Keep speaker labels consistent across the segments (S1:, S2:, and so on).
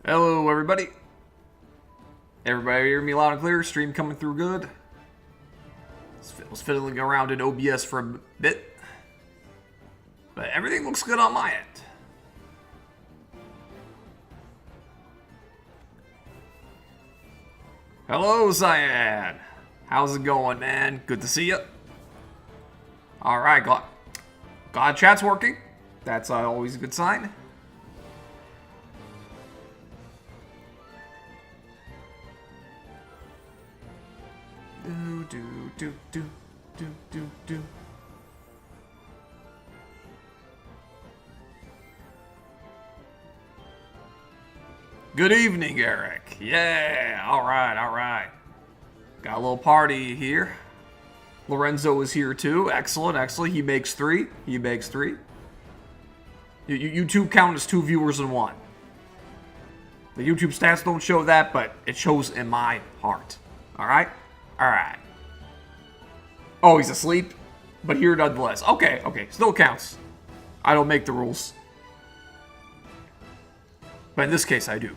S1: Hello, everybody. Everybody hear me loud and clear? Stream coming through good? Was fiddling around in OBS for a bit, but everything looks good on my end. Hello, Cyan. How's it going, man? Good to see you. All right, glad chat's working. That's always a good sign. Do. Good evening, Eric. Yeah, all right. Got a little party here. Lorenzo is here too. Excellent. He makes three. YouTube count as 2 viewers in 1. The YouTube stats don't show that, but it shows in my heart. All right. Oh, he's asleep, but here nonetheless. Okay, still counts. I don't make the rules, but in this case, I do.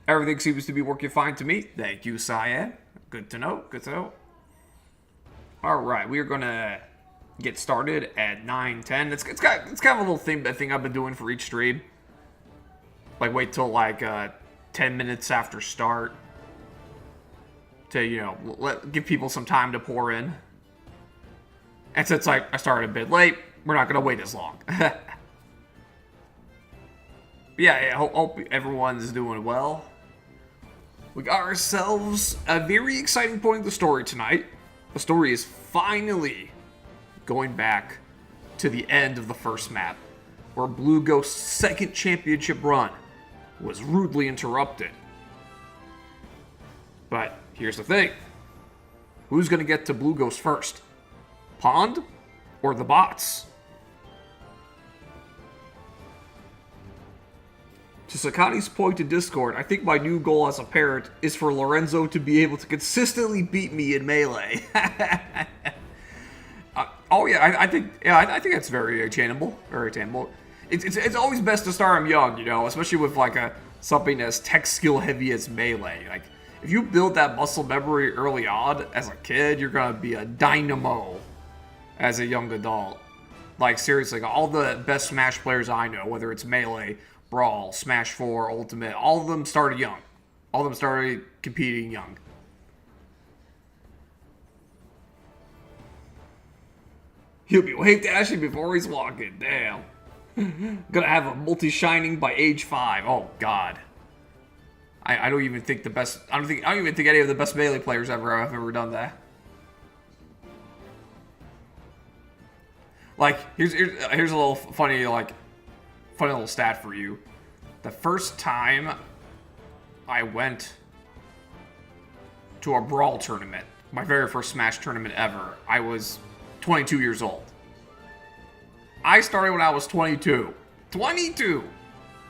S1: Everything seems to be working fine to me. Thank you, Cyan. Good to know. All right, we are gonna get started at 9:10. It's kind of a little thing I've been doing for each stream. Like wait till like 10 minutes after start to give people some time to pour in. And since I started a bit late, we're not gonna wait as long. Yeah, hope everyone's doing well. We got ourselves a very exciting point in the story tonight. The story is finally going back to the end of the first map, where Blue Ghost's second championship run was rudely interrupted. But here's the thing. Who's going to get to Blue Ghost first? Pond or the bots? To Sakani's point in Discord, I think my new goal as a parent is for Lorenzo to be able to consistently beat me in Melee. I think that's very attainable. It's always best to start him young, especially with something as tech skill heavy as Melee. Like, if you build that muscle memory early on as a kid, you're gonna be a dynamo as a young adult. Like, seriously, all the best Smash players I know, whether it's Melee, Brawl, Smash 4, Ultimate, all of them started young. All of them started competing young. He'll be wave dashing before he's walking. Damn. Gonna have a multi-shining by age 5. Oh God. I don't even think I don't even think any of the best Melee players have ever done that. Like, here's a little funny little stat for you. The first time I went to a Brawl tournament, my very first Smash tournament ever, I was 22 years old. I started when I was 22. 22!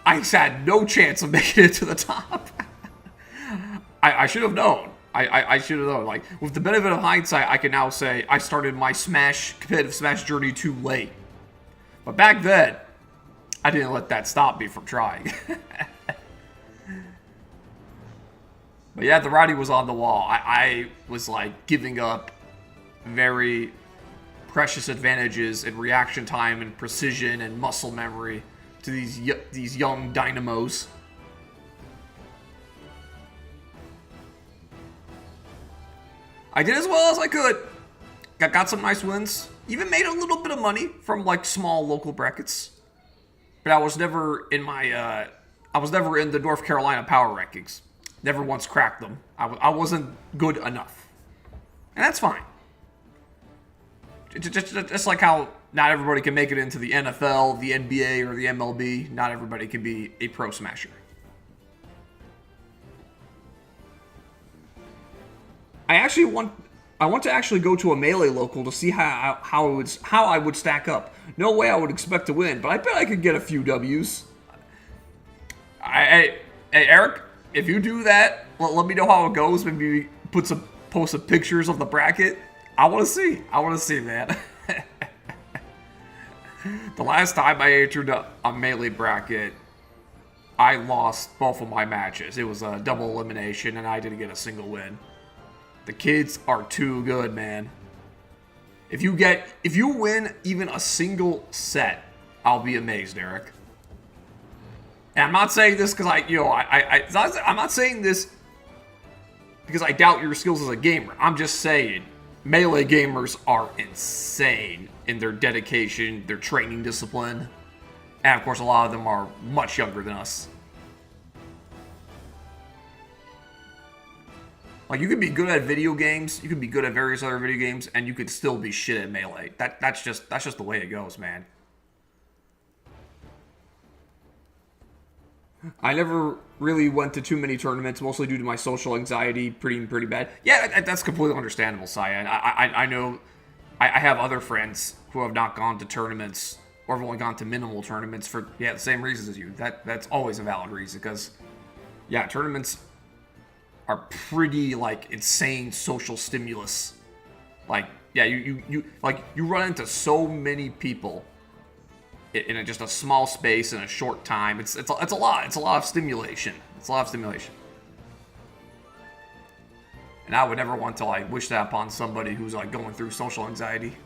S1: I had no chance of making it to the top. I should have known. I should have known. Like, with the benefit of hindsight, I can now say I started my competitive Smash journey too late. But back then, I didn't let that stop me from trying. But yeah, the writing was on the wall. I was giving up very precious advantages in reaction time and precision and muscle memory to these young dynamos. I did as well as I could. Got some nice wins. Even made a little bit of money from small local brackets. But I was never in the North Carolina power rankings. Never once cracked them. I wasn't good enough. And that's fine. Just like how not everybody can make it into the NFL, the NBA, or the MLB. Not everybody can be a pro smasher. I want to actually go to a Melee local to see how I would stack up. No way I would expect to win, but I bet I could get a few W's. Hey, Eric, if you do that, let me know how it goes. Maybe post some pictures of the bracket. I want to see, man. The last time I entered a Melee bracket, I lost both of my matches. It was a double elimination, and I didn't get a single win. The kids are too good, man. If you win even a single set, I'll be amazed, Eric. And I'm not saying this because I'm not saying this because I doubt your skills as a gamer. I'm just saying Melee gamers are insane in their dedication, their training discipline. And of course, a lot of them are much younger than us. Like, you could be good at video games, you could be good at various other video games, and you could still be shit at Melee. That's just the way it goes, man. I never really went to too many tournaments, mostly due to my social anxiety, pretty bad. Yeah, that's completely understandable, Cyan. I know I have other friends who have not gone to tournaments, or have only gone to minimal tournaments for, the same reasons as you. That's always a valid reason, because, yeah, tournaments are pretty, like, insane social stimulus. Like, yeah, you run into so many people in just a small space in a short time. It's a lot. It's a lot of stimulation. It's a lot of stimulation. And I would never want to, like, wish that upon somebody who's, like, going through social anxiety.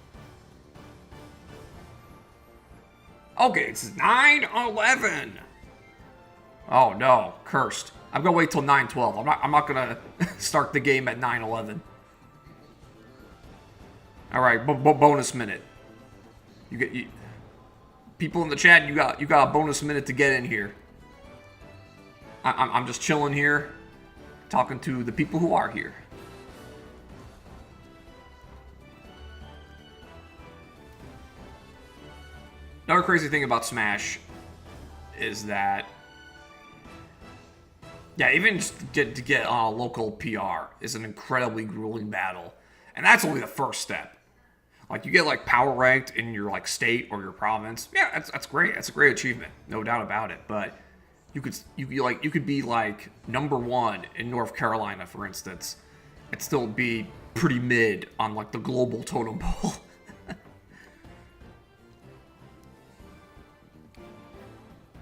S1: Okay, it's 9-11. Oh no, cursed. I'm gonna wait till 9-12. I'm not gonna start the game at 9-11. All right, bonus minute. People in the chat, you got a bonus minute to get in here. I'm just chilling here, talking to the people who are here. Another crazy thing about Smash is that, yeah, even just to get a local PR is an incredibly grueling battle. And that's only the first step. Like, you get, like, power ranked in your, like, state or your province. Yeah, that's great. That's a great achievement. No doubt about it. But you could be, like, #1 in North Carolina, for instance, and still be pretty mid on, like, the global totem pole.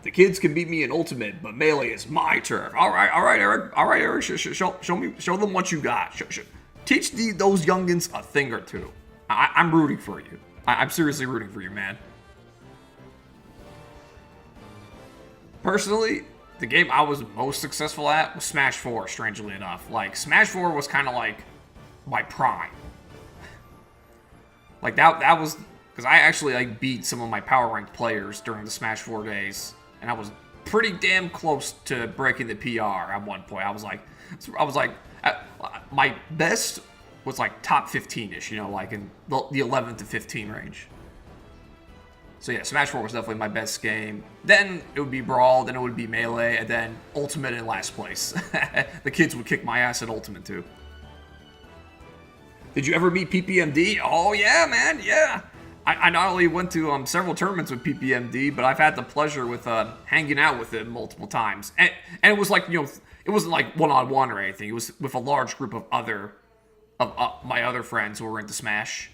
S1: The kids can beat me in Ultimate, but Melee is my turf. All right, Eric. Show them what you got. Teach those youngins a thing or two. I'm rooting for you. I'm seriously rooting for you, man. Personally, the game I was most successful at was Smash 4, strangely enough. Like, Smash 4 was kind of like my prime. Like, that was... Because I actually, like, beat some of my power ranked players during the Smash 4 days. And I was pretty damn close to breaking the PR at one point. I was like, my best was like top 15-ish, you know, like in the 11 to 15 range. So yeah, Smash 4 was definitely my best game. Then it would be Brawl, then it would be Melee, and then Ultimate in last place. The kids would kick my ass at Ultimate too. Did you ever meet PPMD? Oh yeah, man, yeah. I not only went to several tournaments with PPMD, but I've had the pleasure with hanging out with him multiple times. And it was like, you know, it wasn't like one-on-one or anything. It was with a large group of my other friends who were into Smash.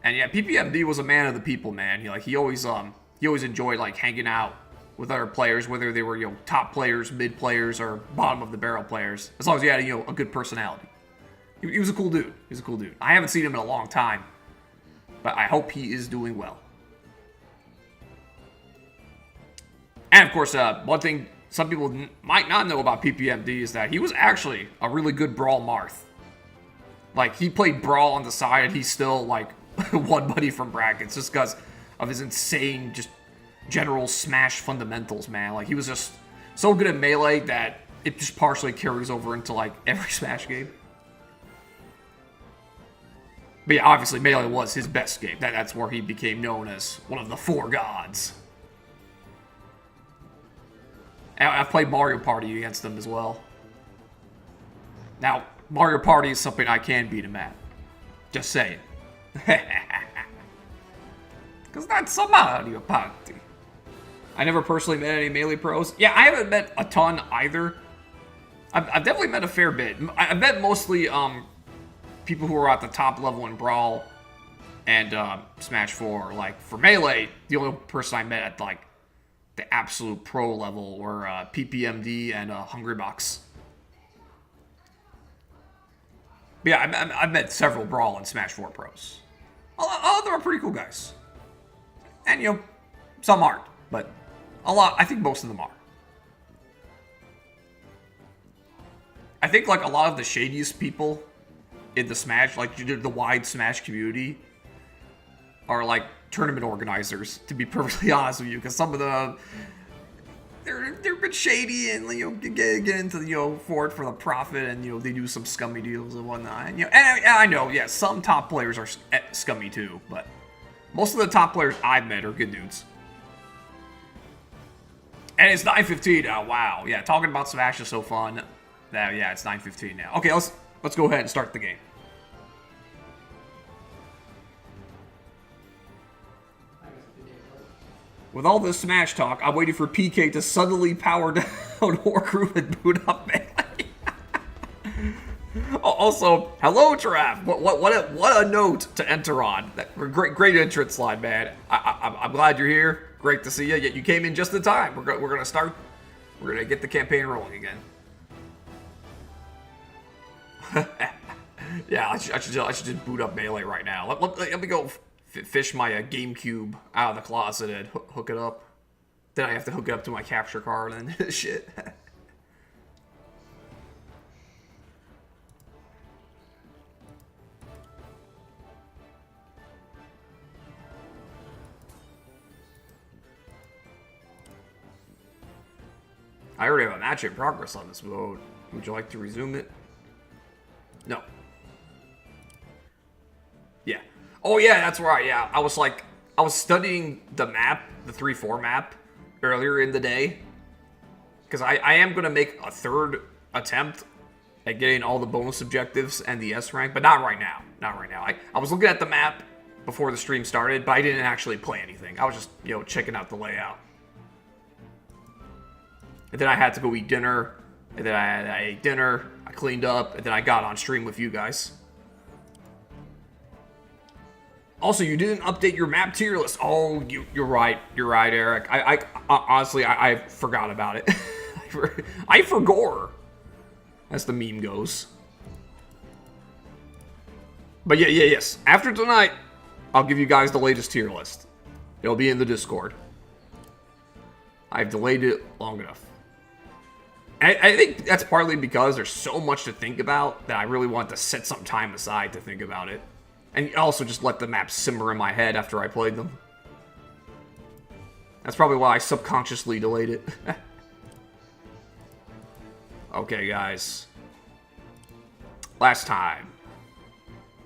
S1: And yeah, PPMD was a man of the people, man. He always enjoyed, like, hanging out with other players, whether they were, you know, top players, mid players, or bottom of the barrel players. As long as he had, you know, a good personality. He was a cool dude. He was a cool dude. I haven't seen him in a long time, but I hope he is doing well. And of course, one thing some people might not know about PPMD is that he was actually a really good Brawl Marth. Like, he played Brawl on the side, and he still, like, won money from brackets just because of his insane, just general Smash fundamentals, man. Like, he was just so good at Melee that it just partially carries over into, like, every Smash game. But yeah, obviously Melee was his best game. That's where he became known as one of the 4 gods. And I've played Mario Party against him as well. Now, Mario Party is something I can beat him at. Just saying. Because that's a Mario Party. I never personally met any Melee pros. Yeah, I haven't met a ton either. I've definitely met a fair bit. I've met mostly people who are at the top level in Brawl and Smash 4. Like, for Melee, the only person I met at, like, the absolute pro level, or PPMD and Hungrybox. But yeah, I've met several Brawl and Smash 4 pros. All of them are pretty cool guys. And, you know, some aren't, but a lot, I think most of them are. I think, like, a lot of the shadiest people in the Smash, like, the wide Smash community, are, like, tournament organizers, to be perfectly honest with you, because some of them, they're a bit shady and, you know, get into, you know, for the profit, and, you know, they do some scummy deals and whatnot. And, you know, and I know, yeah, some top players are scummy too, but most of the top players I've met are good dudes. And it's 9:15 now. Wow, yeah, talking about Smash is so fun. Yeah, it's 9:15 now. Okay, let's go ahead and start the game. With all this Smash talk, I'm waiting for PK to suddenly power down Wargroove and boot up Melee. Also, hello, Giraffe. What a note to enter on. Great entrance slide, man. I'm glad you're here. Great to see you. You came in just in time. We're gonna start. We're gonna get the campaign rolling again. Yeah, I should just boot up Melee right now. Let me go fish my GameCube out of the closet and hook it up. Then I have to hook it up to my capture card and shit. I already have a match in progress on this mode. Would you like to resume it? No. Yeah. Oh yeah, that's right. Yeah, I was studying the map, the 3-4 map, earlier in the day, because I am gonna make a third attempt at getting all the bonus objectives and the S rank, but not right now. Not right now. I was looking at the map before the stream started, but I didn't actually play anything. I was just, you know, checking out the layout. And then I had to go eat dinner, and then I ate dinner, I cleaned up, and then I got on stream with you guys. Also, you didn't update your map tier list. Oh, you're right. You're right, Eric. I honestly, I forgot about it. I forgore, as the meme goes. But yes. After tonight, I'll give you guys the latest tier list. It'll be in the Discord. I've delayed it long enough. I think that's partly because there's so much to think about that I really want to set some time aside to think about it. And also just let the maps simmer in my head after I played them. That's probably why I subconsciously delayed it. Okay, guys. Last time,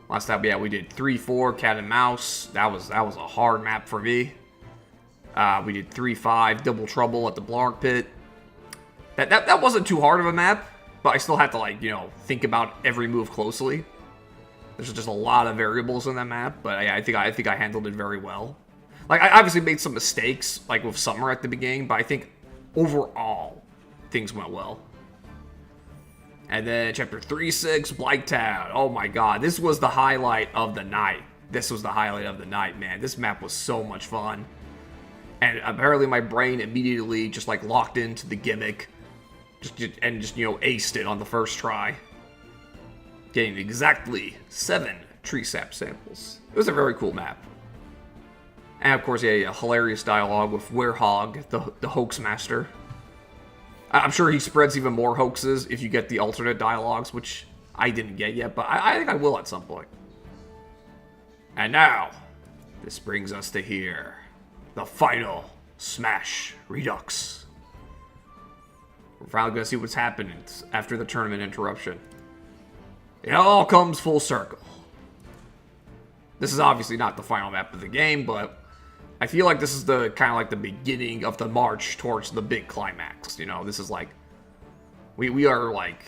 S1: yeah, we did 3-4 cat and mouse. That was a hard map for me. We did 3-5 double trouble at the Blargg Pit. That wasn't too hard of a map, but I still had to, like, you know, think about every move closely. There's just a lot of variables in that map, but I think I handled it very well. Like, I obviously made some mistakes, like with Summer at the beginning, but I think overall things went well. And then chapter 3-6, Blighttown. Oh my god, this was the highlight of the night. This was the highlight of the night, man. This map was so much fun. And apparently my brain immediately just, like, locked into the gimmick. Just, you know, aced it on the first try. Getting exactly 7 tree sap samples. It was a very cool map. And of course, yeah, hilarious dialogue with Werehog, the hoax master. I'm sure he spreads even more hoaxes if you get the alternate dialogues, which I didn't get yet, but I think I will at some point. And now, this brings us to here. The final Smash Redux. We're finally going to see what's happening after the tournament interruption. It all comes full circle. This is obviously not the final map of the game, but I feel like this is the kind of like the beginning of the march towards the big climax. You know, this is like we are like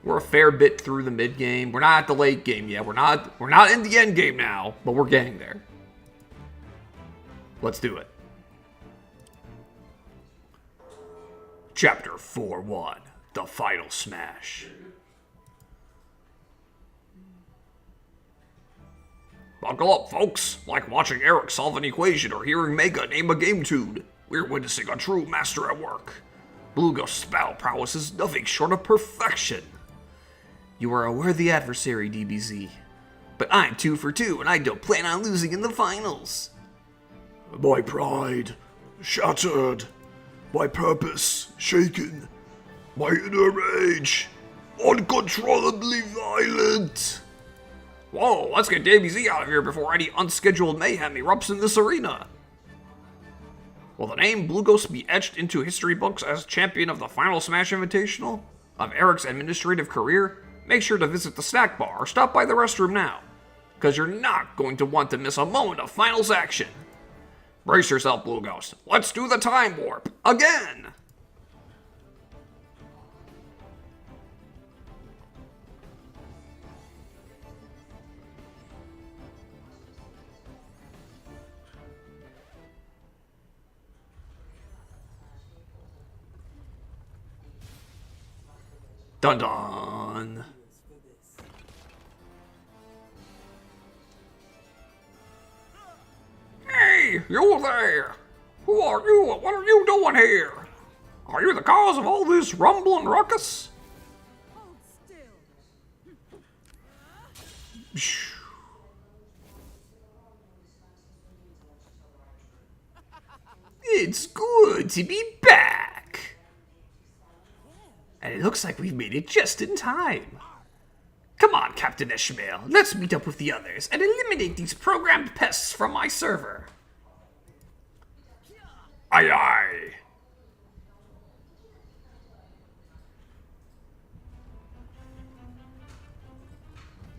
S1: we're a fair bit through the mid game. We're not at the late game yet. We're not in the end game now, but we're getting there. Let's do it. Chapter 4-1, the final smash. Buckle up, folks. Like watching Eric solve an equation or hearing Mega name a game tune. We're witnessing a true master at work. Blue Ghost's battle prowess is nothing short of perfection. You are a worthy adversary, DBZ. But I'm 2 for 2, and I don't plan on losing in the finals.
S2: My pride shattered. My purpose shaken. My inner rage uncontrollably violent.
S1: Whoa, let's get DBZ out of here before any unscheduled mayhem erupts in this arena. Will the name Blue Ghost be etched into history books as champion of the Final Smash Invitational of Eric's administrative career? Make sure to visit the snack bar or stop by the restroom now, because you're not going to want to miss a moment of finals action. Brace yourself, Blue Ghost. Let's do the time warp again! Dun dun! Hey, you there! Who are you? What are you doing here? Are you the cause of all this rumble and ruckus?
S3: Hold still.
S1: It's good to be back! And it looks like we've made it just in time. Come on, Captain Ishmael, let's meet up with the others and eliminate these programmed pests from my server. Aye aye.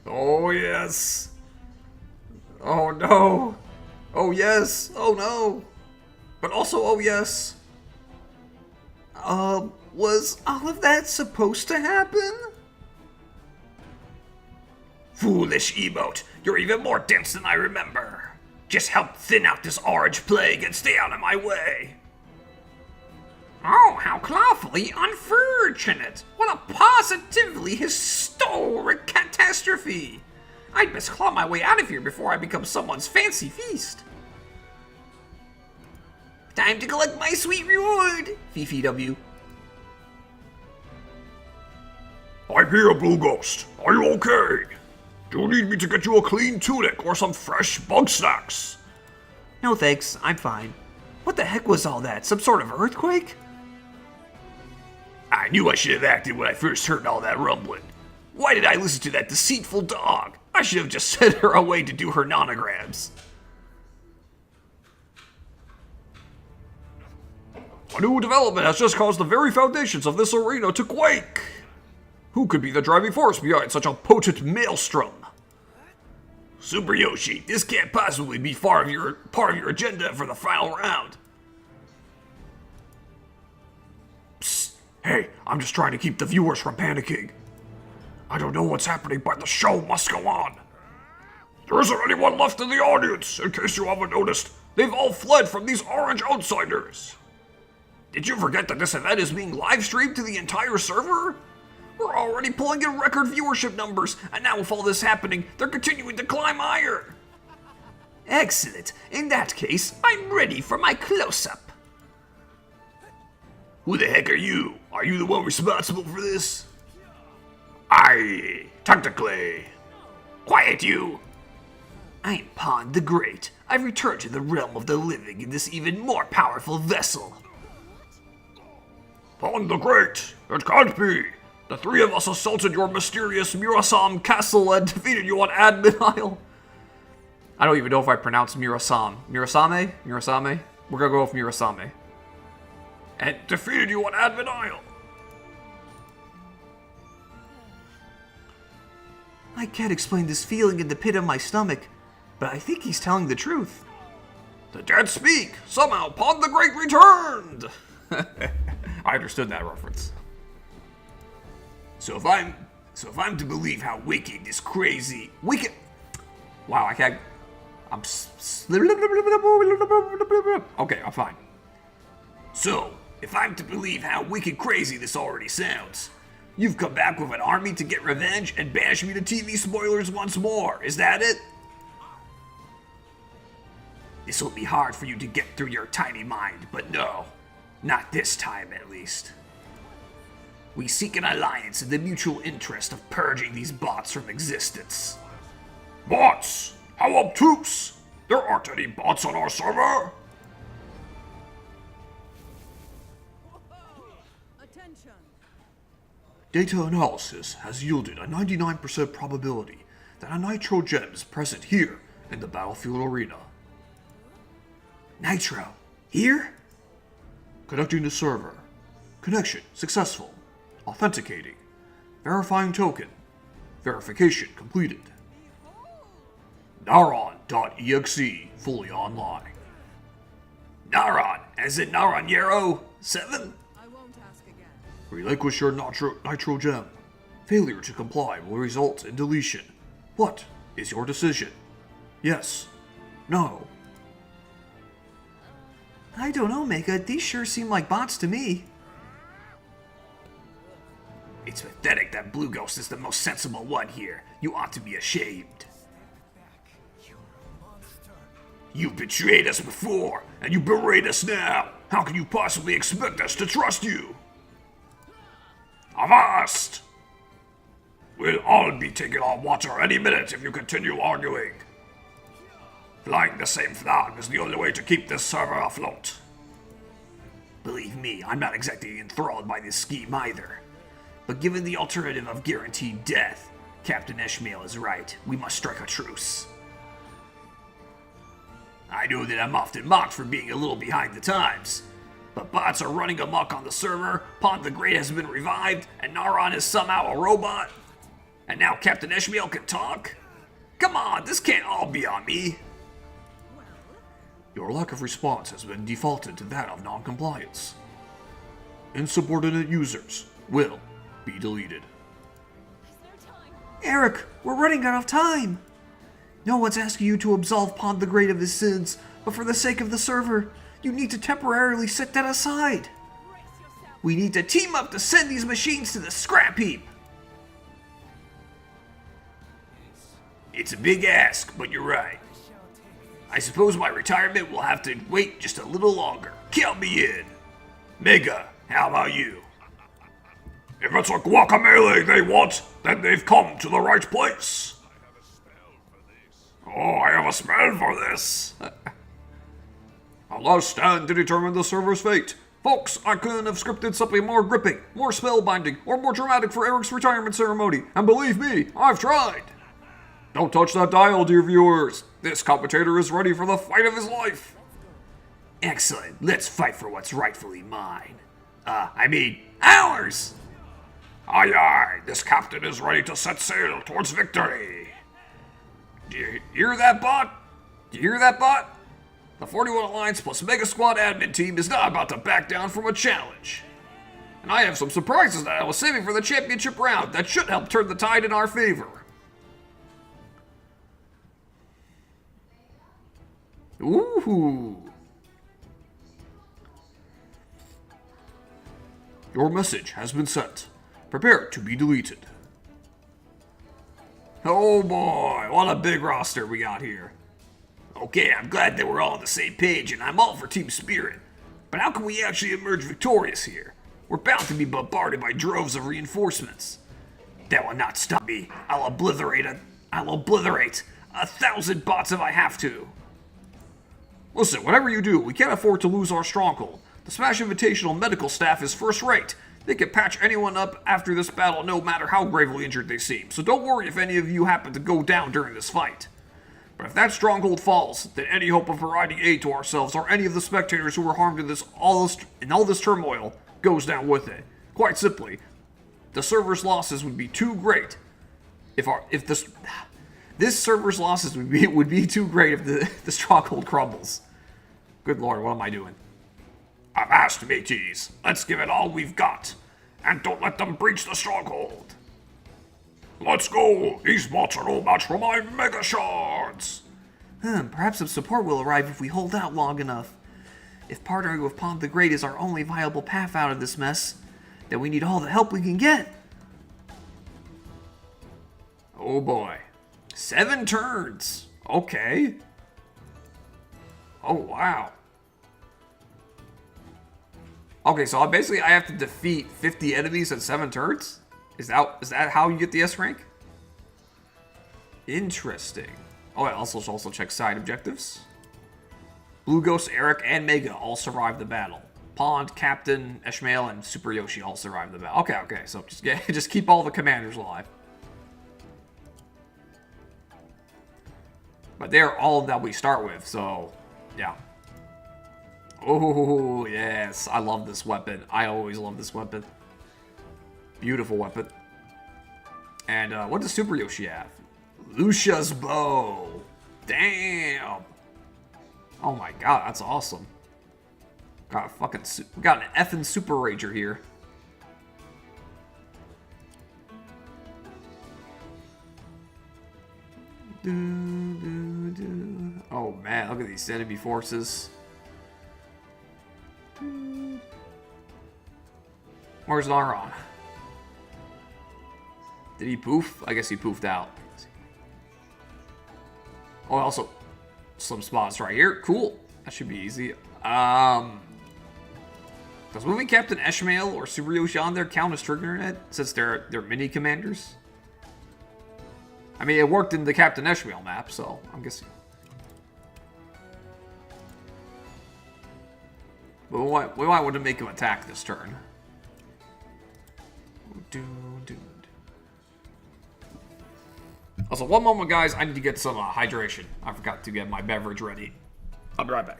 S1: Oh yes. Oh no. Oh yes. Oh no. But also oh yes. Was all of that supposed to happen? Foolish emote, you're even more dense than I remember. Just help thin out this orange plague and stay out of my way. Oh, how clawfully unfortunate. What a positively historic catastrophe. I'd best claw my way out of here before I become someone's fancy feast. Time to collect my sweet reward, Fifi W.
S2: I'm here, Blue Ghost. Are you okay? Do you need me to get you a clean tunic or some fresh bug snacks?
S1: No thanks, I'm fine. What the heck was all that? Some sort of earthquake? I knew I should have acted when I first heard all that rumbling. Why did I listen to that deceitful dog? I should have just sent her away to do her nanograms. A new development has just caused the very foundations of this arena to quake. Who could be the driving force behind such a potent maelstrom? Super Yoshi, this can't possibly be part of your agenda for the final round. Psst, hey, I'm just trying to keep the viewers from panicking. I don't know what's happening, but the show must go on. There isn't anyone left in the audience, in case you haven't noticed. They've all fled from these orange outsiders. Did you forget that this event is being live streamed to the entire server? We're already pulling in record viewership numbers, and now with all this happening, they're continuing to climb higher. Excellent. In that case, I'm ready for my close-up. Who the heck are you? Are you the one responsible for this? Aye, technically. Quiet you. I'm Pond the Great. I've returned to the realm of the living in this even more powerful vessel.
S2: Pond the Great, it can't be. The three of us assaulted your mysterious Murasam castle and defeated you on Admin Isle.
S1: I don't even know if I pronounced Murasame. Murasame? Murasame? We're gonna go with Murasame.
S2: And defeated you on Admin Isle.
S1: I can't explain this feeling in the pit of my stomach, but I think he's telling the truth.
S2: The dead speak. Somehow Pond the Great returned.
S1: I understood that reference.
S2: So if I'm to believe how wicked this crazy wicked.
S1: Wow, I can't. Okay, I'm fine.
S2: So if I'm to believe how wicked crazy this already sounds, you've come back with an army to get revenge and banish me to TV spoilers once more. Is that it?
S1: This will be hard for you to get through your tiny mind, but no. Not this time, at least. We seek an alliance in the mutual interest of purging these bots from existence.
S2: Bots? How obtuse! There aren't any bots on our server!
S3: Attention.
S4: Data analysis has yielded a 99% probability that a nitro gem is present here in the battlefield arena.
S1: Nitro? Here?
S4: Connecting to server. Connection successful. Authenticating. Verifying token. Verification completed. Naron.exe fully online.
S1: Naron, as in Naron Yarrow 7?
S3: I won't ask again.
S4: Relinquish your nitro gem. Failure to comply will result in deletion. What is your decision? Yes. No.
S1: I don't know, Mega. These sure seem like bots to me. It's pathetic that Blue Ghost is the most sensible one here. You ought to be ashamed. You betrayed us before, and you berate us now. How can you possibly expect us to trust you?
S2: Avast! We'll all be taken on water any minute if you continue arguing. Flying the same flag is the only way to keep this server afloat.
S1: Believe me, I'm not exactly enthralled by this scheme either. But given the alternative of guaranteed death, Captain Ishmael is right. We must strike a truce. I know that I'm often mocked for being a little behind the times, but bots are running amok on the server, Pond the Great has been revived, and Naron is somehow a robot, and now Captain Ishmael can talk? Come on, this can't all be on me.
S4: Your lack of response has been defaulted to that of non-compliance. Insubordinate users will be deleted.
S1: Eric, we're running out of time. No one's asking you to absolve Pond the Great of his sins, but for the sake of the server, you need to temporarily set that aside. We need to team up to send these machines to the scrap heap. It's a big ask, but you're right. I suppose my retirement will have to wait just a little longer. Count me in. Mega, how about you?
S2: If it's a guacamole they want, then they've come to the right place. Oh, I have a spell for this.
S4: A last stand to determine the server's fate. Folks, I couldn't have scripted something more gripping, more spellbinding, or more dramatic for Eric's retirement ceremony, and believe me, I've tried. Don't touch that dial, dear viewers. This commentator is ready for the fight of his life.
S1: Excellent. Let's fight for what's rightfully mine. Ours!
S2: Aye, aye, this captain is ready to set sail towards victory.
S1: Do you hear that, bot? Do you hear that, bot? The 41 Alliance plus Mega Squad admin team is not about to back down from a challenge. And I have some surprises that I was saving for the championship round that should help turn the tide in our favor. Ooh.
S4: Your message has been sent. Prepare to be deleted.
S1: Oh boy, what a big roster we got here. Okay, I'm glad that we're all on the same page, and I'm all for team spirit. But how can we actually emerge victorious here? We're bound to be bombarded by droves of reinforcements. That will not stop me. I'll obliterate 1,000 bots if I have to.
S4: Listen, whatever you do, we can't afford to lose our stronghold. The Smash Invitational medical staff is first rate. They can patch anyone up after this battle no matter how gravely injured they seem, so don't worry if any of you happen to go down during this fight. But if that stronghold falls, then any hope of providing aid to ourselves or any of the spectators who were harmed in all this turmoil goes down with it. Quite simply, the server's losses would be too great this server's losses would be too great if the stronghold crumbles. Good lord, what am I doing?
S2: Avast, mateys. Let's give it all we've got. And don't let them breach the stronghold. Let's go. These bots are no match for my mega shards.
S1: Perhaps some support will arrive if we hold out long enough. If partnering with Pond the Great is our only viable path out of this mess, then we need all the help we can get. Oh boy. 7 turns. Okay. Oh, wow. Okay, so basically I have to defeat 50 enemies in 7 turns? Is that how you get the S rank? Interesting. Oh, I also should also check side objectives. Blue Ghost, Eric, and Mega all survived the battle. Pond, Captain, Ishmael, and Super Yoshi all survived the battle. Okay, so just keep all the commanders alive. But they're all that we start with, so yeah. Oh, yes. I love this weapon. I always love this weapon. Beautiful weapon. And what does Super Yoshi have? Lucia's bow. Damn. Oh my god, that's awesome. Got a fucking got an effing Super Rager here. Oh man, look at these enemy forces. Where's Naron? Did he poof? I guess he poofed out. Oh, also, some spots right here. Cool. That should be easy. Does moving Captain Ishmael or Super Yoshi on there count as triggering it, since they're mini commanders? I mean, it worked in the Captain Ishmael map, so I'm guessing. But we might want to make him attack this turn. Also, one moment, guys. I need to get some hydration. I forgot to get my beverage ready. I'll be right back.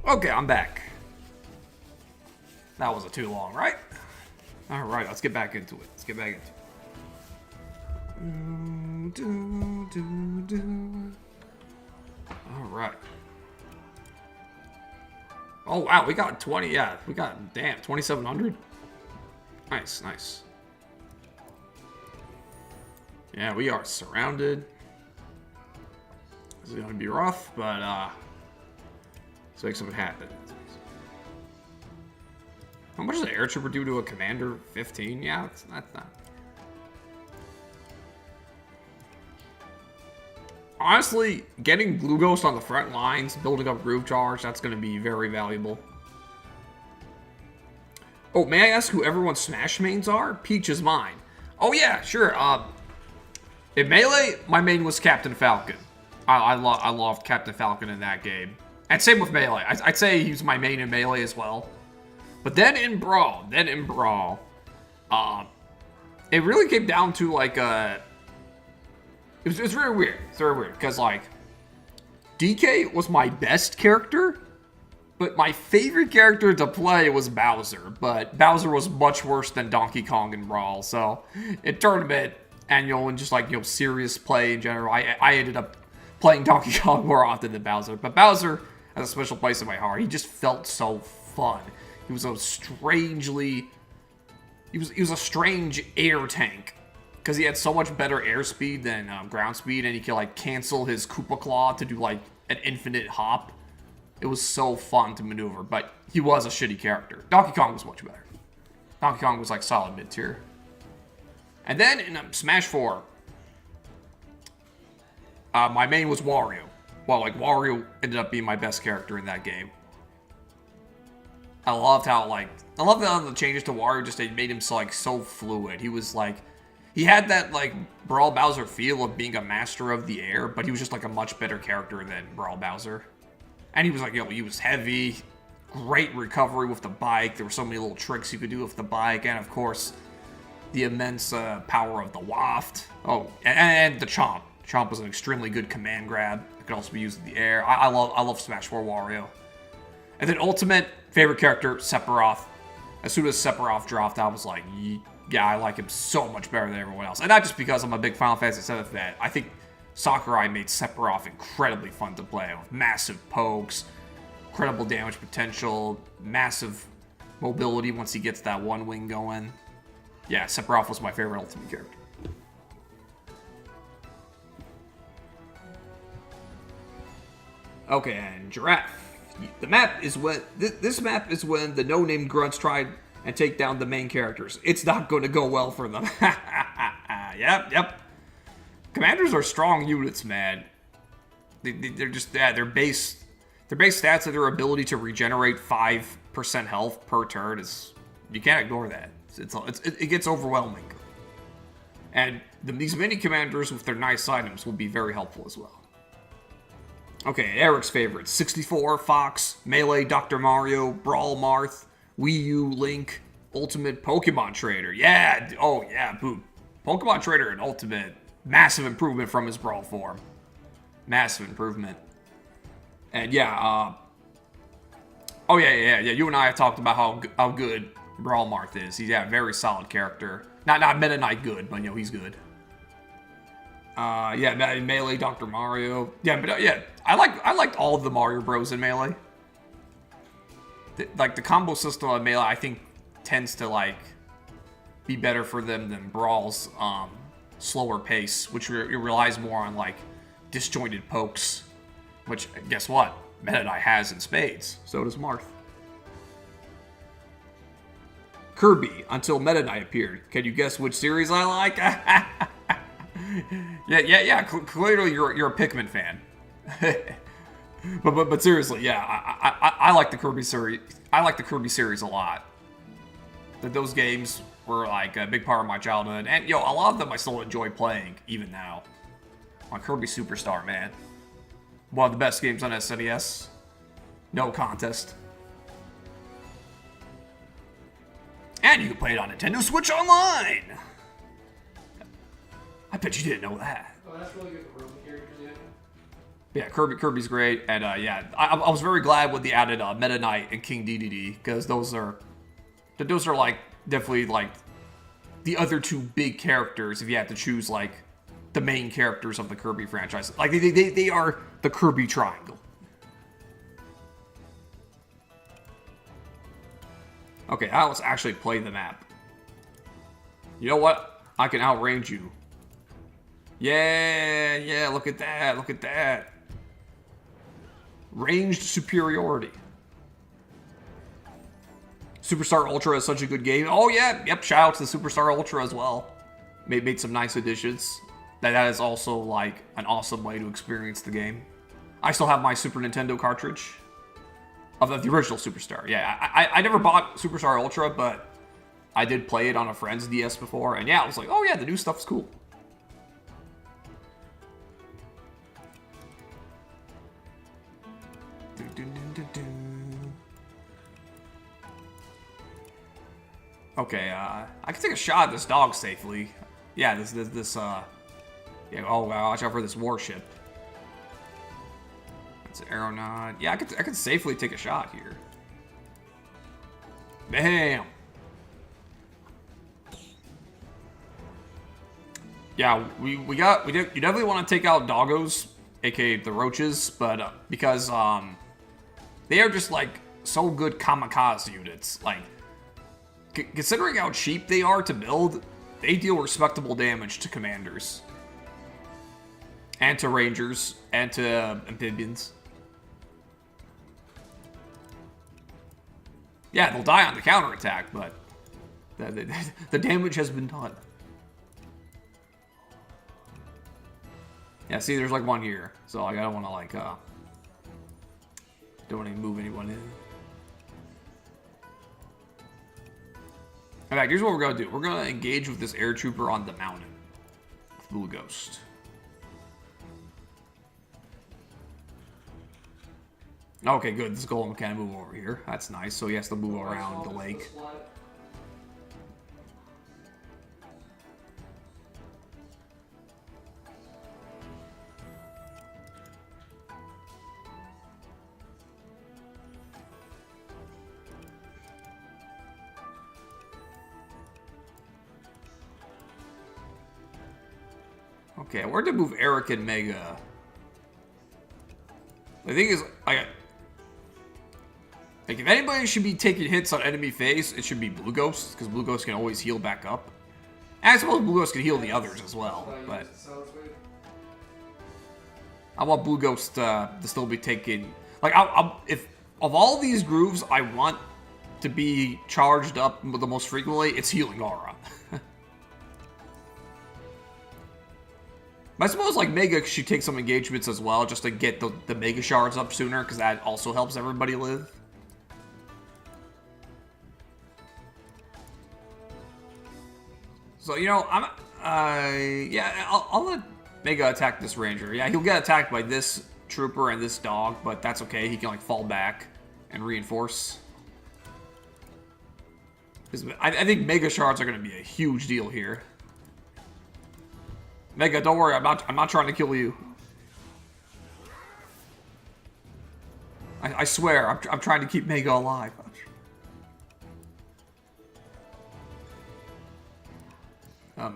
S1: Okay, I'm back. That wasn't too long, right? Alright, let's get back into it. Alright. Oh, wow, we got 20, yeah. We got, damn, 2,700? Nice. Yeah, we are surrounded. This is gonna be rough, but, let's make something happen. How much does an air trooper do to a commander? 15? Yeah, that's not. Honestly, getting Blue Ghost on the front lines, building up Groove Charge, that's going to be very valuable. Oh, may I ask who everyone's Smash mains are? Peach is mine. Oh yeah, sure. In Melee, my main was Captain Falcon. I love Captain Falcon in that game. And same with Melee. I'd say he's my main in Melee as well. But then in Brawl, it really came down to like it was very weird. It's very weird because like DK was my best character, but my favorite character to play was Bowser. But Bowser was much worse than Donkey Kong in Brawl. So in tournament and in just like serious play in general, I ended up playing Donkey Kong more often than Bowser. But Bowser has a special place in my heart. He just felt so fun. He was a strangely... He was a strange air tank. Because he had so much better airspeed than ground speed. And he could, like, cancel his Koopa Claw to do, like, an infinite hop. It was so fun to maneuver. But he was a shitty character. Donkey Kong was much better. Donkey Kong was, like, solid mid-tier. And then in Smash 4... my main was Wario. Well, like, Wario ended up being my best character in that game. I loved how the changes to Wario just made him so, like, so fluid. He was, like... He had that, like, Brawl Bowser feel of being a master of the air, but he was just, like, a much better character than Brawl Bowser. And he was, like, he was heavy, great recovery with the bike. There were so many little tricks you could do with the bike, and, of course, the immense power of the waft. Oh, and the Chomp. Chomp was an extremely good command grab. It could also be used in the air. I love Smash 4 Wario. And then Ultimate, favorite character, Sephiroth. As soon as Sephiroth dropped, I was like, yeah, I like him so much better than everyone else. And not just because I'm a big Final Fantasy VII fan. I think Sakurai made Sephiroth incredibly fun to play with massive pokes, incredible damage potential, massive mobility once he gets that one wing going. Yeah, Sephiroth was my favorite Ultimate character. Okay, and Giraffe. The map is when... This map is when the no-name grunts try and take down the main characters. It's not going to go well for them. Yep. Commanders are strong units, man. They're just... Yeah, their base stats are their ability to regenerate 5% health per turn. You can't ignore that. It gets overwhelming. And these mini commanders with their nice items will be very helpful as well. Okay, Eric's favorites. 64, Fox, Melee, Dr. Mario, Brawl Marth, Wii U, Link, Ultimate, Pokemon Trader. Yeah, oh yeah, boot. Pokemon Trader and Ultimate. Massive improvement from his Brawl form. Massive improvement. And yeah, oh yeah, you and I have talked about how good Brawl Marth is. He's a very solid character. Not Meta Knight good, but he's good. Yeah, Melee, Dr. Mario. Yeah, but yeah, I liked all of the Mario Bros in Melee. The combo system of Melee, I think, tends to be better for them than Brawl's slower pace, which relies more on disjointed pokes. Which, guess what? Meta Knight has in spades. So does Marth. Kirby, until Meta Knight appeared. Can you guess which series I like? Yeah. Clearly, you're a Pikmin fan. but seriously, yeah, I like the Kirby series. I like the Kirby series a lot. Those games were a big part of my childhood, and a lot of them I still enjoy playing even now. On Kirby Superstar, man, one of the best games on SNES. No contest. And you can play it on Nintendo Switch Online. I bet you didn't know that.
S5: Oh, that's really good for room characters,
S1: yeah. Kirby's great, and yeah, I was very glad when they added Meta Knight and King Dedede, because those are definitely the other two big characters if you have to choose the main characters of the Kirby franchise. They are the Kirby triangle. Okay, now let's actually play the map. You know what? I can outrange you. Yeah, look at that. Ranged superiority. Superstar Ultra is such a good game. Oh yeah, yep, shout out to the Superstar Ultra as well. Made some nice additions. That is also an awesome way to experience the game. I still have my Super Nintendo cartridge of the original Superstar. Yeah, I never bought Superstar Ultra, but I did play it on a friend's DS before, and yeah, I was like, oh yeah, the new stuff's cool. Okay, I can take a shot at this dog safely. Yeah, yeah, oh, wow, watch out for this warship. It's an aeronaut. Yeah, I could safely take a shot here. Bam! Yeah, you definitely want to take out doggos, aka the roaches, but because they are just like so good kamikaze units. Like, considering how cheap they are to build, they deal respectable damage to commanders. And to rangers, and to amphibians. Yeah, they'll die on the counterattack, but the damage has been done. Yeah, see, there's like one here, so like, I don't want to like, don't want to move anyone in. In fact, here's what we're gonna do. We're gonna engage with this air trooper on the mountain. Blue Ghost. Okay, good. This golem can move over here. That's nice. So he has to move around the lake. Okay, where to move Eric and Mega? The thing is, like, if anybody should be taking hits on enemy face, it should be Blue Ghost, because Blue Ghost can always heal back up. And I suppose Blue Ghost can heal the others as well, but I want Blue Ghost to still be taking... Like, if of all these grooves I want to be charged up the most frequently, it's Healing Aura. I suppose, like, Mega should take some engagements as well, just to get the Mega Shards up sooner, because that also helps everybody live. So, you know, yeah, I'll let Mega attack this Ranger. Yeah, he'll get attacked by this Trooper and this Dog, but that's okay. He can, like, fall back and reinforce. I think Mega Shards are going to be a huge deal here. Mega, don't worry, I'm not trying to kill you. I swear, I'm trying to keep Mega alive.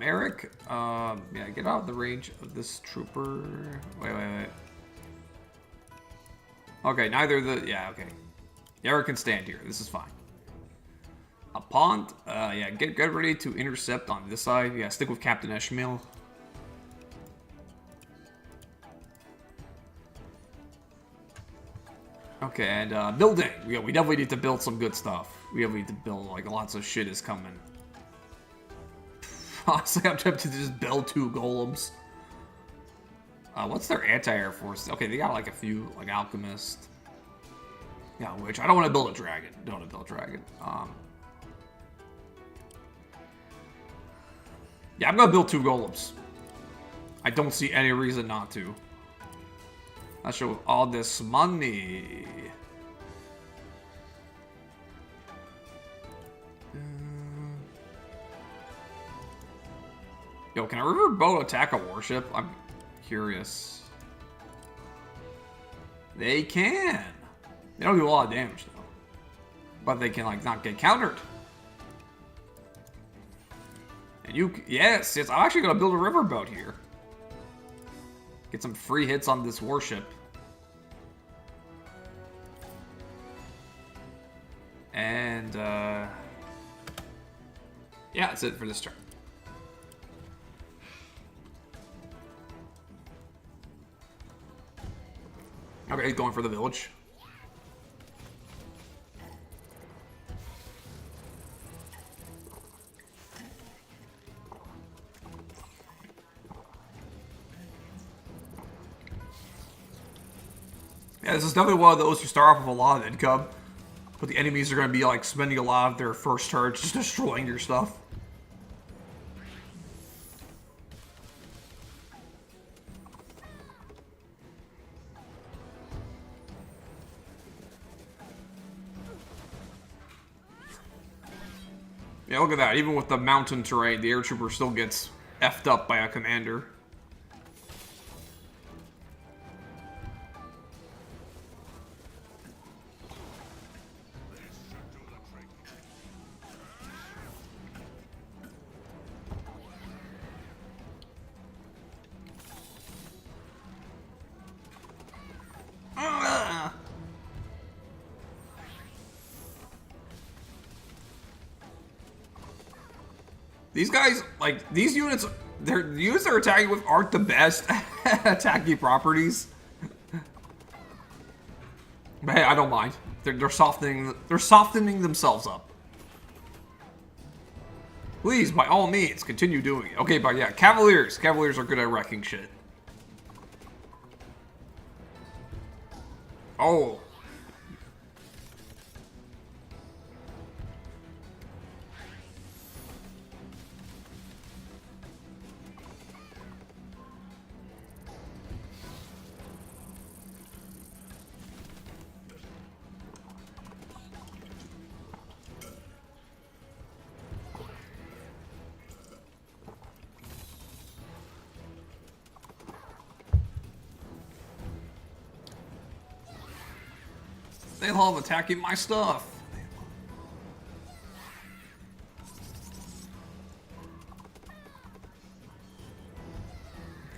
S1: Eric, yeah, get out of the range of this trooper. Wait. Okay, yeah, okay. Eric can stand here, this is fine. A pond, yeah, get ready to intercept on this side. Yeah, stick with Captain Ishmael. Okay, and building. Yeah, we definitely need to build some good stuff. We definitely need to build, like, lots of shit is coming. Honestly, I'm tempted to just build 2 golems. What's their anti-air force? Okay, they got, like, a few, like, alchemist. Yeah, which, I don't want to build a dragon. Don't want to build a dragon. Yeah, I'm going to build 2 golems. I don't see any reason not to. Let's show all this money. Yo, can a riverboat attack a warship? I'm curious. They can. They don't do a lot of damage though, but they can like not get countered. And yes, I'm actually gonna build a riverboat here. Get some free hits on this warship. And, yeah, that's it for this turn. Okay, he's going for the village. Yeah, this is definitely one of those you start off with a lot of income, but the enemies are going to be like spending a lot of their first turns just destroying your stuff. Yeah, look at that. Even with the mountain terrain, the air trooper still gets effed up by a commander. These guys, like, these units, the units they're attacking with aren't the best attacking properties. But hey, I don't mind. They're softening themselves up. Please, by all means, continue doing it. Okay, but yeah, Cavaliers. Cavaliers are good at wrecking shit. Oh. They love attacking my stuff.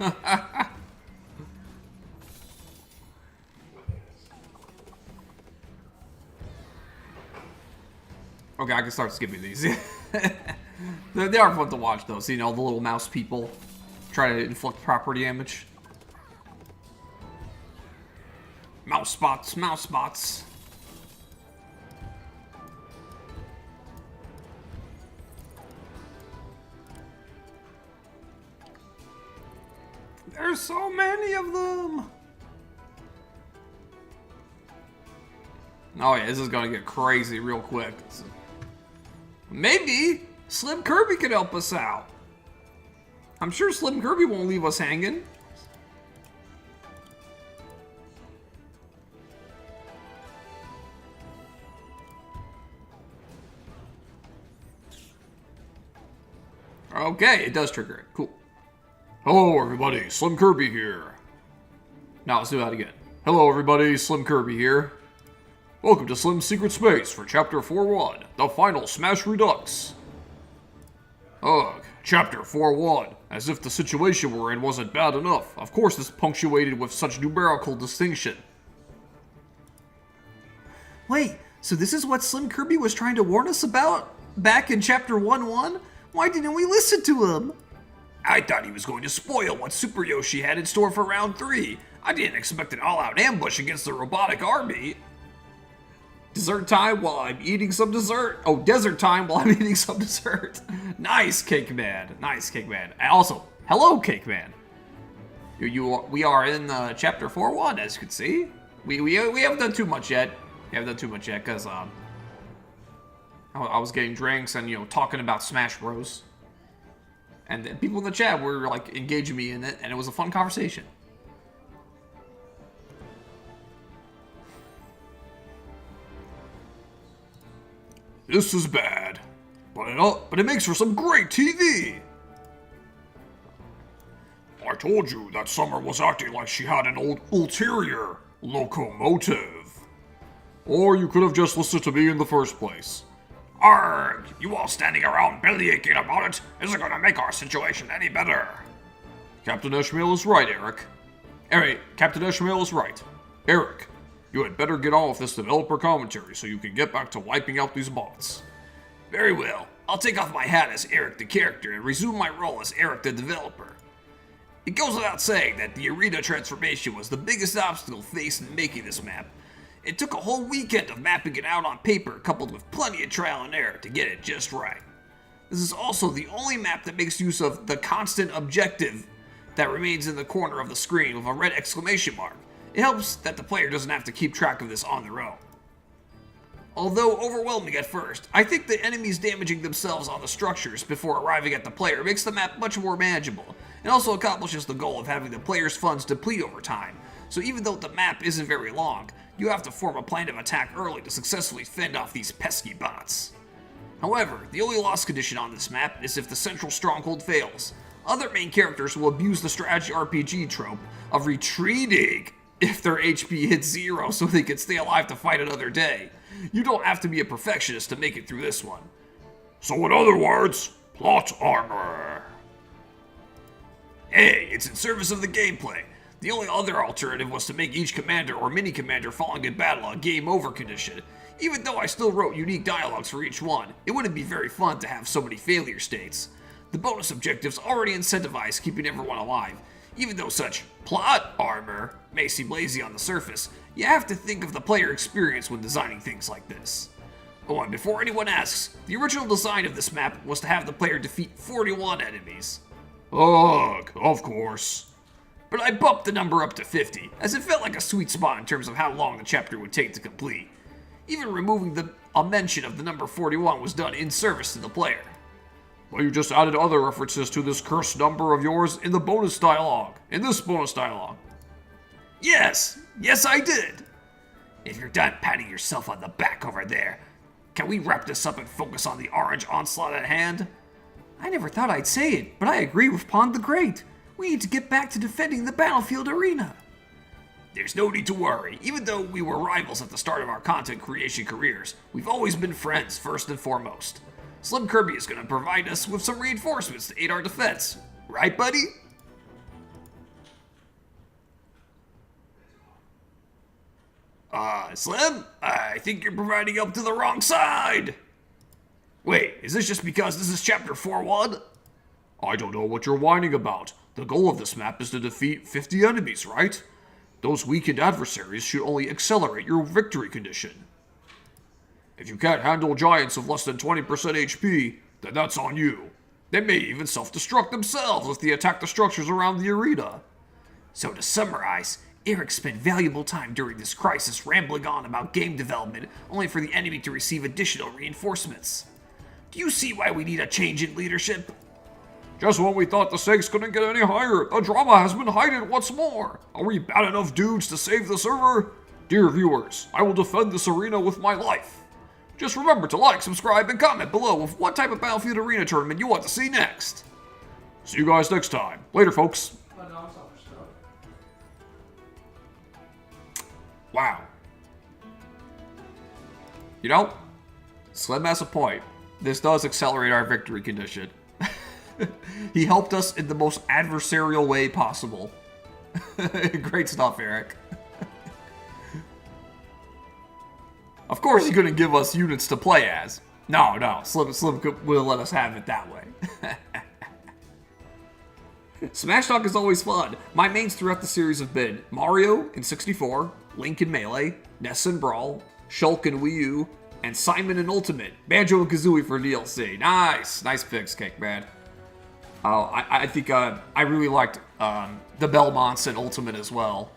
S1: Okay, I can start skipping these. They are fun to watch, though. So, you know, the little mouse people try to inflict property damage. Mouse spots, mouse spots. There's so many of them. Oh yeah, this is gonna get crazy real quick. Maybe Slim Kirby could help us out. I'm sure Slim Kirby won't leave us hanging. Okay, it does trigger it. Cool.
S2: Hello everybody, Slim Kirby here.
S1: Now let's do that again. Hello everybody, Slim Kirby here.
S2: Welcome to Slim's Secret Space for Chapter 4-1, the final Smash Redux. Ugh, Chapter 4-1, as if the situation we're in wasn't bad enough. Of course it's punctuated with such numerical distinction.
S1: Wait, so this is what Slim Kirby was trying to warn us about back in Chapter 1-1? Why didn't we listen to him?
S2: I thought he was going to spoil what Super Yoshi had in store for round 3. I didn't expect an all-out ambush against the robotic army.
S1: Dessert time while I'm eating some dessert. Oh, desert time while I'm eating some dessert. Nice, Cake Man. Nice, Cake Man. And also, hello, Cake Man. We are in Chapter 4-1, as you can see. We haven't done too much yet. We haven't done too much yet, because I was getting drinks and, you know, talking about Smash Bros. And people in the chat were, like, engaging me in it, and it was a fun conversation.
S2: This is bad, but it makes for some great TV. I told you that Summer was acting like she had an ulterior locomotive. Or you could have just listened to me in the first place. Arrgh, you all standing around bellyaching about it isn't gonna make our situation any better.
S1: Captain Ishmael is right, Eric. Captain Ishmael is right.
S2: Eric, you had better get on with this developer commentary so you can get back to wiping out these bots.
S4: Very well. I'll take off my hat as Eric the character and resume my role as Eric the developer. It goes without saying that the arena transformation was the biggest obstacle faced in making this map. It took a whole weekend of mapping it out on paper, coupled with plenty of trial and error to get it just right. This is also the only map that makes use of the constant objective that remains in the corner of the screen with a red exclamation mark. It helps that the player doesn't have to keep track of this on their own. Although overwhelming at first, I think the enemies damaging themselves on the structures before arriving at the player makes the map much more manageable, and also accomplishes the goal of having the player's funds deplete over time. So even though the map isn't very long, you have to form a plan of attack early to successfully fend off these pesky bots. However, the only loss condition on this map is if the central stronghold fails. Other main characters will abuse the strategy RPG trope of retreating if their HP hits 0 so they can stay alive to fight another day. You don't have to be a perfectionist to make it through this one.
S2: So in other words, plot armor.
S4: Hey, it's in service of the gameplay. The only other alternative was to make each commander or mini-commander falling in battle a game over condition. Even though I still wrote unique dialogues for each one, it wouldn't be very fun to have so many failure states. The bonus objectives already incentivize keeping everyone alive. Even though such plot armor may seem lazy on the surface, you have to think of the player experience when designing things like this. Oh, and before anyone asks, the original design of this map was to have the player defeat 41 enemies.
S2: Ugh, of course.
S4: But I bumped the number up to 50, as it felt like a sweet spot in terms of how long the chapter would take to complete. Even removing a mention of the number 41 was done in service to the player.
S2: Well, you just added other references to this cursed number of yours in the bonus dialogue. In this bonus dialogue.
S4: Yes, I did. If you're done patting yourself on the back over there, can we wrap this up and focus on the orange onslaught at hand? I never thought I'd say it, but I agree with Pond the Great. We need to get back to defending the battlefield arena. There's no need to worry. Even though we were rivals at the start of our content creation careers, we've always been friends first and foremost. Slim Kirby is going to provide us with some reinforcements to aid our defense. Right, buddy? Slim? I think you're providing help to the wrong side. Wait, is this just because this is chapter 4-1?
S2: I don't know what you're whining about. The goal of this map is to defeat 50 enemies, right? Those weakened adversaries should only accelerate your victory condition. If you can't handle giants of less than 20% HP, then that's on you. They may even self-destruct themselves if they attack the structures around the arena.
S4: So to summarize, Eric spent valuable time during this crisis rambling on about game development, only for the enemy to receive additional reinforcements. Do you see why we need a change in leadership?
S2: Just when we thought the stakes couldn't get any higher, the drama has been heightened once more. Are we bad enough dudes to save the server? Dear viewers, I will defend this arena with my life. Just remember to like, subscribe, and comment below with what type of Battlefield Arena tournament you want to see next. See you guys next time. Later, folks.
S1: Wow. You know, Slim has a point. This does accelerate our victory condition. He helped us in the most adversarial way possible. Great stuff, Eric. Of course he's gonna give us units to play as. No, Slim will let us have it that way. Smash Talk is always fun. My mains throughout the series have been Mario in 64, Link in Melee, Ness in Brawl, Shulk in Wii U, and Simon in Ultimate. Banjo and Kazooie for DLC. Nice picks, Cake Man. I think I really liked the Belmonts in Ultimate as well.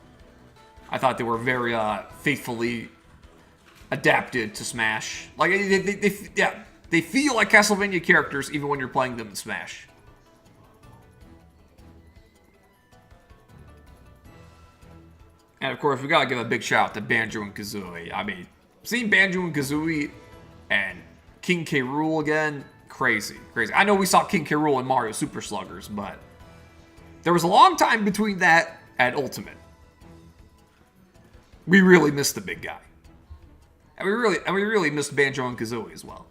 S1: I thought they were very faithfully adapted to Smash. Like they feel like Castlevania characters even when you're playing them in Smash. And of course, we gotta give a big shout out to Banjo and Kazooie. I mean, seeing Banjo and Kazooie and King K. Rool again, crazy. I know we saw King K. Rool in Mario Super Sluggers, but there was a long time between that and Ultimate. We really missed the big guy. And we really missed Banjo and Kazooie as well.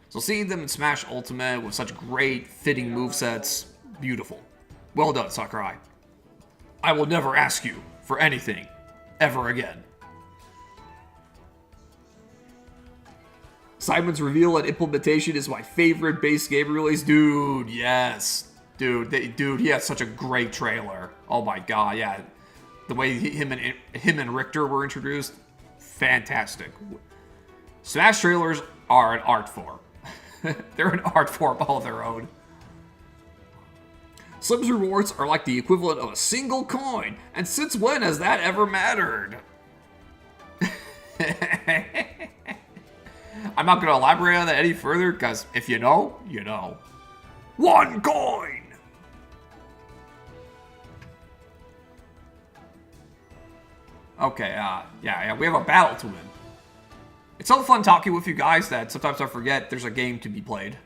S1: So seeing them in Smash Ultimate with such great fitting movesets, beautiful. Well done, Sakurai. I will never ask you for anything ever again. Simon's reveal and implementation is my favorite base game release. Dude, yes. Dude, he had such a great trailer. Oh my god, yeah. The way him and Richter were introduced, fantastic. Smash trailers are an art form. They're an art form all their own. Slim's rewards are like the equivalent of a single coin, and since when has that ever mattered? I'm not going to elaborate on that any further, because if you know, you know. 1 coin! Okay, yeah, we have a battle to win. It's so fun talking with you guys that sometimes I forget there's a game to be played.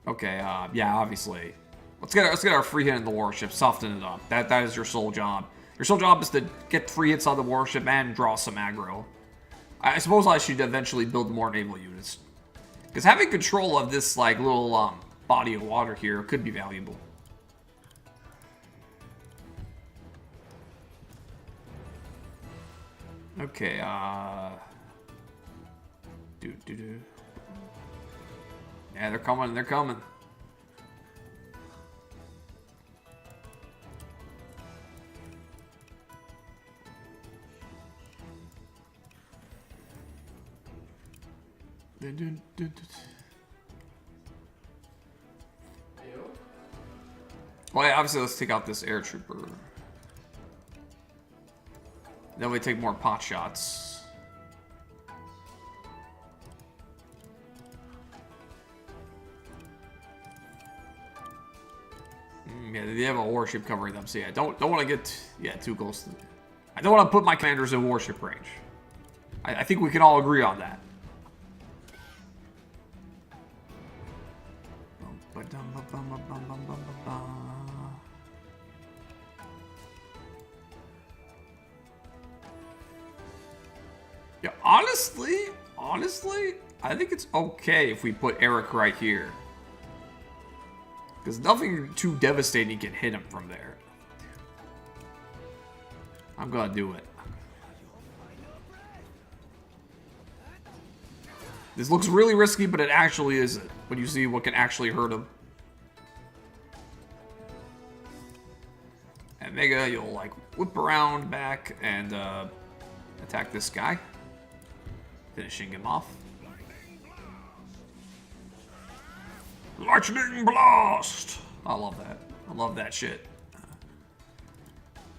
S1: Okay, yeah, obviously. Let's get our free hit in the warship, soften it up. That is your sole job. Your sole job is to get free hits on the warship and draw some aggro. I suppose I should eventually build more naval units. Because having control of this, like, little, body of water here could be valuable. Okay, yeah, they're coming, they're coming. Well, yeah, obviously, let's take out this air trooper. Then we take more pot shots. Yeah, they have a warship covering them, so yeah, don't want to get too close to them. I don't want to put my commanders in warship range. I think we can all agree on that. Yeah, honestly, I think it's okay if we put Eric right here. Because nothing too devastating can hit him from there. I'm gonna do it. This looks really risky, but it actually isn't. When you see what can actually hurt him. And Mega, you'll like whip around back and attack this guy. Finishing him off. Lightning blast! I love that. I love that shit.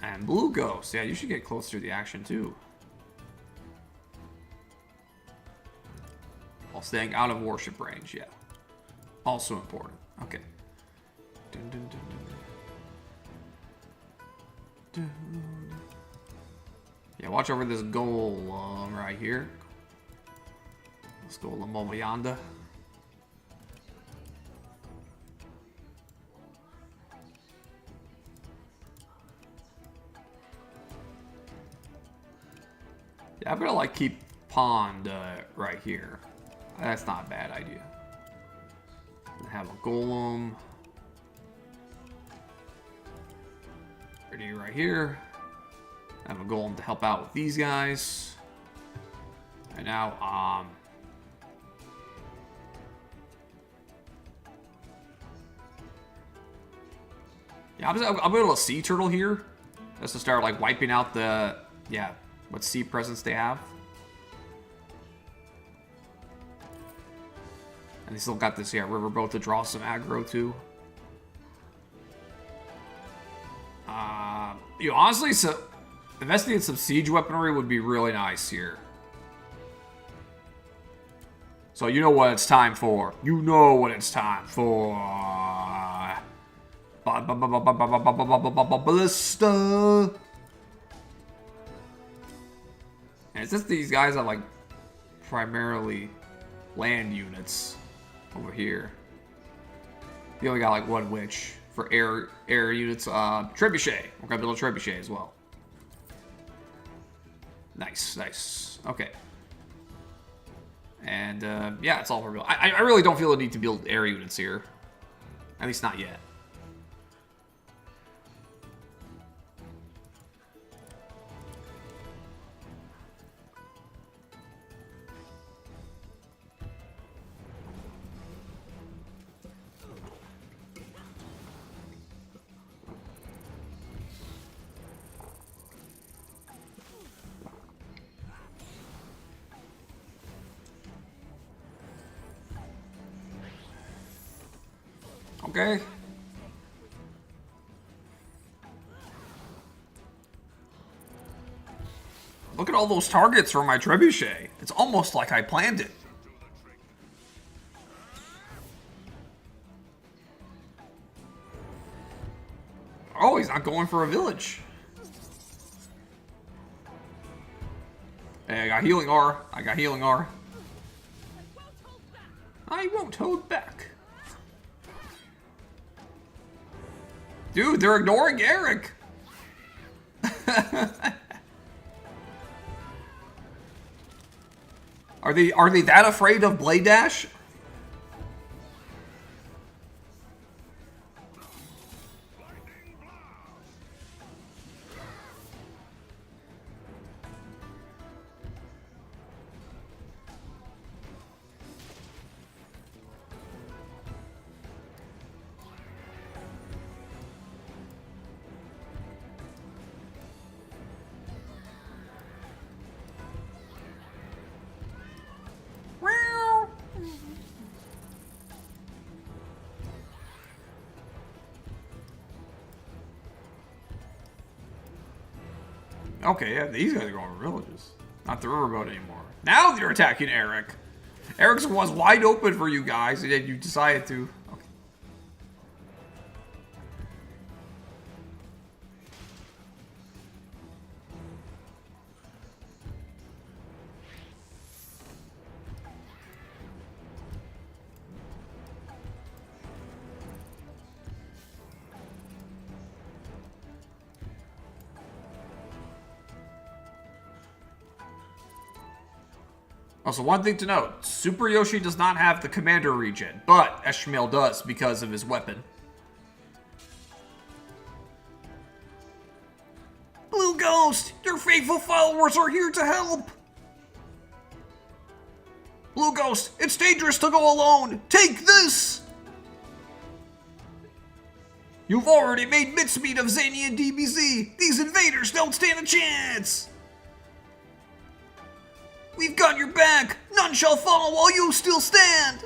S1: And Blue Ghost. Yeah, you should get closer to the action too. While staying out of warship range, yeah. Also important. Okay. Dun, dun, dun, dun. Dun. Yeah, watch over this golem right here. This golem over yonder. Yeah, I'm gonna like keep Pond right here. That's not a bad idea. Have a golem. Ready right here. Have a golem to help out with these guys. And now, yeah, I'm able to sea turtle here. Just to start like wiping out the, yeah, what sea presence they have. And they still got this, yeah, riverboat to draw some aggro too. You know, honestly, so investing in some siege weaponry would be really nice here. So you know what it's time for. You know what it's time for. Ballista. And since these guys are like primarily land units over here, you only got like one witch for air units. Trebuchet. We're gonna build a trebuchet as well. Nice, nice. Okay. And yeah, it's all for real. I really don't feel the need to build air units here. At least not yet. Okay. Look at all those targets for my trebuchet. It's almost like I planned it. Oh, he's not going for a village. Hey, I got healing R. I got healing R. I won't hold back. Dude, they're ignoring Eric. Are they that afraid of Blade Dash? Okay, yeah, these guys are going for villages. Not the riverboat anymore. Now they're attacking Eric. Eric was wide open for you guys, and then you decided to... Okay. Also, one thing to note, Super Yoshi does not have the Commander regen, but Eshmael does because of his weapon. Blue Ghost, your faithful followers are here to help! Blue Ghost, it's dangerous to go alone! Take this! You've already made mincemeat of Zany and DBZ! These invaders don't stand a chance! We've got your back! None shall fall while you still stand!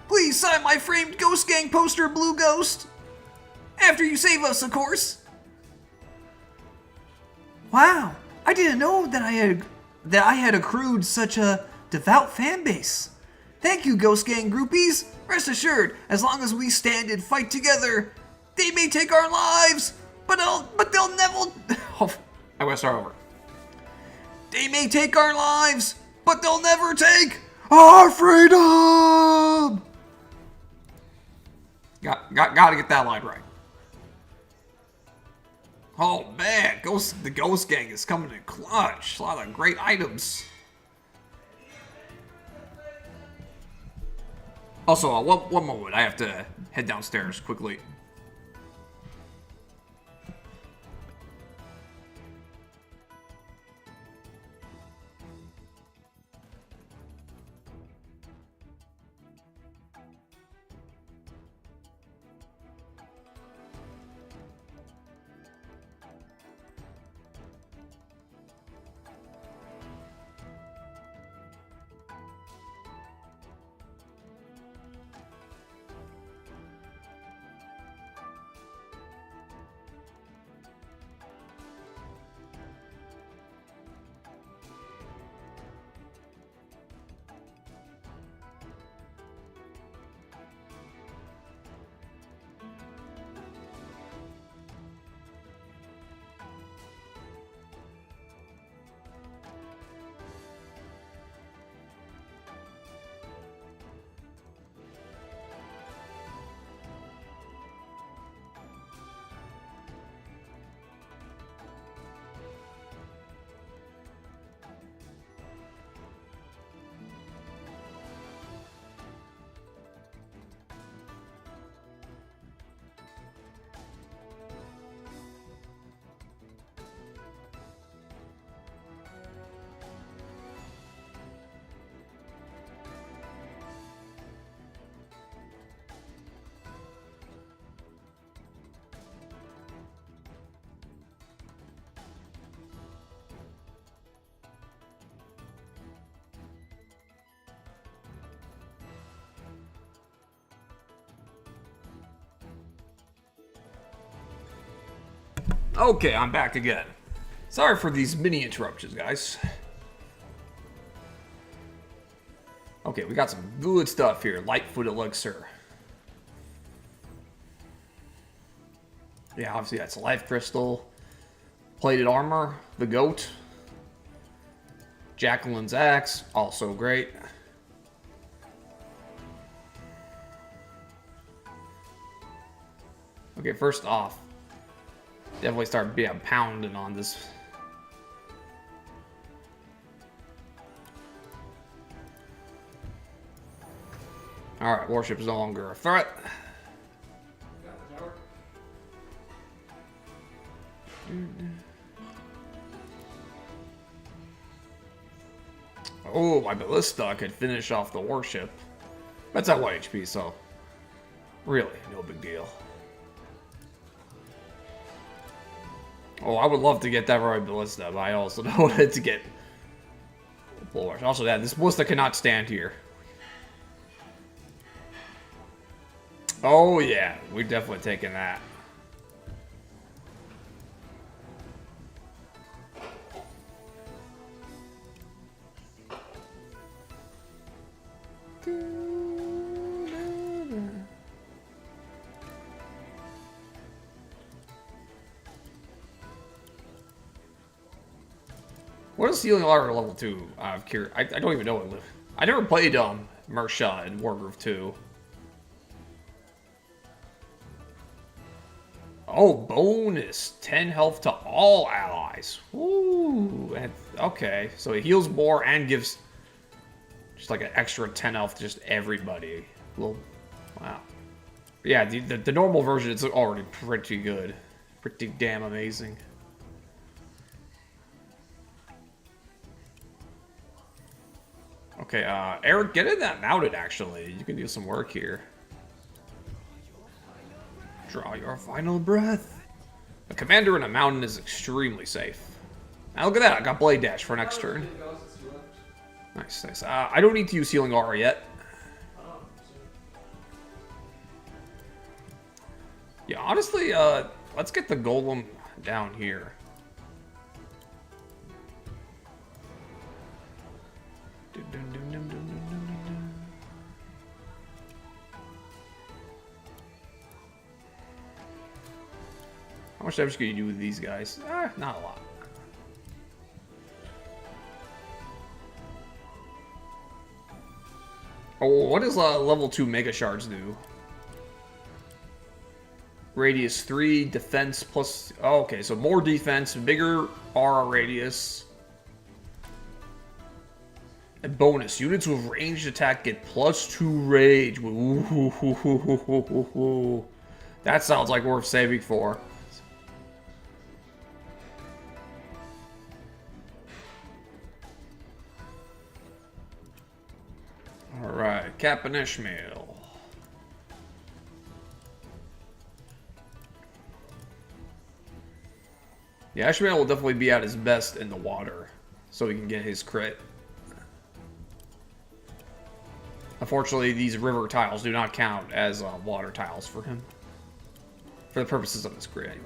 S1: Please sign my framed Ghost Gang poster, Blue Ghost! After you save us, of course! Wow! I didn't know that I had accrued such a devout fan base. Thank you, Ghost Gang groupies! Rest assured, as long as we stand and fight together, they may take our lives, but they'll never... Oh, I'm gonna start over. They may take our lives, but they'll never take our freedom! Gotta get that line right. Oh man, the Ghost Gang is coming in clutch. A lot of great items. Also, one moment, I have to head downstairs quickly. Okay, I'm back again. Sorry for these mini interruptions, guys. Okay, we got some good stuff here. Lightfoot Elixir. Yeah, obviously that's a life crystal. Plated armor, the goat. Jacqueline's axe, also great. Okay, first off, definitely start pounding on this. Alright, warship is no longer a threat. Oh, my ballista could finish off the warship. That's at 1 HP, so really, no big deal. Oh, I would love to get that right ballista, but I also don't want it to get bulwarks. Also, yeah, this ballista cannot stand here. Oh, yeah, we're definitely taking that. What is healing aura level 2? I don't even know what. I never played Mersha in Wargroove 2. Oh, bonus 10 health to all allies. Ooh, okay. So it heals more and gives just like an extra 10 health to just everybody. Well, wow. But yeah, the normal version is already pretty good, pretty damn amazing. Okay, Eric, get in that mounted, actually. You can do some work here. Draw your final breath. A commander in a mountain is extremely safe. Now look at that, I got Blade Dash for next turn. Nice, nice. I don't need to use Healing Aura yet. Yeah, honestly, let's get the Golem down here. How much damage can you do with these guys? Not a lot. Oh, what does level 2 Mega Shards do? Radius 3, defense plus... Oh, okay, so more defense, bigger aura radius. And bonus, units with ranged attack get +2 rage. Ooh, that sounds like worth saving for. Alright, Captain Ishmael. Yeah, Ishmael will definitely be at his best in the water, so he can get his crit. Unfortunately, these river tiles do not count as water tiles for him. For the purposes of his crit, anyway.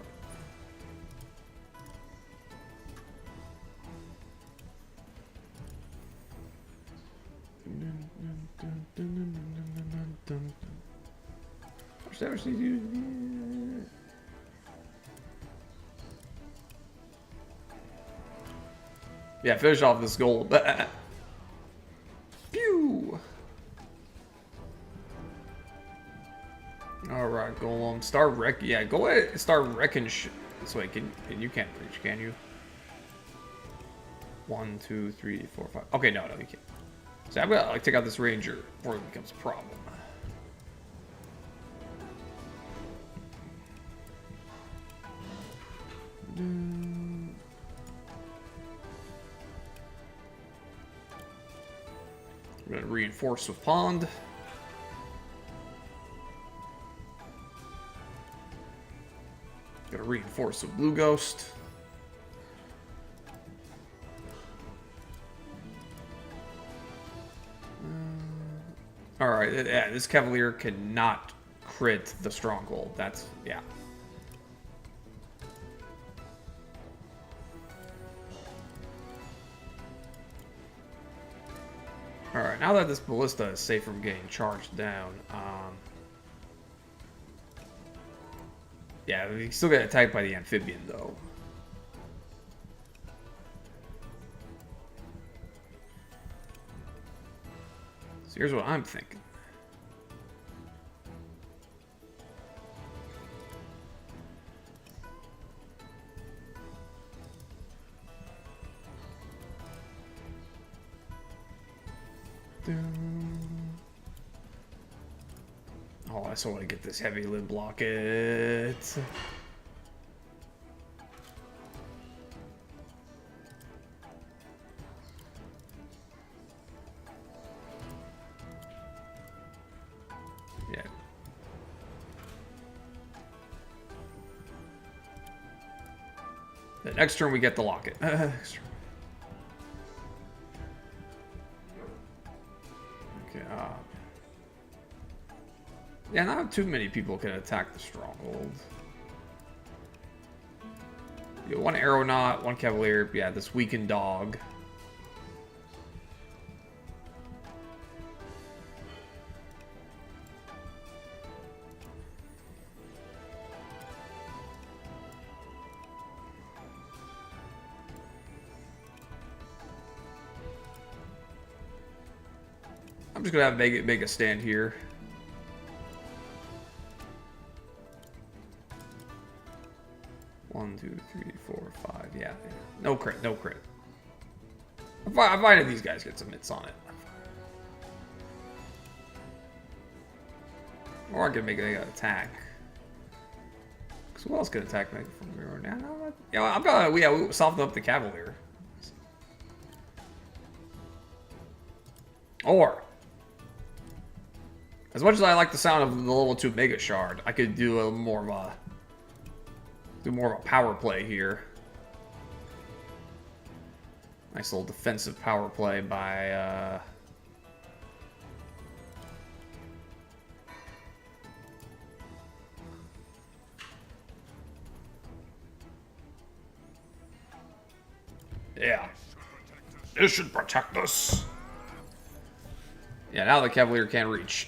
S1: Yeah, finish off this goal. Pew! Alright, Golem. Start wreck. Yeah, go ahead and start wrecking this way. You can't reach, can you? 1, 2, 3, 4, 5. Okay, no, you can't. So I'm gonna take out this ranger before it becomes a problem. We're gonna reinforce with pond. Gonna reinforce with blue ghost. Alright, yeah, this Cavalier cannot crit the Stronghold. That's, yeah. Alright, now that this Ballista is safe from getting charged down, yeah, we still get attacked by the Amphibian, though. Here's what I'm thinking. Oh, I still want to get this heavy lid blocket. Yeah. The next turn we get the locket. Okay. Yeah, not too many people can attack the stronghold. You got one aeronaut, one cavalier. Yeah, this weakened dog. I'm just gonna have make a stand here. One, two, three, four, five. Yeah, no crit, no crit. I'm finding these guys get some hits on it. Or I can make an attack. Cause who else can attack me from here now? Yeah, I'm gonna we soften up the cavalier. Or, as much as I like the sound of the level 2 Mega Shard, I could do a more of a power play here. Nice little defensive power play by yeah.
S2: This should protect us.
S1: Yeah, now the cavalier can't reach.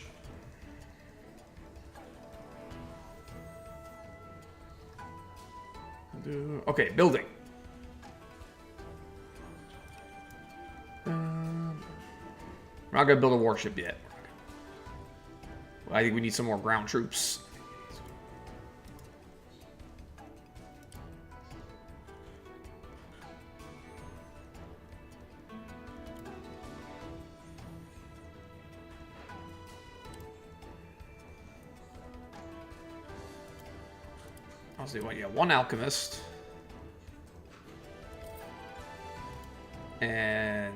S1: Okay, building. We're not gonna build a warship yet. I think we need some more ground troops. I'll see what, yeah, one alchemist. And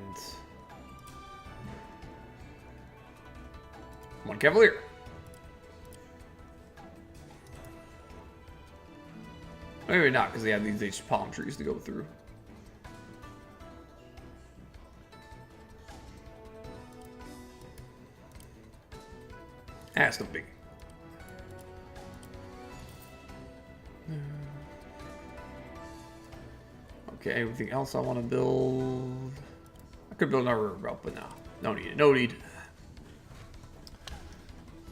S1: one cavalier. Maybe not, because they have these palm trees to go through. That's no big. Okay, everything else I want to build. I could build another river belt, but no. No need. No need.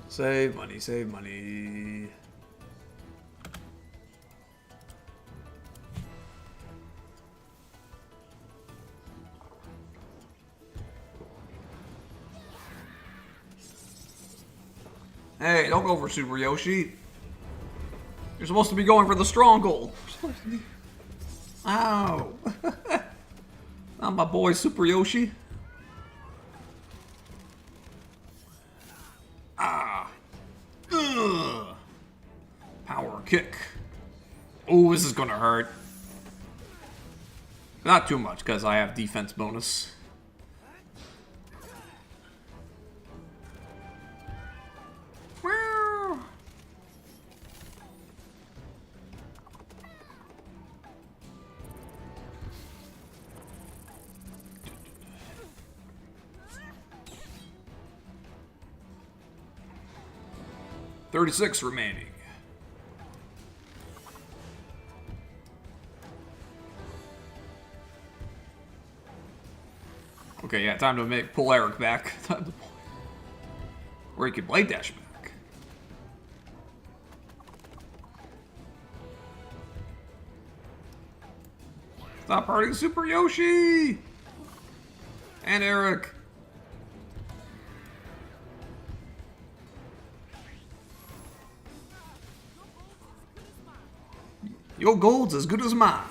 S1: Save money, save money. Hey, don't go for Super Yoshi. You're supposed to be going for the stronghold. Ow. Not my boy Super Yoshi. Ah. Ugh. Power kick. Oh, this is gonna hurt. Not too much, because I have defense bonus. Wow. $36 remaining. Okay, yeah, time to pull Eric back. Time to pull. Or he could blade dash back. Stop hurting Super Yoshi! And Eric. Your gold's as good as mine.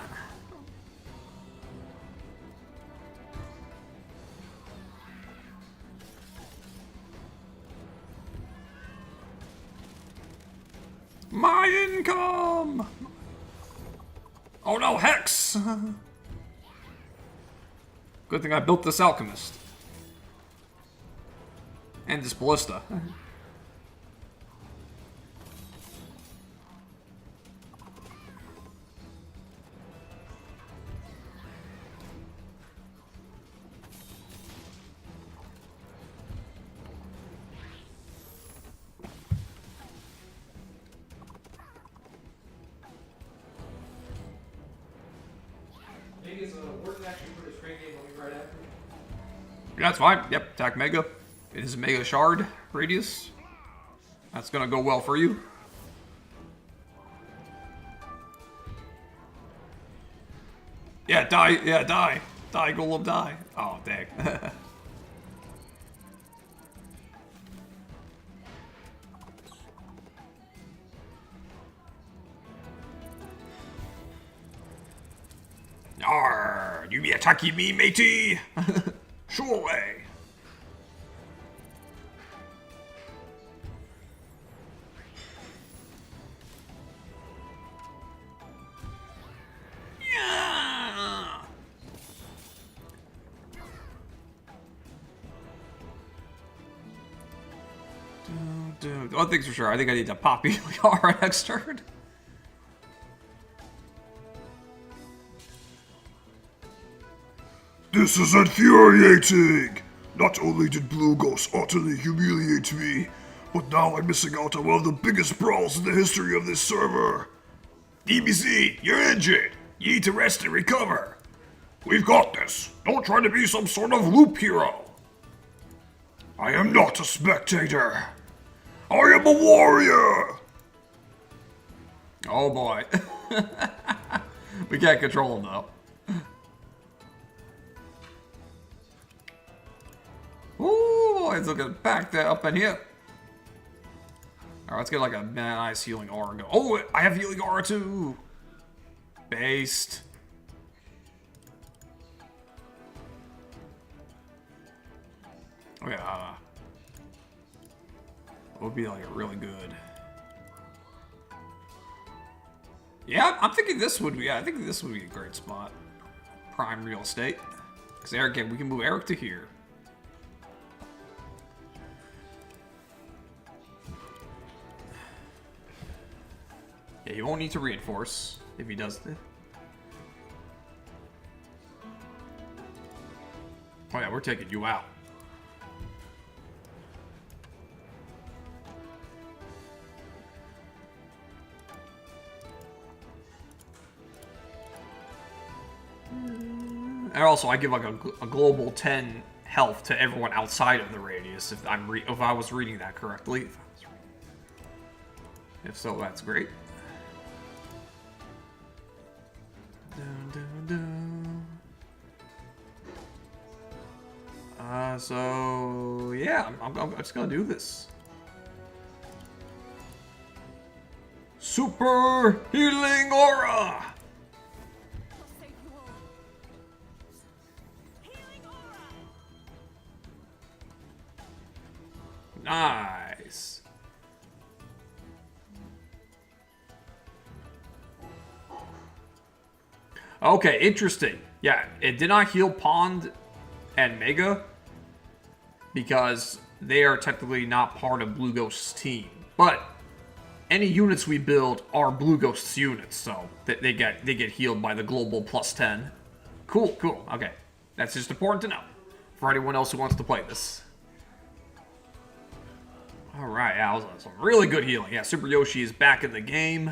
S1: My income! Oh no, Hex! Good thing I built this alchemist. And this ballista. Yeah, that's fine. Yep, attack Mega. It is a Mega Shard radius. That's gonna go well for you. Yeah, die. Yeah, die. Die, Golem, die. Oh, dang. Arr, you be attacking me, matey? Sure way. Yeah. One thing's for sure, I think I need to pop Eliara next turn.
S2: This is infuriating! Not only did Blue Ghost utterly humiliate me, but now I'm missing out on one of the biggest brawls in the history of this server. DBZ, you're injured. You need to rest and recover. We've got this. Don't try to be some sort of loop hero. I am not a spectator. I am a warrior.
S1: Oh boy. We can't control him though. Ooh, it's looking packed up in here. Alright, let's get like a nice healing aura go. Oh, I have healing aura too. Based. Oh yeah. What would be like a really good. Yeah, I'm thinking this would be. Yeah, I think this would be a great spot. Prime real estate. Because Eric, we can move Eric to here. Yeah, he won't need to reinforce if he does this. Oh yeah, we're taking you out. And also, I give like a global 10 health to everyone outside of the radius if I was reading that correctly. If so, that's great. So yeah, I'm just gonna do this. Super healing aura.
S3: I'll save you all. Healing aura.
S1: Nice. Okay, interesting. Yeah, it did not heal Pond and Mega because they are technically not part of Blue Ghost's team. But any units we build are Blue Ghost's units, so they get healed by the global +10. Cool. Okay, that's just important to know for anyone else who wants to play this. All right, yeah, that was some really good healing. Yeah, Super Yoshi is back in the game.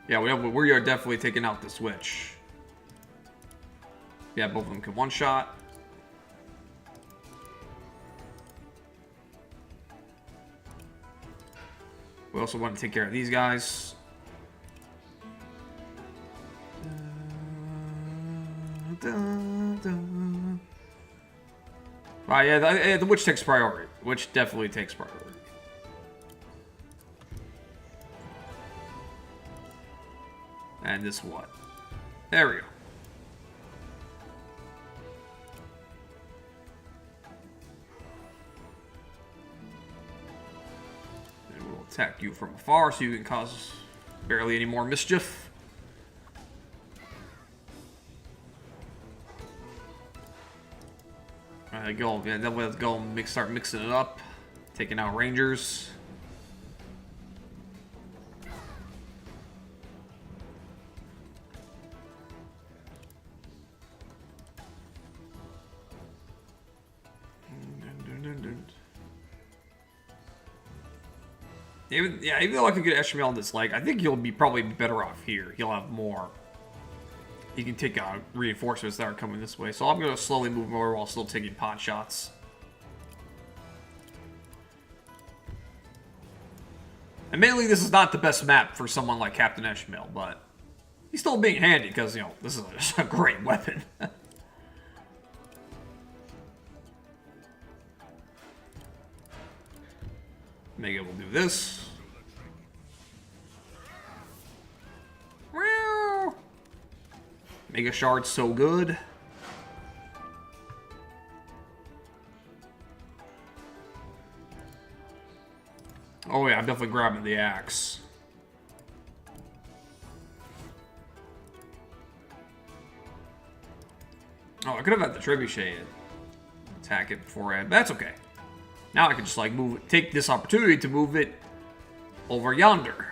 S1: Yeah, we are definitely taking out the switch. Yeah, both of them can one-shot. We also want to take care of these guys. Yeah, the witch takes priority. Witch definitely takes priority. And this what? There we go. And we'll attack you from afar so you can cause barely any more mischief. Go. Yeah, then we'll go and start mixing it up. Taking out rangers. Even though I could get Eshmael in this leg, I think he'll be probably better off here. He'll have more. He can take reinforcements that are coming this way. So I'm going to slowly move over while still taking pot shots. Admittedly, this is not the best map for someone like Captain Eshmael, but he's still being handy because, you know, this is just a great weapon. Mega will do this. Mega Shard's so good. Oh yeah, I'm definitely grabbing the axe. Oh, I could have had the trebuchet attack it beforehand, but that's okay. Now I can just like move it, take this opportunity to move it over yonder.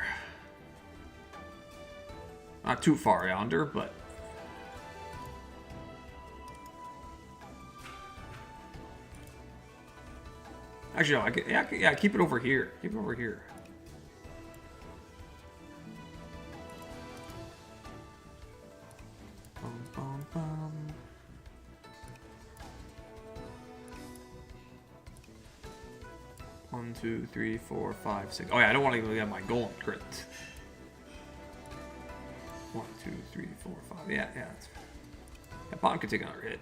S1: Not too far yonder, but actually, no, yeah, keep it over here. Keep it over here. Bum, bum, bum. One, 2, 3, 4, 5, 6. Oh yeah, I don't want to get my golem crit. 1, 2, 3, 4, 5. Yeah. That bomb could take another hit.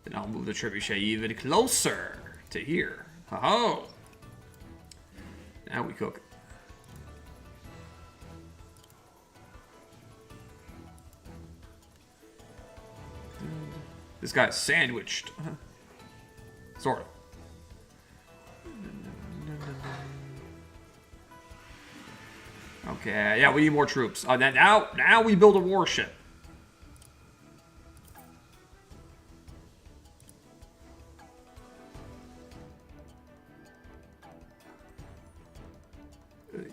S1: Then I'll move the trebuchet even closer to here. Oh, now we cook. This guy's sandwiched. Sort of. Okay, yeah, we need more troops. Now we build a warship.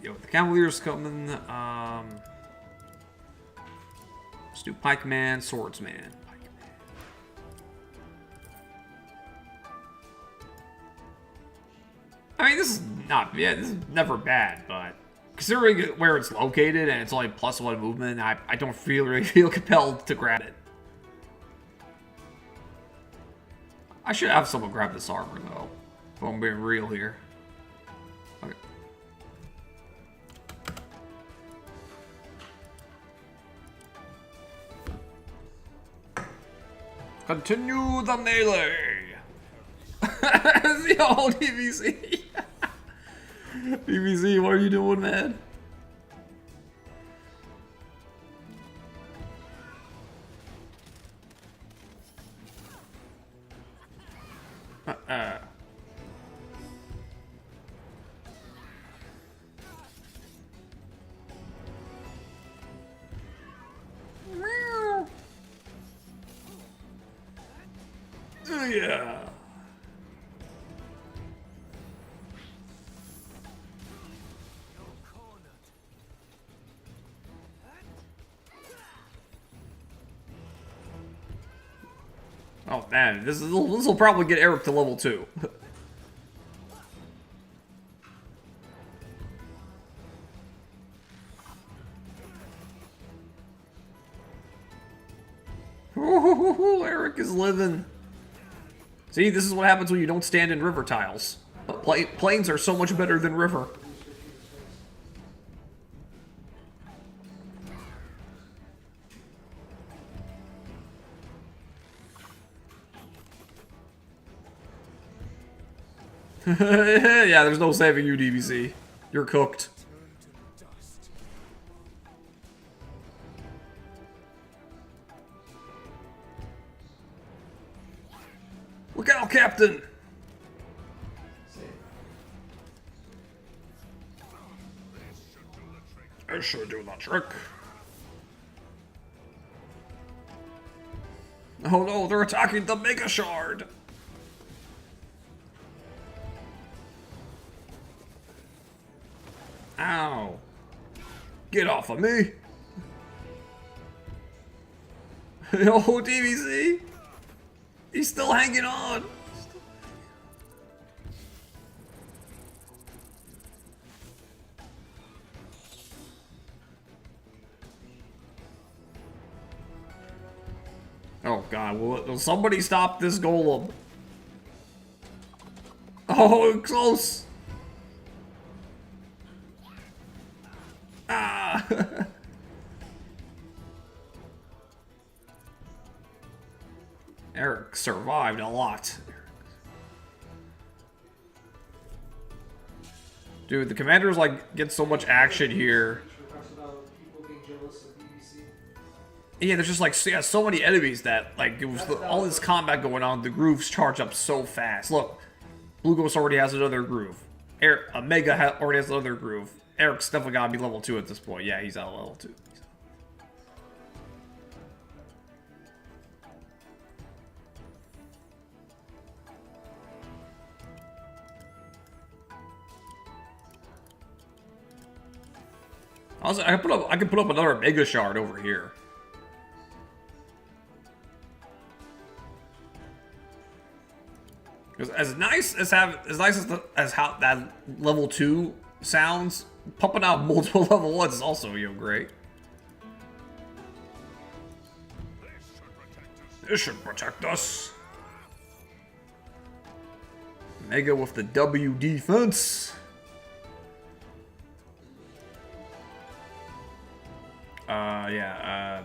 S1: Yo, the Cavalier's coming. Let's do Pikeman, Swordsman. I mean, this is never bad, but considering where it's located and it's only +1 movement, I don't really feel compelled to grab it. I should have someone grab this armor, though, if I'm being real here. Okay. Continue the melee! The old DVC. DVC, what are you doing, man? Yeah. Oh man, this will probably get Eric to level 2. Ooh, Eric is living. See, this is what happens when you don't stand in river tiles. But plains are so much better than river. Yeah, there's no saving you, DBC. You're cooked. Look out, Captain!
S2: This should do the trick.
S1: Oh no, they're attacking the Mega Shard! Ow. Get off of me! Oh, DBC! He's still hanging on! Oh god, will somebody stop this golem? Oh, close! Ah! Eric survived a lot. Dude, the commanders like get so much action here. Yeah, there's just like so many enemies that like it was all this combat going on. The grooves charge up so fast. Look, Blue Ghost already has another groove. Omega already has another groove. Eric's definitely gotta be level 2 at this point. Yeah, he's out level 2. Also, I can put up another Mega Shard over here. As nice as how that level 2 sounds, pumping out multiple level 1s is also great.
S2: This should protect us.
S1: Mega with the W defense. Yeah,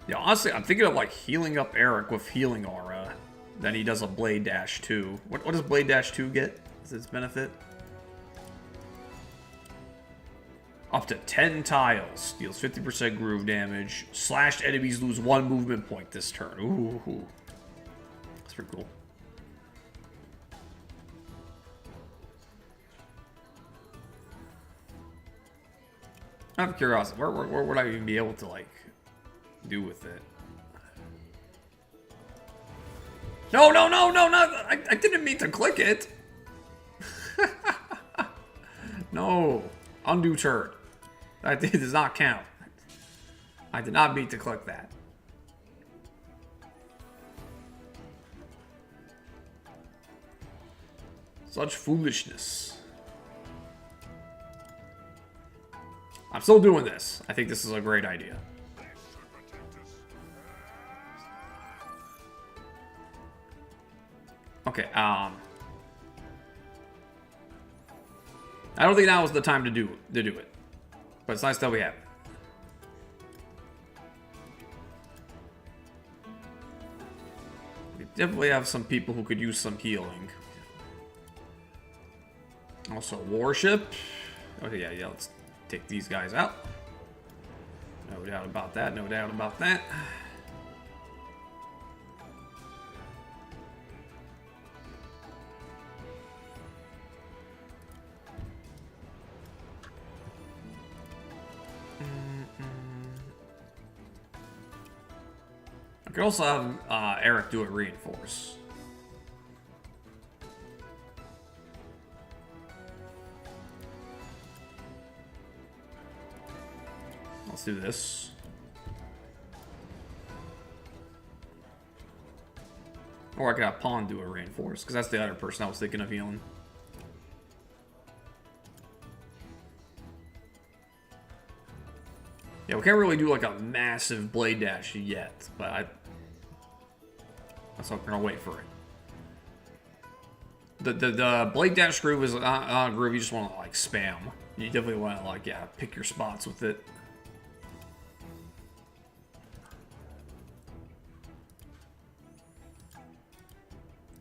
S1: Yeah, honestly, I'm thinking of like healing up Eric with healing aura. Then he does a Blade Dash 2. What does Blade Dash 2 get? Is its benefit? Up to 10 tiles. Deals 50% groove damage. Slashed enemies lose 1 movement point this turn. Ooh. That's pretty cool. Out of curiosity, where would I even be able to, like, do with it? No, I didn't mean to click it. No. Undo turn. That does not count. I did not mean to click that. Such foolishness. I'm still doing this. I think this is a great idea. Okay, I don't think now is the time to do it. But it's nice that we have it. We definitely have some people who could use some healing. Also, warship. Okay, yeah, let's take these guys out. No doubt about that, no doubt about that. I could also have Eric do a reinforce. Let's do this. Or I could have Pawn do a reinforce, because that's the other person I was thinking of healing. Yeah, we can't really do like a massive blade dash yet, but that's what we're gonna wait for it. The blade dash groove is a groove you just want to like spam. You definitely want to like pick your spots with it.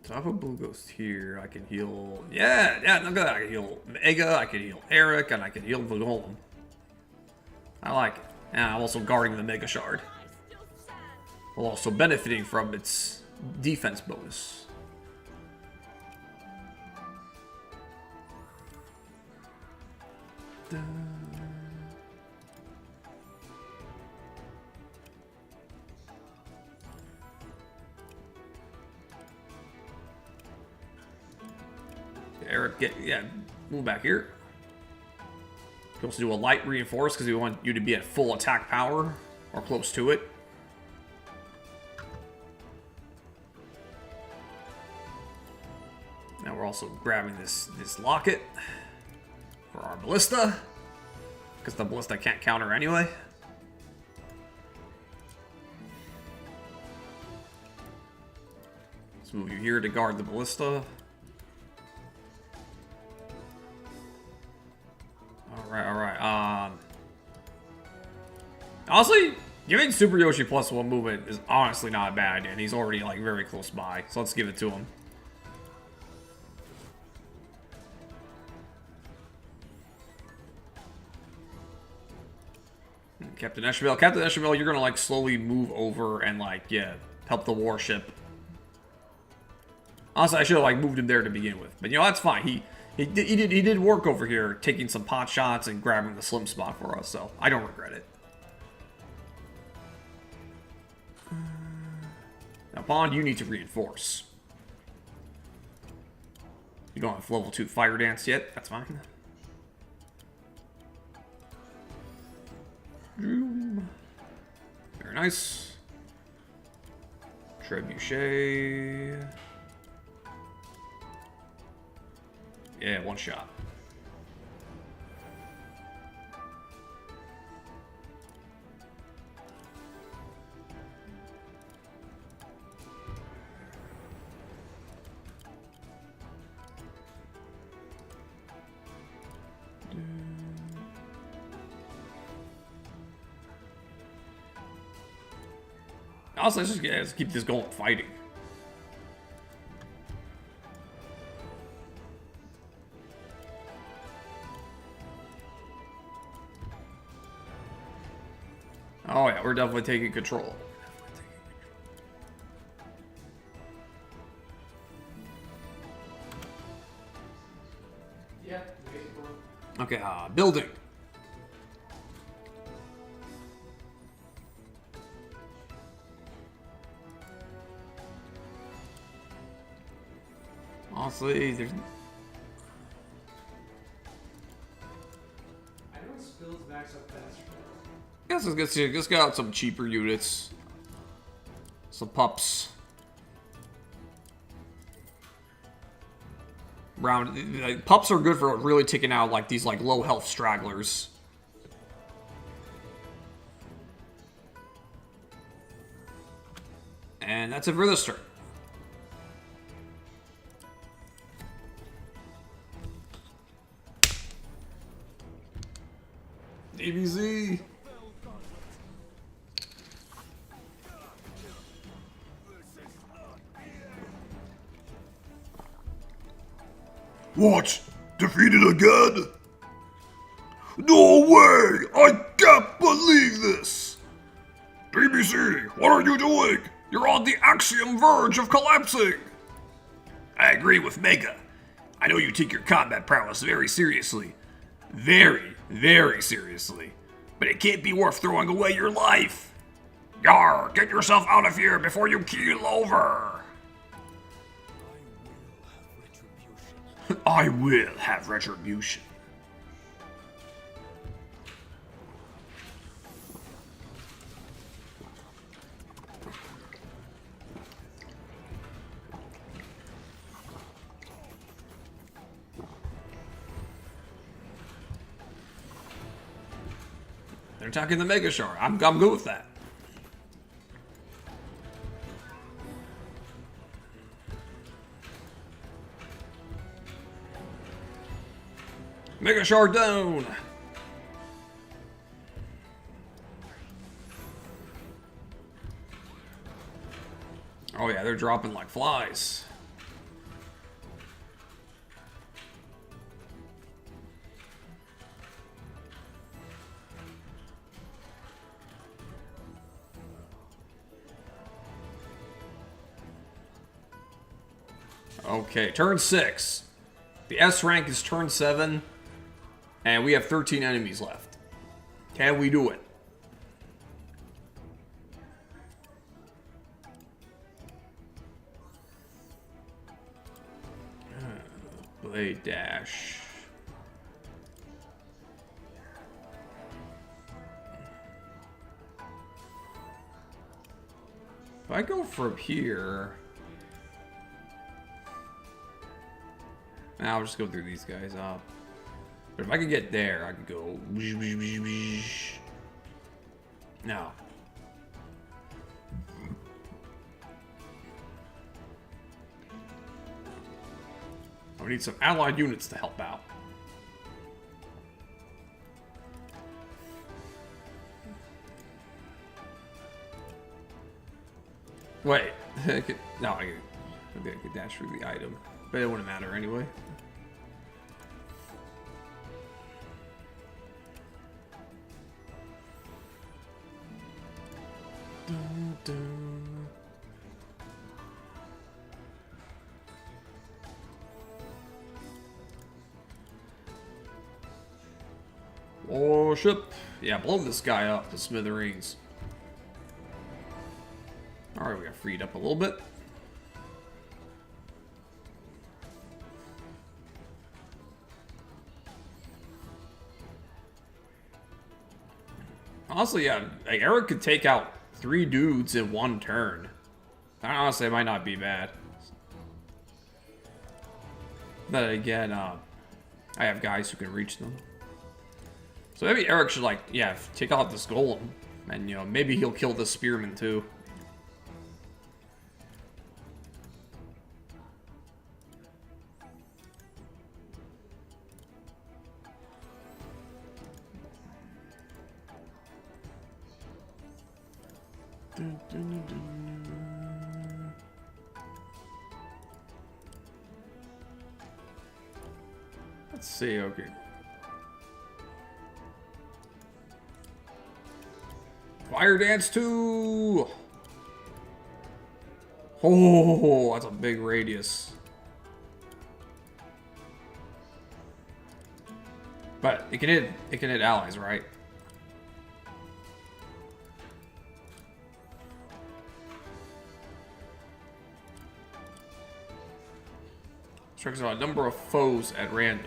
S1: So if a blue goes here, I can heal. Yeah, look at that. I can heal Mega, I can heal Eric, and I can heal the Golem. I like it. And I'm also guarding the Mega Shard. While also benefiting from its defense bonus. Eric, move back here. You can also do a light reinforce because we want you to be at full attack power or close to it. Now we're also grabbing this locket for our ballista because the ballista can't counter anyway. Let's move you here to guard the ballista. Alright. Honestly, giving Super Yoshi +1 movement is honestly not bad, and he's already like very close by. So let's give it to him. Captain Eshamel, you're gonna like slowly move over and like help the warship. Honestly, I should have like moved him there to begin with, but you know that's fine. He did work over here, taking some pot shots and grabbing the slim spot for us, so I don't regret it. Now, Bond, you need to reinforce. You don't have level 2 fire dance yet. That's fine. Very nice. Trebuchet. Yeah, one shot. Also, let's keep this going fighting. Oh yeah, we're definitely taking control. Okay, building. Honestly, there's...
S5: I know spills max up fast.
S1: Guess let's get out some cheaper units. Some pups. Pups are good for really taking out like these like low health stragglers. And that's it for this turn. DBZ.
S2: What? Defeated again? No way! I can't believe this! BBC, what are you doing? You're on the axiom verge of collapsing! I agree with Mega. I know you take your combat prowess very seriously. Very, very seriously. But it can't be worth throwing away your life. Yar, get yourself out of here before you keel over! I will have retribution.
S1: They're attacking the Mega Shard. I'm good with that.
S4: Mega Shard down! Oh yeah, they're dropping like flies. Okay, turn 6. The S rank is turn 7. And we have 13 enemies left. Can we do it? Blade dash. If I go from here... I'll just go through these guys up. But if I could get there, I could go... No. We need some allied units to help out. Wait. No, I could dash through the item. But it wouldn't matter anyway. Dun, dun. Warship. Yeah, blow this guy up to smithereens. Alright, we got freed up a little bit. Honestly, yeah, like Eric could take out 3 dudes in 1 turn. Honestly, it might not be bad. But again, I have guys who can reach them. So maybe Eric should, like, yeah, take out this golem. And, you know, maybe he'll kill the spearman too. Let's see, okay. Fire Dance 2! Oh, that's a big radius. But it can hit allies, right? Strikes out a number of foes at random.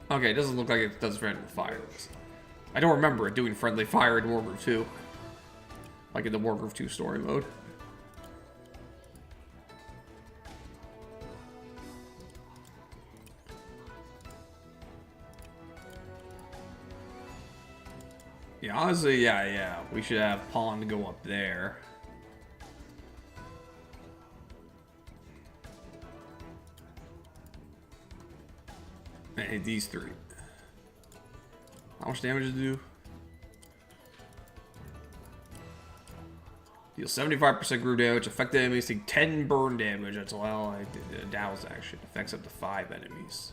S4: Okay, it doesn't look like it does friendly fire. I don't remember it doing friendly fire in Wargroove 2. Like in the Wargroove 2 story mode. Yeah, honestly, yeah. We should have Pawn go up there. And hit these 3. How much damage does it do? Deal 75% group damage. Affected enemies take 10 burn damage. That's well. The Dow's action affects up to 5 enemies.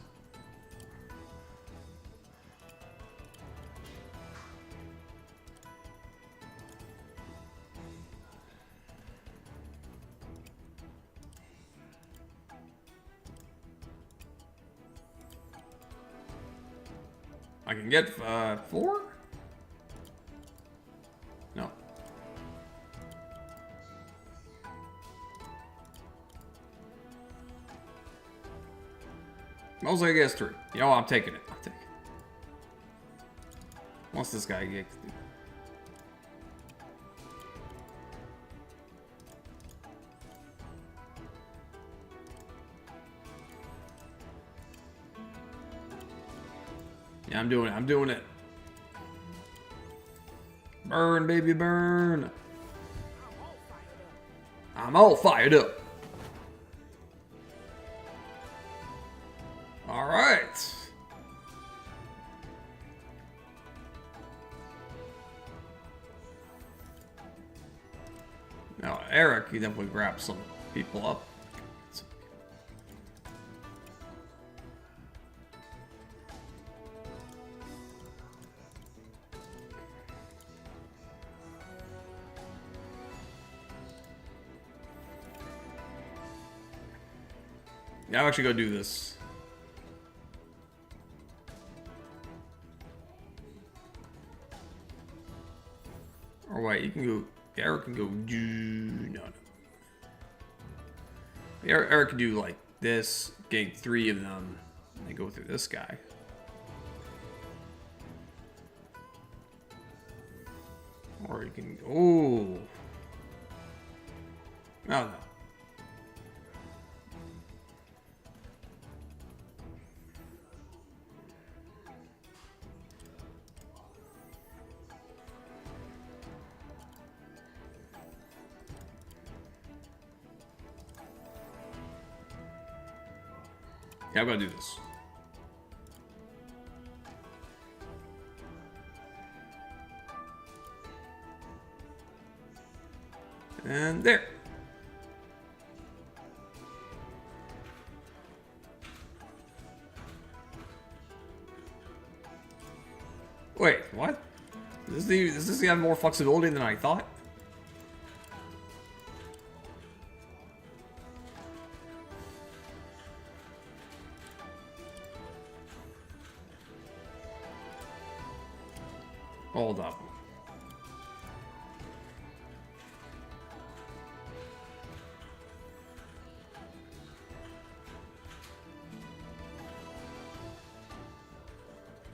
S4: I can get 4? No. Most I guess 3. Yo, I'm taking it. I'll take it. Once this guy gets. Yeah, I'm doing it. I'm doing it. Burn, baby, burn. I'm all fired up.
S1: Now, Eric, he definitely grabbed some people up. Yeah, I'm actually gonna do this. Or wait, you can go. Eric can go. No. Eric can do like this, get 3 of them, and then go through this guy. Or you can. Oh. No. Yeah, I'm gonna do this. And there. Wait, what? Does this have more flexibility than I thought? Hold up.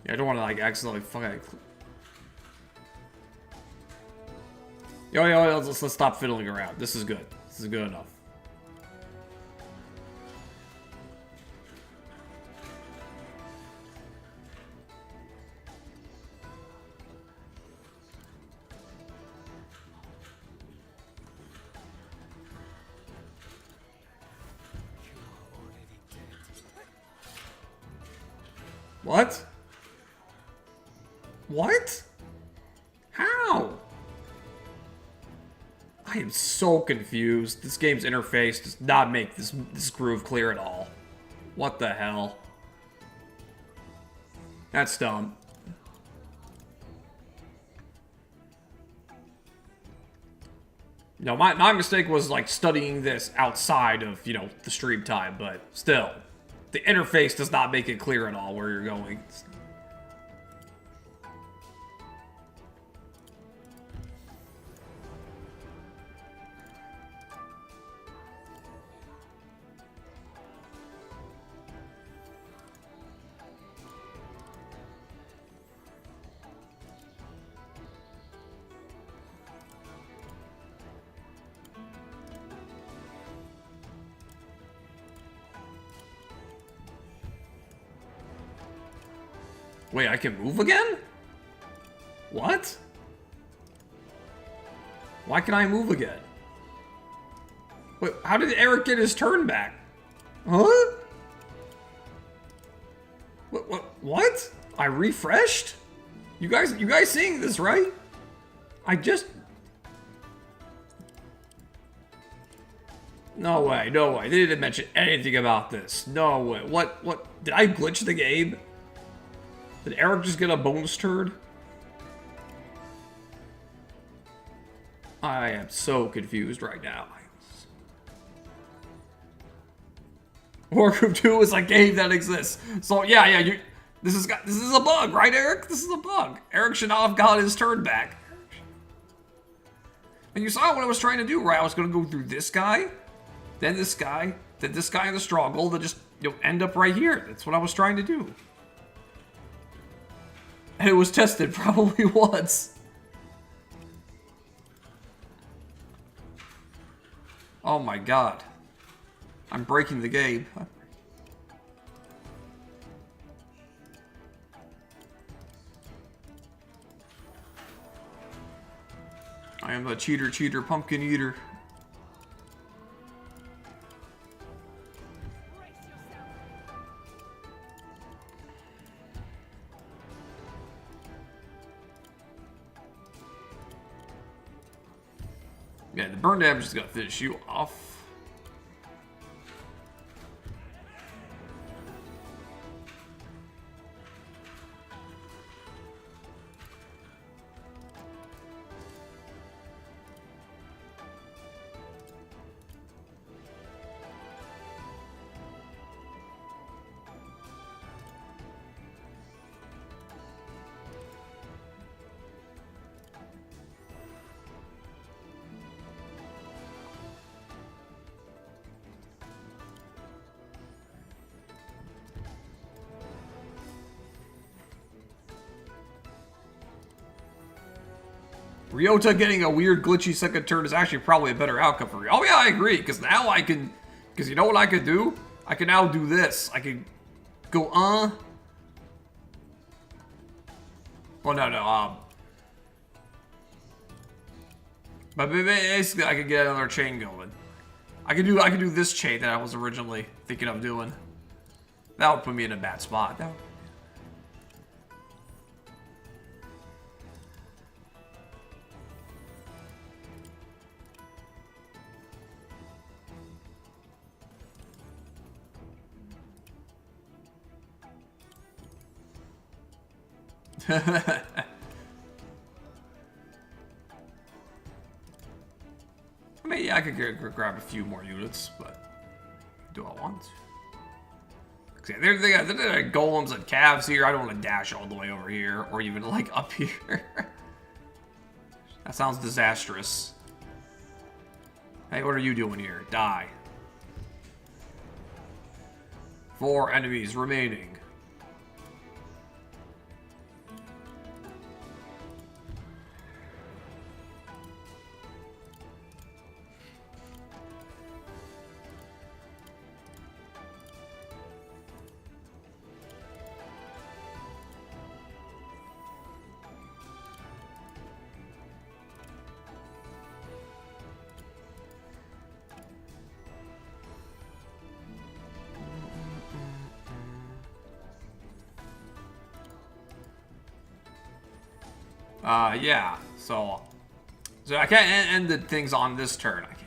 S1: Yeah, I don't want to like accidentally fucking. Yo, let's stop fiddling around. This is good. This is good enough. What? What? How? I am so confused. This game's interface does not make this groove clear at all. What the hell? That's dumb. No, my mistake was like studying this outside of, you know, the stream time, but still. The interface does not make it clear at all where you're going. Wait, I can move again? What? Why can I move again? Wait, how did Eric get his turn back? Huh? What? I refreshed? You guys seeing this, right? I just... No way. They didn't mention anything about this. No way. What? Did I glitch the game? Did Eric just get a bonus turd? I am so confused right now. Wargroove 2 is a game that exists. So yeah, this is a bug, right, Eric? This is a bug. Eric should not have got his turn back. And you saw what I was trying to do, right? I was gonna go through this guy, then this guy, then this guy in the struggle, then just end up right here. That's what I was trying to do. And it was tested probably once. Oh my god. I'm breaking the game. I am a cheater, pumpkin eater. Yeah, the burn damage is gonna finish you off. Ryota getting a weird glitchy second turn is actually probably a better outcome for you. Oh yeah, I agree, because now I can, because you know what I could do? I can now do this. I can go, well, no, but basically I could get another chain going. I could do this chain that I was originally thinking of doing. That would put me in a bad spot. That would... I mean, yeah, I could grab a few more units, but do I want to? They got golems and calves here. I don't want to dash all the way over here, or even like up here. That sounds disastrous. Hey, what are you doing here? Die. 4 enemies remaining. Yeah, so I can't end the things on this turn. I can't.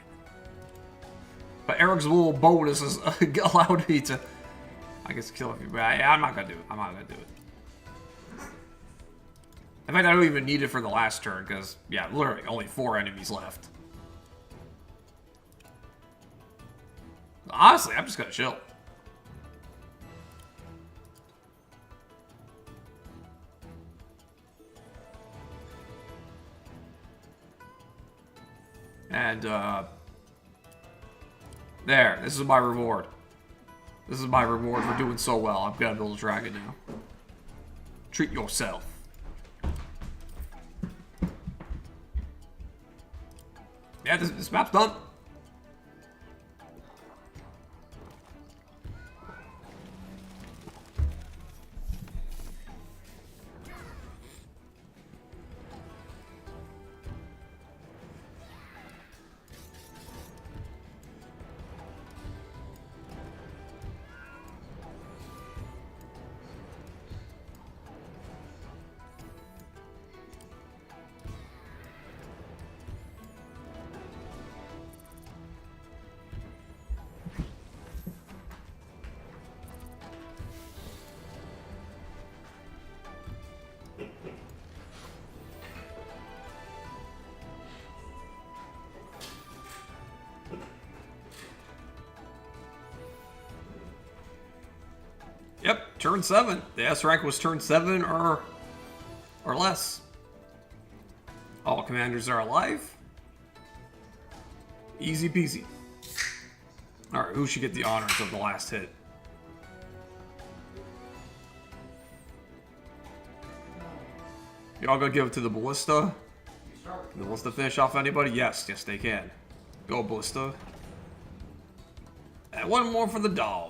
S1: But Eric's little bonus is allowed me to, I guess, kill a few. But I'm not gonna do it. I'm not gonna do it. In fact, I don't even need it for the last turn because, yeah, literally only 4 enemies left. Honestly, I'm just gonna chill. And, there. This is my reward. This is my reward for doing so well. I'm gonna build a dragon now. Treat yourself. Yeah, this map's done. Yep, turn 7. The S rank was turn 7 or less. All commanders are alive. Easy peasy. Alright, who should get the honors of the last hit? Y'all gonna give it to the ballista? Can the ballista finish off anybody? Yes, yes they can. Go ballista. And one more for the dog.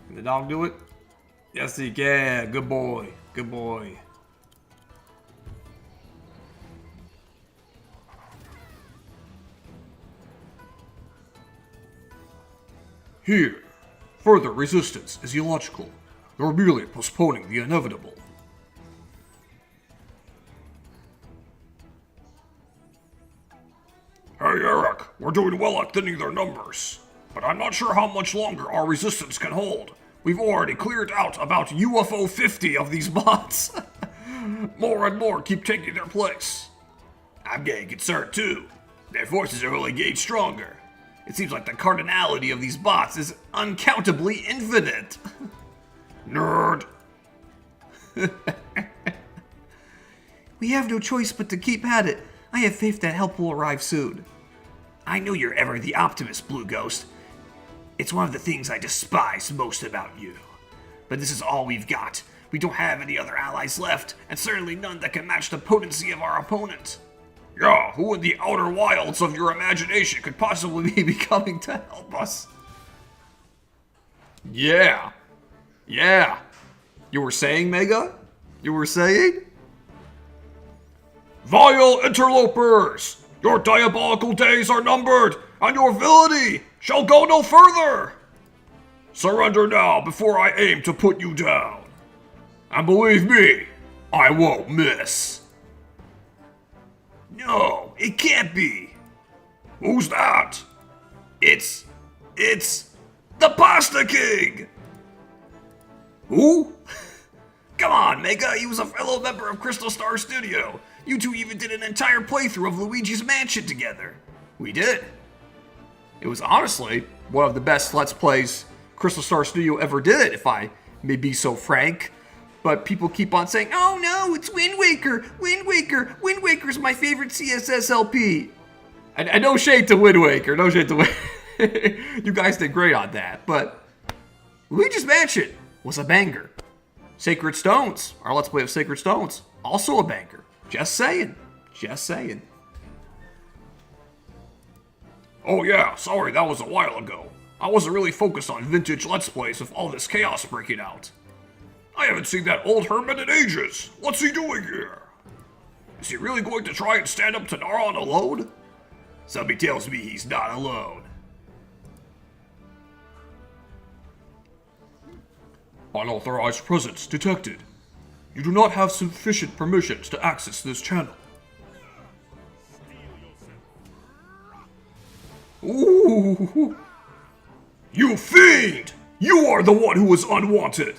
S1: Can the dog do it? Yes, he can. Good boy. Good boy.
S2: Here, further resistance is illogical. You're merely postponing the inevitable. Eric, we're doing well at thinning their numbers. But I'm not sure how much longer our resistance can hold. We've already cleared out about UFO 50 of these bots. More and more keep taking their place. I'm getting concerned too. Their forces are only getting stronger. It seems like the cardinality of these bots is uncountably infinite. Nerd.
S4: We have no choice but to keep at it. I have faith that help will arrive soon.
S2: I know you're ever the optimist, Blue Ghost. It's one of the things I despise most about you. But this is all we've got. We don't have any other allies left, and certainly none that can match the potency of our opponent. Yeah, who in the outer wilds of your imagination could possibly be coming to help us?
S1: Yeah. Yeah. You were saying, Mega? You were saying?
S2: Vile interlopers! Your diabolical days are numbered, and your villainy shall go no further! Surrender now before I aim to put you down. And believe me, I won't miss. No, it can't be. Who's that? It's the Pasta King! Who? Come on, Mega, he was a fellow member of Crystal Star Studio. You two even did an entire playthrough of Luigi's Mansion together.
S1: We did. It was honestly one of the best Let's Plays Crystal Star Studio ever did, if I may be so frank. But people keep on saying, oh no, it's Wind Waker! Wind Waker! Wind Waker's my favorite CSSLP! And no shade to Wind Waker, no shade to Wind You guys did great on that, but Luigi's Mansion was a banger. Sacred Stones, our Let's Play of Sacred Stones, also a banger. Just saying. Just saying.
S2: Oh yeah, sorry, that was a while ago. I wasn't really focused on vintage Let's Plays with all this chaos breaking out. I haven't seen that old hermit in ages. What's he doing here? Is he really going to try and stand up to Naron alone? Somebody tells me he's not alone.
S6: Unauthorized presence detected. You do not have sufficient permissions to access this channel.
S2: Ooh! You fiend! You are the one who is unwanted!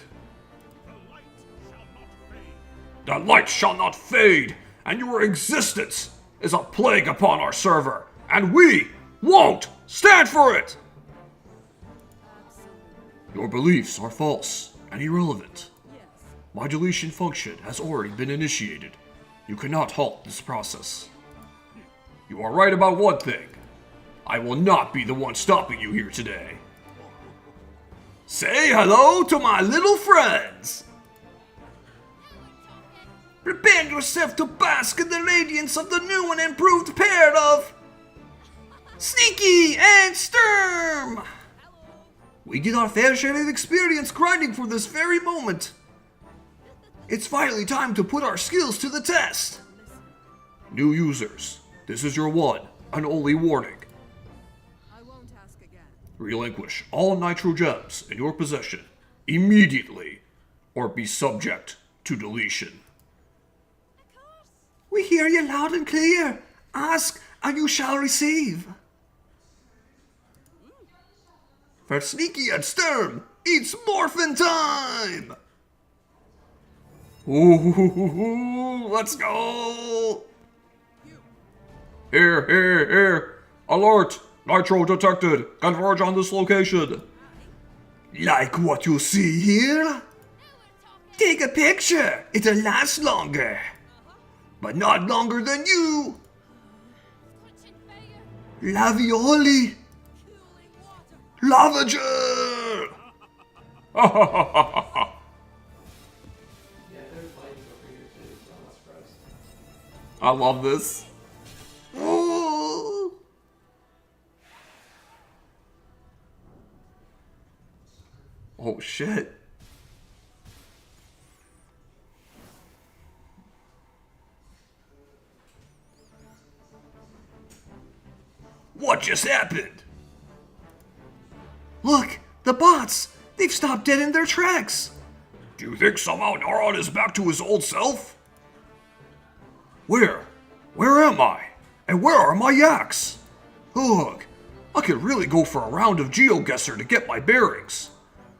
S2: The light shall not fade, and your existence is a plague upon our server, and we won't stand for it!
S6: Your beliefs are false and irrelevant. My deletion function has already been initiated. You cannot halt this process.
S2: You are right about one thing. I will not be the one stopping you here today. Say hello to my little friends! Prepare yourself to bask in the radiance of the new and improved pair of Sneaky and Sturm! We did our fair share of experience grinding for this very moment. It's finally time to put our skills to the test.
S6: New users, this is your one and only warning.
S3: I won't ask again.
S6: Relinquish all nitro gems in your possession immediately, or be subject to deletion.
S4: We hear you loud and clear. Ask, and you shall receive.
S2: For Sneaky and Sturm, it's morphin' time! Ooh, let's go!
S6: Here! Alert! Nitro detected! Converge on this location!
S2: Like what you see here?
S4: Take a picture. It'll last longer.
S2: But not longer than you!
S4: Lavioli.
S2: Lavager!
S5: Yeah, there's lights over here too, so I'm not surprised.
S1: I love this.
S2: Oh.
S1: Oh shit.
S2: What just happened?
S4: Look, the bots. They've stopped dead in their tracks.
S2: Do you think somehow Naron is back to his old self?
S6: Where? Where am I? And where are my yaks? Ugh, I could really go for a round of GeoGuessr to get my bearings.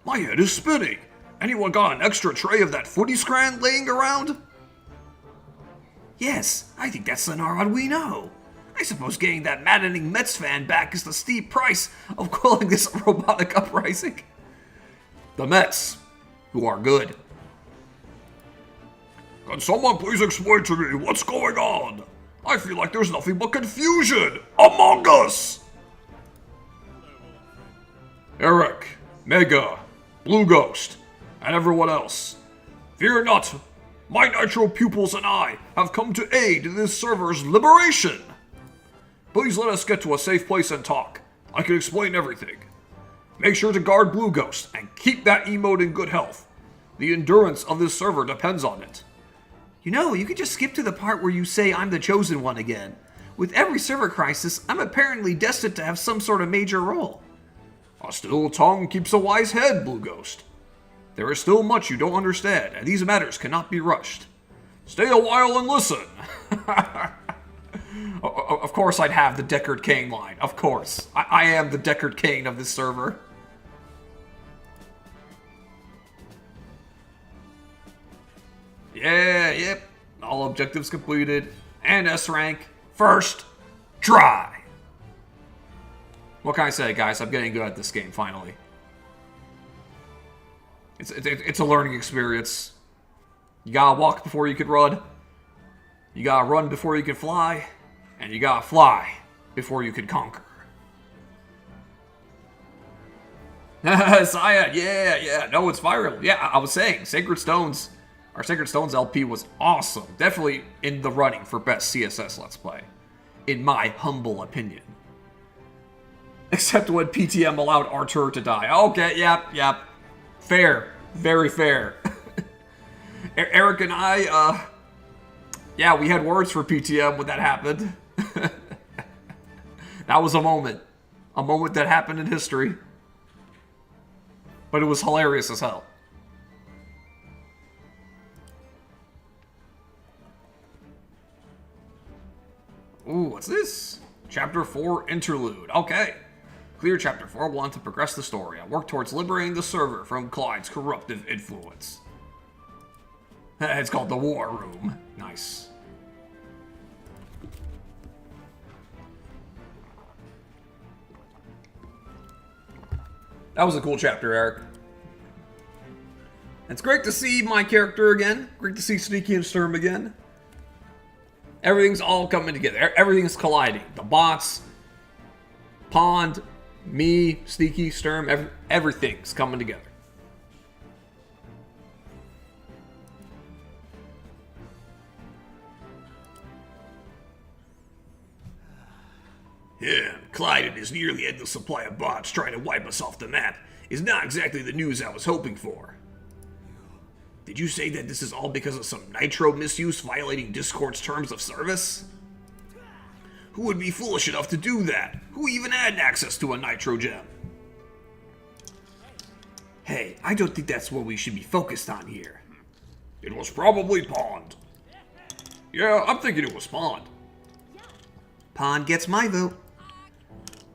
S6: My head is spinning. Anyone got an extra tray of that footy scran laying around?
S4: Yes, I think that's the Narod we know. I suppose getting that maddening Mets fan back is the steep price of calling this a robotic uprising.
S6: The Mets, who are good. Can someone please explain to me what's going on? I feel like there's nothing but confusion among us! Eric, Mega, Blue Ghost, and everyone else. Fear not, my Nitro pupils and I have come to aid in this server's liberation. Please let us get to a safe place and talk. I can explain everything. Make sure to guard Blue Ghost and keep that emote in good health. The endurance of this server depends on it.
S4: You know, you could just skip to the part where you say I'm the chosen one again. With every server crisis, I'm apparently destined to have some sort of major role.
S6: A still tongue keeps a wise head, Blue Ghost. There is still much you don't understand, and these matters cannot be rushed. Stay a while and listen.
S1: Of course I'd have the Deckard Cain line. Of course. I am the Deckard Cain of this server.
S6: Yeah, yep. All objectives completed. And S rank. First try.
S1: What can I say, guys? I'm getting good at this game, finally. It's a learning experience. You gotta walk before you can run. You gotta run before you can fly. And you gotta fly before you can conquer. Saya, yeah. No, it's viral. Yeah, I was saying, Sacred Stones, our Sacred Stones LP was awesome. Definitely in the running for best CSS Let's Play. In my humble opinion. Except when PTM allowed Artur to die. Okay, yep. Fair. Very fair. Eric and I, yeah, we had words for PTM when that happened. That was a moment. A moment that happened in history. But it was hilarious as hell. Ooh, what's this? Chapter 4 Interlude. Okay. Clear Chapter 4 will want to progress the story and work towards liberating the server from Clyde's corruptive influence. It's called the War Room. Nice. That was a cool chapter, Eric. It's great to see my character again. Great to see Sneaky and Sturm again. Everything's all coming together. Everything's colliding. The bots, Pond, me, Sneaky, Sturm, everything's coming together.
S6: Yeah, Clyde and his nearly endless supply of bots trying to wipe us off the map is not exactly the news I was hoping for. Did you say that this is all because of some Nitro misuse violating Discord's terms of service? Who would be foolish enough to do that? Who even had access to a Nitro gem?
S4: Hey, I don't think that's what we should be focused on here.
S6: It was probably Pond. Yeah, I'm thinking it was Pond.
S4: Pond gets my vote.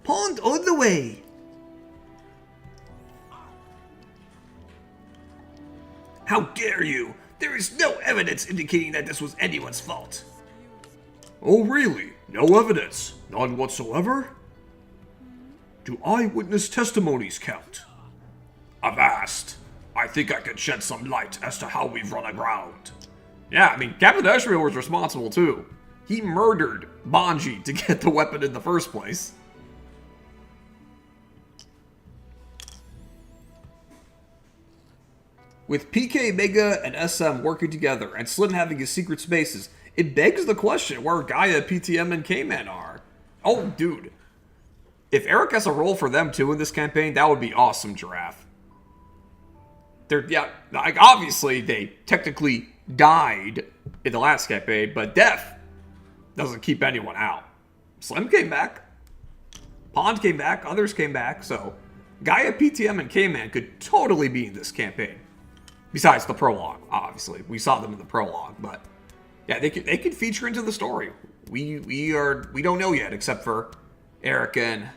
S4: Pond all the way.
S6: How dare you? There is no evidence indicating that this was anyone's fault. Oh really? No evidence? None whatsoever? Do eyewitness testimonies count? Avast. I think I can shed some light as to how we've run aground.
S1: Yeah, I mean, Captain Ashfield was responsible too. He murdered Bonji to get the weapon in the first place. With PK, Mega, and SM working together, and Slim having his secret spaces, it begs the question where Gaia, PTM, and K-Man are. Oh, dude. If Eric has a role for them too in this campaign, that would be awesome, Giraffe. Yeah, like, obviously, they technically died in the last campaign, but death doesn't keep anyone out. Slim came back. Pond came back. Others came back. So Gaia, PTM, and K-Man could totally be in this campaign. Besides the prologue, obviously. We saw them in the prologue, but yeah, they could feature into the story. We don't know yet, except for
S4: Eric and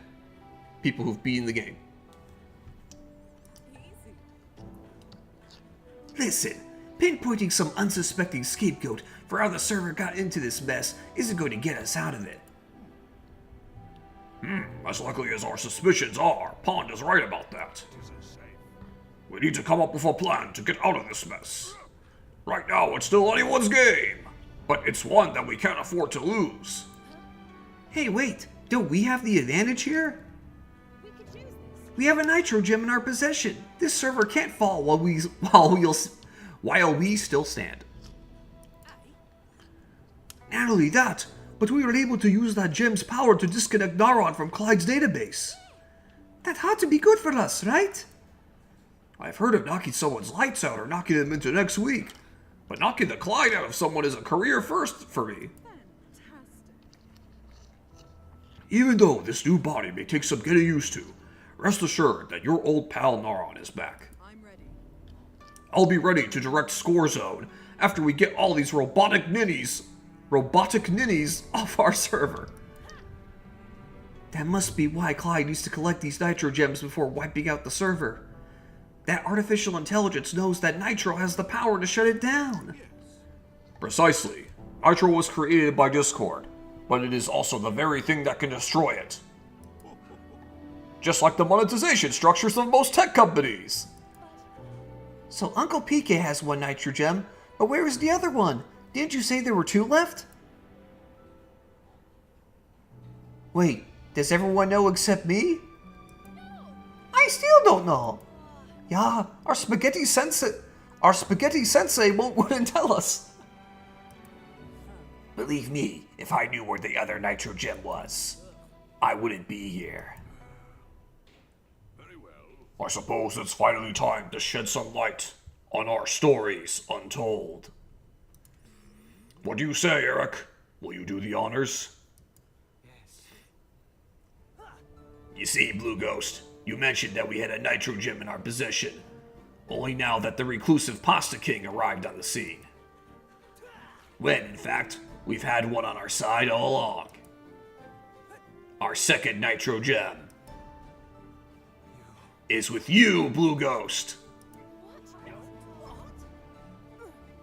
S4: people who've beaten the game. Listen, pinpointing some unsuspecting scapegoat for how the server got into this mess isn't going to get us out of it.
S6: As likely as our suspicions are, Pond is right about that. We need to come up with a plan to get out of this mess. Right now, it's still anyone's game, but it's one that we can't afford to lose.
S4: Hey, wait, don't we have the advantage here? We have a nitro gem in our possession. This server can't fall while we still stand. Not only that, but we were able to use that gem's power to disconnect Naron from Clyde's database. That had to be good for us, right?
S6: I've heard of knocking someone's lights out or knocking them into next week, but knocking the Clyde out of someone is a career first for me. Even though this new body may take some getting used to, rest assured that your old pal Naron is back.
S3: I'm ready.
S6: I'll be ready to direct Score Zone after we get all these robotic ninnies off our server.
S4: That must be why Clyde needs to collect these nitro gems before wiping out the server. That artificial intelligence knows that Nitro has the power to shut it down.
S6: Precisely. Nitro was created by Discord, but it is also the very thing that can destroy it. Just like the monetization structures of most tech companies.
S4: So Uncle PK has one nitro gem, but where is the other one? Didn't you say there were 2 left? Wait, does everyone know except me? I still don't know. Yeah, our spaghetti sensei wouldn't tell us.
S6: Believe me, if I knew where the other nitro gem was, I wouldn't be here. I suppose it's finally time to shed some light on our stories untold. What do you say, Eric? Will you do the honors? Yes. You see, Blue Ghost, you mentioned that we had a nitro gem in our possession, only now that the reclusive Pasta King arrived on the scene. When, in fact, we've had one on our side all along. Our second nitro gem is with you, Blue Ghost.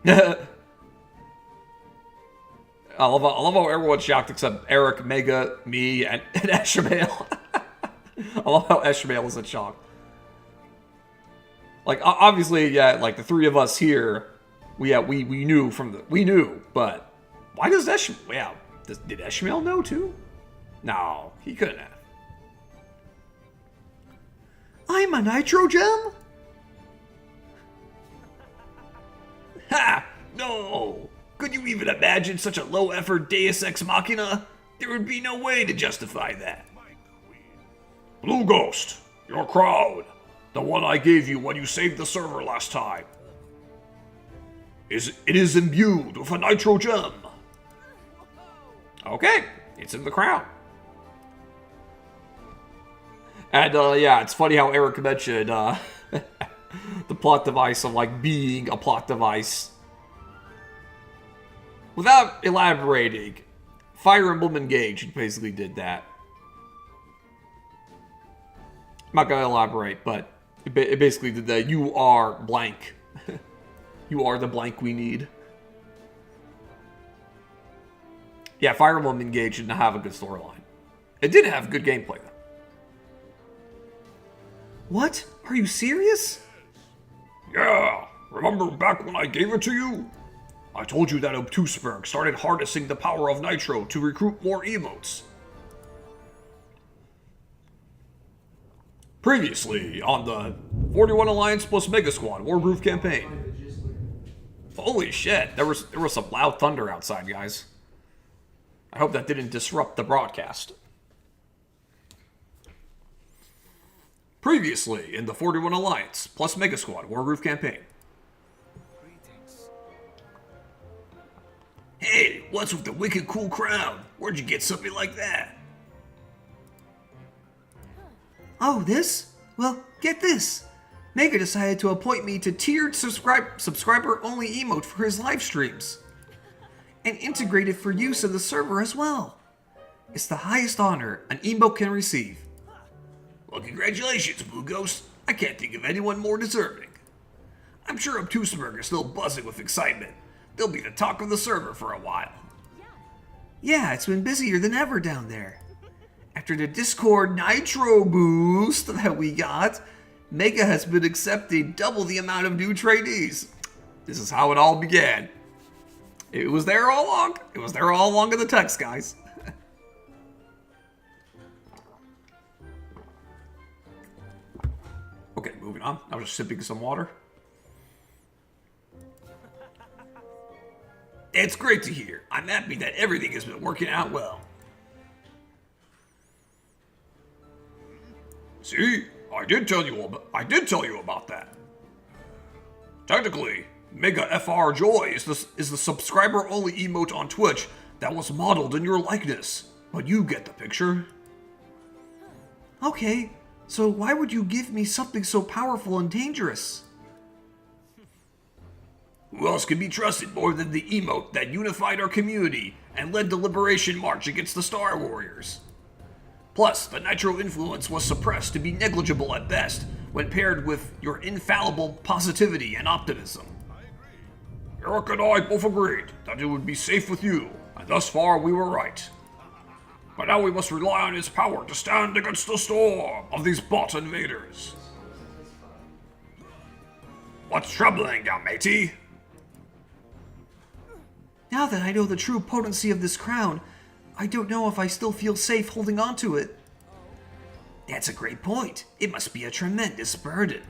S1: I love how everyone's shocked except Eric, Mega, me, and Eshmael. I love how Eshmael is in shock. Like, obviously, yeah, like the 3 of us here, we knew but why does Eshmael, yeah, did Eshmael know too? No, he couldn't have.
S4: I'm a nitro gem?
S6: Ha! No! Could you even imagine such a low-effort Deus Ex Machina? There would be no way to justify that. Blue Ghost, your crowd, the one I gave you when you saved the server last time, it is imbued with a nitro gem.
S1: Okay, it's in the crown. And yeah, it's funny how Eric mentioned the plot device of like being a plot device. Without elaborating, Fire Emblem Engage basically did that. I'm not gonna elaborate, but it basically did that. You are blank. You are the blank we need. Yeah, Fire Emblem Engage didn't have a good storyline. It did have good gameplay though.
S4: What? Are you serious?
S6: Yeah, remember back when I gave it to you? I told you that Obtuseberg started harnessing the power of Nitro to recruit more emotes. Previously on the 41 Alliance plus Mega Squad Wargroove campaign. Holy shit, there was some loud thunder outside, guys. I hope that didn't disrupt the broadcast. Previously in the 41 Alliance plus Mega Squad Wargroove campaign. Hey, what's with the wicked cool crown? Where'd you get something like that?
S4: Oh, this? Well, get this. Mega decided to appoint me to tiered subscriber-only emote for his live streams. And integrate it for use of the server as well. It's the highest honor an emote can receive.
S6: Well, congratulations, Blue Ghost. I can't think of anyone more deserving. I'm sure Obtuseberg is still buzzing with excitement. They'll be the talk of the server for a while.
S4: Yeah, it's been busier than ever down there. After the Discord Nitro boost that we got, Mega has been accepting double the amount of new trainees. This is how it all began. It was there all along. It was there all along in the text, guys. Okay, moving on. I was just sipping some water.
S6: It's great to hear. I'm happy that everything has been working out well. See, I did tell you about that. Technically, Mega FR Joy is the subscriber-only emote on Twitch that was modeled in your likeness. But you get the picture.
S4: Okay, so why would you give me something so powerful and dangerous?
S6: Who else can be trusted more than the emote that unified our community and led the Liberation March against the Star Warriors? Plus, the Nitro influence was suppressed to be negligible at best when paired with your infallible positivity and optimism. Eric and I both agreed that it would be safe with you, and thus far we were right. But now we must rely on his power to stand against the storm of these bot invaders. What's troubling you, matey?
S4: Now that I know the true potency of this crown, I don't know if I still feel safe holding on to it. That's a great point. It must be a tremendous burden.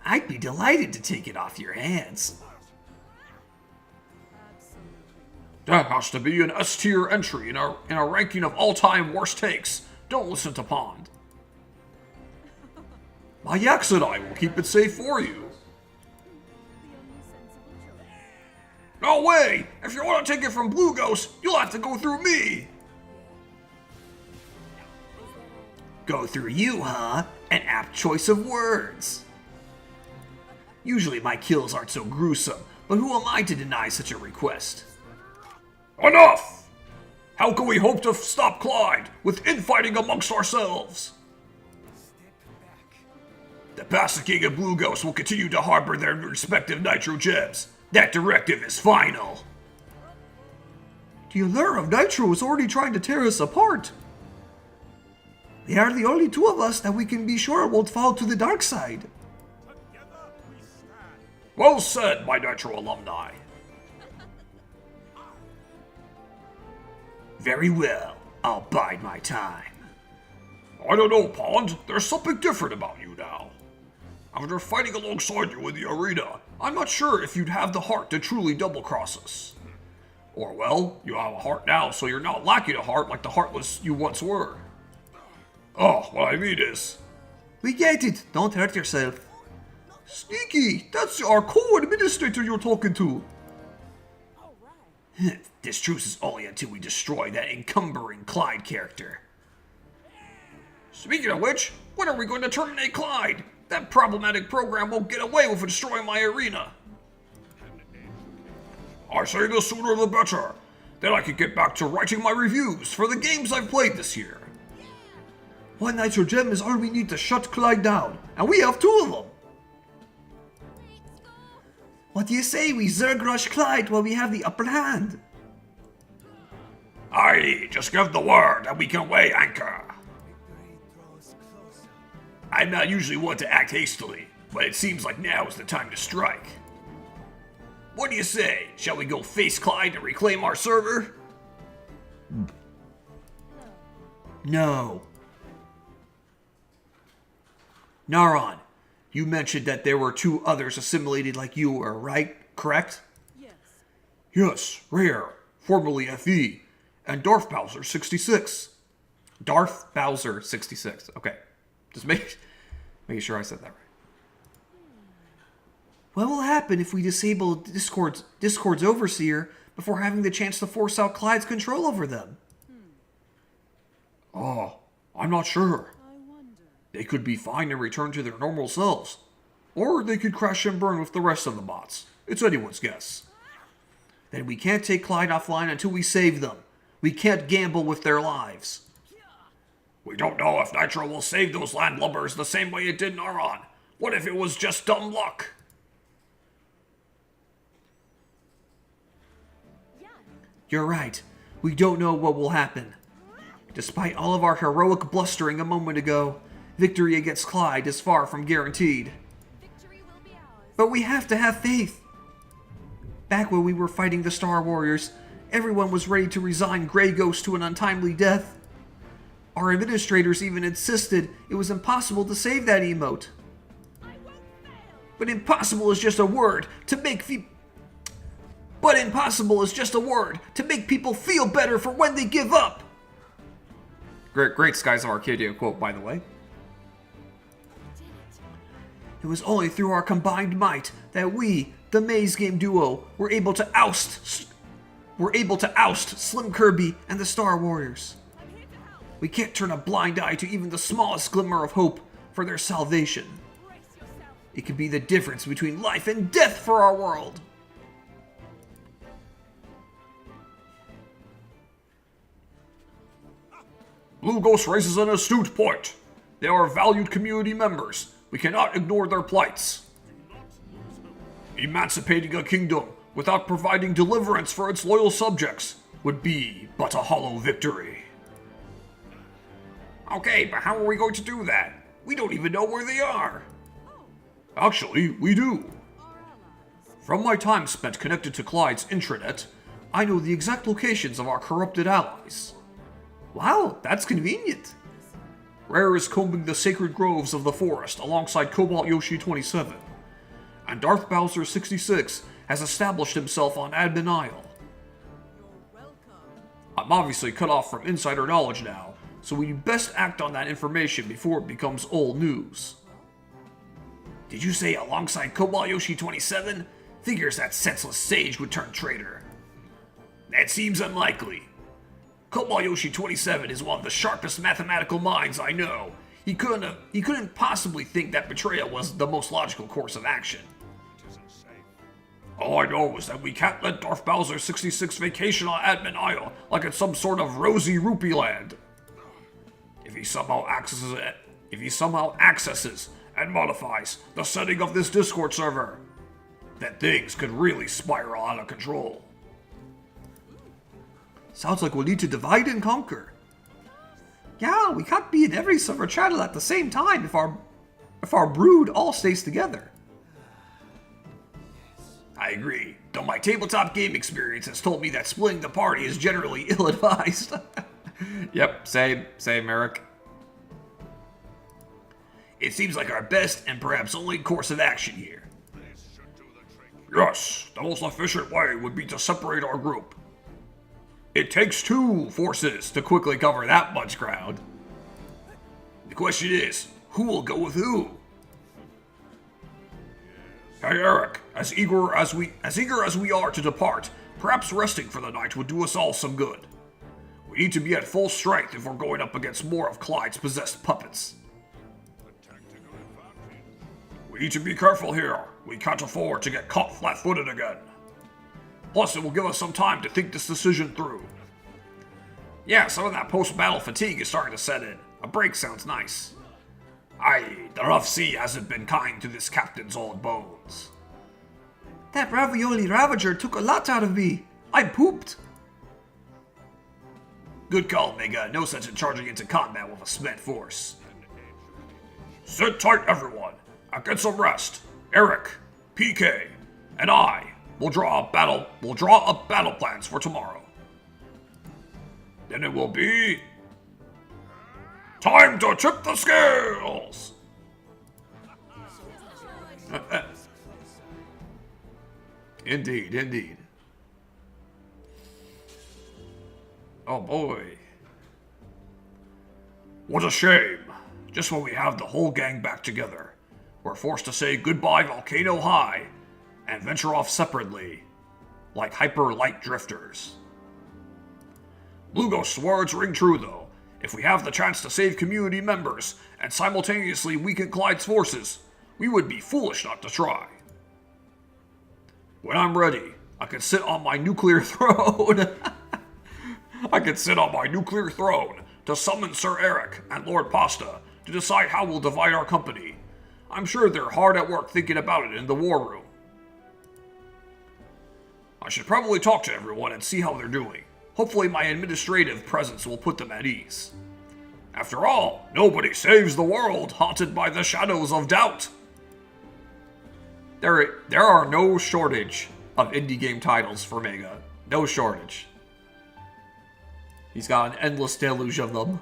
S4: I'd be delighted to take it off your hands.
S6: That has to be an S-tier entry in our ranking of all-time worst takes. Don't listen to Pond. My Yaks and I will keep it safe for you. No way! If you want to take it from Blue Ghost, you'll have to go through me!
S4: Go through you, huh? An apt choice of words. Usually my kills aren't so gruesome, but who am I to deny such a request?
S6: Enough! How can we hope to stop Clyde with infighting amongst ourselves? The Bastard King and Blue Ghost will continue to harbor their respective Nitro gems. That directive is final.
S4: The allure of Nitro is already trying to tear us apart. They are the only two of us that we can be sure won't fall to the dark side.
S6: Well said, my Nitro alumni.
S4: Very well, I'll bide my time.
S6: I don't know, Pond. There's something different about you now. After fighting alongside you in the arena, I'm not sure if you'd have the heart to truly double-cross us. Or, well, you have a heart now, so you're not lacking a heart like the heartless you once were. Oh, what I mean is...
S4: We get it, don't hurt yourself.
S6: Sneaky, that's our co-administrator you're talking to.
S4: This truce is only until we destroy that encumbering Clyde character.
S6: Speaking of which, when are we going to terminate Clyde? That problematic program won't get away with destroying my arena. I say the sooner the better. Then I can get back to writing my reviews for the games I've played this year.
S4: One Nitro Gem is all we need to shut Clyde down, and we have two of them. What do you say we Zerg rush Clyde while we have the upper hand?
S6: Aye, just give the word and we can weigh anchor. I'm not usually one to act hastily, but it seems like now is the time to strike. What do you say? Shall we go face Clyde and reclaim our server?
S4: No. Naron, you mentioned that there were two others assimilated like you were, right? Correct?
S3: Yes.
S6: Yes, Rare, formerly FE, and Darth Bowser 66.
S1: Darth Bowser 66. Okay. Just making sure I said that right.
S4: What will happen if we disable Discord's overseer before having the chance to force out Clyde's control over them?
S6: Oh, I'm not sure.
S3: I wonder.
S6: They could be fine and return to their normal selves. Or they could crash and burn with the rest of the bots. It's anyone's guess.
S4: Then we can't take Clyde offline until we save them. We can't gamble with their lives.
S6: We don't know if Nitro will save those landlubbers the same way it did Naron. What if it was just dumb luck?
S4: You're right. We don't know what will happen. Despite all of our heroic blustering a moment ago, victory against Clyde is far from guaranteed. But we have to have faith. Back when we were fighting the Star Warriors, everyone was ready to resign Grey Ghost to an untimely death. Our administrators even insisted it was impossible to save that emote. But impossible is just a word to make people feel better for when they give up.
S1: Great Skies of Arcadia quote, by the way.
S4: It was only through our combined might that we, the Maze Game duo, were able to oust Slim Kirby and the Star Warriors. We can't turn a blind eye to even the smallest glimmer of hope for their salvation. It could be the difference between life and death for our world.
S6: Blue Ghost raises an astute point. They are valued community members. We cannot ignore their plights. Emancipating a kingdom without providing deliverance for its loyal subjects would be but a hollow victory.
S1: Okay, but how are we going to do that? We don't even know where they are.
S6: Actually, we do.
S4: From my time spent connected to Clyde's intranet, I know the exact locations of our corrupted allies. Wow, that's convenient. Rare is combing the sacred groves of the forest alongside Cobalt Yoshi 27, and Darth Bowser 66 has established himself on Admin Isle. I'm obviously cut off from insider knowledge now, so we best act on that information before it becomes old news.
S1: Did you say alongside Cobalt Yoshi 27? Figures that senseless sage would turn traitor. That seems unlikely. Cobalt Yoshi 27 is one of the sharpest mathematical minds I know. He couldn't possibly think that betrayal was the most logical course of action.
S6: All I know is that we can't let Darth Bowser 66 vacation on Admin Isle like it's some sort of rosy rupee land. If he somehow accesses and modifies the setting of this Discord server, then things could really spiral out of control.
S4: Sounds like we'll need to divide and conquer. Yeah, we can't be in every server channel at the same time if our brood all stays together.
S1: I agree, though my tabletop game experience has told me that splitting the party is generally ill-advised. Yep, same, Eric. It seems like our best and perhaps only course of action here.
S6: Yes, the most efficient way would be to separate our group. It takes two forces to quickly cover that much ground.
S1: The question is, who will go with who?
S6: Hey Eric, as eager as we are to depart, perhaps resting for the night would do us all some good. We need to be at full strength if we're going up against more of Clyde's possessed puppets. We need to be careful here. We can't afford to get caught flat-footed again. Plus, it will give us some time to think this decision through.
S1: Yeah, some of that post-battle fatigue is starting to set in. A break sounds nice. The rough sea hasn't been kind to this captain's old bones.
S4: That ravioli ravager took a lot out of me. I pooped.
S1: Good call, Mega. No sense in charging into combat with a spent force.
S6: Sit tight, everyone, and get some rest. Eric, PK, and I will draw up battle plans for tomorrow. Then it will be time to tip the scales.
S1: Indeed. Oh boy.
S6: What a shame. Just when we have the whole gang back together, we're forced to say goodbye Volcano High and venture off separately, like hyper-light drifters. Blue Ghost's words ring true though. If we have the chance to save community members and simultaneously weaken Clyde's forces, we would be foolish not to try. When I'm ready, I can sit on my nuclear throne. I could sit on my nuclear throne to summon Sir Eric and Lord Pasta to decide how we'll divide our company. I'm sure they're hard at work thinking about it in the war room. I should probably talk to everyone and see how they're doing. Hopefully my administrative presence will put them at ease. After all, nobody saves the world haunted by the shadows of doubt.
S1: There are no shortage of indie game titles for Mega. No shortage. He's got an endless deluge of them.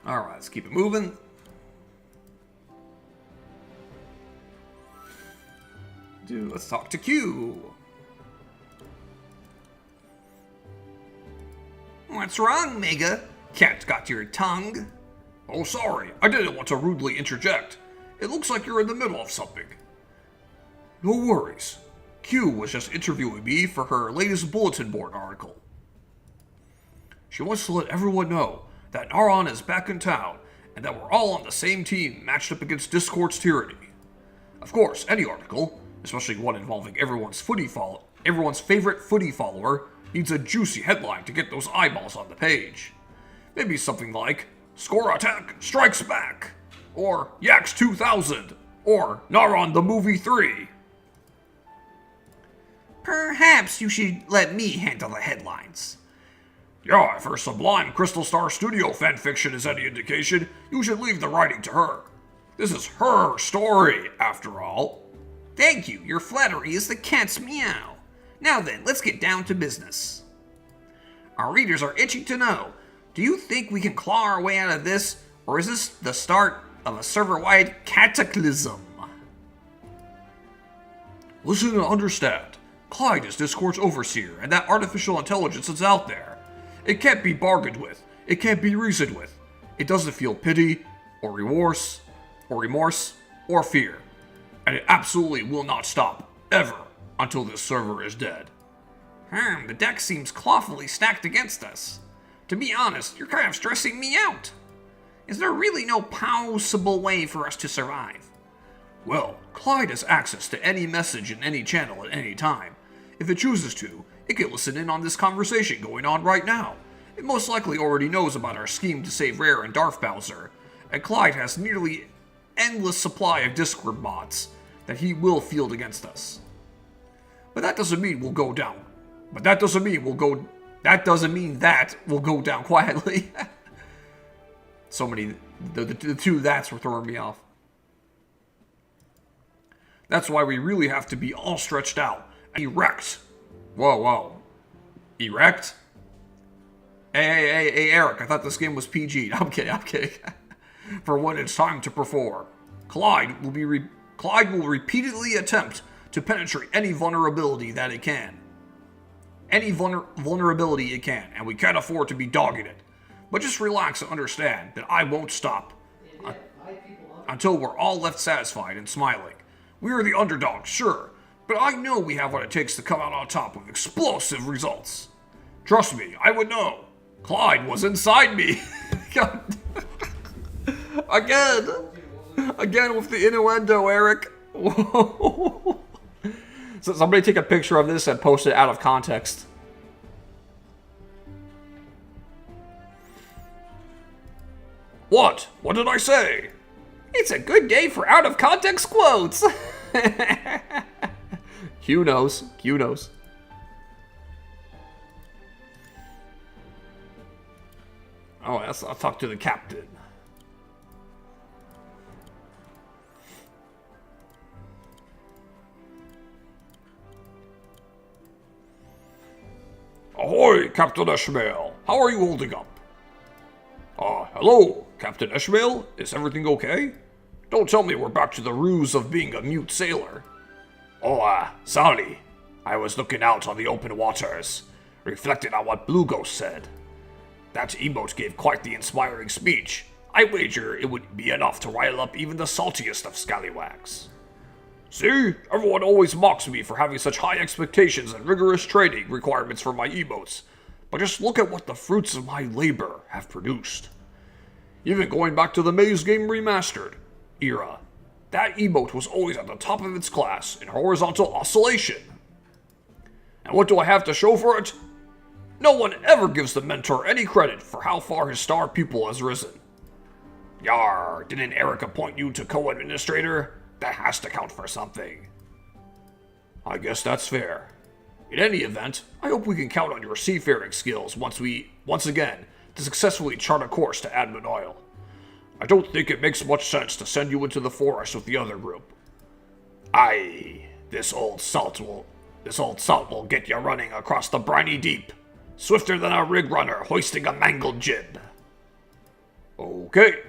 S1: Alright, let's keep it moving. Let's talk to Q. What's wrong, Mega? Cat got your tongue?
S6: Oh, sorry. I didn't want to rudely interject. It looks like you're in the middle of something. No worries. Q was just interviewing me for her latest bulletin board article. She wants to let everyone know that Naron is back in town and that we're all on the same team matched up against Discord's tyranny. Of course, any article, especially one involving everyone's favorite footy follower, needs a juicy headline to get those eyeballs on the page. Maybe something like, Score Attack Strikes Back, or Yaks 2000, or Naron the Movie 3.
S1: Perhaps you should let me handle the headlines.
S6: Yeah, if her sublime Crystal Star Studio fanfiction is any indication, you should leave the writing to her. This is her story, after all.
S1: Thank you, your flattery is the cat's meow. Now then, let's get down to business. Our readers are itching to know, do you think we can claw our way out of this, or is this the start of a server-wide cataclysm?
S6: Listen and understand. Clyde is Discord's overseer, and that artificial intelligence is out there. It can't be bargained with. It can't be reasoned with. It doesn't feel pity, or remorse, or fear. And it absolutely will not stop, ever, until this server is dead.
S1: The deck seems clawfully stacked against us. To be honest, you're kind of stressing me out. Is there really no possible way for us to survive?
S6: Well, Clyde has access to any message in any channel at any time. If it chooses to, it can listen in on this conversation going on right now. It most likely already knows about our scheme to save Rare and Darth Bowser, and Clyde has nearly endless supply of Discord bots that he will field against us. But that doesn't mean we'll go down. That doesn't mean that we'll go down quietly. So many, the two that's were throwing me off. That's why we really have to be all stretched out and erect. Whoa. Erect? Hey, Eric, I thought this game was PG. I'm kidding. For when it's time to perform, Clyde will repeatedly attempt to penetrate any vulnerability that it can. Any vulnerability it can, and we can't afford to be dogging it. But just relax and understand that I won't stop until we're all left satisfied and smiling. We are the underdogs, sure, but I know we have what it takes to come out on top with explosive results. Trust me, I would know. Clyde was inside me. Again with the innuendo, Eric.
S1: So somebody take a picture of this and post it out of context.
S6: What? What did I say?
S1: It's a good day for out of context quotes. Q knows.
S6: Oh, I'll talk to the captain. Ahoy, Captain Ishmael. How are you holding up? Hello, Captain Ishmael. Is everything okay? Don't tell me we're back to the ruse of being a mute sailor. Sorry. I was looking out on the open waters, reflecting on what Blue Ghost said. That emote gave quite the inspiring speech. I wager it would be enough to rile up even the saltiest of scallywags. See? Everyone always mocks me for having such high expectations and rigorous training requirements for my emotes. But just look at what the fruits of my labor have produced. Even going back to the Maze Game Remastered era, that emote was always at the top of its class in horizontal oscillation. And what do I have to show for it? No one ever gives the mentor any credit for how far his star pupil has risen. Yar, didn't Eric appoint you to co-administrator? That has to count for something. I guess that's fair. In any event, I hope we can count on your seafaring skills once again, to successfully chart a course to Admin Oil. I don't think it makes much sense to send you into the forest with the other group. Aye, this old salt will get you running across the briny deep, swifter than a rig runner hoisting a mangled jib. Okay.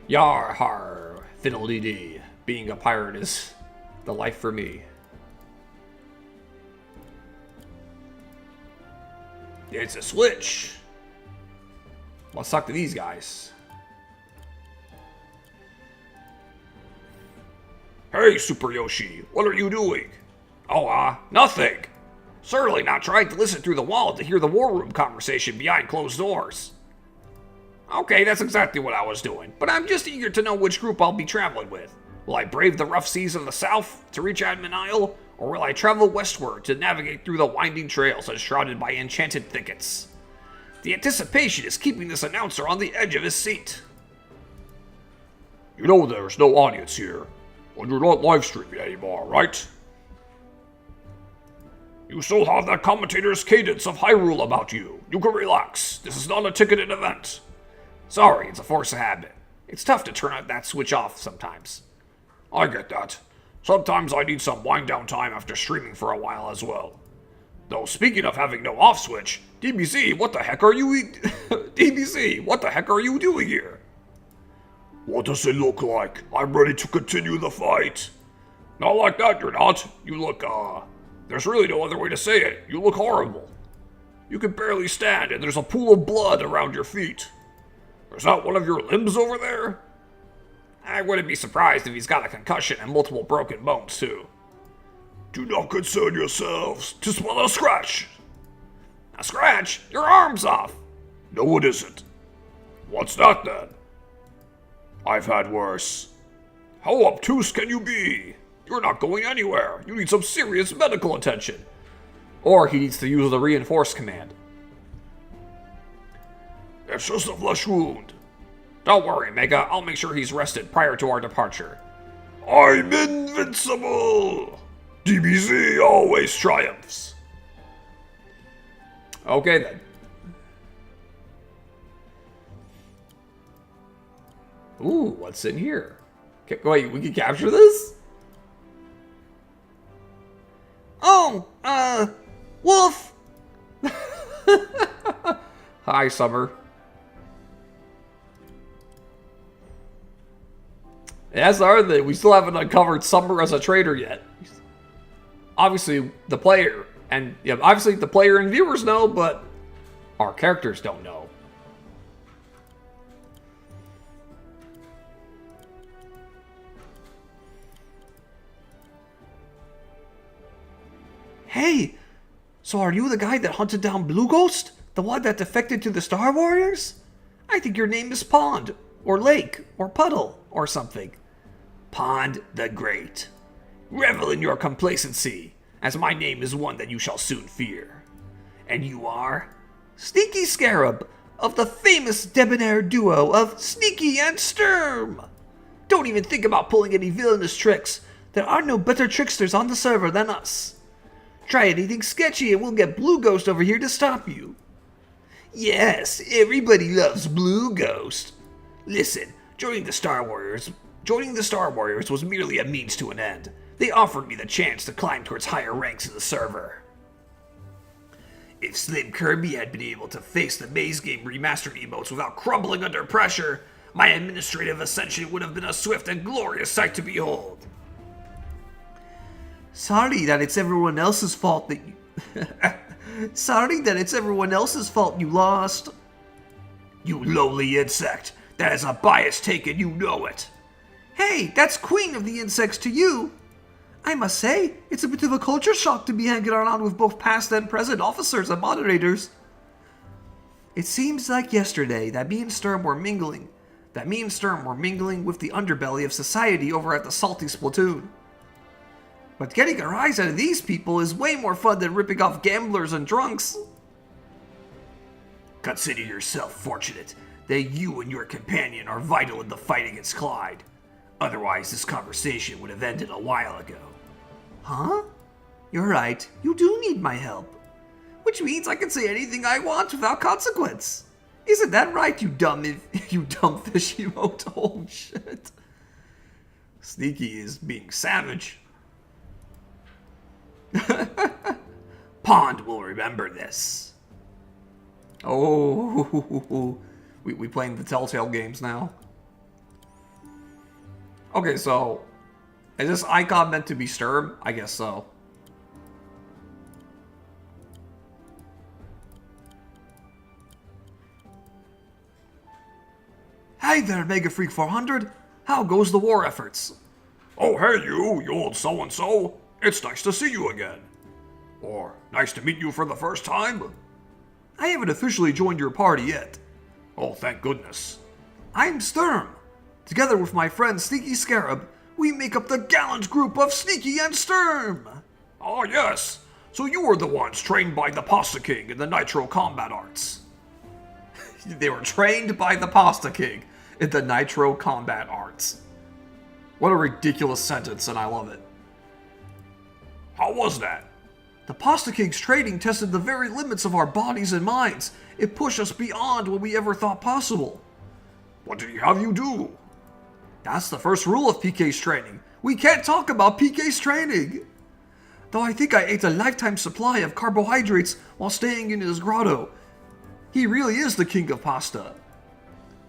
S6: Yar har, fiddle-dee-dee. Being a pirate is the life for me. It's a switch. Let's talk to these guys. Hey, Super Yoshi, what are you doing? Oh, nothing. Certainly not trying to listen through the wall to hear the war room conversation behind closed doors. Okay, that's exactly what I was doing, but I'm just eager to know which group I'll be traveling with. Will I brave the rough seas of the south to reach Admin Isle, or will I travel westward to navigate through the winding trails enshrouded by enchanted thickets? The anticipation is keeping this announcer on the edge of his seat.
S2: You know there's no audience here, and you're not live streaming anymore, right?
S6: You still have that commentator's cadence of Hyrule about you. You can relax. This is not a ticketed event. Sorry, it's a force of habit. It's tough to turn that switch off sometimes.
S2: I get that. Sometimes I need some wind down time after streaming for a while as well.
S6: Though speaking of having no off switch, DBZ, what the heck are you DBZ, what the heck are you doing here?
S2: What does it look like? I'm ready to continue the fight.
S6: Not like that, you're not. You look, there's really no other way to say it. You look horrible. You can barely stand, and there's a pool of blood around your feet. Is that one of your limbs over there? I wouldn't be surprised if he's got a concussion and multiple broken bones, too.
S2: Do not concern yourselves. 'Tis but a scratch.
S6: A scratch? Your arm's off.
S2: No, it isn't.
S6: What's that, then?
S2: I've had worse.
S6: How obtuse can you be? You're not going anywhere. You need some serious medical attention. Or he needs to use the reinforce command.
S2: It's just a flesh wound.
S6: Don't worry, Mega. I'll make sure he's rested prior to our departure.
S2: I'm invincible! DBZ always triumphs.
S6: Okay, then. Ooh, what's in here? Wait, we can capture this? Oh, Wolf! Hi, Summer. As are they. We still haven't uncovered Summer as a traitor yet. Obviously, the player and viewers know, but our characters don't know. Hey, so are you the guy that hunted down Blue Ghost? The one that defected to the Star Warriors? I think your name is Pond, or Lake, or Puddle, or something. Pond the Great. Revel in your complacency, as my name is one that you shall soon fear. And you are? Sneaky Scarab, of the famous debonair duo of Sneaky and Sturm. Don't even think about pulling any villainous tricks. There are no better tricksters on the server than us. Try anything sketchy and we'll get Blue Ghost over here to stop you. Yes, everybody loves Blue Ghost. Listen, joining the Star Warriors was merely a means to an end. They offered me the chance to climb towards higher ranks in the server. If Slim Kirby had been able to face the Maze Game Remastered emotes without crumbling under pressure, my administrative ascension would have been a swift and glorious sight to behold. Sorry that it's everyone else's fault that you lost. You lowly insect. That is a biased take and you know it.
S7: Hey, that's Queen of the Insects to you. I must say, it's a bit of a culture shock to be hanging around with both past and present officers and moderators. It seems like yesterday that me and Sturm were mingling. With the underbelly of society over at the Salty Splatoon. But getting a rise out of these people is way more fun than ripping off gamblers and drunks. Consider yourself fortunate that you and your companion are vital in the fight against Clyde. Otherwise, this conversation would have ended a while ago. Huh? You're right, you do need my help. Which means I can say anything I want without consequence. Isn't that right, you dumb fish emote? Oh shit. Sneaky is being savage. Pond will remember this. Oh, we playing the Telltale games now. Okay, so is this icon meant to be Sturm? I guess so. Hey there, Mega Freak 400. How goes the war efforts?
S2: Oh, hey you old so-and-so. It's nice to see you again. Or, nice to meet you for the first time.
S7: I haven't officially joined your party yet.
S2: Oh, thank goodness.
S7: I'm Sturm. Together with my friend Sneaky Scarab, we make up the gallant group of Sneaky and Sturm.
S2: Oh, yes. So you were the ones trained by the Pasta King in the Nitro combat arts.
S7: They were trained by the Pasta King in the Nitro combat arts. What a ridiculous sentence, and I love it.
S2: How was that?
S7: The Pasta King's training tested the very limits of our bodies and minds. It pushed us beyond what we ever thought possible.
S2: What did he have you do?
S7: That's the first rule of PK's training. We can't talk about PK's training. Though I think I ate a lifetime supply of carbohydrates while staying in his grotto. He really is the king of pasta.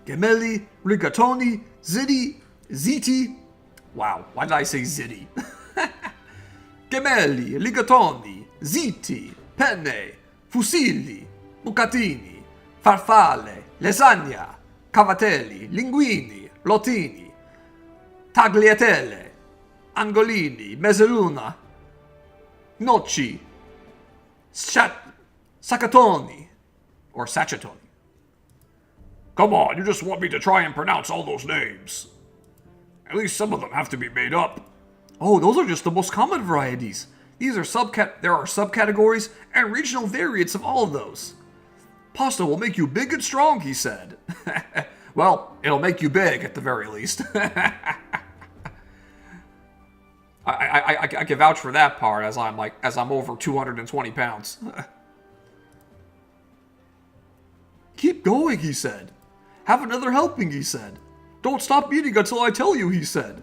S7: Gemelli, rigatoni, ziti. Wow, why did I say ziti? Gemelli, rigatoni, ziti, penne, fusilli, bucatini, farfalle, lasagna, cavatelli, linguini, lotini, tagliatelle, angolini, mezzaluna, noci, sacatoni, or sachatoni.
S2: Come on, you just want me to try and pronounce all those names. At least some of them have to be made up.
S7: Oh, those are just the most common varieties. There are subcategories and regional variants of all of those. Pasta will make you big and strong, he said. Well, it'll make you big at the very least. I can vouch for that part as I'm over 220 pounds. Keep going, he said. Have another helping, he said. Don't stop eating until I tell you, he said.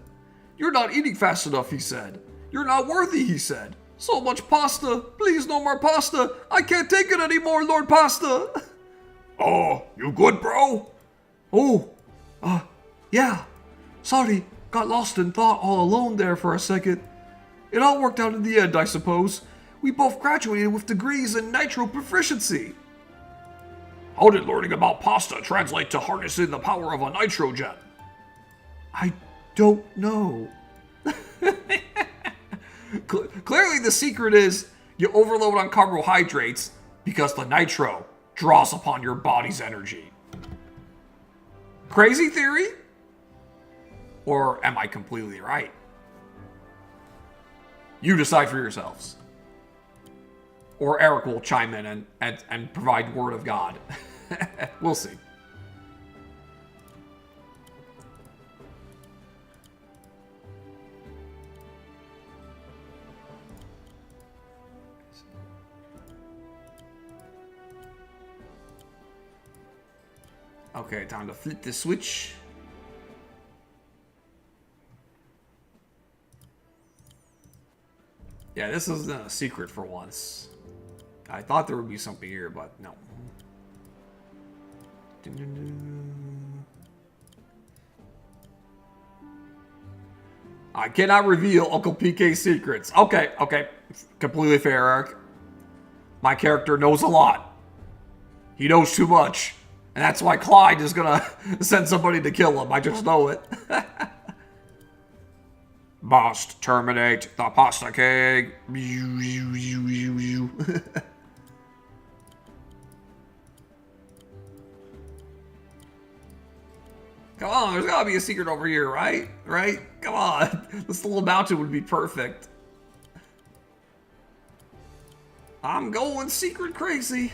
S7: You're not eating fast enough, he said. You're not worthy, he said. So much pasta. Please, no more pasta. I can't take it anymore, Lord Pasta.
S2: Oh, you good, bro?
S7: Oh, yeah. Sorry, got lost in thought all alone there for a second. It all worked out in the end, I suppose. We both graduated with degrees in nitro proficiency.
S2: How did learning about pasta translate to harnessing the power of a nitrogen?
S7: I don't know. Clearly the secret is you overload on carbohydrates because the nitro draws upon your body's energy. Crazy theory? Or am I completely right? You decide for yourselves. Or Eric will chime in and provide word of God. We'll see. Okay, time to flip the switch. Yeah, this isn't a secret for once. I thought there would be something here, but no. I cannot reveal Uncle PK's secrets. Okay. Completely fair, Eric. My character knows a lot. He knows too much. And that's why Clyde is gonna send somebody to kill him. I just know it.
S1: Must terminate the pasta king.
S4: Come on, there's gotta be a secret over here, right? Right? Come on. This little mountain would be perfect. I'm going secret crazy.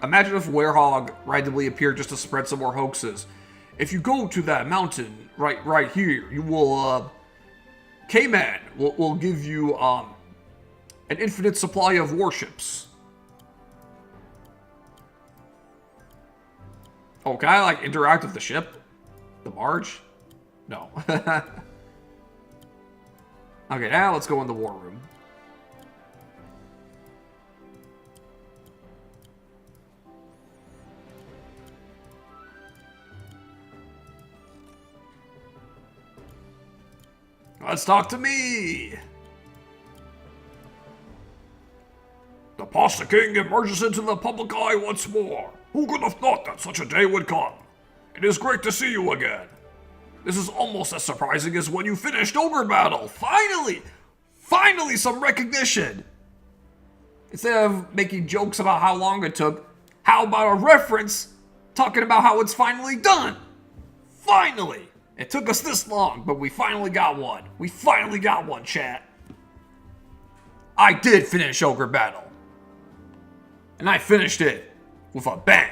S4: Imagine if Werehog randomly appeared just to spread some more hoaxes. If you go to that mountain right here, you will, K-Man will give you, an infinite supply of warships. Oh, can I, like, interact with the ship? The barge? No. Okay, now let's go in the war room. Let's talk to me!
S2: The Pasta King emerges into the public eye once more. Who could have thought that such a day would come? It is great to see you again. This is almost as surprising as when you finished Ogre Battle. Finally! Finally some recognition! Instead of making jokes about how long it took, how about a reference talking about how it's finally done? Finally! It took us this long, but we finally got one. We finally got one, chat. I did finish Ogre Battle. And I finished it with a bang.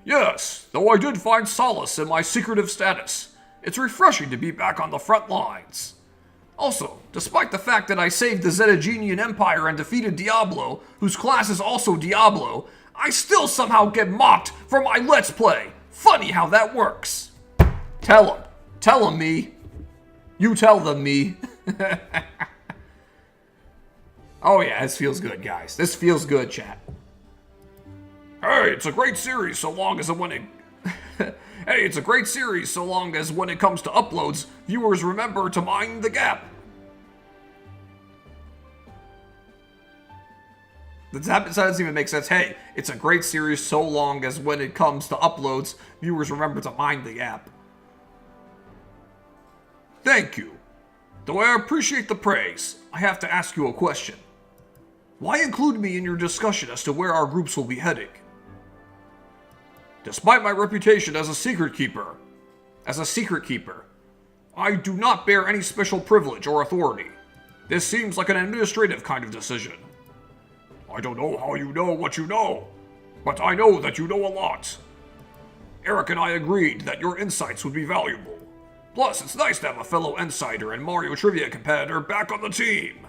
S6: Yes, though I did find solace in my secretive status. It's refreshing to be back on the front lines. Also, despite the fact that I saved the Zetagenian Empire and defeated Diablo, whose class is also Diablo, I still somehow get mocked for my Let's Play. Funny how that works. Tell them. Tell them, me. You tell them, me. Oh yeah, this feels good, guys. This feels good, chat.
S2: Hey, it's a great series so long as when it...
S6: Hey, it's a great series so long as when it comes to uploads, viewers remember to mind the gap. That doesn't even make sense. Hey, it's a great series so long as when it comes to uploads, viewers remember to mind the gap. Thank you. Though I appreciate the praise, I have to ask you a question. Why include me in your discussion as to where our groups will be heading? Despite my reputation as a secret keeper, I do not bear any special privilege or authority. This seems like an administrative kind of decision.
S2: I don't know how you know what you know, but I know that you know a lot.
S6: Eric and I agreed that your insights would be valuable. Plus, it's nice to have a fellow insider and Mario Trivia competitor back on the team.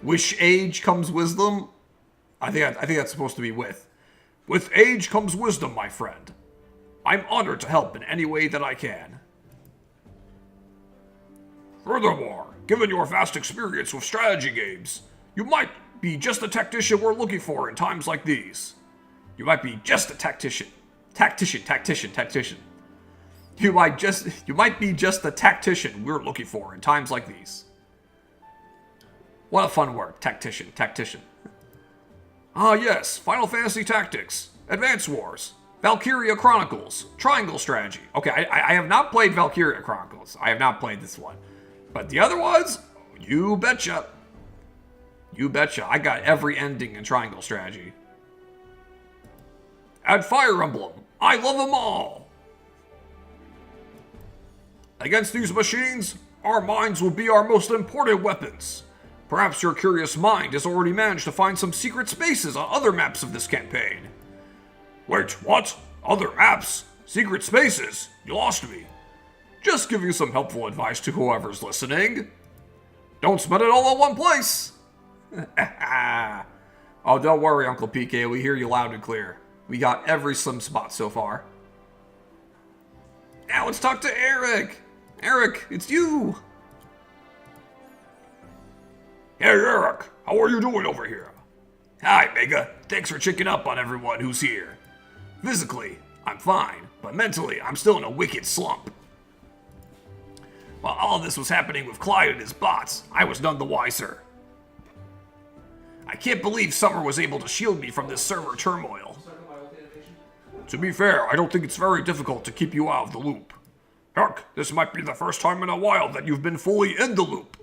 S6: With age comes wisdom? I think that's supposed to be with. With age comes wisdom, my friend. I'm honored to help in any way that I can.
S2: Furthermore, given your vast experience with strategy games,
S6: you might be just the tactician we're looking for in times like these. You might be just a tactician. Tactician. You might be just the tactician we're looking for in times like these. What a fun word, tactician. Ah yes, Final Fantasy Tactics, Advance Wars, Valkyria Chronicles, Triangle Strategy. Okay, I have not played Valkyria Chronicles. I have not played this one. But the other ones, you betcha. You betcha. I got every ending in Triangle Strategy. Add Fire Emblem. I love them all. Against these machines, our minds will be our most important weapons. Perhaps your curious mind has already managed to find some secret spaces on other maps of this campaign.
S2: Wait, what? Other maps? Secret spaces? You lost me.
S6: Just giving some helpful advice to whoever's listening. Don't spend it all in one place. Oh, don't worry, Uncle PK. We hear you loud and clear. We got every slim spot so far. Now let's talk to Eric. Eric, it's you.
S2: Hey, Eric. How are you doing over here?
S6: Hi, Mega. Thanks for checking up on everyone who's here. Physically, I'm fine, but mentally, I'm still in a wicked slump. While all this was happening with Clyde and his bots, I was none the wiser. I can't believe Summer was able to shield me from this server turmoil. To be fair, I don't think it's very difficult to keep you out of the loop. Heck, this might be the first time in a while that you've been fully in the loop.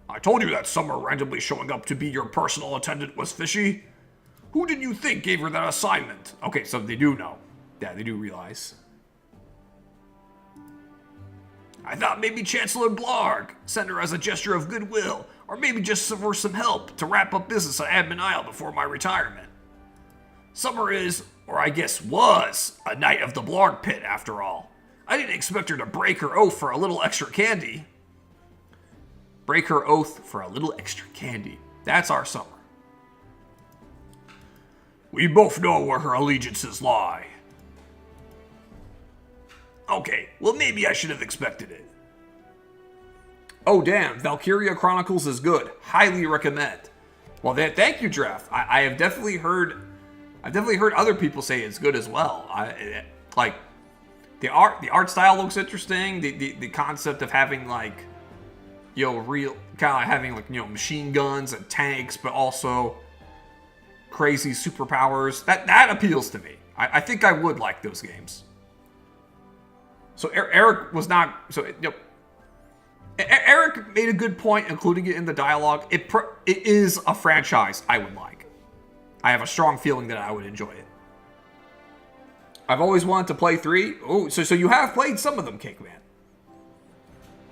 S6: I told you that Summer randomly showing up to be your personal attendant was fishy. Who did you think gave her that assignment?
S1: Okay, so they do know. Yeah, they do realize.
S6: I thought maybe Chancellor Blargg sent her as a gesture of goodwill, or maybe just for some help to wrap up business at Admin Isle before my retirement. Summer is, or I guess was, a knight of the Blargg Pit after all. I didn't expect her to break her oath for a little extra candy.
S1: Break her oath for a little extra candy. That's our Summer.
S6: We both know where her allegiances lie. Okay, well maybe I should have expected it.
S1: Oh damn, Valkyria Chronicles is good. Highly recommend. Well, thank you, Draft. I have definitely heard. I've definitely heard other people say it's good as well. Like the art style looks interesting. The concept of having like, you know, real kind of having like, you know, machine guns and tanks, but also crazy superpowers. That appeals to me. I think I would like those games. So Eric was not. So you know, Eric made a good point, including it in the dialogue. It is a franchise I would like. I have a strong feeling that I would enjoy it. I've always wanted to play 3. Oh, so you have played some of them, Cake Man.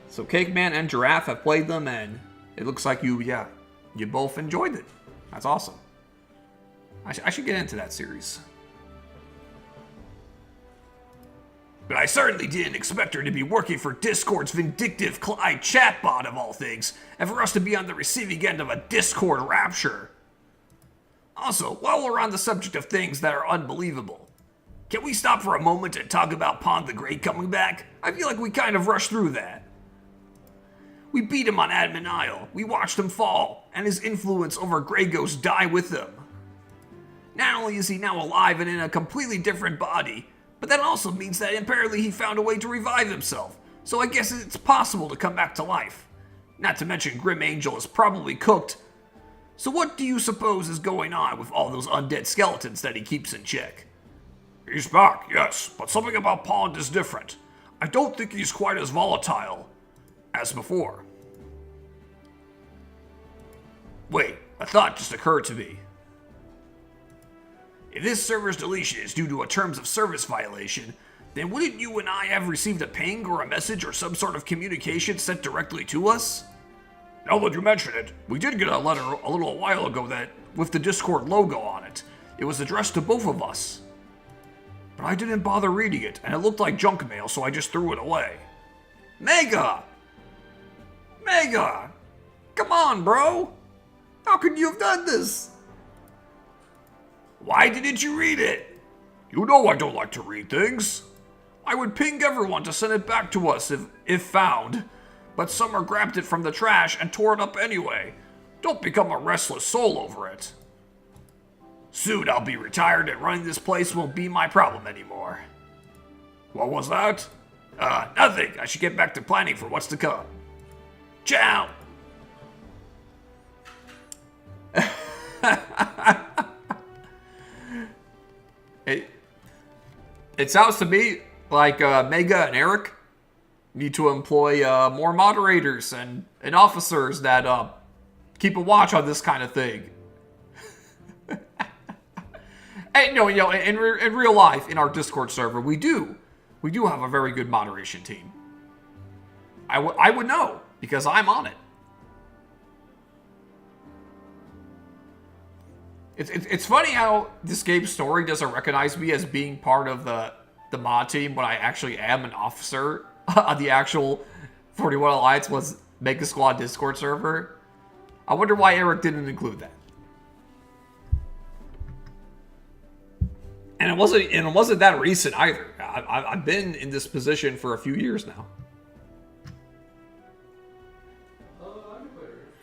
S1: So Cake Man and Giraffe have played them, and it looks like you both enjoyed it. That's awesome. I should get into that series.
S6: But I certainly didn't expect her to be working for Discord's vindictive Clyde chatbot of all things, and for us to be on the receiving end of a Discord rapture. Also, while we're on the subject of things that are unbelievable, can we stop for a moment and talk about Pond the Great coming back? I feel like we kind of rushed through that. We beat him on Admin Isle, we watched him fall, and his influence over Grey Ghost die with him. Not only is he now alive and in a completely different body, but that also means that apparently he found a way to revive himself, so I guess it's possible to come back to life. Not to mention Grim Angel is probably cooked. So what do you suppose is going on with all those undead skeletons that he keeps in check? He's back, yes, but something about Pond is different. I don't think he's quite as volatile as before. Wait, a thought just occurred to me. If this server's deletion is due to a terms of service violation, then wouldn't you and I have received a ping or a message or some sort of communication sent directly to us? Now that you mention it, we did get a letter a little while ago that with the Discord logo on it. It was addressed to both of us. But I didn't bother reading it, and it looked like junk mail, so I just threw it away. Mega! Come on, bro! How could you have done this? Why didn't you read it? You know I don't like to read things. I would ping everyone to send it back to us if found, but Summer grabbed it from the trash and tore it up anyway. Don't become a restless soul over it. Soon I'll be retired and running this place won't be my problem anymore. What was that? Nothing. I should get back to planning for what's to come. Ciao!
S1: It sounds to me like Mega and Eric need to employ more moderators and officers that keep a watch on this kind of thing. And you know, in real life, in our Discord server, we do have a very good moderation team. I would know because I'm on it. It's funny how this game's story doesn't recognize me as being part of the mod team when I actually am an officer on the actual 41 Alliance was Mega Squad Discord server. I wonder why Eric didn't include that. And it wasn't that recent either. I've been in this position for a few years now.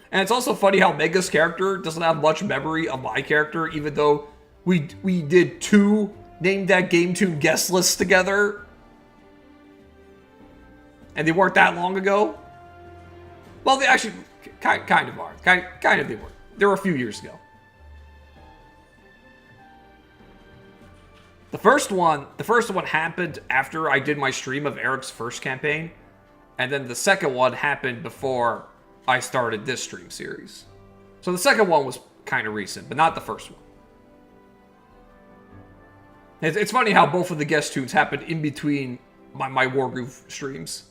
S1: And it's also funny how Mega's character doesn't have much memory of my character, even though we did 2 Name That Game Tune guest lists together. And they weren't that long ago. Well, they actually kind of are. Kind of they were. They were a few years ago. The first one happened after I did my stream of Eric's first campaign, and then the second one happened before I started this stream series. So the second one was kind of recent, but not the first one. It's funny how both of the guest tunes happened in between my Wargroove streams.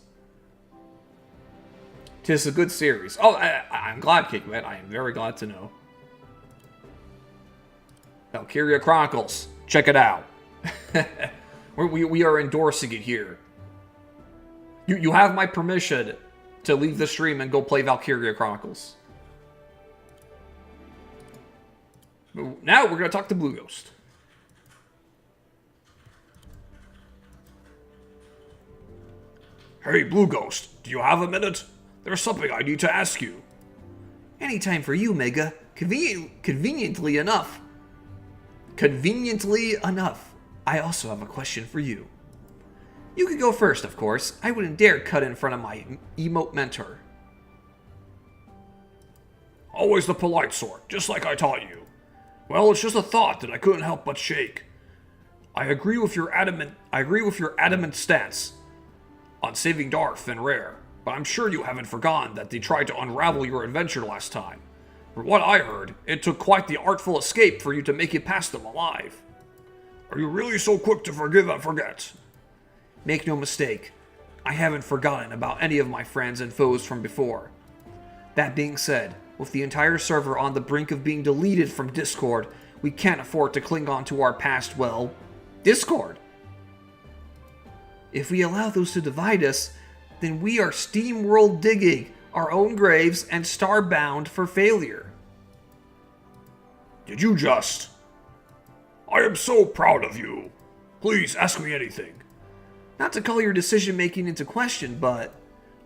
S1: Tis a good series. Oh, I'm glad, Kickmet. I am very glad to know. Valkyria Chronicles. Check it out. we are endorsing it here. You have my permission to leave the stream and go play Valkyria Chronicles. Now we're going to talk to Blue Ghost.
S6: Hey, Blue Ghost, do you have a minute? There's something I need to ask you.
S7: Anytime for you, Mega. Conveniently enough. Conveniently enough, I also have a question for you. You could go first, of course. I wouldn't dare cut in front of my emote mentor.
S6: Always the polite sort, just like I taught you. Well, it's just a thought that I couldn't help but shake. I agree with your adamant stance on saving Darth and Rare, but I'm sure you haven't forgotten that they tried to unravel your adventure last time. From what I heard, it took quite the artful escape for you to make it past them alive. Are you really so quick to forgive and forget?
S7: Make no mistake, I haven't forgotten about any of my friends and foes from before. That being said, with the entire server on the brink of being deleted from Discord, we can't afford to cling on to our past, well, Discord. If we allow those to divide us, then we are SteamWorld digging our own graves and starbound for failure.
S6: Did you just? I am so proud of you. Please ask me anything.
S7: Not to call your decision-making into question, but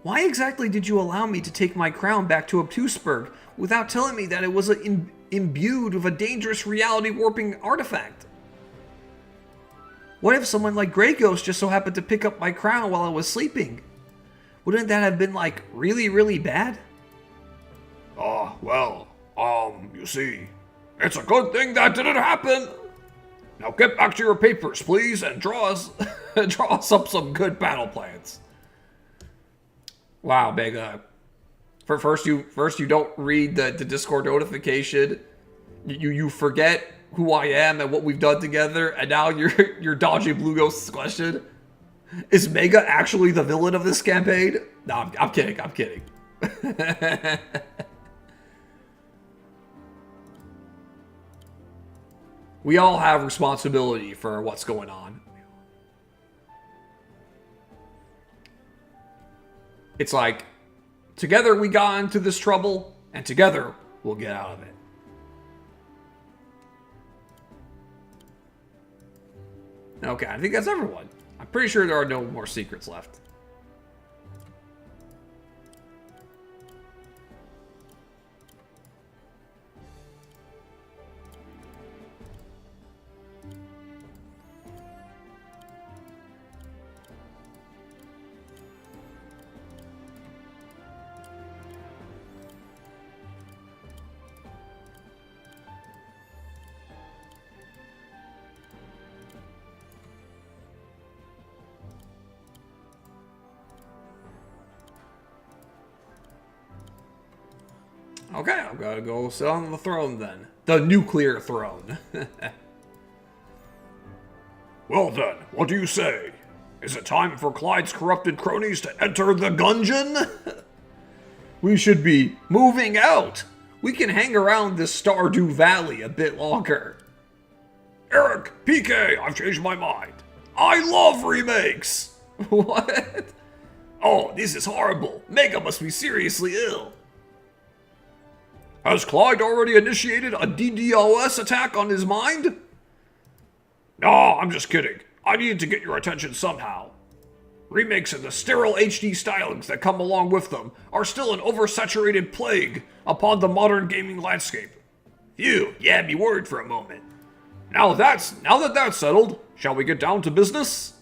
S7: why exactly did you allow me to take my crown back to Obtuseburg without telling me that it was imbued with a dangerous reality-warping artifact? What if someone like Grey Ghost just so happened to pick up my crown while I was sleeping? Wouldn't that have been, like, really, really bad?
S6: You see, it's a good thing that didn't happen. Now get back to your papers, please, and draw us up some good battle plans.
S1: Wow, Mega. First you don't read the Discord notification. You forget who I am and what we've done together, and now you're dodging Blue Ghost's question. Is Mega actually the villain of this campaign? No, I'm kidding. I'm kidding. We all have responsibility for what's going on. It's like, together we got into this trouble, and together we'll get out of it. Okay, I think that's everyone. I'm pretty sure there are no more secrets left. Okay, I'm gonna go sit on the throne then. The nuclear throne.
S6: Well then, what do you say? Is it time for Clyde's corrupted cronies to enter the gungeon?
S1: We should be moving out. We can hang around this Stardew Valley a bit longer.
S6: Eric, PK, I've changed my mind. I love remakes!
S1: What?
S6: Oh, this is horrible. Mega must be seriously ill. Has Clyde already initiated a DDoS attack on his mind? No, I'm just kidding. I needed to get your attention somehow. Remakes and the sterile HD stylings that come along with them are still an oversaturated plague upon the modern gaming landscape. Phew, you had me worried for a moment. Now that that's settled, shall we get down to business?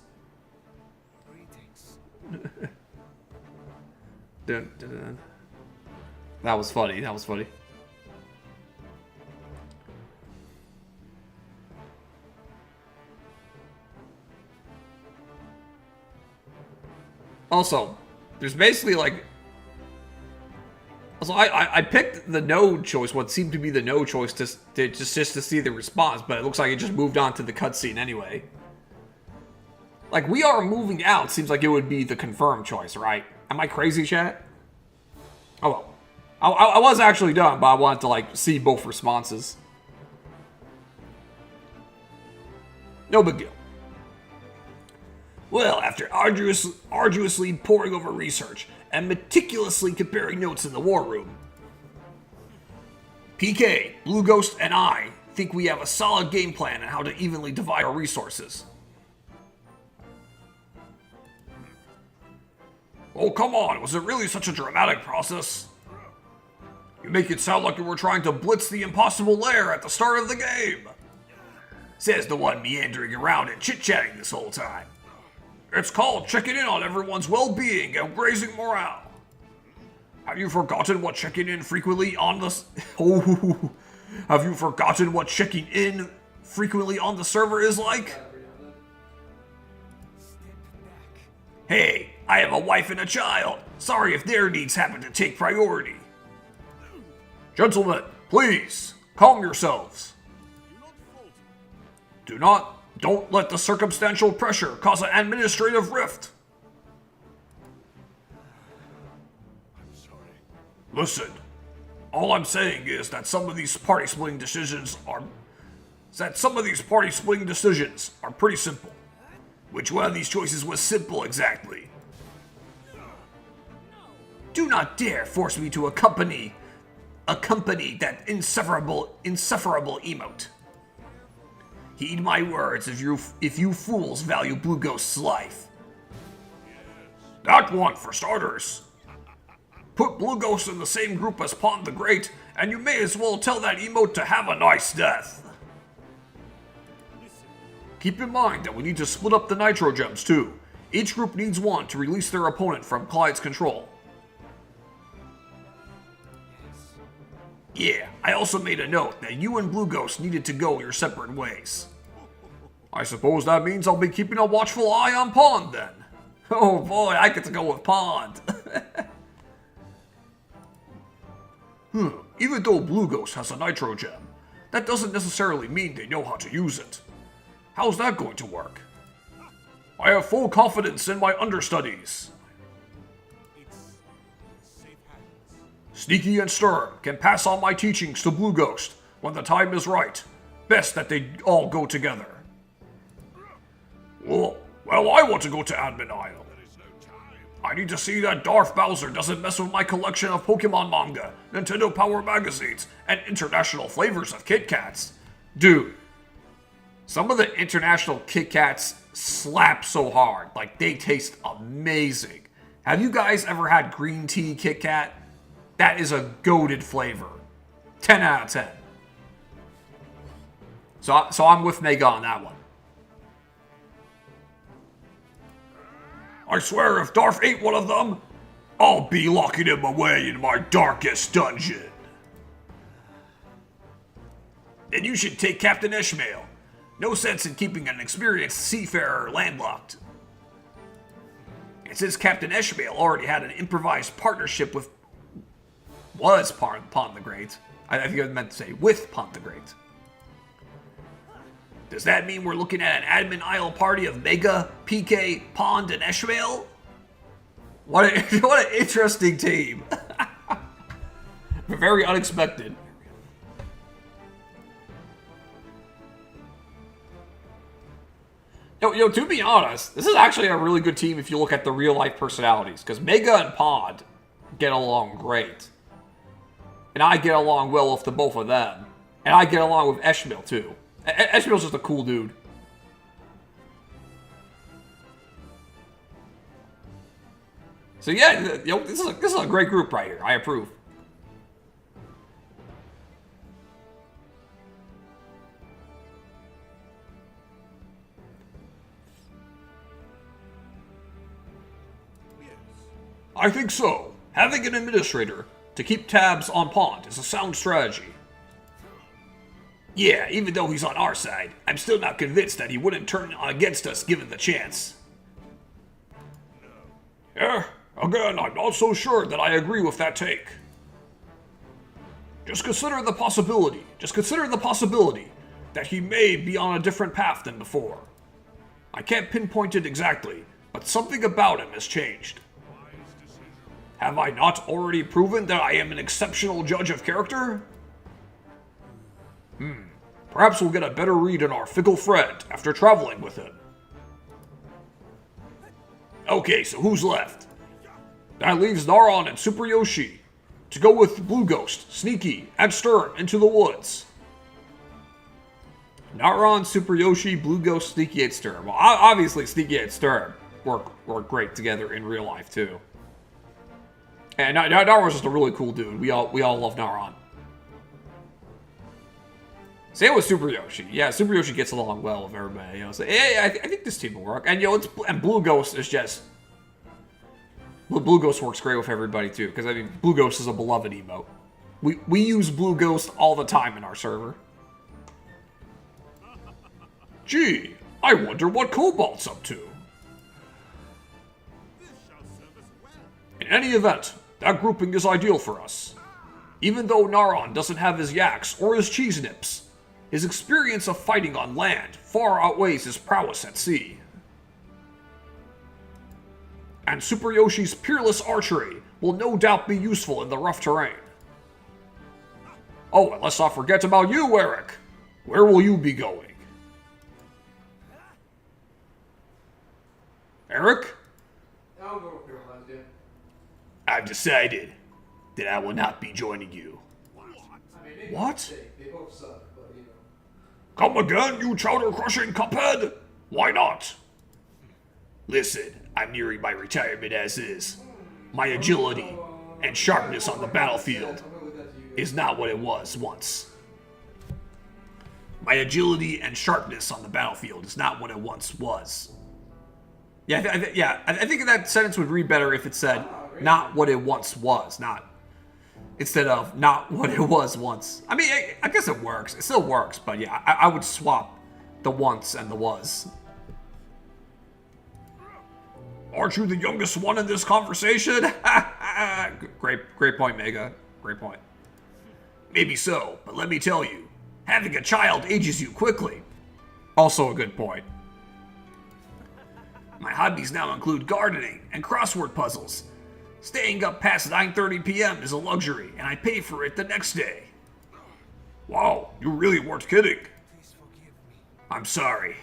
S1: Dun, dun, dun. That was funny. That was funny. Also, there's basically like... Also, I picked the no choice, what seemed to be the no choice, just to see the response, but it looks like it just moved on to the cutscene anyway. Like, we are moving out seems like it would be the confirmed choice, right? Am I crazy, chat? Oh well. I was actually done, but I wanted to, like, see both responses. No big deal. Well, after arduously poring over research and meticulously comparing notes in the war room, PK, Blue Ghost, and I think we have a solid game plan on how to evenly divide our resources.
S2: Oh, come on, was it really such a dramatic process? You make it sound like you were trying to blitz the impossible lair at the start of the game.
S7: Says the one meandering around and chit-chatting this whole time.
S2: It's called checking in on everyone's well-being and raising morale. Have you forgotten what checking in frequently on the... Oh, have you forgotten what checking in frequently on the server is like?
S7: Hey, I have a wife and a child. Sorry if their needs happen to take priority.
S2: Gentlemen, please, calm yourselves. Don't let the circumstantial pressure cause an administrative rift. Listen, all I'm saying is that some of these party splitting decisions are pretty simple.
S7: Which one of these choices was simple exactly? Do not dare force me to accompany that insufferable emote. Heed my words if you fools value Blue Ghost's life.
S2: That one, for starters. Put Blue Ghost in the same group as Pond the Great, and you may as well tell that emote to have a nice death. Keep in mind that we need to split up the Nitro Gems too. Each group needs one to release their opponent from Clyde's control.
S7: Yeah, I also made a note that you and Blue Ghost needed to go your separate ways.
S2: I suppose that means I'll be keeping a watchful eye on Pond then.
S7: Oh boy, I get to go with Pond.
S2: Even though Blue Ghost has a Nitro Gem, that doesn't necessarily mean they know how to use it. How's that going to work? I have full confidence in my understudies. Sneaky and Stern can pass on my teachings to Blue Ghost when the time is right. Best that they all go together. Well, I want to go to Admin Isle. I need to see that Darth Bowser doesn't mess with my collection of Pokemon manga, Nintendo Power magazines, and international flavors of Kit Kats.
S1: Dude, some of the international Kit Kats slap so hard. Like, they taste amazing. Have you guys ever had green tea Kit Kat? That is a goated flavor. 10 out of 10. So I'm with Mega on that one.
S2: I swear if Darth ate one of them, I'll be locking him away in my darkest dungeon.
S7: Then you should take Captain Ishmael. No sense in keeping an experienced seafarer landlocked. And since Captain Ishmael already had an improvised partnership with...
S1: Was Pond the Great. I think I meant to say with Pond the Great.
S7: Does that mean we're looking at an Admin Isle party of Mega, PK, Pond, and Ishmael?
S1: What an interesting team. Very unexpected. Yo, to be honest, this is actually a really good team if you look at the real-life personalities, because Mega and Pond get along great. And I get along well with the both of them. And I get along with Ishmael, too. Ishmael's just a cool dude. So yeah, this is a great group right here. I approve.
S2: I think so. Having an administrator to keep tabs on Pond is a sound strategy.
S7: Yeah, even though he's on our side, I'm still not convinced that he wouldn't turn against us given the chance.
S6: Yeah, again, I'm not so sure that I agree with that take. Just consider the possibility that he may be on a different path than before. I can't pinpoint it exactly, but something about him has changed. Have I not already proven that I am an exceptional judge of character? Perhaps we'll get a better read on our fickle friend after traveling with him. Okay, so who's left? That leaves Naron and Super Yoshi to go with Blue Ghost, Sneaky, and Sturm into the woods.
S1: Naron, Super Yoshi, Blue Ghost, Sneaky, and Sturm. Well, obviously Sneaky and Sturm work great together in real life too. And Naron's just a really cool dude. We all love Naron. Same with Super Yoshi. Yeah, Super Yoshi gets along well with everybody. You know, so, hey, I think this team will work. And and Blue Ghost is just Blue Ghost works great with everybody too. Because I mean, Blue Ghost is a beloved emote. We use Blue Ghost all the time in our server.
S6: Gee, I wonder what Cobalt's up to. In any event, that grouping is ideal for us. Even though Naron doesn't have his yaks or his cheese nips, his experience of fighting on land far outweighs his prowess at sea. And Super Yoshi's peerless archery will no doubt be useful in the rough terrain. Oh, and let's not forget about you, Eric. Where will you be going? Eric?
S5: I'll go with your idea.
S6: I've decided that I will not be joining you.
S5: I mean, maybe
S6: What?
S5: They both suck, but you know.
S6: Come again, you chowder-crushing cuphead? Why not? Listen, I'm nearing my retirement as is. My agility and sharpness on the battlefield is not what it was once. My agility and sharpness on the battlefield is not what it once was.
S1: Yeah, I think that sentence would read better if it said, not what it once was, not, instead of not what it was once. I mean, I guess it works. It still works, but yeah, I would swap the once and the was.
S6: Aren't you the youngest one in this conversation?
S1: Great point, Mega. Great point.
S6: Maybe so, but let me tell you, having a child ages you quickly.
S1: Also a good point.
S6: My hobbies now include gardening and crossword puzzles. Staying up past 9:30 p.m. is a luxury, and I pay for it the next day. Wow, you really weren't kidding. I'm sorry.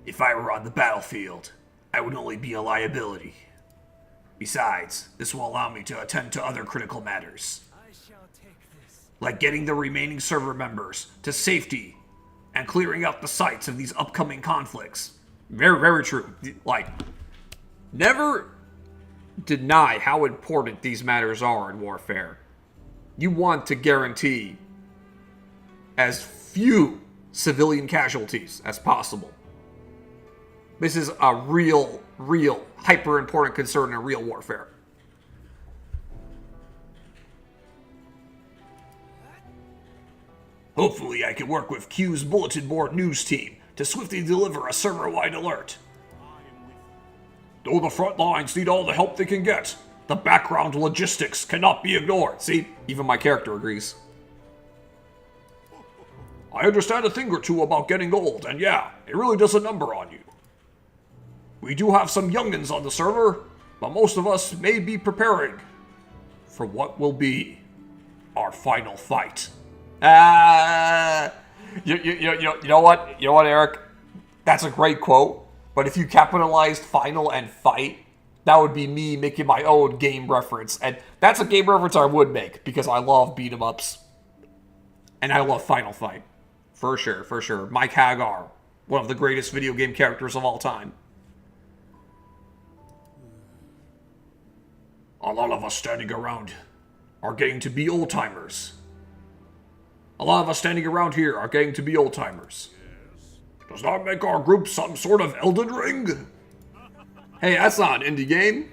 S6: If I were on the battlefield, I would only be a liability. Besides, this will allow me to attend to other critical matters. Like getting the remaining server members to safety and clearing out the sites of these upcoming conflicts.
S1: Very, very true. Like, never deny how important these matters are in warfare. You want to guarantee as few civilian casualties as possible. This is a real, hyper important concern in real warfare.
S6: Hopefully I can work with Q's bulletin board news team to swiftly deliver a server-wide alert. Though the front lines need all the help they can get, the background logistics cannot be ignored.
S1: See, even my character agrees.
S6: I understand a thing or two about getting old, and yeah, it really does a number on you. We do have some youngins on the server, but most of us may be preparing for what will be our final fight.
S1: You know what, Eric? That's a great quote. But if you capitalized final and fight, that would be me making my own game reference. And that's a game reference I would make because I love beat 'em ups. And I love Final Fight. For sure. Mike Hagar, one of the greatest video game characters of all time.
S6: A lot of us standing around are getting to be old-timers. A lot of us standing around here are getting to be old-timers. Does that make our group some sort of Elden Ring?
S1: Hey, that's not an indie game.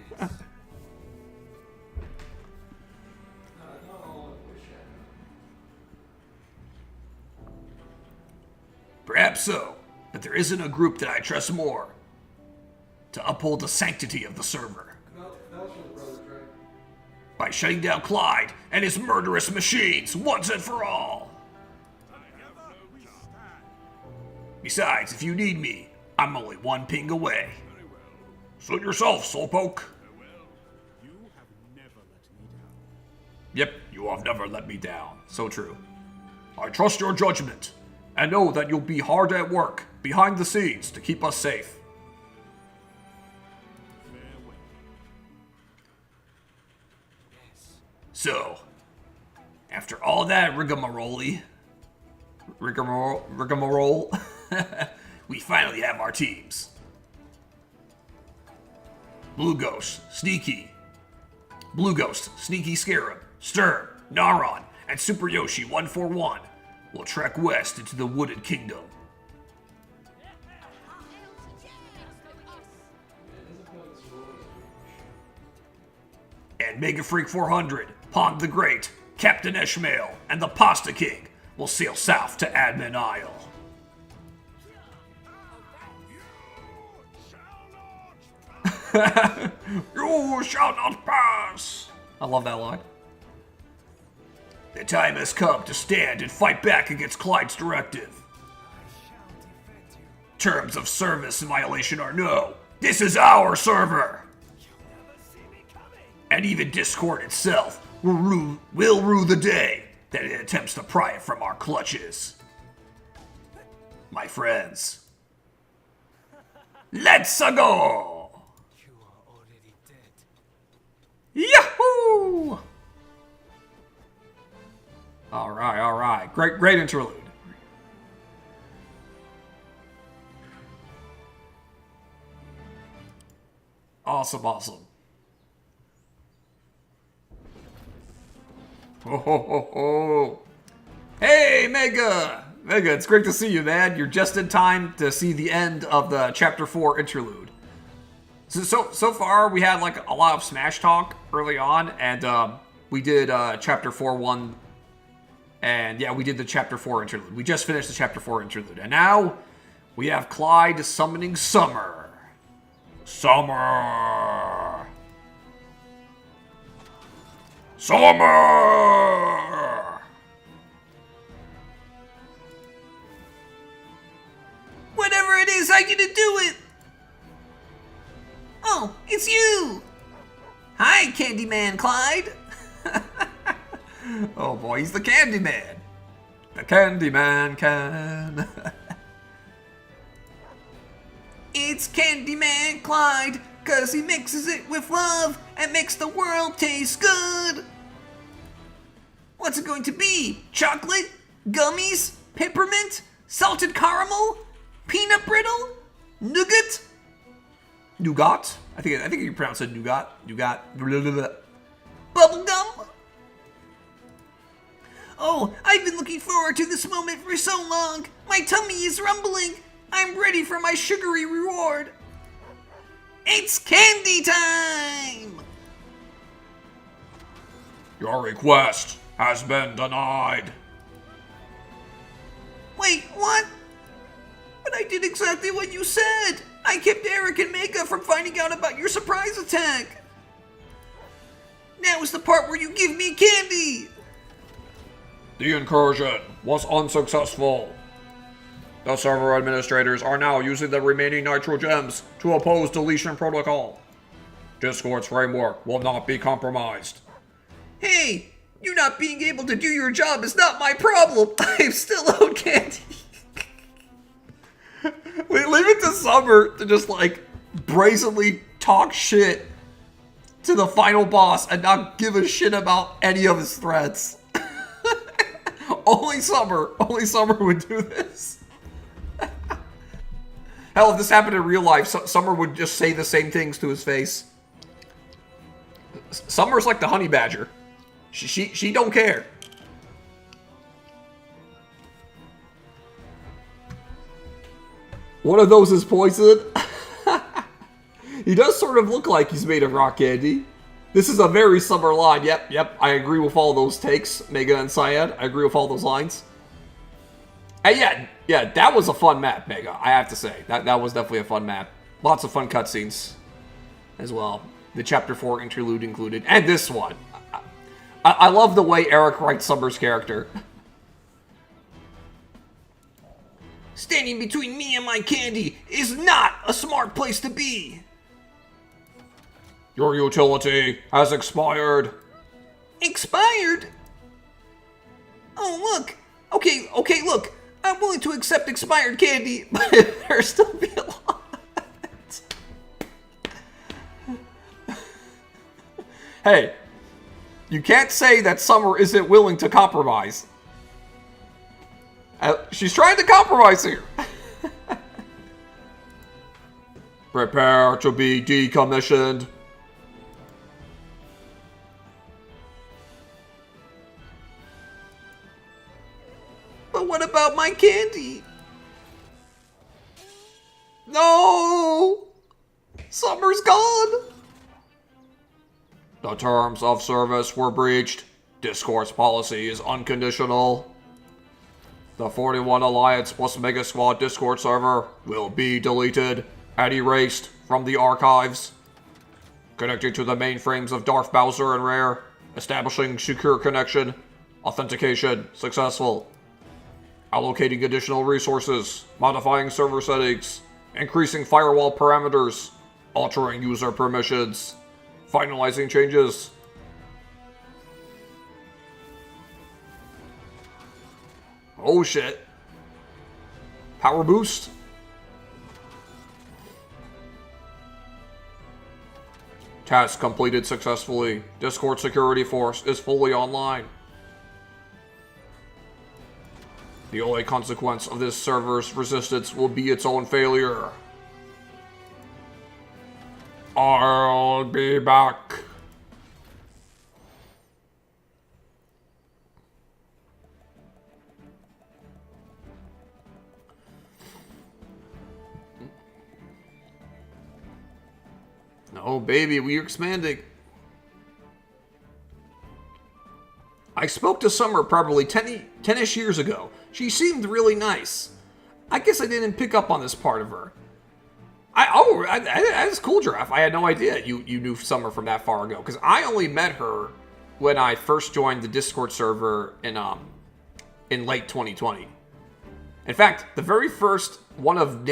S6: Perhaps so, but there isn't a group that I trust more to uphold the sanctity of the server.
S5: No,
S7: by shutting down Clyde and his murderous machines once and for all. Besides, if you need me, I'm only one ping away.
S2: Suit yourself, Slowpoke.
S4: Yep, you have never let me down. So true.
S2: I trust your judgment, and know that you'll be hard at work, behind the scenes, to keep us safe.
S7: So, after all that rigmarole, we finally have our teams. Blue Ghost, Sneaky Scarab, Stern, Naron, and Super Yoshi 141 will trek west into the Wooded Kingdom. And Mega Freak 400, Pond the Great, Captain Ishmael, and the Pasta King will sail south to Admin Isle.
S2: You shall not pass!
S4: I love that line.
S7: The time has come to stand and fight back against Clyde's directive. Terms of service violation or no, this is our server! And even Discord itself will rue the day that it attempts to pry it from our clutches. My friends, let's go!
S4: Yahoo! All right. Great interlude. Awesome. Oh. Hey, Mega, it's great to see you, man. You're just in time to see the end of the Chapter 4 interlude. So far, we had like a lot of Smash talk early on, and we did Chapter 4-1, and yeah, we did the Chapter 4 interlude. We just finished the Chapter 4 interlude, and now we have Clyde summoning Summer.
S2: Summer!
S7: Whatever it is, I'm gonna do it! Oh, it's you! Hi, Candyman Clyde!
S4: Oh boy, he's the Candyman. The Candyman can.
S7: It's Candyman Clyde, 'cause he mixes it with love and makes the world taste good. What's it going to be? Chocolate? Gummies? Peppermint? Salted caramel? Peanut brittle? Nougat?
S4: Nougat? I think you pronounce it nougat.
S7: Bubblegum? Oh, I've been looking forward to this moment for so long. My tummy is rumbling. I'm ready for my sugary reward. It's candy time!
S2: Your request has been denied.
S7: Wait, what? But I did exactly what you said. I kept Eric and Mega from finding out about your surprise attack. Now is the part where you give me candy.
S2: The incursion was unsuccessful.
S4: The server administrators are now using the remaining Nitro Gems to oppose deletion protocol.
S2: Discord's framework will not be compromised.
S7: Hey, you not being able to do your job is not my problem. I'm still owed candy.
S4: Leave it to Summer to just like brazenly talk shit to the final boss and not give a shit about any of his threats. Only Summer would do this. Hell, if this happened in real life, Summer would just say the same things to his face. Summer's like the honey badger. She don't care. One of those is poison. He does sort of look like he's made of rock candy. This is a very Summer line. Yep. I agree with all those takes, Mega and Syed. I agree with all those lines. And yeah, that was a fun map, Mega. I have to say. That was definitely a fun map. Lots of fun cutscenes as well. The Chapter 4 interlude included. And this one.
S1: I love the way Eric writes Summer's character.
S7: Standing between me and my candy is not a smart place to be.
S6: Your utility has expired.
S7: Expired? Oh, look. Okay, look. I'm willing to accept expired candy, but there's still be a lot.
S1: Hey, you can't say that Summer isn't willing to compromise. She's trying to compromise here.
S6: Prepare to be decommissioned.
S7: But what about my candy?
S1: No! Summer's gone!
S6: The terms of service were breached. Discord's policy is unconditional. The 41 Alliance plus Mega Squad Discord server will be deleted and erased from the archives. Connecting to the mainframes of Darth Bowser and Rare. Establishing secure connection. Authentication successful. Allocating additional resources. Modifying server settings. Increasing firewall parameters. Altering user permissions. Finalizing changes.
S1: Oh shit. Power boost.
S6: Task completed successfully. Discord security force is fully online. The only consequence of this server's resistance will be its own failure. I'll be back.
S1: No, baby, we're expanding. I spoke to Summer probably 10-ish years ago. She seemed really nice. I guess I didn't pick up on this part of her. That's cool, Giraffe. I had no idea you knew Summer from that far ago. Because I only met her when I first joined the Discord server in late 2020. In fact, the very first one of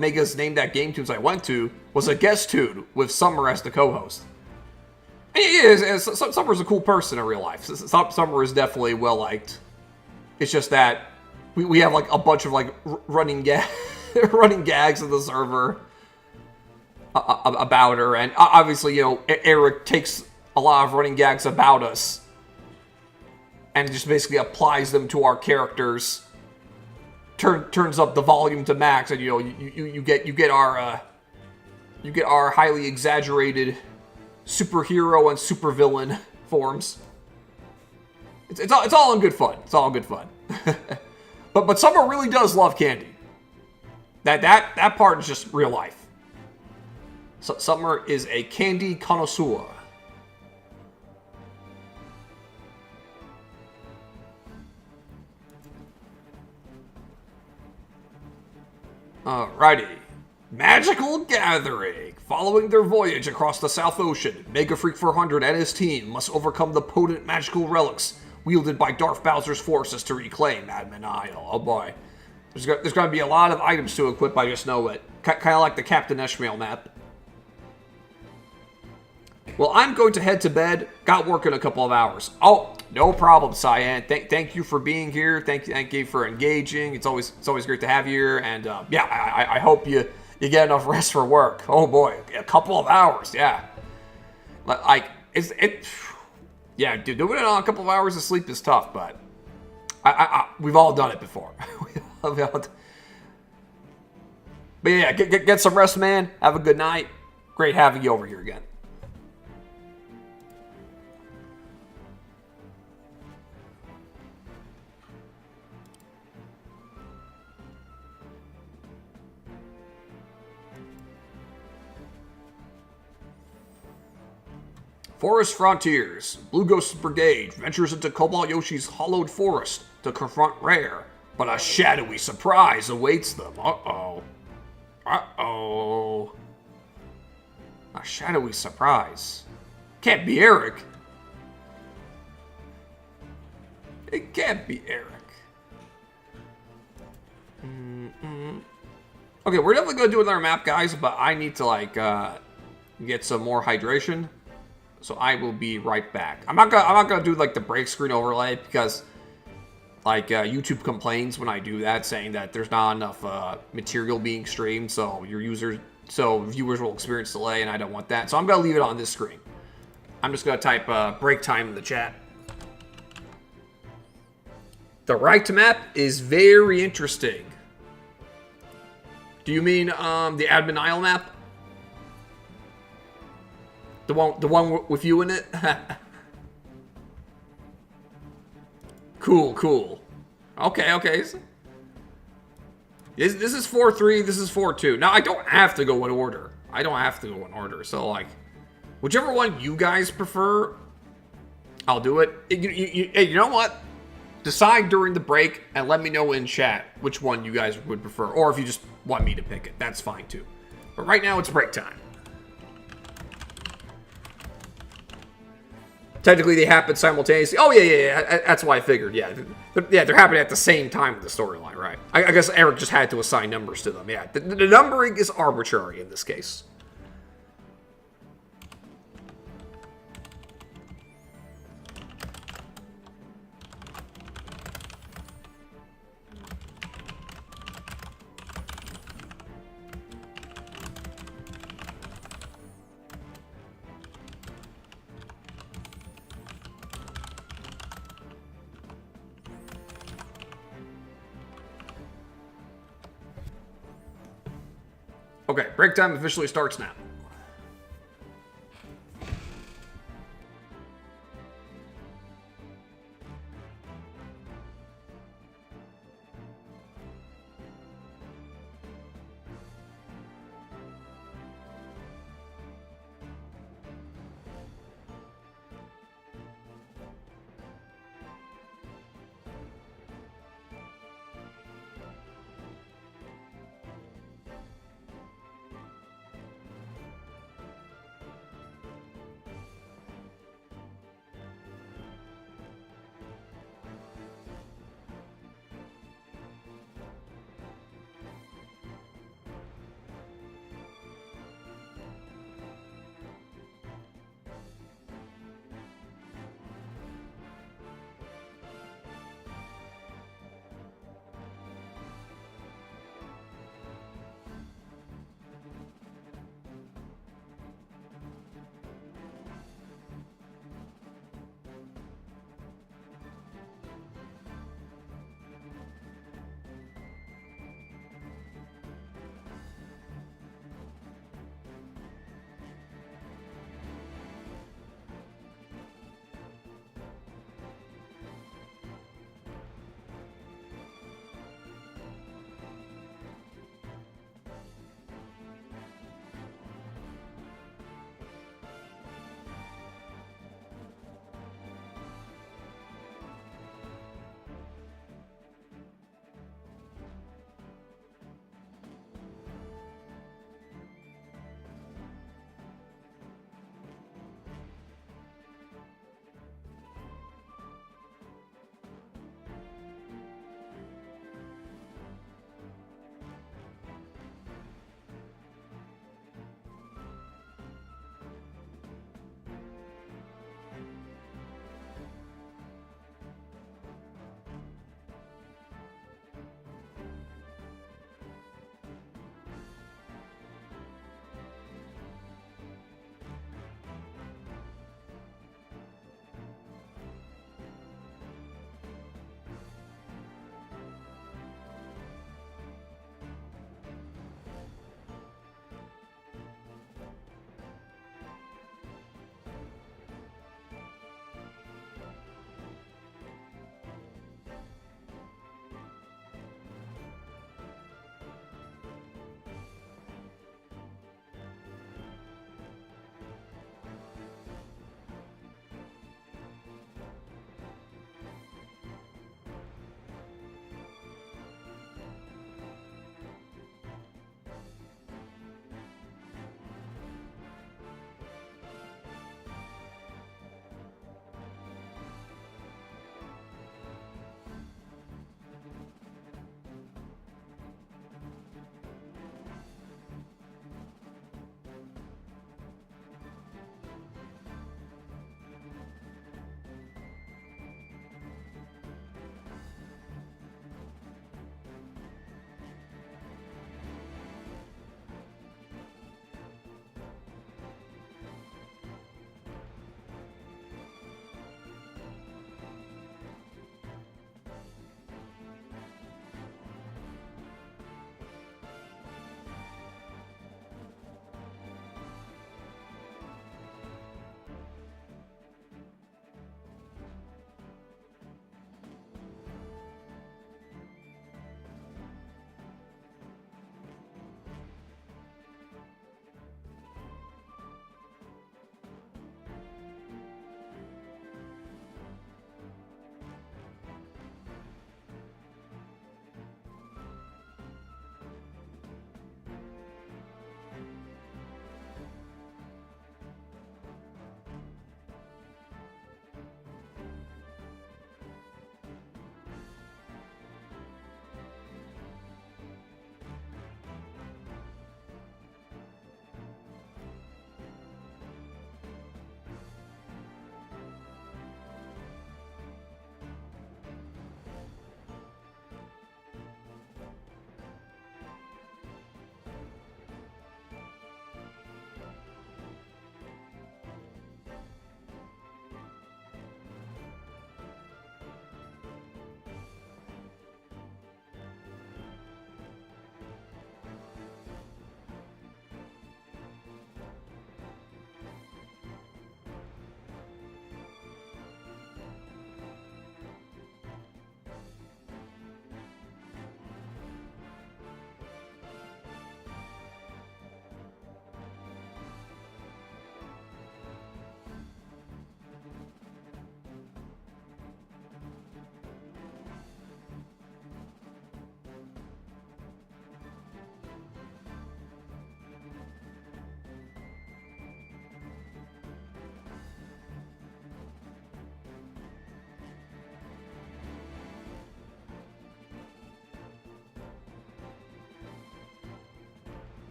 S1: Mega's Name That Game tunes I went to was a guest tune with Summer as the co-host. And Summer's a cool person in real life. Summer is definitely well liked. It's just that we have like a bunch of like running gags in the server about her, and obviously, you know, Eric takes a lot of running gags about us and just basically applies them to our characters. Turns up the volume to max, and you know you get our highly exaggerated superhero and supervillain forms. It's all in good fun. It's all in good fun. but Summer really does love candy. That part is just real life. So Summer is a candy connoisseur. Alrighty. Magical Gathering. Following their voyage across the South Ocean, Mega Freak 400 and his team must overcome the potent magical relics wielded by Darth Bowser's forces to reclaim Admin Isle. Oh boy. There's going to be a lot of items to equip, I just know it. Kind of like the Captain Ishmael map. Well, I'm going to head to bed. Got work in a couple of hours. Oh, no problem, Cyan. Thank you for being here. Thank you for engaging. It's always great to have you here. And yeah, I hope you get enough rest for work. Oh boy, a couple of hours. Yeah, like yeah, dude, doing it on a couple of hours of sleep is tough, but we've all done it before. But yeah, get some rest, man. Have a good night. Great having you over here again. Forest Frontiers. Blue Ghost's brigade ventures into Cobalt Yoshi's hollowed forest to confront Rare, but a shadowy surprise awaits them. Uh-oh. Uh-oh. A shadowy surprise. Can't be Eric. It can't be Eric. Okay, we're definitely going to do another map, guys, but I need to, like, get some more hydration. So I will be right back. I'm not gonna do, like, the break screen overlay because, like, YouTube complains when I do that, saying that there's not enough material being streamed, so viewers will experience delay, and I don't want that. So I'm gonna leave it on this screen. I'm just gonna type break time in the chat. The right map is very interesting. Do you mean the admin aisle map? The one with you in it? Cool. Okay. This is 4-3, this is 4-2. Now, I don't have to go in order. So, like, whichever one you guys prefer, I'll do it. Hey, you know what? Decide during the break and let me know in chat which one you guys would prefer. Or if you just want me to pick it, that's fine too. But right now, it's break time. Technically, they happen simultaneously. Oh, yeah. That's why I figured. Yeah, they're happening at the same time with the storyline, right? I guess Eric just had to assign numbers to them. Yeah, the numbering is arbitrary in this case. Okay, break time officially starts now.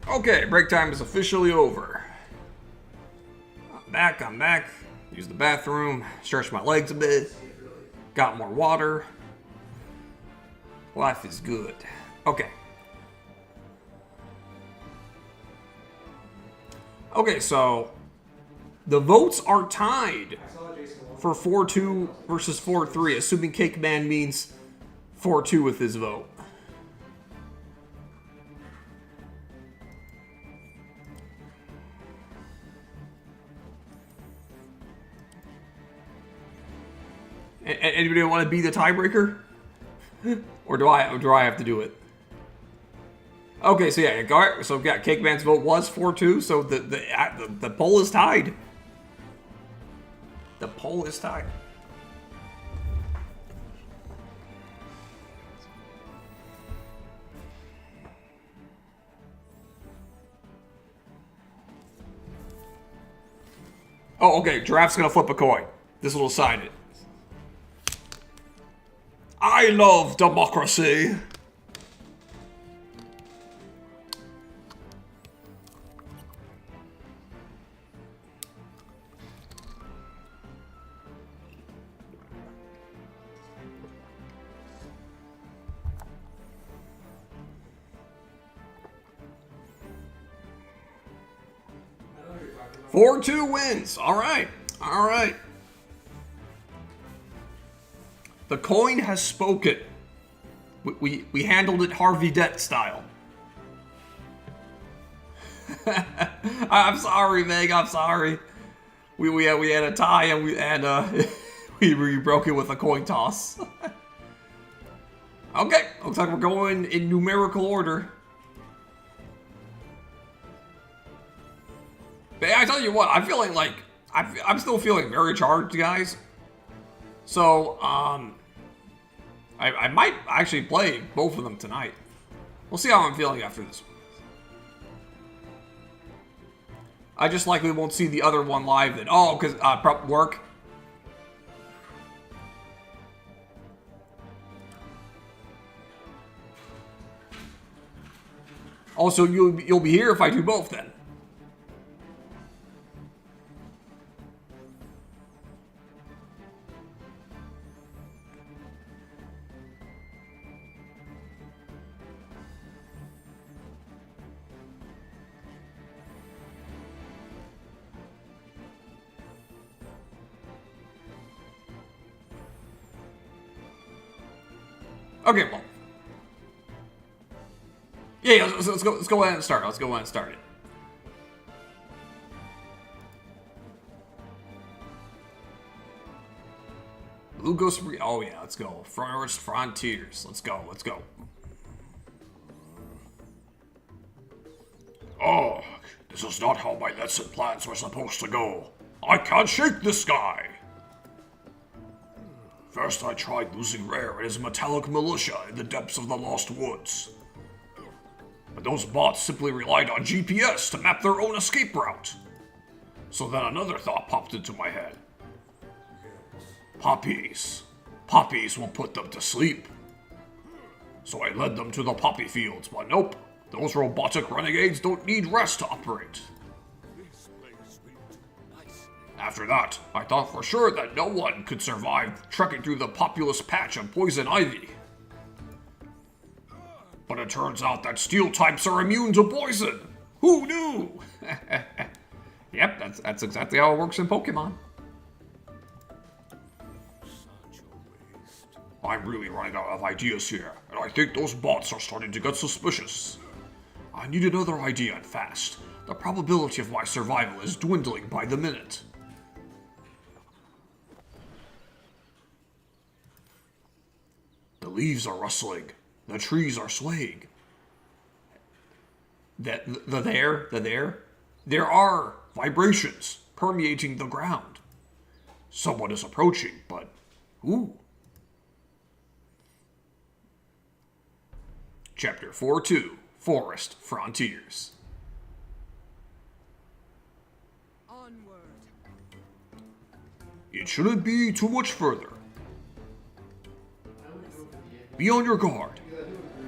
S1: Okay, break time is officially over. I'm back. Use the bathroom, stretch my legs a bit. Got more water. Life is good. Okay. Okay, so the votes are tied for 4-2 versus 4-3, assuming Cake Man means 4-2 with his vote. Anybody want to be the tiebreaker? Or do I have to do it? Okay, so yeah, Cake Man's vote was 4-2, so the poll is tied. The poll is tied. Oh, okay, Giraffe's gonna flip a coin. This will decide it. I love democracy.
S5: I know what you're talking about.
S1: 4-2 wins. All right. All right. The coin has spoken. We handled it Harvey Dent style. I'm sorry, Meg. I'm sorry. We had a tie and we broke it with a coin toss. Okay, looks like we're going in numerical order. But I tell you what, I'm feeling like I'm still feeling very charged, guys. So, I might actually play both of them tonight. We'll see how I'm feeling after this one. I just likely won't see the other one live then. Oh, because prep work. Also, you'll be here if I do both then. Okay, well. Yeah, let's go ahead and start. Let's go ahead and start it. Blue Ghost. Oh yeah, let's go. First Frontiers. Let's go. Let's go.
S2: Oh, this is not how my lesson plans were supposed to go. I can't shake this guy. First I tried losing Rare and his metallic militia in the depths of the Lost Woods. But those bots simply relied on GPS to map their own escape route. So then another thought popped into my head. Poppies. Poppies will put them to sleep. So I led them to the poppy fields, but nope. Those robotic renegades don't need rest to operate. After that, I thought for sure that no one could survive trekking through the populous patch of poison ivy. But it turns out that steel types are immune to poison. Who knew?
S1: Yep, that's exactly how it works in Pokemon.
S2: I'm really running out of ideas here, and I think those bots are starting to get suspicious. I need another idea and fast. The probability of my survival is dwindling by the minute. The leaves are rustling. The trees are swaying.
S1: There are vibrations permeating the ground.
S2: Someone is approaching, but
S1: Ooh. Chapter 4-2, Forest Frontiers.
S3: Onward.
S2: it shouldn't be too much further. Be on your guard.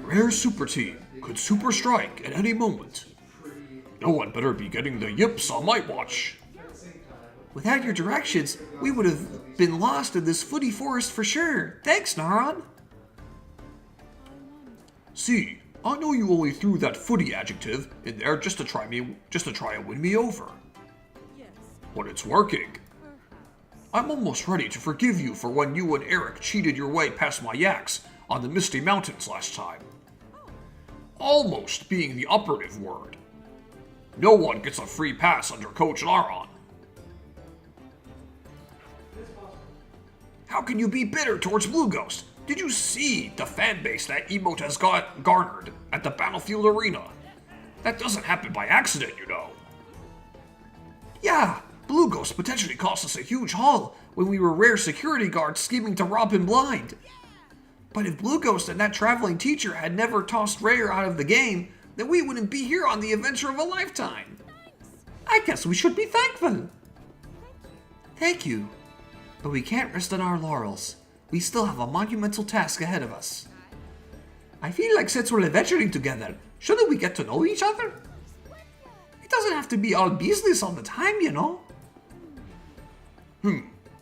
S2: Rare Super Team could super strike at any moment.
S6: No one better be getting the yips on my watch.
S7: Without your directions, we would have been lost in this footy forest for sure. Thanks, Naron.
S6: See, I know you only threw that footy adjective in there just to try and win me over.
S3: Yes.
S6: But it's working. I'm almost ready to forgive you for when you and Eric cheated your way past my yaks on the Misty Mountains last time. Almost being the operative word. No one gets a free pass under Coach Naron. How can you be bitter towards Blue Ghost? Did you see the fan base that emote has garnered at the battlefield arena? That doesn't happen by accident, you know.
S7: Yeah, Blue Ghost potentially cost us a huge haul when we were rare security guards scheming to rob him blind. But if Blue Ghost and that traveling teacher had never tossed Rare out of the game, then we wouldn't be here on the adventure of a lifetime. I guess we should be thankful. Thank you. But we can't rest on our laurels. We still have a monumental task ahead of us. I feel like since we're adventuring together, shouldn't we get to know each other? It doesn't have to be all business all the time, you know.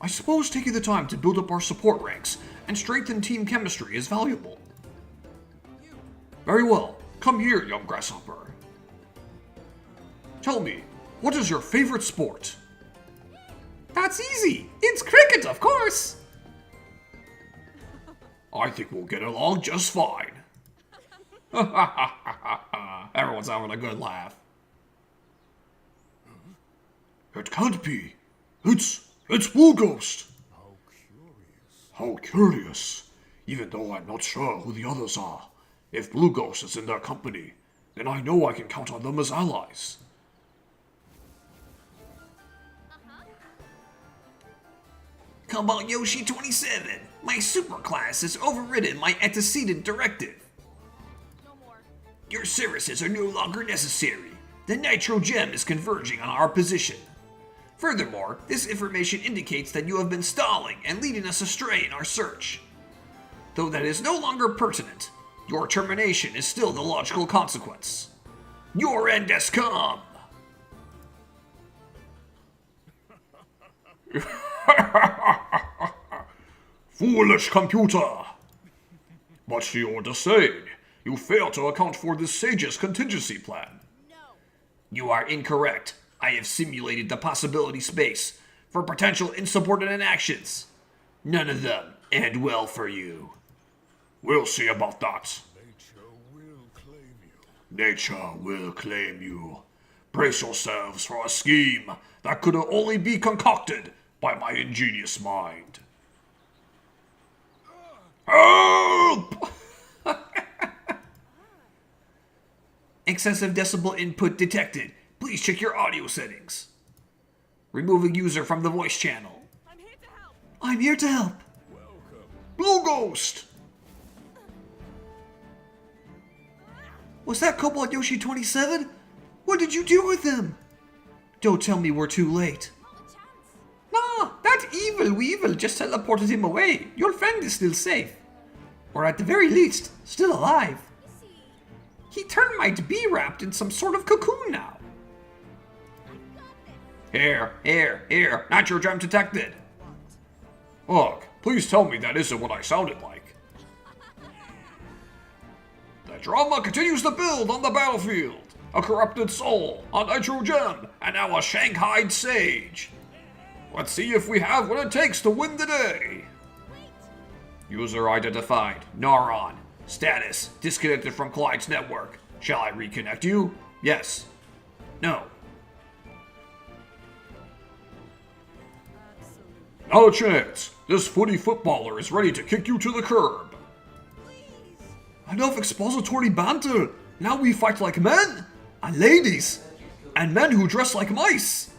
S6: I suppose taking the time to build up our support ranks and strengthen team chemistry is valuable. Very well. Come here, young grasshopper. Tell me, what is your favorite sport?
S7: That's easy. It's cricket, of course.
S6: I think we'll get along just fine.
S1: Everyone's having a good laugh.
S6: It can't be. It's Blue Ghost. How curious. Even though I'm not sure who the others are, if Blue Ghost is in their company, then I know I can count on them as allies.
S7: Come on, Yoshi 27. My superclass has overridden my antecedent directive.
S3: No more.
S7: Your services are no longer necessary. The Nitro Gem is converging on our position. Furthermore, this information indicates that you have been stalling and leading us astray in our search. Though that is no longer pertinent, your termination is still the logical consequence. Your end has come!
S6: Foolish computer! What's the order saying? You fail to account for this sage's contingency plan.
S3: No.
S7: You are incorrect. I have simulated the possibility space for potential insubordinate actions. None of them end well for you.
S6: We'll see about that.
S8: Nature will claim you.
S6: Nature will claim you. Brace yourselves for a scheme that could only be concocted by my ingenious mind. Help!
S7: Excessive decibel input detected. Please check your audio settings. Removing user from the voice channel.
S3: I'm here to help.
S7: I'm here to help.
S6: Blue Ghost!
S7: Was that Cobalt Yoshi 27? What did you do with him? Don't tell me we're too late.
S3: Not a chance.
S7: Nah, that evil weevil just teleported him away. Your friend is still safe. Or at the very least, still alive.
S3: Is
S7: He
S3: he?
S7: might be wrapped in some sort of cocoon now.
S3: I've got this.
S7: Here. Nitro Gem detected.
S6: Ugh, please tell me that isn't what I sounded like. The drama continues to build on the battlefield. A corrupted soul, a Nitro Gem, and now a Shanghaied Sage. Let's see if we have what it takes to win the day.
S3: Wait.
S7: User identified. Naron. Status. Disconnected from Clyde's network. Shall I reconnect you? Yes. No.
S3: Absolutely.
S6: Not a chance. This footy footballer is ready to kick you to the curb.
S3: Please.
S7: Enough expository banter. Now we fight like men. And ladies. And men who dress like mice.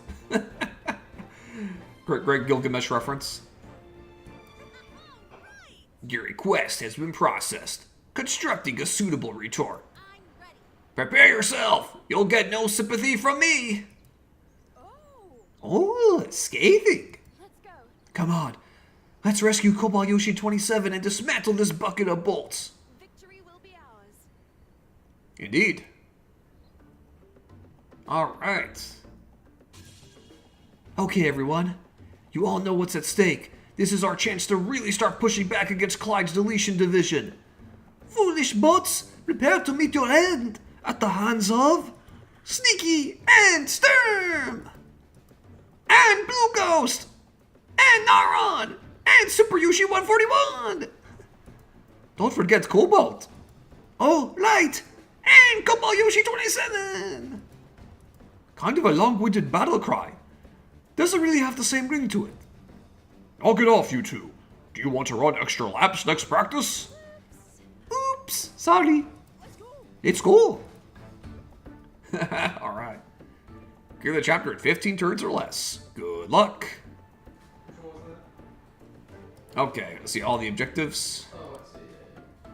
S7: Great Gilgamesh reference. Your request has been processed. Constructing a suitable retort.
S3: I'm ready.
S7: Prepare yourself. You'll get no sympathy from me.
S3: Oh.
S7: Oh, scathing.
S3: Let's go.
S7: Come on. Let's rescue Cobalt Yoshi 27 and dismantle this bucket of bolts.
S3: Victory will be ours.
S7: Indeed. Alright. Okay, everyone. You all know what's at stake. This is our chance to really start pushing back against Clyde's deletion division. Foolish bots, prepare to meet your end at the hands of Sneaky and Sturm! And Blue Ghost! And Naron! And Super Yushi 141! Don't forget Cobalt! Oh, Light! And Cobalt Yoshi 27! Kind of a long-winded battle cry. Doesn't really have the same ring to it.
S6: Knock it off, you two. Do you want to run extra laps next practice?
S7: Oops, sorry.
S3: Let's go.
S7: It's cool.
S4: Alright. Clear the chapter in 15 turns or less. Good luck.
S5: Which one was that?
S4: Okay, let's see all the objectives.
S5: Oh, I see. Yeah.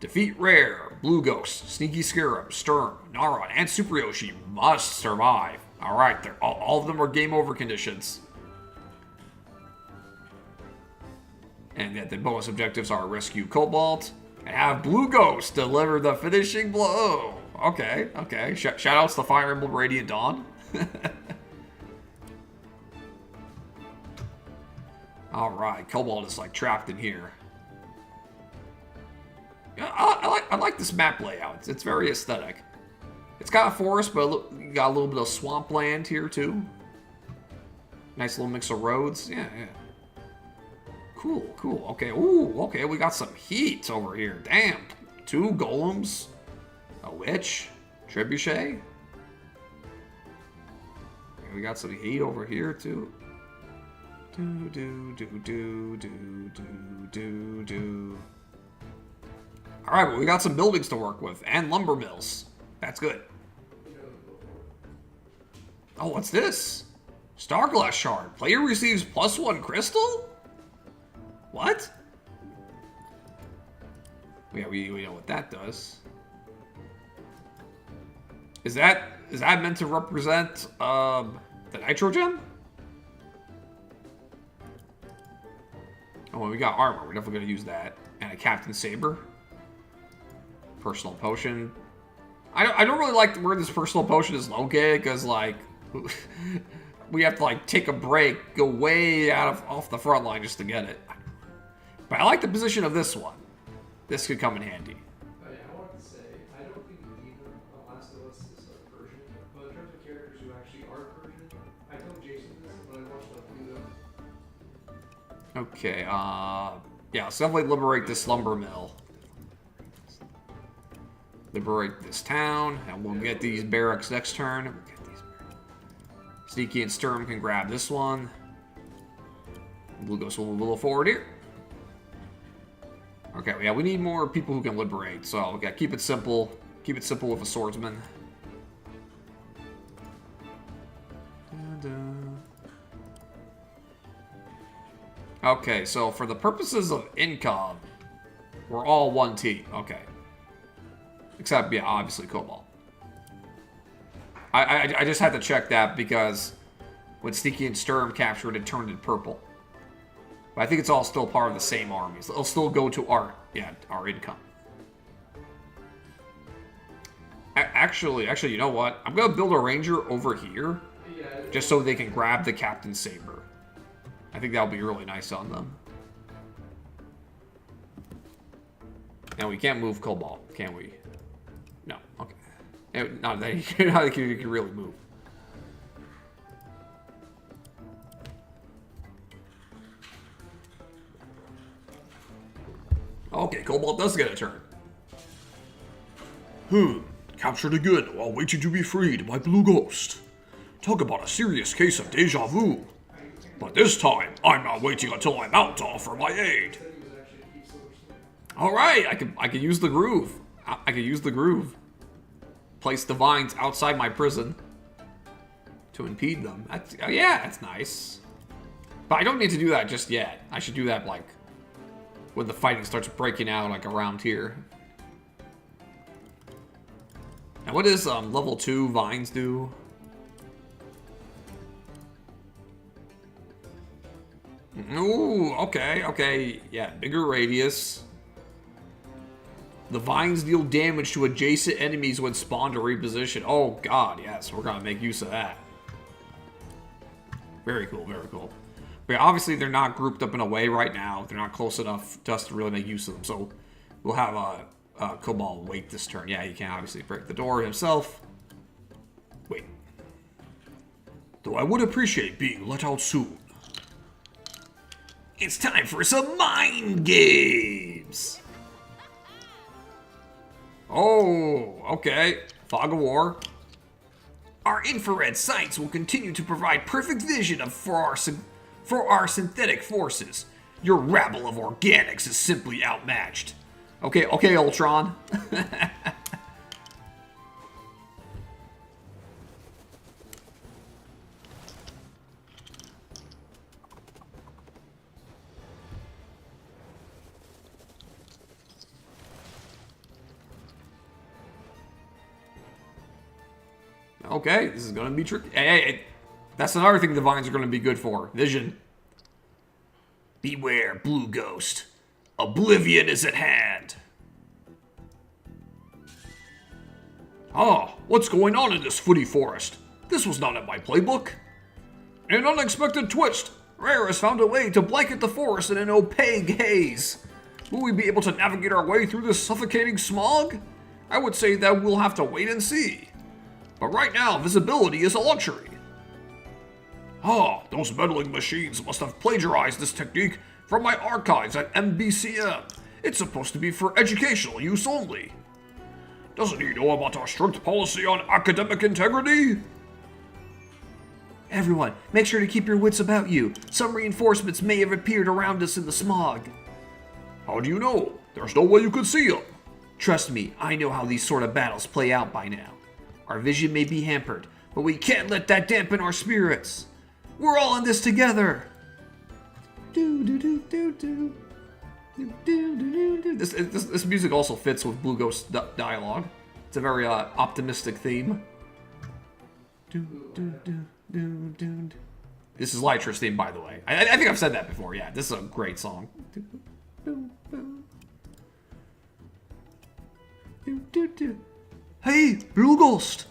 S4: Defeat Rare, Blue Ghost, Sneaky Scarab, Sturm, Naron, and Super Yoshi must survive. Alright, all of them are game over conditions. And the bonus objectives are rescue Cobalt and have Blue Ghost deliver the finishing blow. Okay. Shoutouts to Fire Emblem Radiant Dawn. Alright, Cobalt is like trapped in here. Yeah, I like this map layout. It's very aesthetic. It's got a forest, but you got a little bit of swampland here too. Nice little mix of roads. Yeah. Cool. Okay, okay, we got some heat over here. Damn. 2 golems, a witch, trebuchet. We got some heat over here too. Alright, but we got some buildings to work with, and lumber mills. That's good. Oh, what's this? Starglass Shard. Player receives +1 crystal? What? Yeah, we know what that does. Is that meant to represent the Nitro Gem? Oh, well, we got armor. We're definitely gonna use that. And a Captain Saber. Personal potion. I don't really like where this personal potion is located, because like we have to like take a break, go way off the front line just to get it. But I like the position of this one. This could come in handy.
S5: Oh, yeah, I wanted to say, I don't think you need them unless there was this Persian. But in terms of characters who actually are Persian, I told Jason this when I watched them do them.
S4: Okay, yeah, let's definitely liberate this lumber mill. Liberate this town, and we'll get these barracks next turn. Sneaky and Sturm can grab this one. Blue Ghost will move a little forward here. Okay, yeah, we need more people who can liberate, so yeah, keep it simple. Keep it simple with a swordsman. Okay, so for the purposes of income, we're all one team. Okay. Except, yeah, obviously Cobalt. I just had to check that because when Sneaky and Sturm captured it, turned it purple. But I think it's all still part of the same armies. It'll still go to our income. Actually, you know what? I'm gonna build a ranger over here, just so they can grab the Captain Saber. I think that'll be really nice on them. And we can't move Cobalt, can we? No. Okay. Not that you can really move. Okay, Cobalt does get a turn.
S6: Captured again while waiting to be freed by Blue Ghost. Talk about a serious case of deja vu. But this time, I'm not waiting until I'm out to offer my aid.
S4: Alright, I could use the groove. I could use the groove. Place divines outside my prison to impede them. That's nice. But I don't need to do that just yet. I should do that like when the fighting starts breaking out, like around here. And what does level 2 vines do? Ooh, okay, yeah, bigger radius.
S1: The vines deal damage to adjacent enemies when spawned or repositioned. Oh god, yes, we're gonna make use of that. Very cool, very cool. But yeah, obviously they're not grouped up in a way right now. They're not close enough to us to really make use of them. So we'll have Cobalt wait this turn. Yeah, he can obviously break the door himself. Wait. Though I would appreciate being let out soon.
S7: It's time for some mind games!
S1: Oh, okay. Fog of War.
S7: Our infrared sights will continue to provide perfect vision for our synthetic forces. Your rabble of organics is simply outmatched.
S1: Okay, okay, Ultron. Okay, this is gonna be tricky. Hey, that's another thing the vines are gonna be good for. Vision.
S7: Beware, Blue Ghost. Oblivion is at hand.
S6: Ah, what's going on in this footy forest? This was not in my playbook. An unexpected twist.
S1: Rare has found a way to blanket the forest in an opaque haze. Will we be able to navigate our way through this suffocating smog? I would say that we'll have to wait and see. But right now, visibility is a luxury.
S6: Ah, those meddling machines must have plagiarized this technique from my archives at MBCM. It's supposed to be for educational use only. Doesn't he know about our strict policy on academic integrity?
S7: Everyone, make sure to keep your wits about you. Some reinforcements may have appeared around us in the smog.
S6: How do you know? There's no way you could see them.
S7: Trust me, I know how these sort of battles play out by now. Our vision may be hampered, but we can't let that dampen our spirits. We're all in this together.
S1: This music also fits with Blue Ghost dialogue. It's a very optimistic theme. This is Lytra's theme, by the way. I think I've said that before. Yeah, this is a great song.
S7: Hey, Blue Ghost!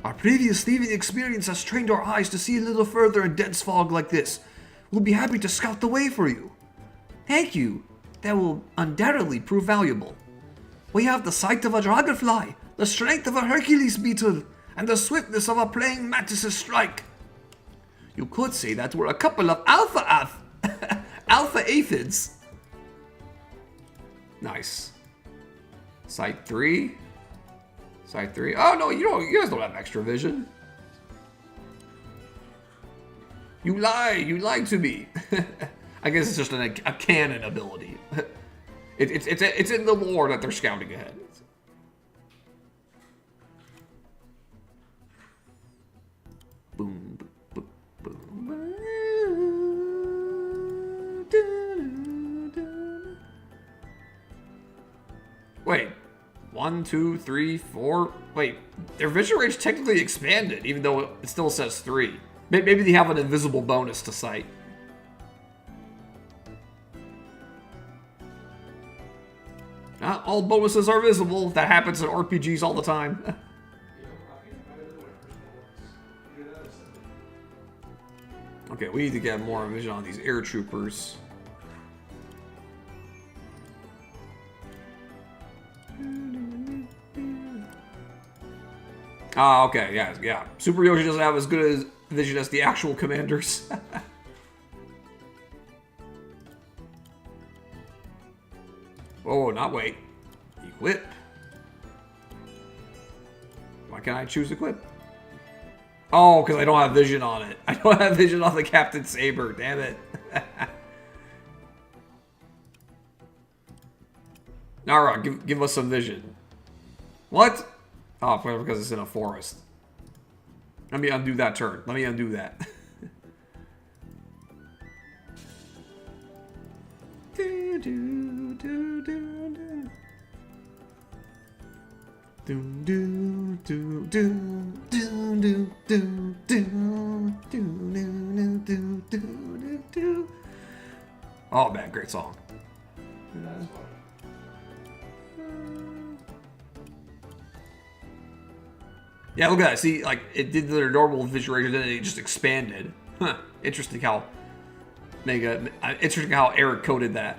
S7: Our previous thieving experience has trained our eyes to see a little further in dense fog like this. We'll be happy to scout the way for you. Thank you. That will undoubtedly prove valuable. We have the sight of a dragonfly, the strength of a Hercules beetle, and the swiftness of a praying mantis's strike. You could say that we're a couple of alpha aphids.
S1: Nice. Sight 3. Sight 3. Oh no, you guys don't have extra vision. You lied to me. I guess it's just a canon ability. It's in the lore that they're scouting ahead. Boom, boom, boom. Wait. 1, 2, 3, 4. Wait, their vision range technically expanded, even though it still says 3. Maybe they have an invisible bonus to sight. Not all bonuses are visible. That happens in RPGs all the time. Okay, we need to get more vision on these air troopers. Ah, okay, yeah. Super Yoshi doesn't have as good a vision as the actual commanders. Oh, not wait. Equip. Why can't I choose equip? Oh, because I don't have vision on it. I don't have vision on the Captain Saber. Damn it. Nara, give us some vision. What? Oh, because it's in a forest. Let me undo that turn. Let me undo that. Oh man, great song. Yeah, look at that. See, like, it did their normal vision range, and then it just expanded. Huh. Interesting how interesting how Eric coded that.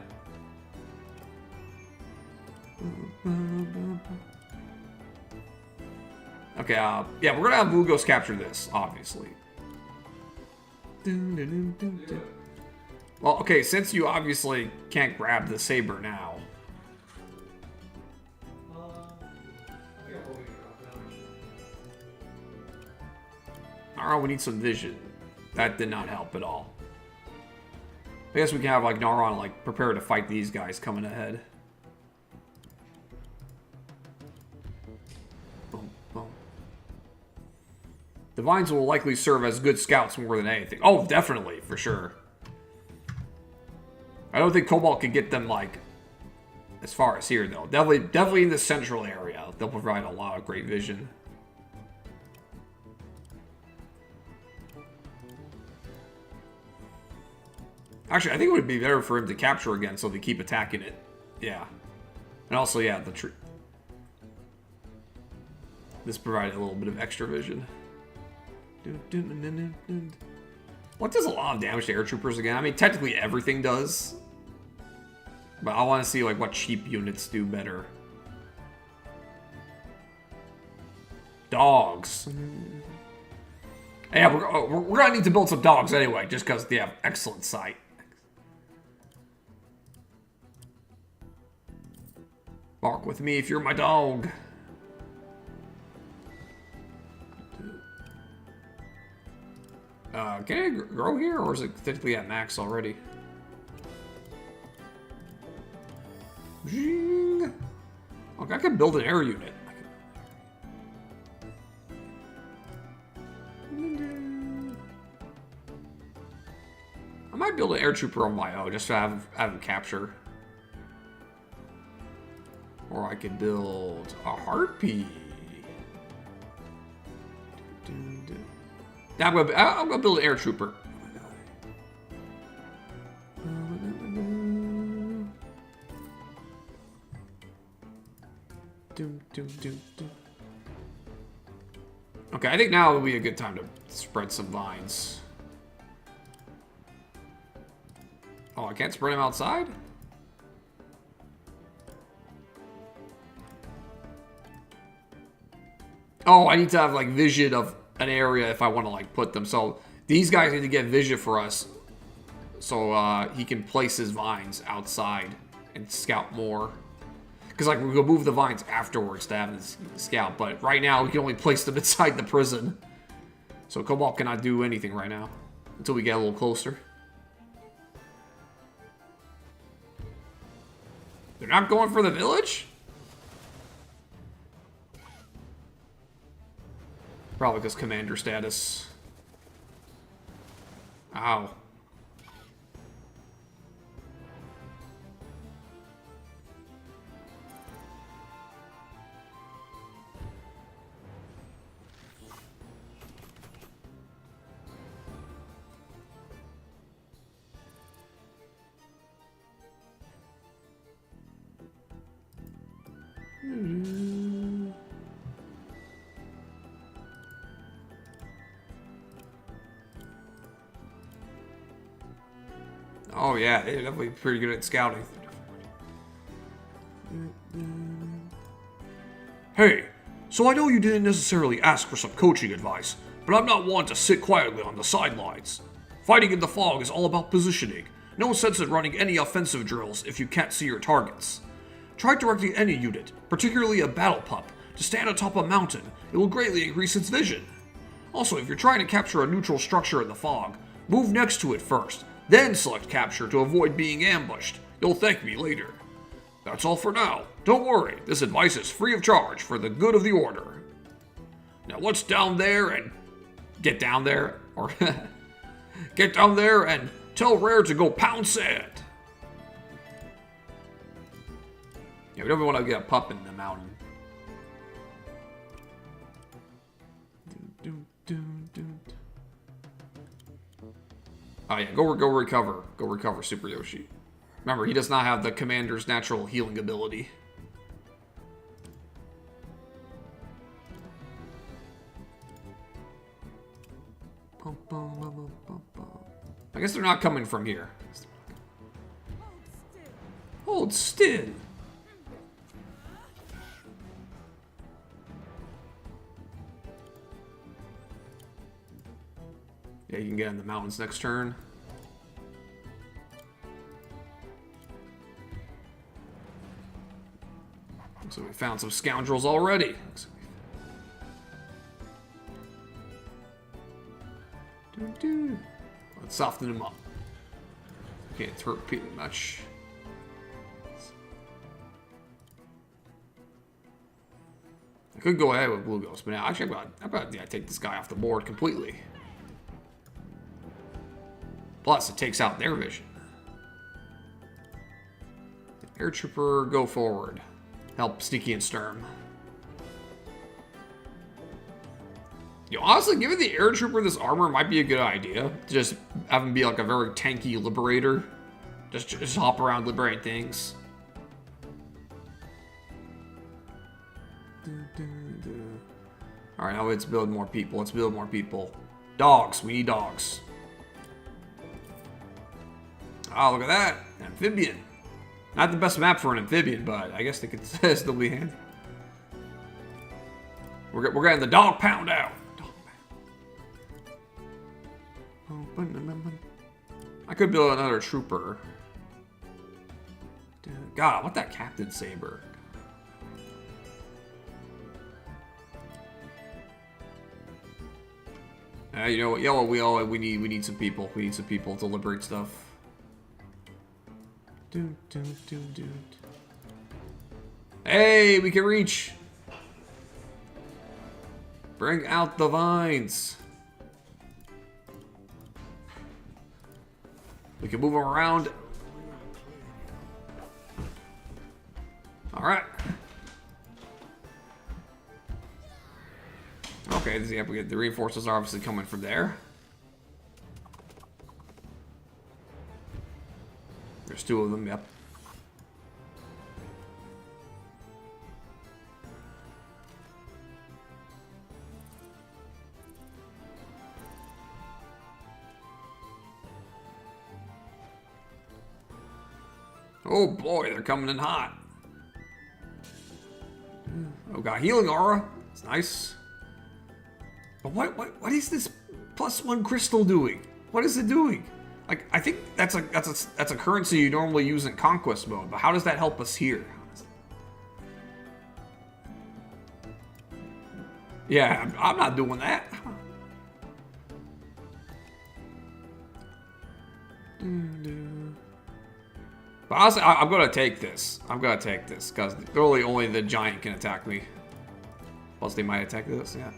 S1: Okay, yeah, we're gonna have Blue Ghost capture this, obviously. Well, okay, since you obviously can't grab the saber now. Alright, we need some vision. That did not help at all. I guess we can have, like, Naron, like, prepare to fight these guys coming ahead. Boom, boom. The vines will likely serve as good scouts more than anything. Oh, definitely, for sure. I don't think Cobalt can get them, like, as far as here, though. Definitely in the central area. They'll provide a lot of great vision. Actually, I think it would be better for him to capture again so they keep attacking it. Yeah. And also, yeah, the tree. This provided a little bit of extra vision. What does a lot of damage to air troopers again? I mean, technically everything does. But I want to see, like, what cheap units do better. Dogs. Yeah, we're going to need to build some dogs anyway, just because they have excellent sight. Bark with me if you're my dog. Can I grow here, or is it technically at max already? Okay, I can build an air unit. I might build an air trooper on my own, just to have him capture. Or I could build a harpy. I'm gonna build an air trooper. Okay, I think now would be a good time to spread some vines. Oh, I can't spread them outside? Oh, I need to have, like, vision of an area if I want to, like, put them. So these guys need to get vision for us so he can place his vines outside and scout more. Because, like, we can move the vines afterwards to have his scout. But right now, we can only place them inside the prison. So Cobalt cannot do anything right now until we get a little closer. They're not going for the village? Probably because commander status. Ow. Oh yeah, they're definitely pretty good at scouting.
S6: Hey, so I know you didn't necessarily ask for some coaching advice, but I'm not one to sit quietly on the sidelines. Fighting in the fog is all about positioning. No sense in running any offensive drills if you can't see your targets. Try directing any unit, particularly a battle pup, to stand on top of a mountain. It will greatly increase its vision. Also, if you're trying to capture a neutral structure in the fog, move next to it first, then select capture to avoid being ambushed. You'll thank me later. That's all for now. Don't worry, this advice is free of charge for the good of the order. Now what's down there and... Get down there, or... Get down there and tell Rare to go pound sand.
S1: Yeah, we don't want to get a pup in the mountain. Oh yeah, go recover. Go recover Super Yoshi. Remember, he does not have the commander's natural healing ability. I guess they're not coming from here.
S3: Hold still.
S1: Hold still. Yeah, you can get in the mountains next turn. So we found some scoundrels already. Let's soften them up. Can't hurt people much. I could go ahead with Blue Ghost, but now actually I'm about to take this guy off the board completely. Plus, it takes out their vision. Air Trooper, go forward. Help Sneaky and Sturm. Yo, honestly, giving the Air Trooper this armor might be a good idea. To just have him be like a very tanky liberator. Just hop around liberating things. Alright, now let's build more people. Let's build more people. Dogs. We need dogs. Oh, look at that. Amphibian. Not the best map for an amphibian, but I guess they could still be handy. We're getting the dog pound out. I could build another trooper. God, I want that Captain Saber. You know what? Yellow, we need some people. We need some people to liberate stuff. Hey, we can reach. Bring out the vines. We can move them around. All right. Okay, the reinforcements are obviously coming from there. There's two of them, yep. Oh boy, they're coming in hot. Oh, got healing aura. It's nice. But what is this +1 crystal doing? What is it doing? Like, I think that's a currency you normally use in conquest mode, but how does that help us here? Yeah, I'm not doing that. But honestly, I'm gonna take this. I'm gonna take this because really only the giant can attack me. Plus, they might attack this. Yeah.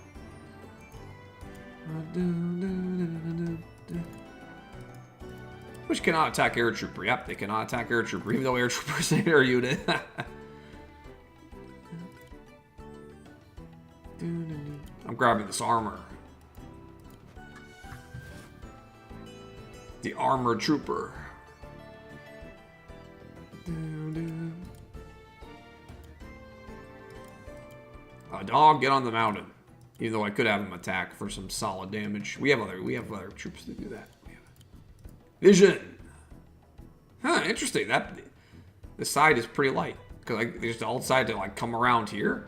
S1: Which cannot attack Air Trooper. Yep, they cannot attack Air Trooper, even though Air Trooper is an air unit. I'm grabbing this armor. The Armored Trooper. Dog, get on the mountain. Even though I could have him attack for some solid damage. We have other troops to do that. Vision. Huh, interesting. This side is pretty light. Cause like they just all decide to like come around here.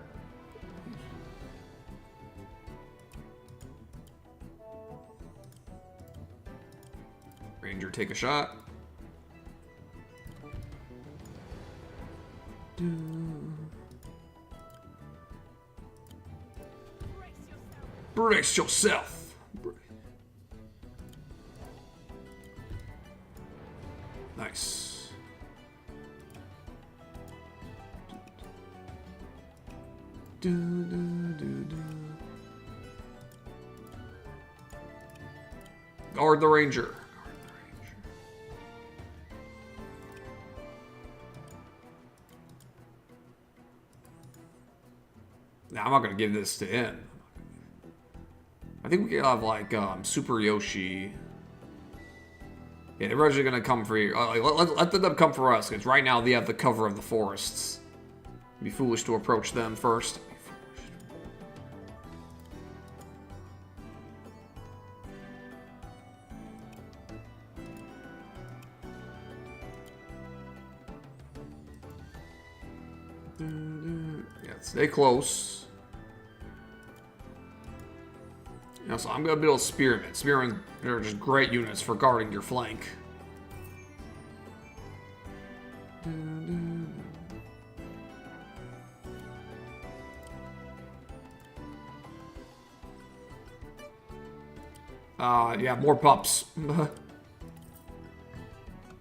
S1: Ranger, take a shot. Brace yourself. Nice. Guard the Ranger. Now, I'm not going to give this to him. I think we can have, like, Super Yoshi. Yeah, they're actually going to come for you. Let them come for us, because right now they have the cover of the forests. It'd be foolish to approach them first. Yeah, stay close. Yeah, so I'm gonna build spearmen. Spearmen are just great units for guarding your flank. Yeah, more pups.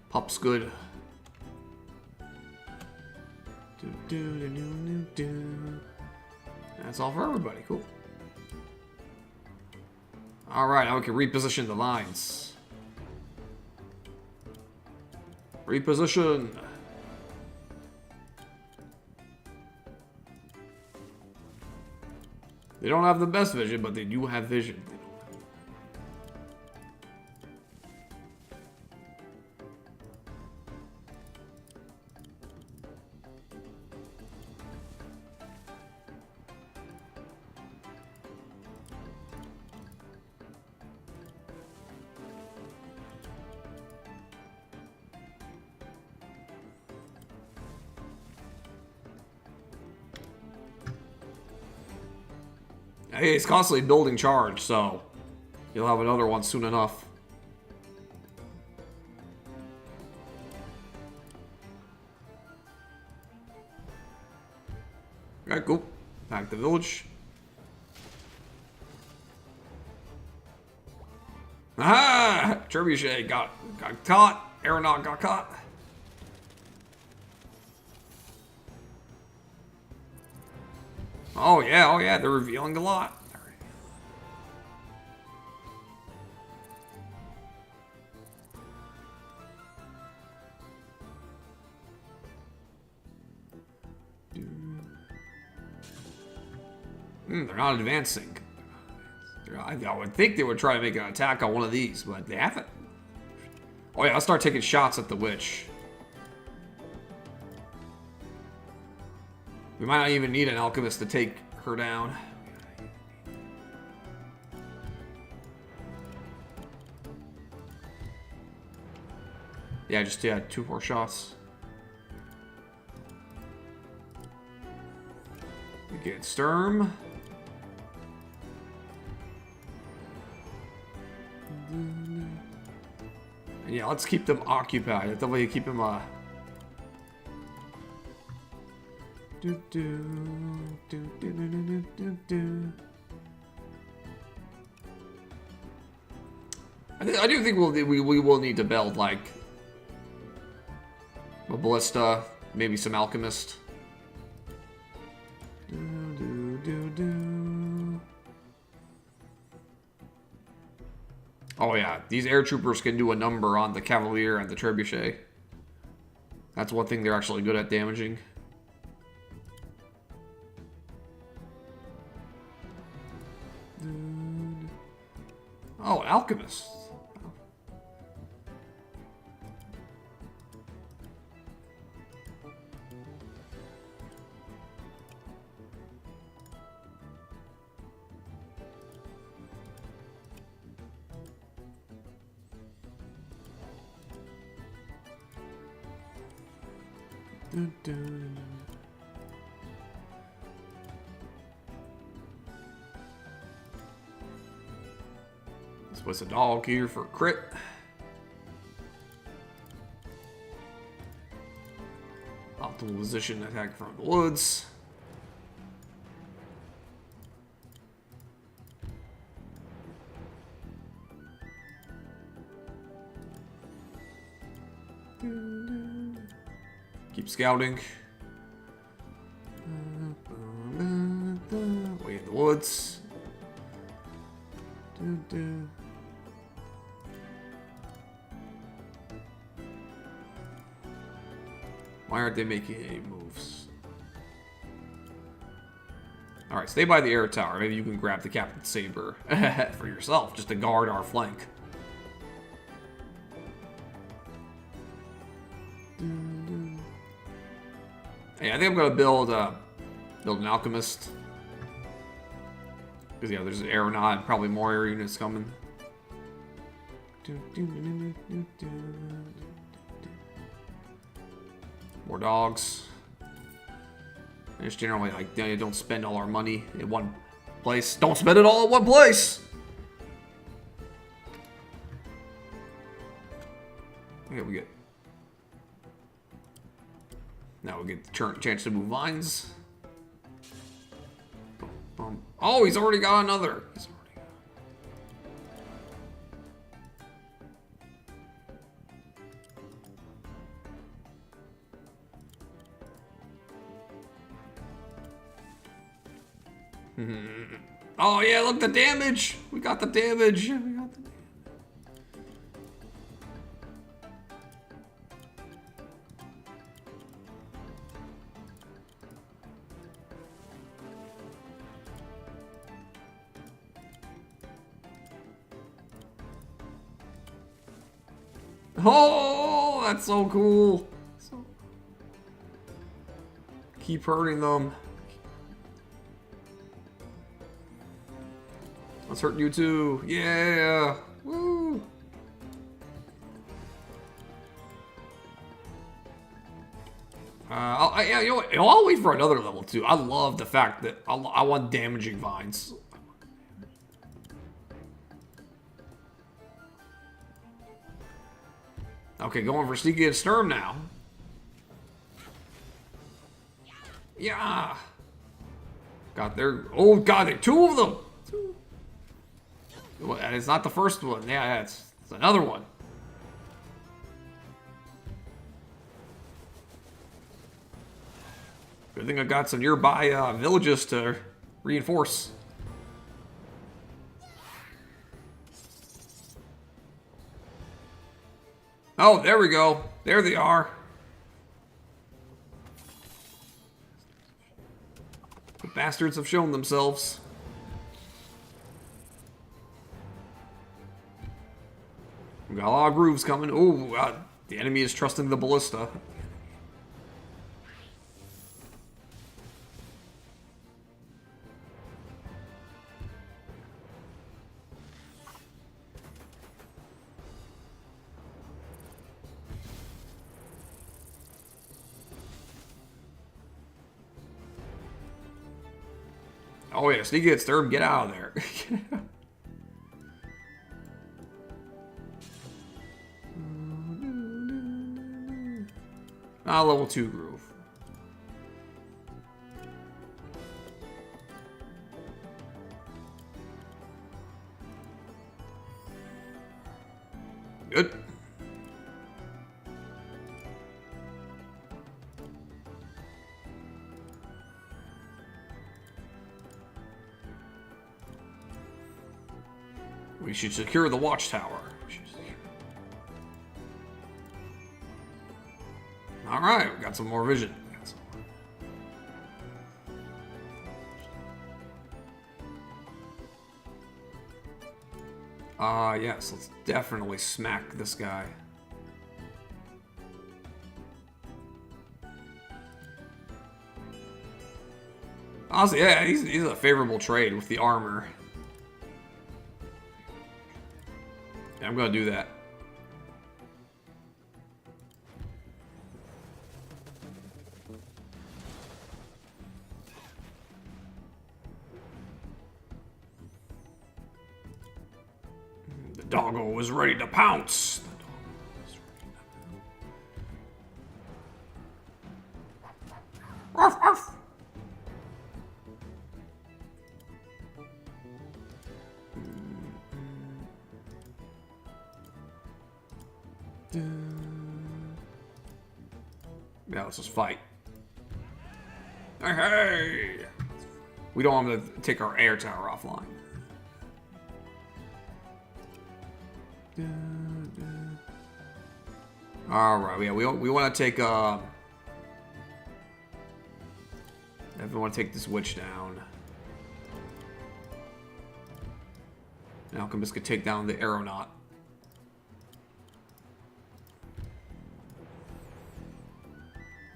S1: Pups good. That's all for everybody. Cool. Alright, now we can reposition the lines. Reposition. They don't have the best vision, but they do have vision. Hey, it's constantly building charge, so you'll have another one soon enough. Alright, cool. Back to the village. Ah! Trebuchet got caught. Aeronaut got caught. Oh yeah, they're revealing a lot. They're not advancing. I would think they would try to make an attack on one of these, but they haven't. Oh yeah, I'll start taking shots at the witch. We might not even need an alchemist to take her down. Yeah, just 2 more shots. We get Sturm. Yeah, let's keep them occupied. That way you keep them I do think we will need to build like a ballista, maybe some alchemist. Oh yeah, these air troopers can do a number on the cavalier and the trebuchet. That's one thing they're actually good at damaging. Oh, alchemist. This was a dog here for crit. Optimal position, attack from the woods. Keep scouting. Way in the woods. Why aren't they making any moves? Alright, stay by the air tower. Maybe you can grab the Captain Saber for yourself, just to guard our flank. Yeah, I think I'm gonna build an alchemist. Because yeah, there's an aeronaut and probably more air units coming. More dogs. Just generally, like, don't spend all our money in one place. Don't spend it all in one place! Okay, we get... Now we get the chance to move vines. Oh, he's already got another. Oh yeah, look, the damage. We got the damage. Oh, that's so cool. Keep hurting them. Let's hurt you too. Yeah. Woo. Yeah, you know what? I'll wait for another level too. I love the fact that I want damaging vines. Okay, going for sneaky and sturm now. Yeah. Got there. Oh god, there 2 of them. Well, it's not the first one. Yeah, it's another one. Good thing I got some nearby villages to reinforce. Oh, there we go. There they are. The bastards have shown themselves. We got a lot of grooves coming. Oh, the enemy is trusting the ballista. Oh yeah, sneaky and sturm, get out of there. Level 2 groove. Good. We should secure the watchtower. Alright, we got some more vision. Yes, let's definitely smack this guy. Honestly, yeah, he's a favorable trade with the armor. Yeah, I'm gonna do that. The doggo was ready to pounce. Ruff, ruff. Yeah, let's just fight. Hey! We don't want to take our air tower offline. Alright, yeah, we want to take, we want to take this witch down. And Alchemist could take down the aeronaut.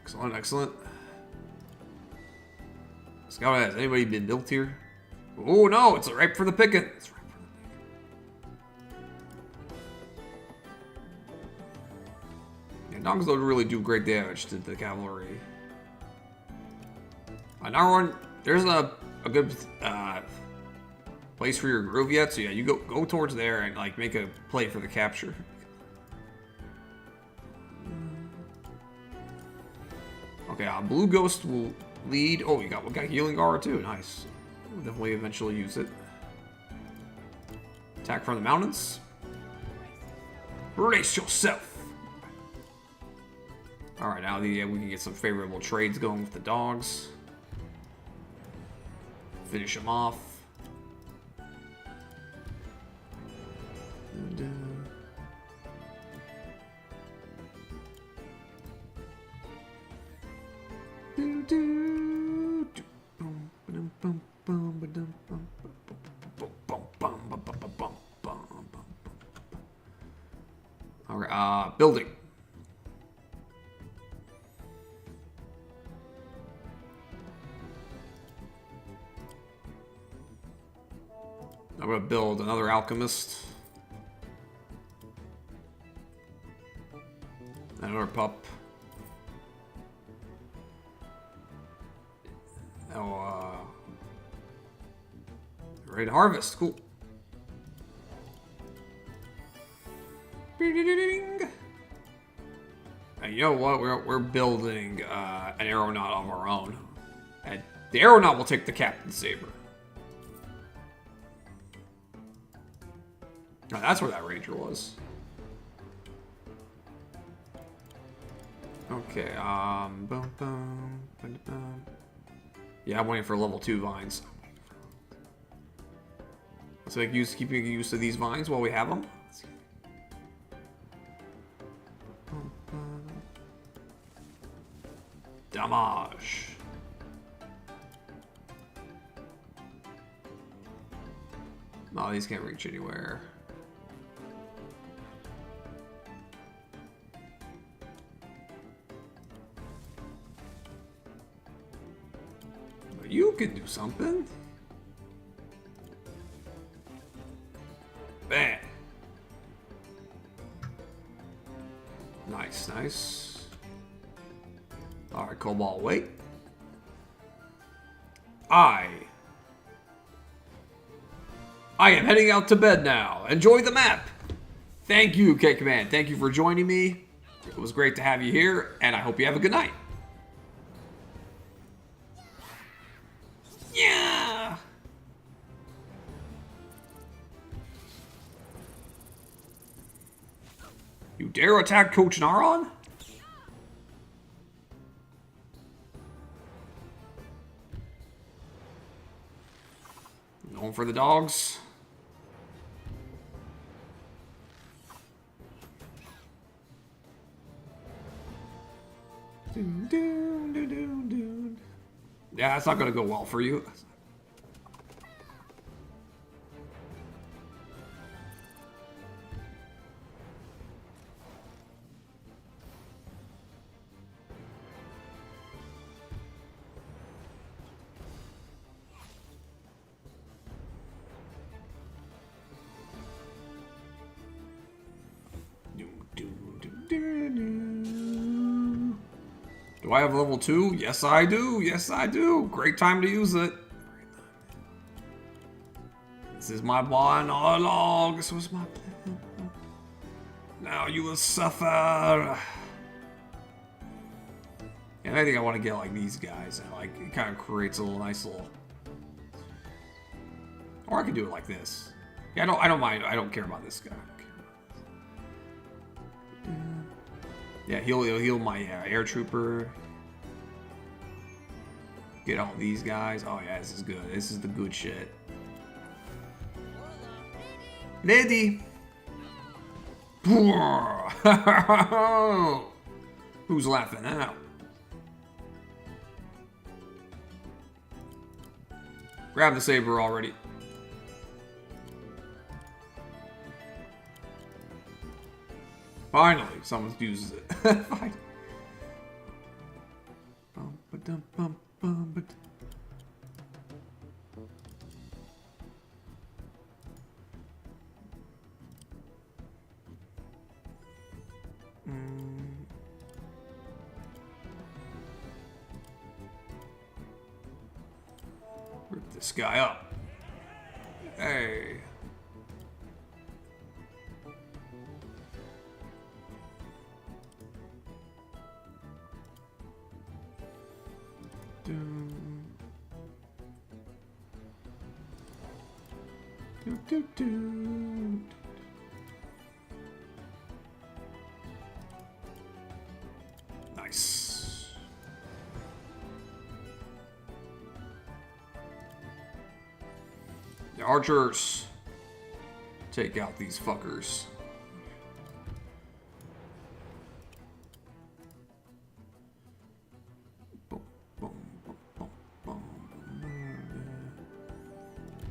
S1: Excellent, excellent. Scout, has anybody been built here? Oh no, it's ripe for the picking. It's ripe for the picking. Yeah, dogs don't really do great damage to the cavalry. Now we're on, there's a good place for your groove yet, so yeah, you go towards there and like make a play for the capture. Okay, Blue Ghost will lead. Oh, we got healing aura too. Nice. We'll definitely eventually use it. Attack from the mountains. Brace yourself. All right, now we can get some favorable trades going with the dogs. Finish them off. Alright, building. I'm gonna build another alchemist. Another pup. Now, ready to harvest. Cool. And you know what? We're building an aeronaut of our own. And the aeronaut will take the captain's saber. Oh, that's where that ranger was. Okay, yeah, I'm waiting for level 2 vines. So like keep making use of these vines while we have them. Damage. No, these can't reach anywhere. But you can do something. Bam. Nice, nice. Alright, Cobalt, wait. I am heading out to bed now. Enjoy the map. Thank you, K-Command. Thank you for joining me. It was great to have you here, and I hope you have a good night. Yeah! You dare attack Coach Naron? Going for the dogs. Yeah, it's not gonna go well for you. Do I have level 2? Yes, I do. Yes, I do. Great time to use it. This is my bond all along. This was my plan. Now you will suffer. And I think I want to get like these guys, and like it kind of creates a nice little. Or I could do it like this. Yeah, I don't mind. I don't care about this guy. Yeah, he'll heal my air trooper. Get all these guys. Oh yeah, this is good. This is the good shit. Lady. Who's laughing now? Grab the saber already. Finally, someone uses it. Fine. this guy up. Hey. Nice. The archers, take out these fuckers.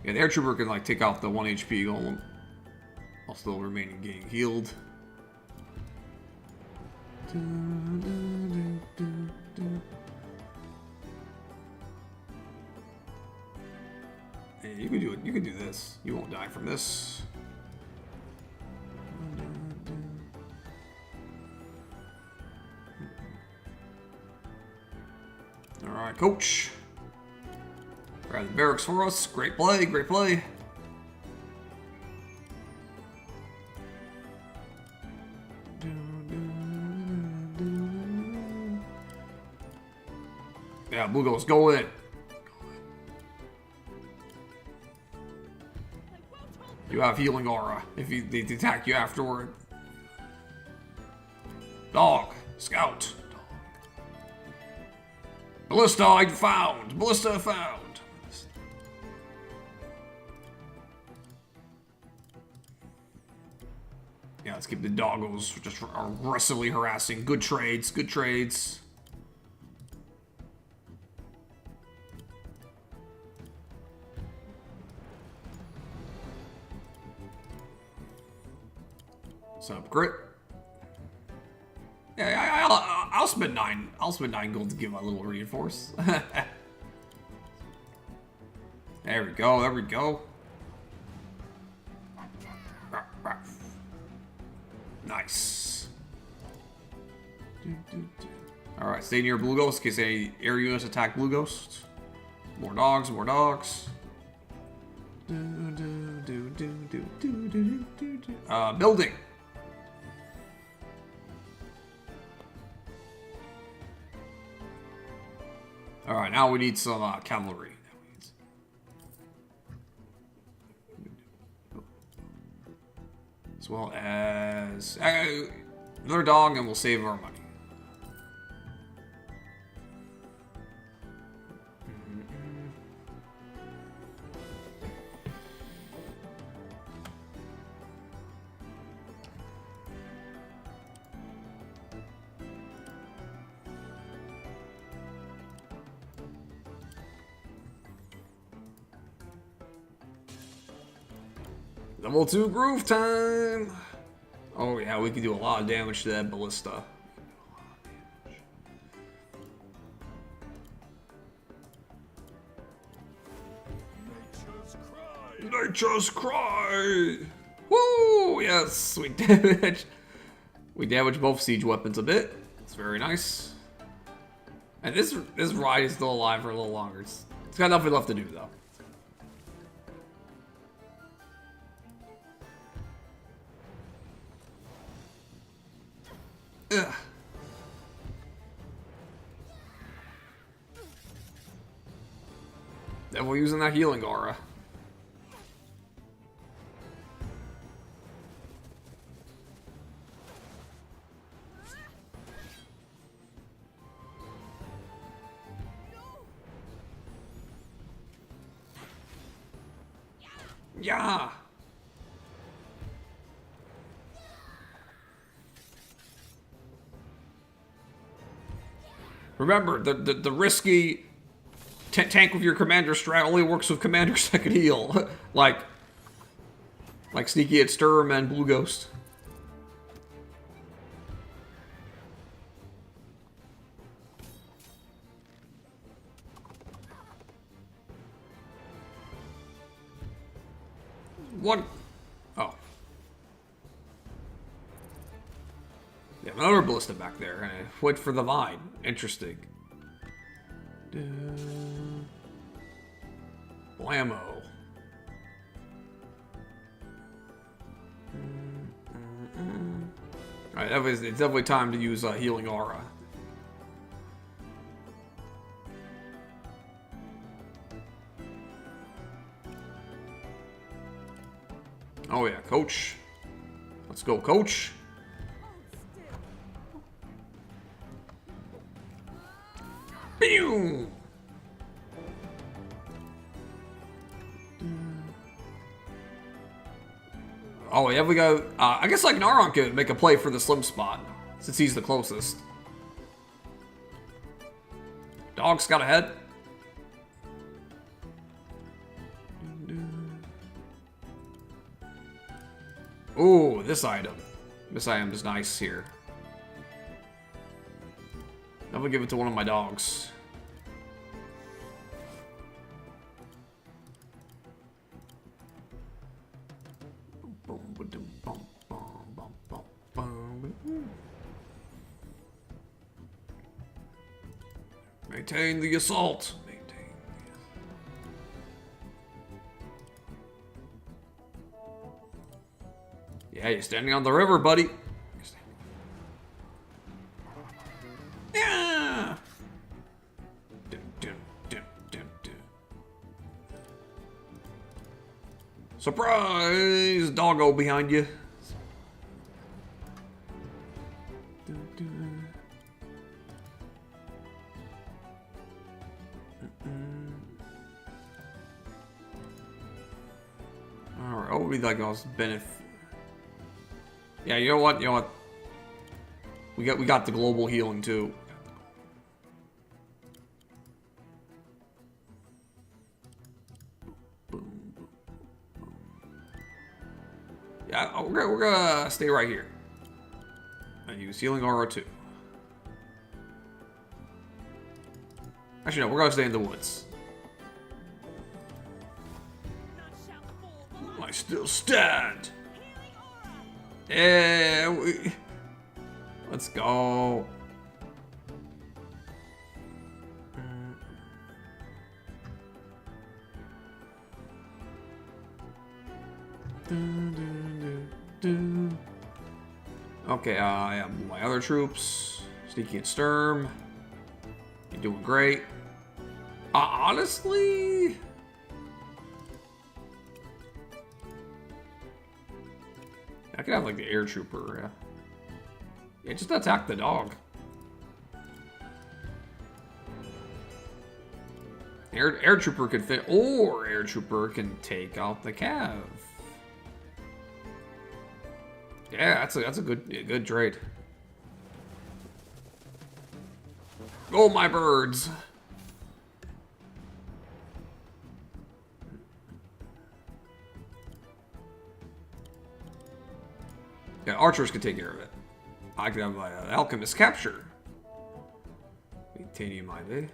S1: Yeah, the air trooper can like take out the 1 HP golem while still remaining getting healed. Hey, you can do it. You can do this. You won't die from this. All right, coach. Grab the barracks for us. Great play, great play. Yeah, Blue Ghost, go in. You have healing aura if they attack you afterward. Dog, scout. Ballista I found. Ballista found. Yeah, let's keep the doggos just aggressively harassing. Good trades, good trades. What's up, Grit? Yeah, I'll spend 9. I'll spend 9 gold to give my little reinforce. There we go. There we go. Nice. All right, stay near Blue Ghost in case any air units attack Blue Ghost. More dogs. More dogs. Building. All right, now we need some cavalry. As well as another dog, and we'll save our money. Level 2 groove time! Oh yeah, we can do a lot of damage to that ballista. Nature's cry! Woo! Yes, sweet damage. We damage both siege weapons a bit. It's very nice. And this ride is still alive for a little longer. It's got nothing left to do though. Ugh. Then we're using that healing aura. Yeah. Remember, the risky tank with your commander strat only works with commander's second heal. like Sneaky at Sturm and Blue Ghost. What? Oh. Yeah, another ballista back there. And I went for the vine. Interesting. Blammo. Alright, it's definitely time to use Healing Aura. Oh yeah, coach. Let's go, coach. Pew! Oh yeah, we got. I guess like Naron could make a play for the slim spot since he's the closest. Dog's got a head. Ooh, this item. This item is nice here. I'm gonna give it to one of my dogs. Maintain the assault. Yeah, you're standing on the river, buddy. Yeah. Surprise! Doggo behind you. Alright, what would be like most benefit? Yeah, you know what? You know what? We got the global healing too. Yeah, we're gonna stay right here. And use healing aura too. Actually, no, we're gonna stay in the woods. I still stand. Yeah, let's go. Okay, I have my other troops. Sneaky and Sturm. You're doing great. Honestly, I could have like the air trooper. Yeah, just attack the dog. Air trooper could fit, or air trooper can take out the cav. Yeah, that's a good trade. Go, my birds. Yeah, archers could take care of it. I could have my alchemist capture. Maintaining my way.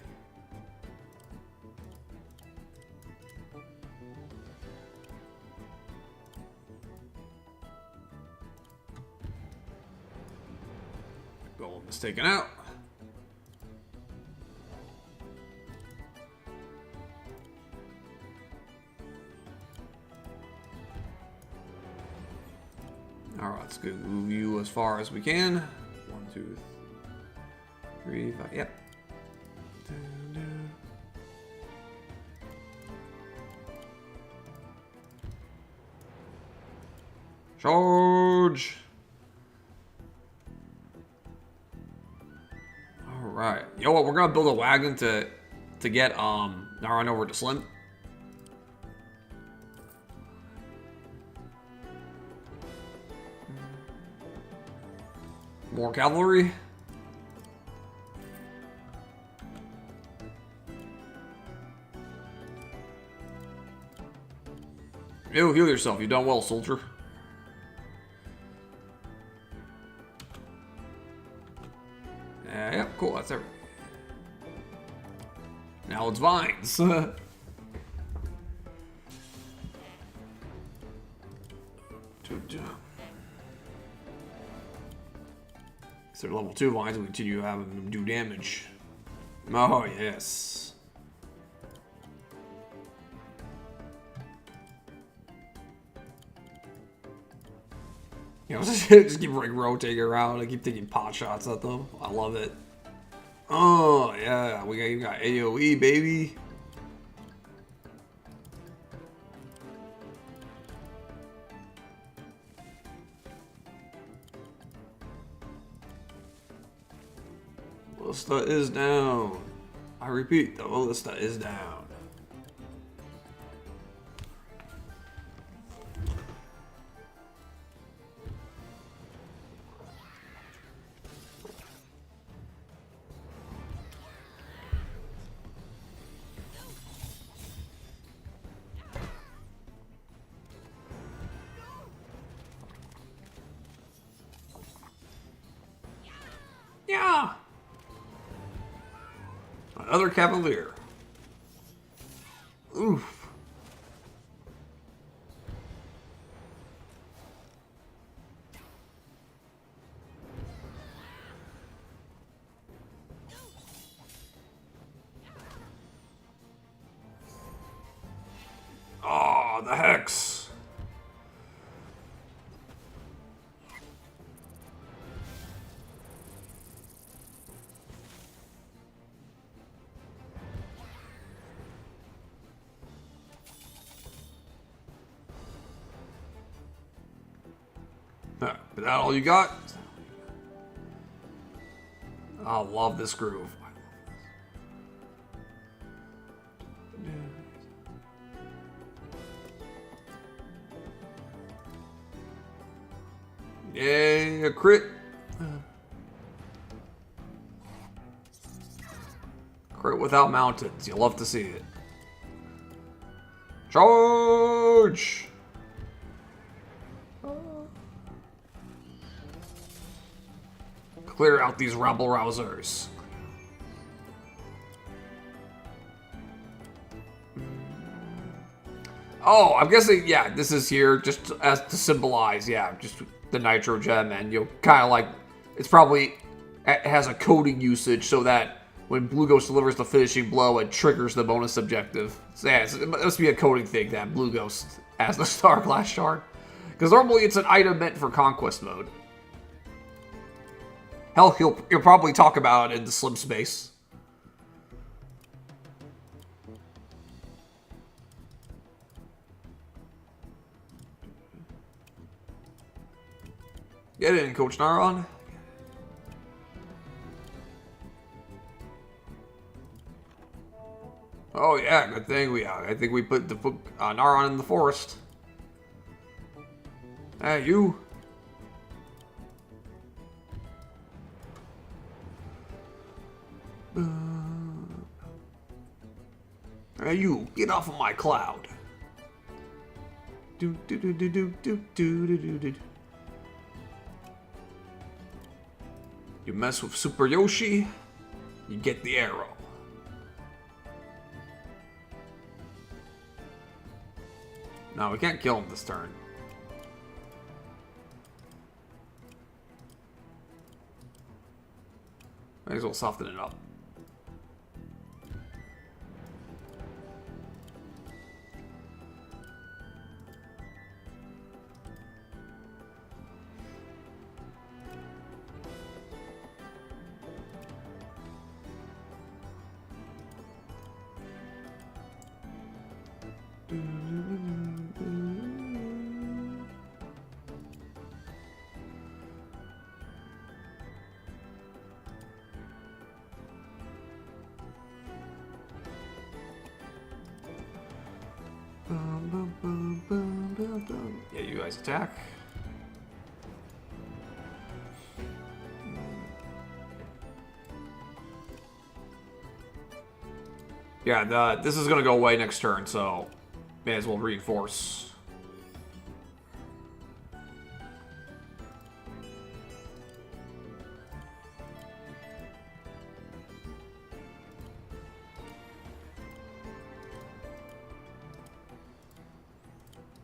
S1: Golem is taken out. Alright, let's go move you as far as we can. 1, 2, 3, 5. Yep. Charge! Alright. You know what? We're gonna build a wagon to get Naran over to Slim. More cavalry. Ew, heal yourself. You've done well, soldier. Yep, cool. That's everything. Now it's vines. So level 2 vines will continue having them do damage. Oh, yes. You know, just keep like rotating around. I keep taking pot shots at them. I love it. Oh yeah, you got AOE, baby. Ballista is down. I repeat, the ballista is down. Yeah. Another cavalier. Oof. Oh, the hex. Is that all you got? I love this groove. Yay, a crit. Crit without mountains. You'll love to see it. Charge! Clear out these rabble rousers. Oh, I'm guessing, yeah, this is here just as to symbolize, yeah, just the nitro gem, and you'll kind of like, it's probably, it has a coding usage so that when Blue Ghost delivers the finishing blow, it triggers the bonus objective. So yeah, it must be a coding thing that Blue Ghost has the Star Glass Shard. Because normally it's an item meant for Conquest mode. Hell, he'll probably talk about it in the Slim Space. Get in, Coach Naron. Oh yeah, good thing I think we put the Naron in the forest. Hey, you. Hey, you, get off of my cloud. Do do do do do do do do do. You mess with Super Yoshi, you get the arrow. No, we can't kill him this turn. Might as well soften it up. Yeah, you guys attack. Yeah, this is gonna go away next turn, so may as well reinforce.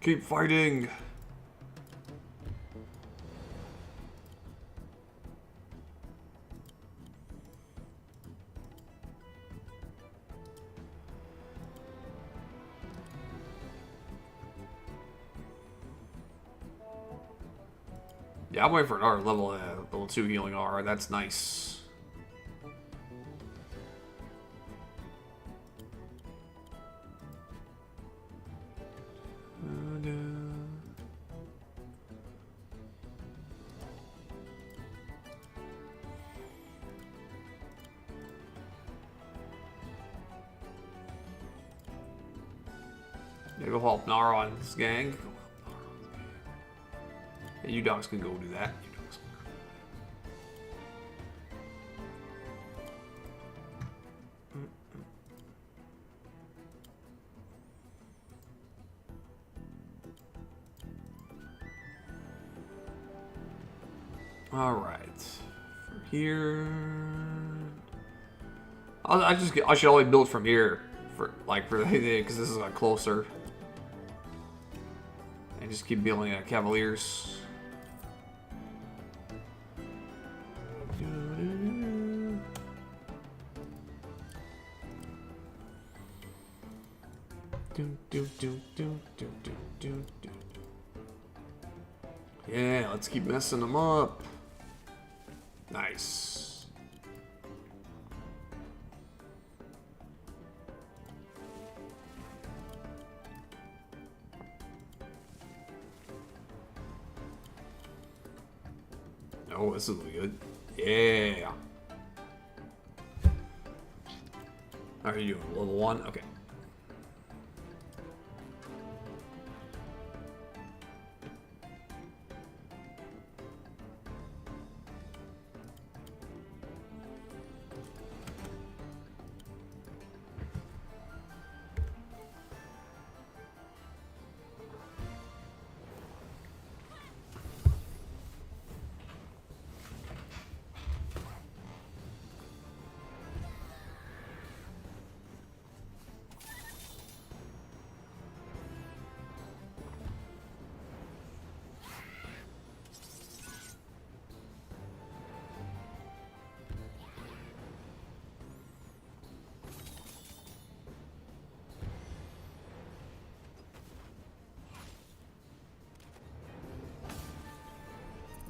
S1: Keep fighting. Yeah, I'm waiting for another level 2 healing aura. That's nice. Yeah, go help Nara on this gang. Yeah, you dogs can go do that. You dogs can go. All right, from here, I should only build from here for because this is closer. And just keep building Cavaliers. Yeah, let's keep messing them up. Nice. Oh, this is really good. Yeah. How are you doing? Level 1? Okay.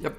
S1: Yep.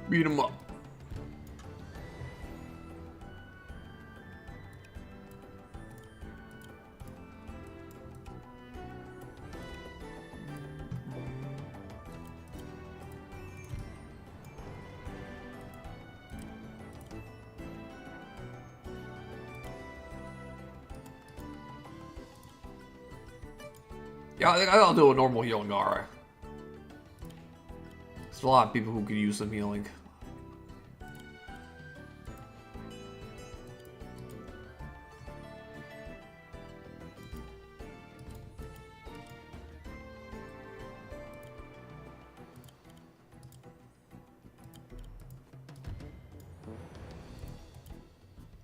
S1: Beat him up. Yeah, I think I'll do a normal healing aura. There's a lot of people who could use some healing.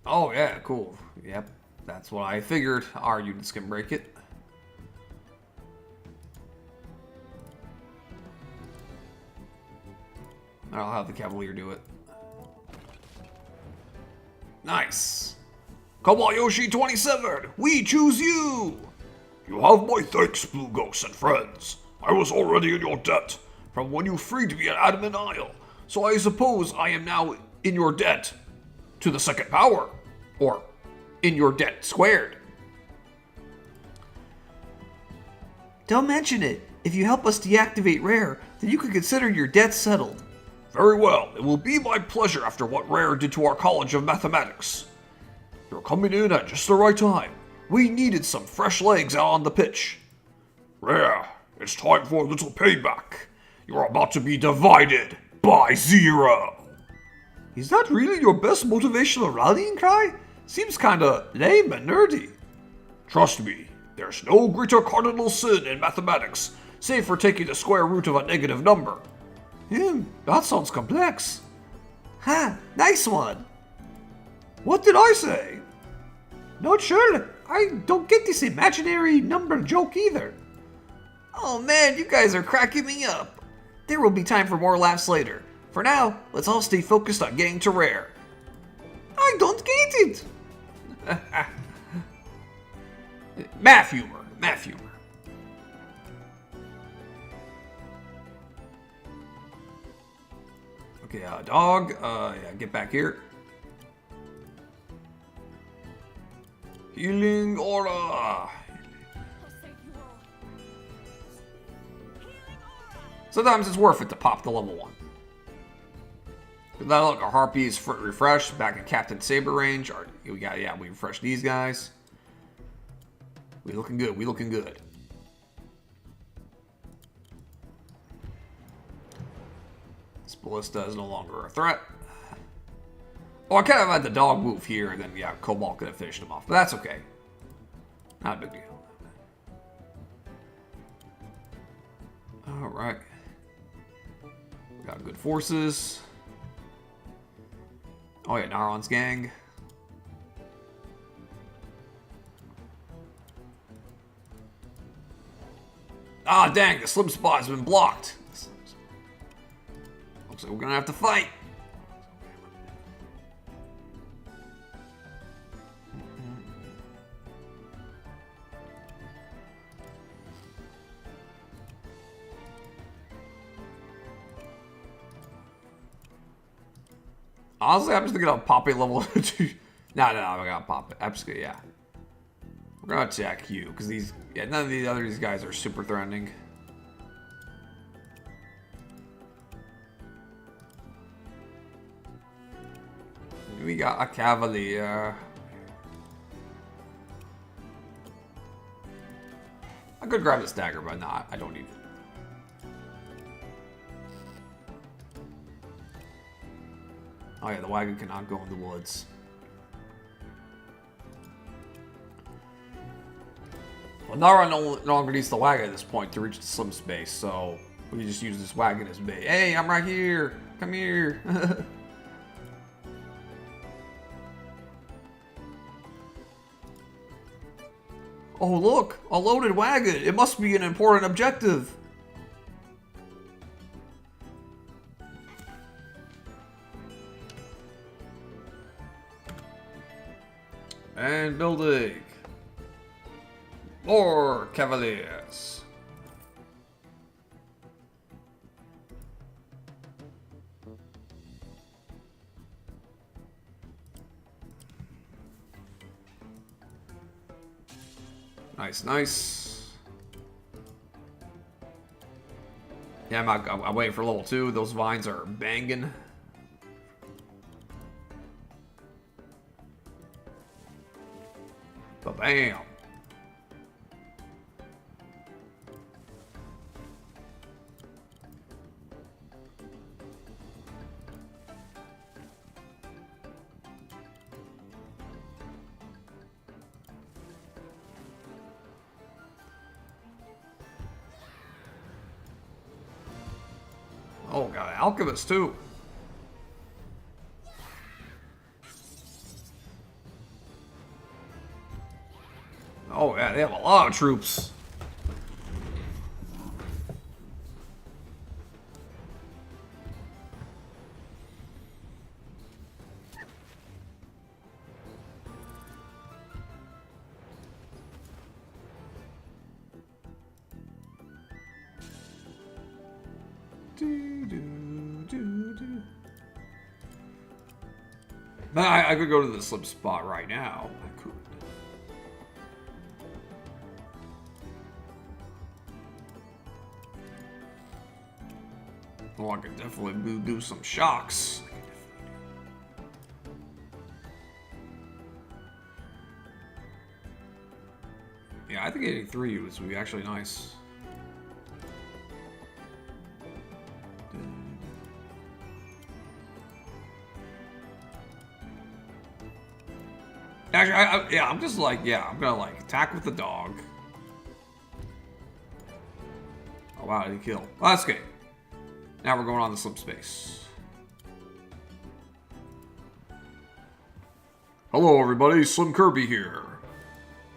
S1: Oh yeah, cool. Yep, that's what I figured. Our units can break it. I'll have the Cavalier do it. Nice. Cobalt Yoshi 27, we choose you!
S2: You have my thanks, Blue Ghosts and friends. I was already in your debt from when you freed me at Adamant Isle, so I suppose I am now in your debt to the second power, or in your debt squared.
S7: Don't mention it. If you help us deactivate Rare, then you can consider your debt settled.
S2: Very well, it will be my pleasure after what Rare did to our College of Mathematics. You're coming in at just the right time. We needed some fresh legs out on the pitch. Rare, it's time for a little payback. You're about to be divided by 0.
S7: Is that really your best motivational rallying cry? Seems kinda lame and nerdy.
S2: Trust me, there's no greater cardinal sin in mathematics
S6: Say for taking the square root of a negative number.
S7: That sounds complex. Ha, nice one. What did I say? Not sure. I don't get this imaginary number joke either.
S1: Oh man, you guys are cracking me up. There will be time for more laughs later. For now, let's all stay focused on getting to rare.
S7: I don't get it.
S6: Math humor. Math humor. Okay, dog. Yeah, get back here. Healing aura.
S3: I'll save you all. Healing aura.
S6: Sometimes it's worth it to pop the level 1. Now look, our harpy is refreshed, back in Captain Saber range. We refreshed these guys. We looking good, we looking good. This ballista is no longer a threat. Oh, I kind of had the dog move here, and then yeah, Cobalt could have finished him off, but that's okay. Not a big deal. Alright. We got good forces. Oh yeah, Naron's gang. Ah, dang, the slip spot has been blocked. Looks like we're gonna have to fight. Honestly, I'm just thinking of popping level 2. No, I gotta pop it. I'm just gonna, yeah. We're gonna attack you, because none of these guys are super threatening. We got a cavalier. I could grab this dagger, but not. I don't need it. Oh yeah, the wagon cannot go in the woods. Well, Nara no longer needs the wagon at this point to reach the slim space, so we just use this wagon as bait. Hey, I'm right here. Come here. Oh look, a loaded wagon. It must be an important objective. And building. More cavaliers. Nice, nice. Yeah, I'm waiting for level 2. Those vines are banging. Ba-bam. Oh, got an alchemist too. Oh yeah, they have a lot of troops. I could go to the slip spot right now. I could. Oh, I could definitely do some shocks. Yeah, I think getting 3 would be actually nice. Actually, I'm just like, yeah, I'm gonna like attack with the dog.
S1: Wow, did he kill? Well, that's good. Now we're going on to Slim Space.
S6: Hello everybody, Slim Kirby here.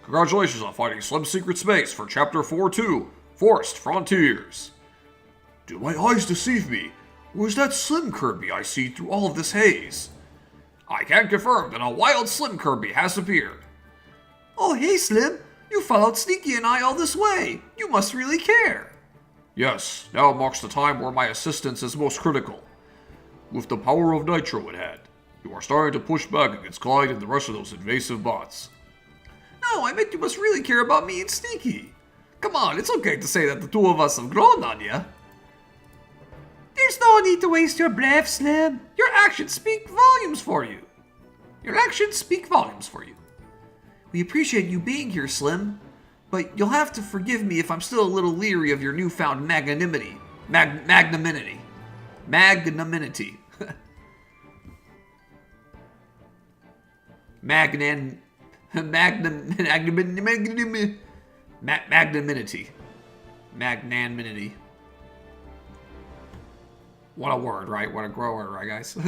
S6: Congratulations on finding Slim's Secret Space for Chapter 4-2, Forest Frontiers. Do my eyes deceive me, or is that Slim Kirby I see through all of this haze? I can confirm that a wild Slim Kirby has appeared.
S7: Oh, hey, Slim. You followed Sneaky and I all this way. You must really care.
S6: Yes, now marks the time where my assistance is most critical. With the power of Nitro at hand, you are starting to push back against Clyde and the rest of those invasive bots.
S7: No, I meant you must really care about me and Sneaky. Come on, it's okay to say that the two of us have grown on you. There's no need to waste your breath, Slim. Your actions speak volumes for you. We appreciate you being here, Slim, but you'll have to forgive me if I'm still a little leery of your newfound magnanimity. Magnanimity. Magnanimity.
S1: Magnanimity. What a word, right? What a grower, right, guys?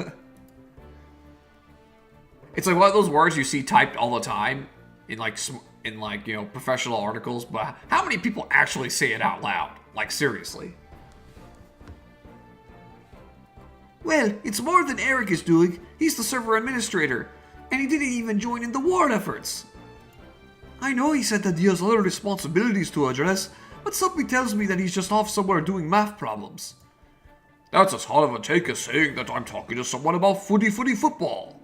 S1: It's like one of those words you see typed all the time in professional articles, but how many people actually say it out loud? Like, seriously.
S7: Well, it's more than Eric is doing. He's the server administrator, and he didn't even join in the war efforts. I know he said that he has other responsibilities to address, but something tells me that he's just off somewhere doing math problems.
S6: That's as hot of a take as saying that I'm talking to someone about footy football.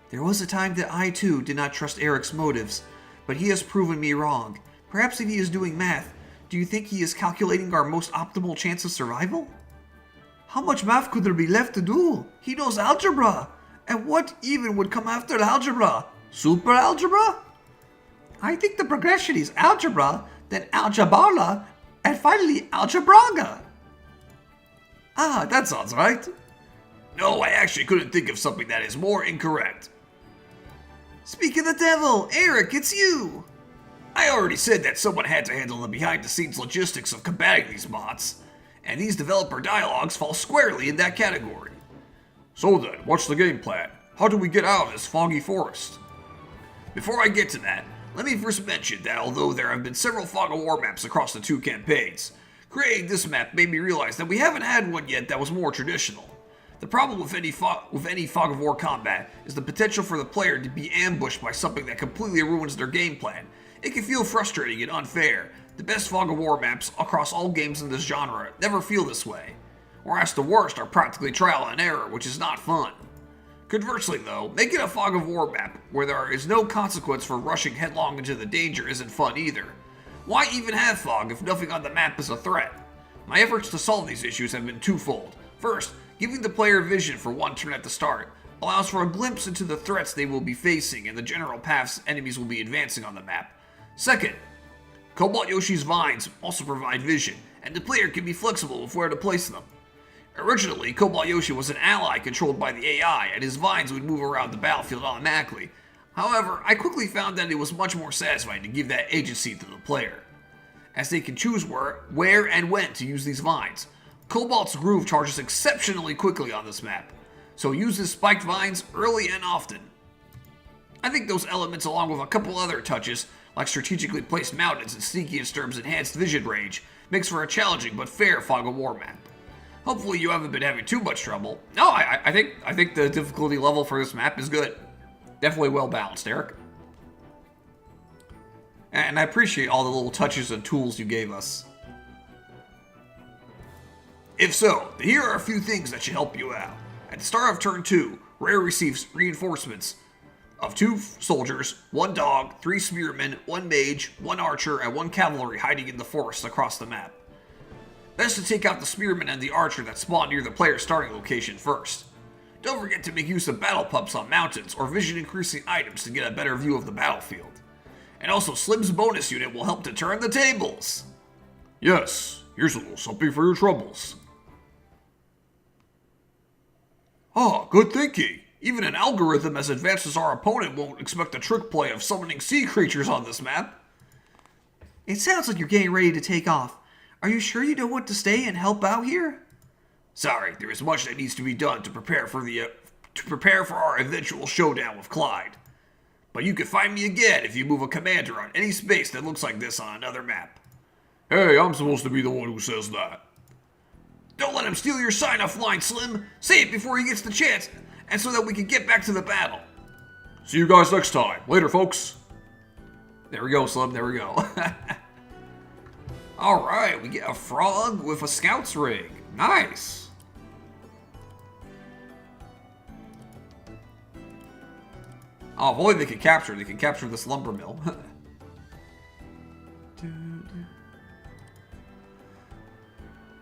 S7: There was a time that I too did not trust Eric's motives, but he has proven me wrong. Perhaps if he is doing math, do you think he is calculating our most optimal chance of survival? How much math could there be left to do? He knows algebra! And what even would come after algebra? Super algebra? I think the progression is algebra, then algebra, and finally algebraga. Ah, that sounds right.
S6: No, I actually couldn't think of something that is more incorrect.
S7: Speak of the devil, Eric, it's you!
S6: I already said that someone had to handle the behind-the-scenes logistics of combating these bots, and these developer dialogues fall squarely in that category. So then, what's the game plan? How do we get out of this foggy forest? Before I get to that, let me first mention that although there have been several Fog of War maps across the two campaigns, creating this map made me realize that we haven't had one yet that was more traditional. The problem with any Fog of War combat is the potential for the player to be ambushed by something that completely ruins their game plan. It can feel frustrating and unfair. The best Fog of War maps across all games in this genre never feel this way, whereas the worst are practically trial and error, which is not fun. Conversely though, making a Fog of War map where there is no consequence for rushing headlong into the danger isn't fun either. Why even have fog if nothing on the map is a threat? My efforts to solve these issues have been twofold. First, giving the player vision for one turn at the start allows for a glimpse into the threats they will be facing and the general paths enemies will be advancing on the map. Second, Cobalt Yoshi's vines also provide vision, and the player can be flexible with where to place them. Originally, Cobalt Yoshi was an ally controlled by the AI, and his vines would move around the battlefield automatically. However, I quickly found that it was much more satisfying to give that agency to the player, as they can choose where and when to use these vines. Cobalt's groove charges exceptionally quickly on this map, so use his spiked vines early and often. I think those elements, along with a couple other touches, like strategically placed mountains and Sneaky and Sturm's enhanced vision range, makes for a challenging but fair Fog of War map. Hopefully you haven't been having too much trouble. No, I think the difficulty level for this map is good. Definitely well balanced, Eric. And I appreciate all the little touches and tools you gave us. If so, here are a few things that should help you out. At the start of turn 2, Rare receives reinforcements of 2 soldiers, 1 dog, 3 spearmen, 1 mage, 1 archer, and 1 cavalry hiding in the forest across the map. Best to take out the spearman and the archer that spawn near the player's starting location first. Don't forget to make use of battle pups on mountains or vision increasing items to get a better view of the battlefield. And also Slim's bonus unit will help to turn the tables. Yes, here's a little something for your troubles. Ah, good thinking. Even an algorithm as advanced as our opponent won't expect the trick play of summoning sea creatures on this map.
S7: It sounds like you're getting ready to take off. Are you sure you don't want to stay and help out here?
S6: Sorry, there is much that needs to be done to prepare for our eventual showdown with Clyde. But you can find me again if you move a commander on any space that looks like this on another map.
S2: Hey, I'm supposed to be the one who says that.
S6: Don't let him steal your sign-off line, Slim. Say it before he gets the chance, and so that we can get back to the battle.
S2: See you guys next time. Later, folks.
S1: There we go, Slim. There we go.
S6: Alright, we get a frog with a scout's rig. Nice.
S1: Oh, if only they could capture this lumber mill.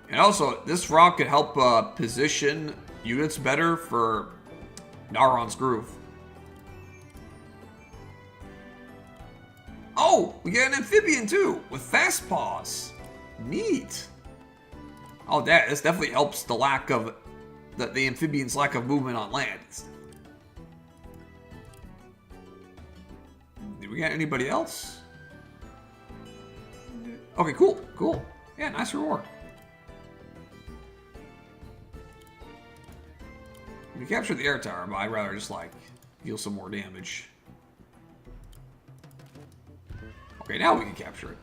S1: And also, this frog could help position units better for Nauron's Groove. Oh, we get an amphibian too, with fast paws. Neat. Oh, this definitely helps the lack of the amphibian's lack of movement on land. Did we get anybody else? Okay, cool. Yeah, nice reward. We captured the air tower, but I'd rather just like deal some more damage. Okay, now we can capture it.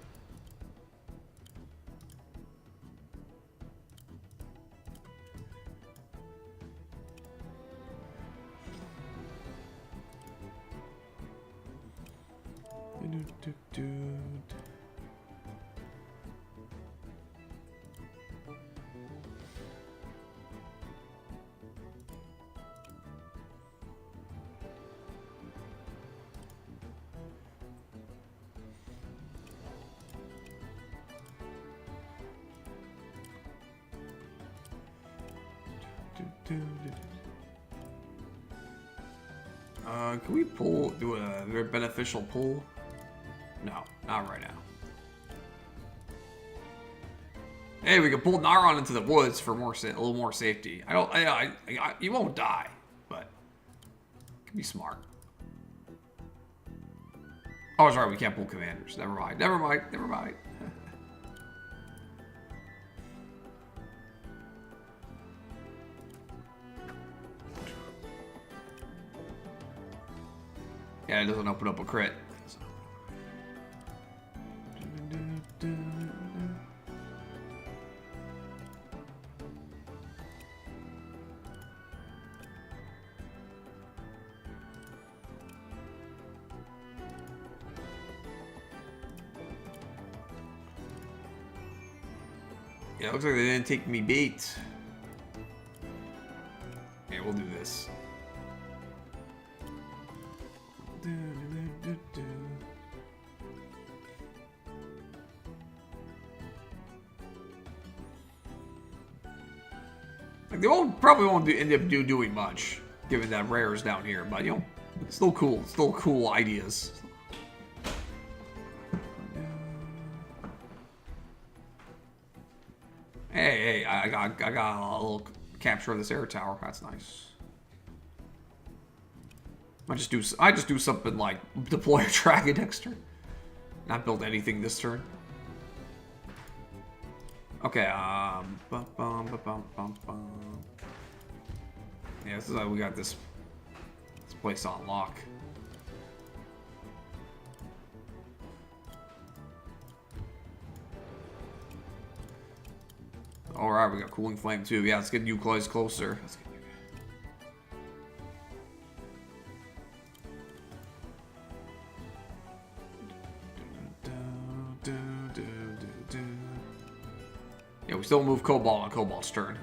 S1: Can we do a very beneficial pull? No, not right now. Hey, we can pull Nauron into the woods for a little more safety. You won't die, but it can be smart. Oh, sorry, we can't pull commanders. Never mind. Yeah, it doesn't open up a crit. Yeah, it looks like they didn't take me bait. Okay, we'll do this. Like, they probably won't end up doing much, given that rare is down here. But you know, it's still cool. Still cool ideas. Hey, I got a little capture of this air tower. That's nice. I just do something like deploy a Dragon next turn. Not build anything this turn. Okay, yeah, this is how we got this place on lock. Alright, we got Cooling Flame too. Yeah, let's get you guys closer. Let's get you. Yeah, we still move Cobalt on Cobalt's turn.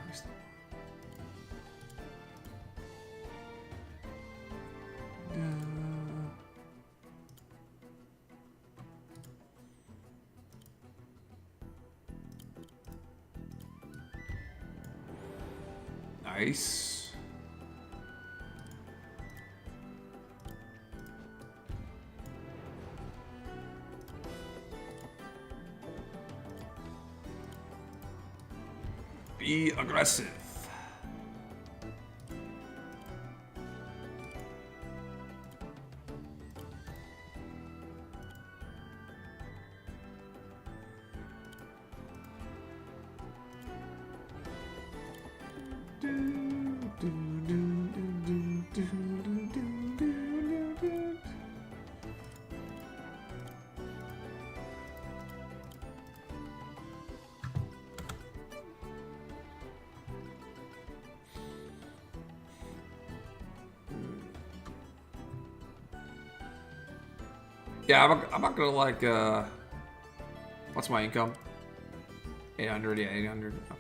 S1: Nice. Be aggressive. Yeah, I'm not gonna like, what's my income? 800, yeah, 800, okay.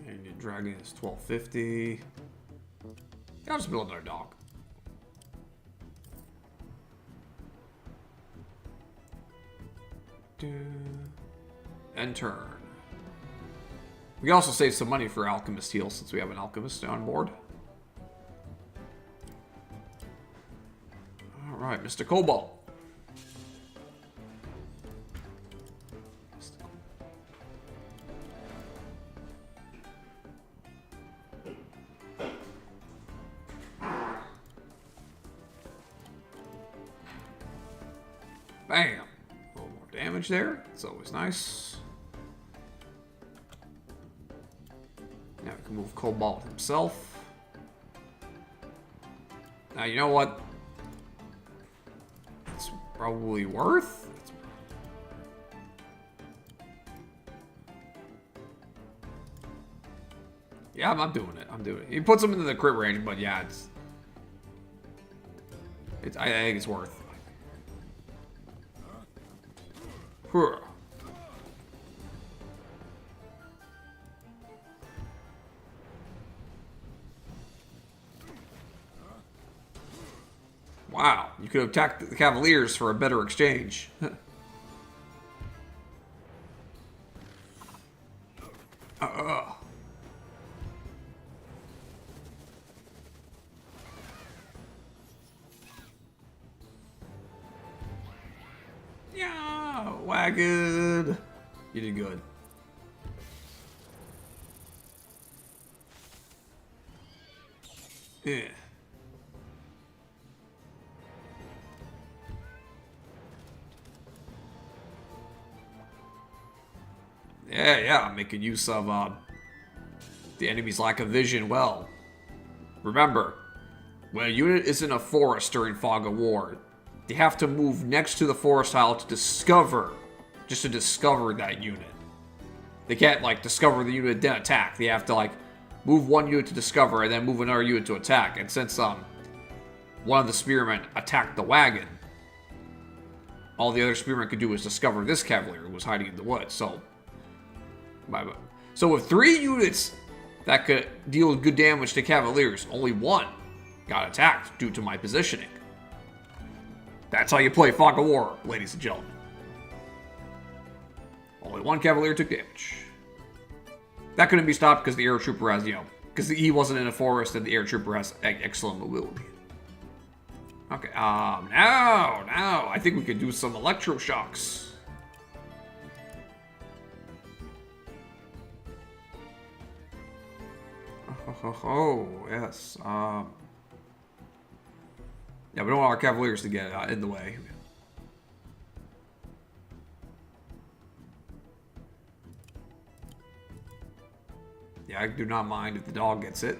S1: And your dragon is 1250. I'll just build another dock. End turn. We can also save some money for alchemist heal since we have an alchemist on board. Alright, Mr. Cobalt. Bam! A little more damage there. It's always nice. Now we can move Cobalt himself. Now, you know what? It's probably worth. Yeah, I'm doing it. I'm doing it. He puts him into the crit range, but yeah, I think it's worth. Wow, you could have attacked the Cavaliers for a better exchange. Yeah, wagon. You did good. Yeah. Yeah, I'm making use of the enemy's lack of vision well. Remember, when a unit is in a forest during Fog of War, they have to move next to the forest tile to discover, just to discover that unit. They can't, like, discover the unit and then attack. They have to, like, move one unit to discover and then move another unit to attack. And since one of the spearmen attacked the wagon, all the other spearmen could do was discover this cavalier who was hiding in the woods. So with 3 units that could deal good damage to cavaliers, only 1 got attacked due to my positioning. That's how you play Fog of War, ladies and gentlemen. Only 1 cavalier took damage. That couldn't be stopped because the air trooper has, because he wasn't in a forest and the air trooper has excellent mobility. Okay, now, I think we could do some electroshocks. Oh, yes. Yeah, we don't want our cavaliers to get in the way. Yeah, I do not mind if the dog gets it.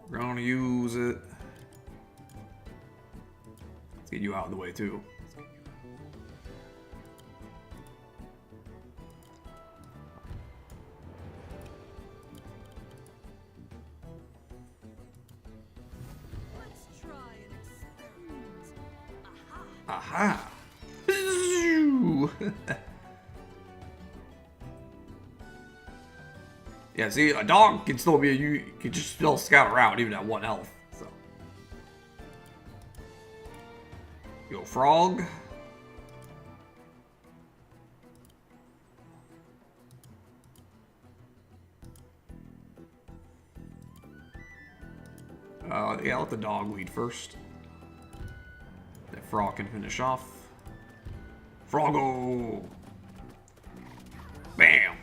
S1: We're gonna use it. Let's get you out of the way, too. Aha! Yeah, see, a dog can still can just still scout around even at 1 health. So, yo, frog. Yeah, let the dog lead first. That frog can finish off. Froggo! Bam!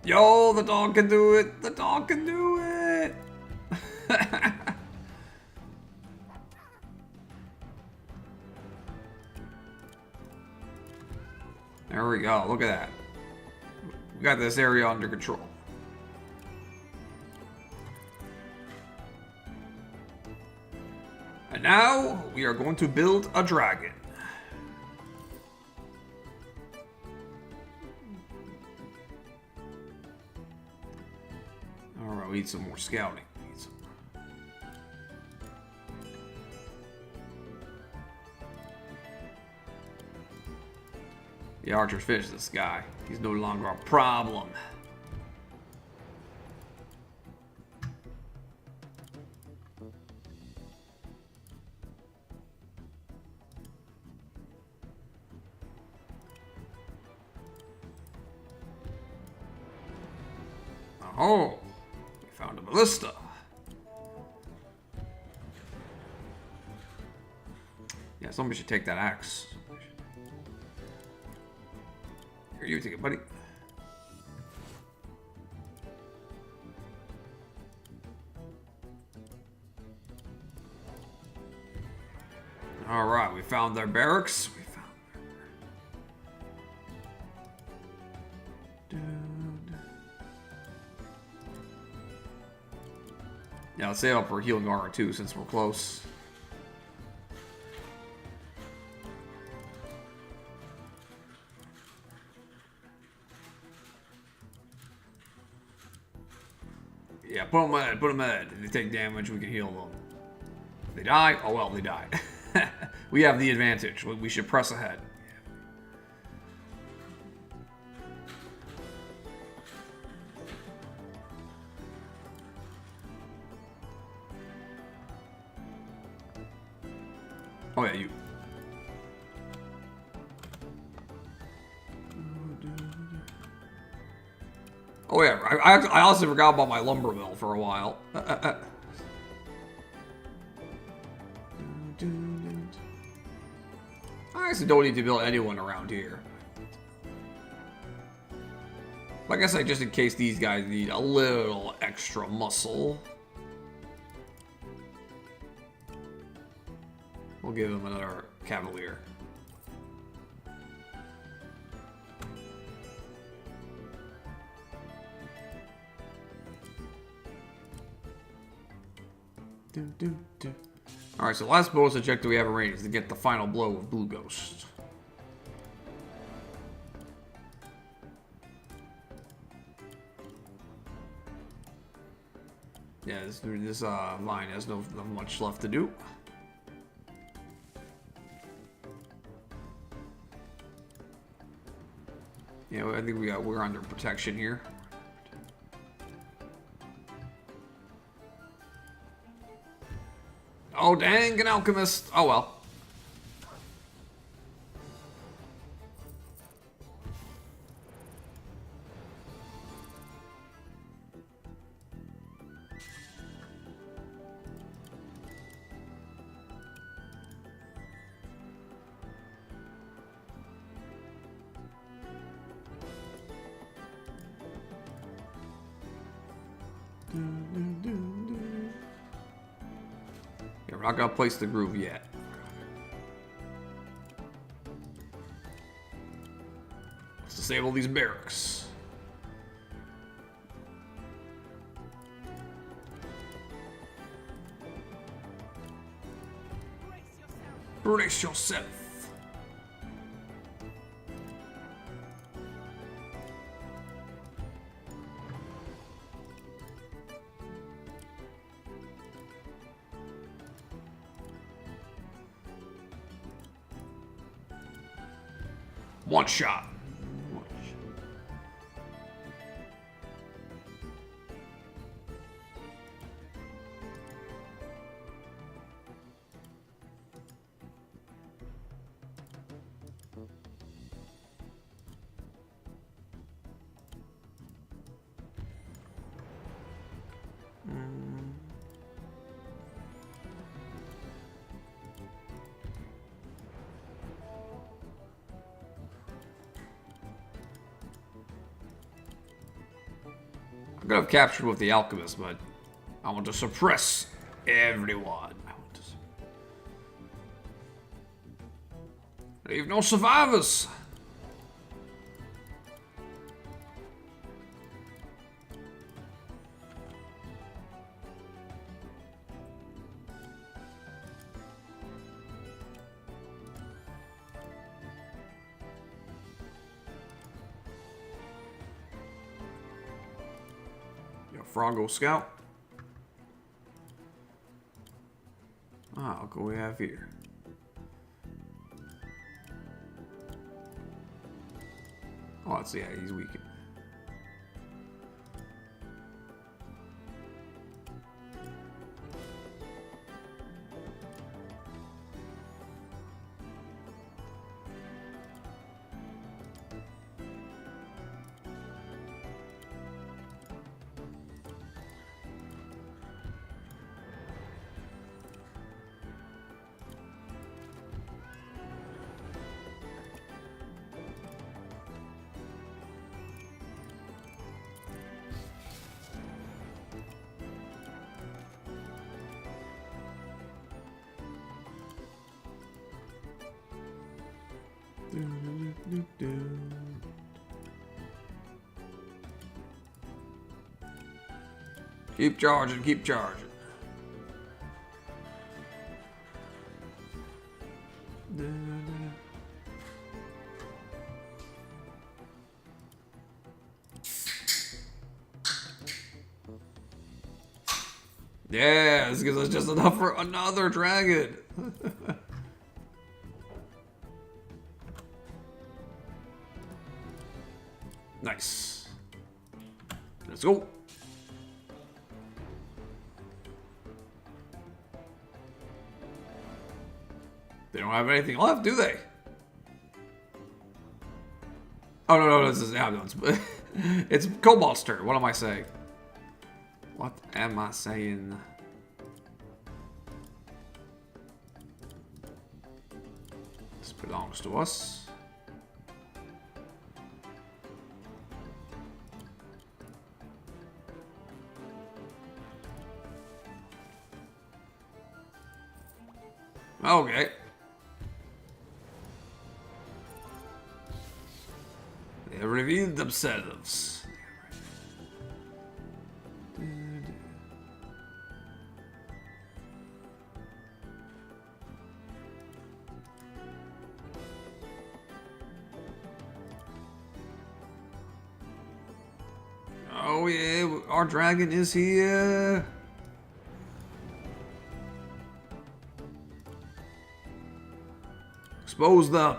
S1: Yo, the dog can do it! The dog can do it! There we go, look at that. We got this area under control. And now, we are going to build a dragon.
S4: we need some more scouting. We need some... The archers finished this guy. He's no longer a problem. Oh, we found a ballista. Yeah, somebody should take that axe. Here, you take it, buddy. All right, we found their barracks. We found their... Yeah, let's save up for healing armor too, since we're close. Yeah, put them in, put them in. If they take damage, we can heal them. If they die, oh well, they die. We have the advantage. We should press ahead. Oh yeah, you. Oh yeah, I also forgot about my lumber mill for a while. I actually don't need to build anyone around here. Like I said, just in case these guys need a little extra muscle. We'll give them another cavalier. Alright, so the last bonus objective we have arranged is to get the final blow with Blue Ghost. Yeah, this line has not much left to do. Yeah, I think we're under protection here. Oh dang, an alchemist! Oh well. Yeah, we're not gonna place the groove yet. Let's disable these barracks. Brace yourself. One shot. I could have captured with the alchemist, but I want to suppress everyone. Leave no survivors.
S1: Froggo Scout. Ah, look what we have here. Oh, let's see. Yeah, he's weakened. Keep charging, keep charging. Yeah, this gives us just enough for another dragon. Nice. Let's go. They don't have anything left, do they? Oh, no, this is ambulance. It's Cobalt's turn. What am I saying? What am I saying? This belongs to us. Okay. They have revealed themselves. Oh yeah, our dragon is here. Expose them.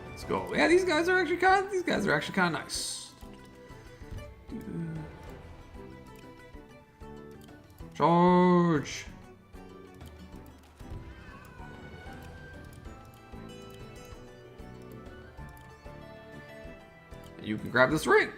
S1: Let's go. Yeah, these guys are actually kind of nice. Charge. You can grab this ring.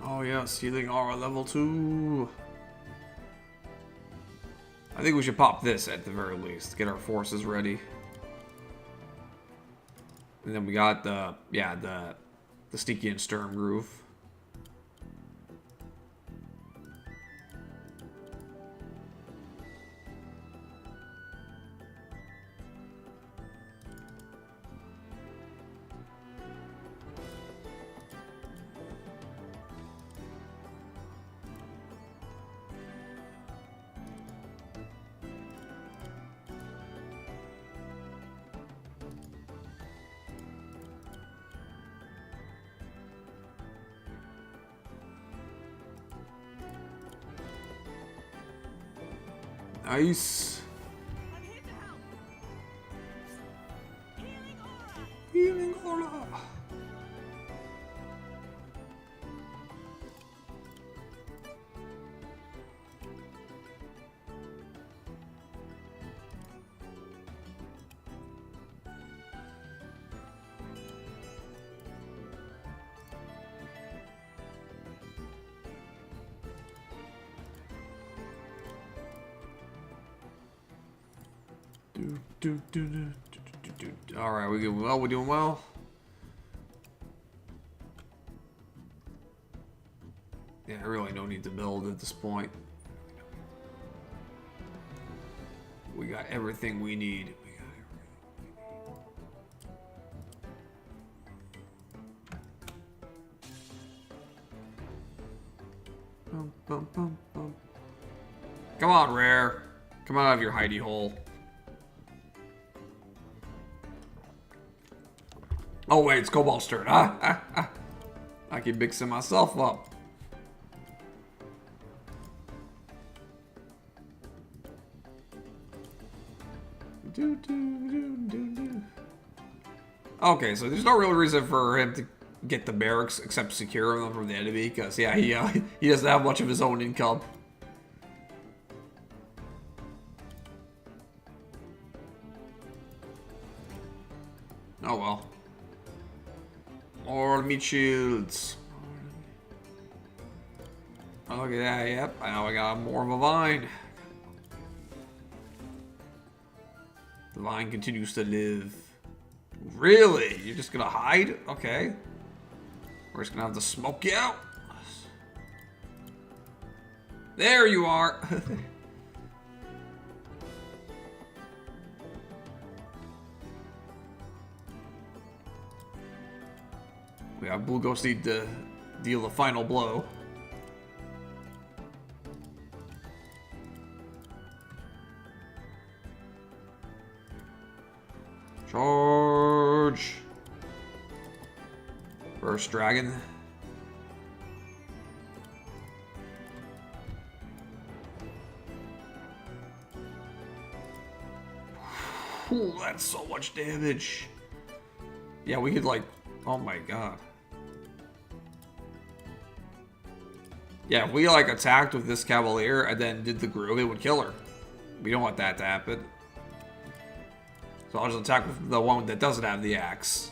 S1: Oh yeah, stealing aura level 2. I think we should pop this at the very least. Get our forces ready. And then we got the Sneaky and Sturm Groove. Nice.
S3: I'm here to help. Healing aura.
S1: Healing aura. All right, we doing well. We're doing well. Yeah, I really don't need to build at this point. We got everything we need. Bum, bum, bum, bum. Come on, Rare. Come out of your hidey hole. Oh wait, it's Cobalt's turn. I keep mixing myself up. Okay, so there's no real reason for him to get the barracks except securing them from the enemy, because yeah, he doesn't have much of his own income. Oh well. More meat shields. Oh, look at that, yep. Now I got more of a vine. The vine continues to live. Really? You're just gonna hide? Okay. We're just gonna have to smoke you out. There you are. We have Blue Ghost need to deal the final blow. Charge! First dragon. Ooh, that's so much damage. Yeah, we could like, oh my god. Yeah, if we like attacked with this Cavalier and then did the groove, it would kill her. We don't want that to happen. So I'll just attack with the one that doesn't have the axe.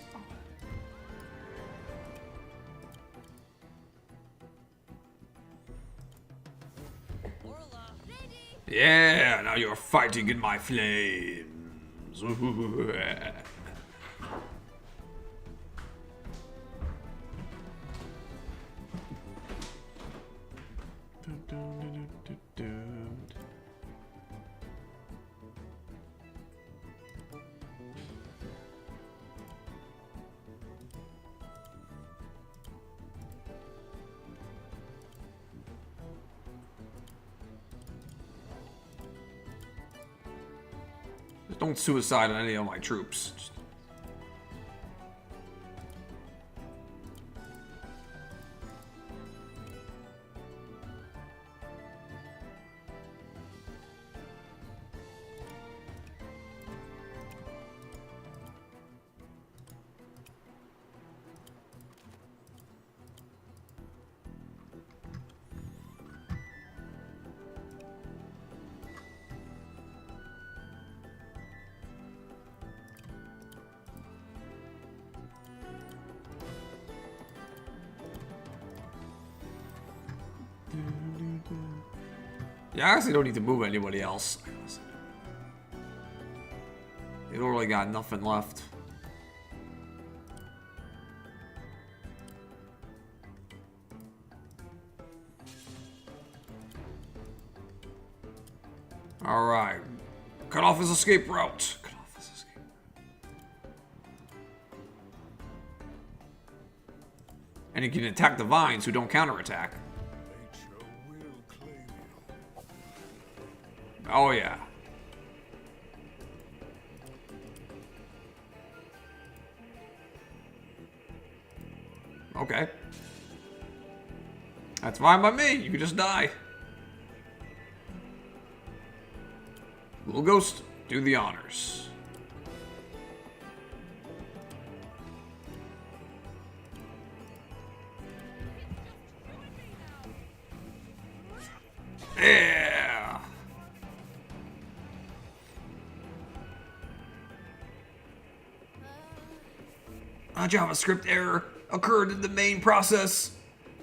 S1: Yeah, now you're fighting in my flames. Just don't suicide on any of my troops. Just... Yeah, I actually don't need to move anybody else. They don't really got nothing left. Alright. Cut off his escape route. Cut off his escape. And he can attack the vines who don't counterattack. Oh yeah. Okay. That's fine by me. You can just die. Little Ghost, do the honors. Yeah. A JavaScript error occurred in the main process.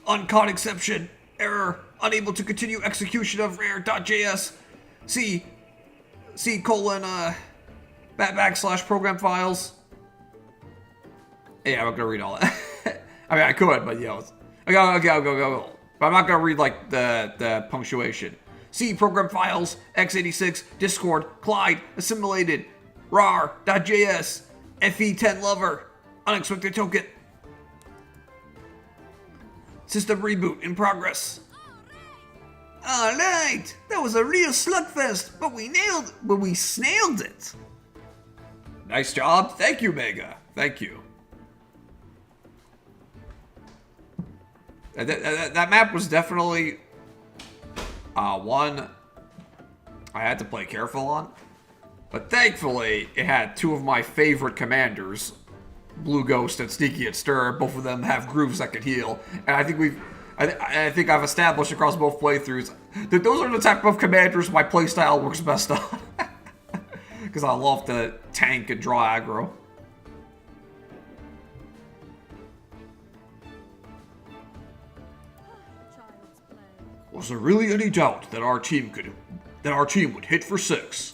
S1: Uncaught exception. Error. Unable to continue execution of rare.js. C colon backslash program files. Yeah, I'm not gonna read all that. I mean, I could, but yeah. Okay, I'll go. But I'm not gonna read like the punctuation. See program files, x86, Discord, Clyde, assimilated, rar.js, fe10 lover, unexpected token. System reboot in progress. Alright, that was a real slugfest, but we snailed it.
S4: Nice job. Thank you, Mega. Thank you. That map was definitely one I had to play careful on. But thankfully, it had two of my favorite commanders, Blue Ghost and Sneaky and Stir. Both of them have grooves that can heal. And I think I've established across both playthroughs that those are the type of commanders my playstyle works best on. Because I love to tank and draw aggro.
S3: Child's play.
S6: Was there really any doubt that our team would hit for 6?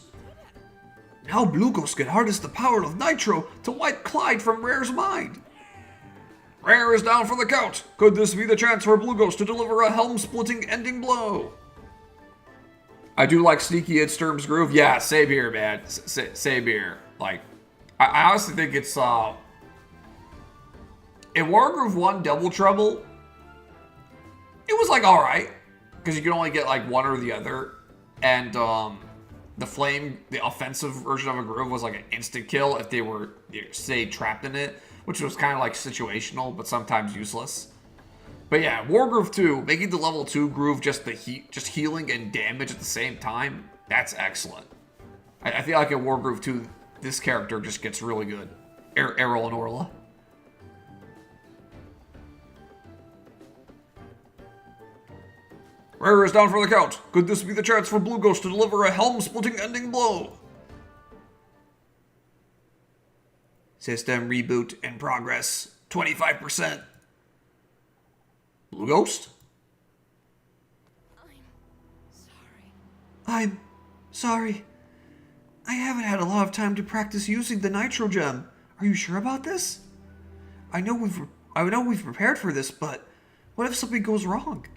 S7: Now Blue Ghost can harness the power of Nitro to wipe Clyde from Rare's mind.
S6: Rare is down for the count. Could this be the chance for Blue Ghost to deliver a helm-splitting ending blow?
S1: I do like Sneaky and Sturm's groove. Yeah, same here, man. Same here. Like, I honestly think it's in Wargroove 1 Double Trouble, it was like alright. Because you can only get like one or the other. And the offensive version of a groove was like an instant kill if they were, say, trapped in it. Which was kind of like situational, but sometimes useless. But yeah, Wargroove 2, making the level 2 groove just healing and damage at the same time, that's excellent. I feel like in Wargroove 2, this character just gets really good. Errol and Orla.
S6: Rare is down for the count. Could this be the chance for Blue Ghost to deliver a helm-splitting ending blow?
S7: System reboot in progress. 25%.
S6: Blue Ghost?
S7: I'm sorry. I haven't had a lot of time to practice using the Nitro Gem. Are you sure about this? I know we've prepared for this, but what if something goes wrong?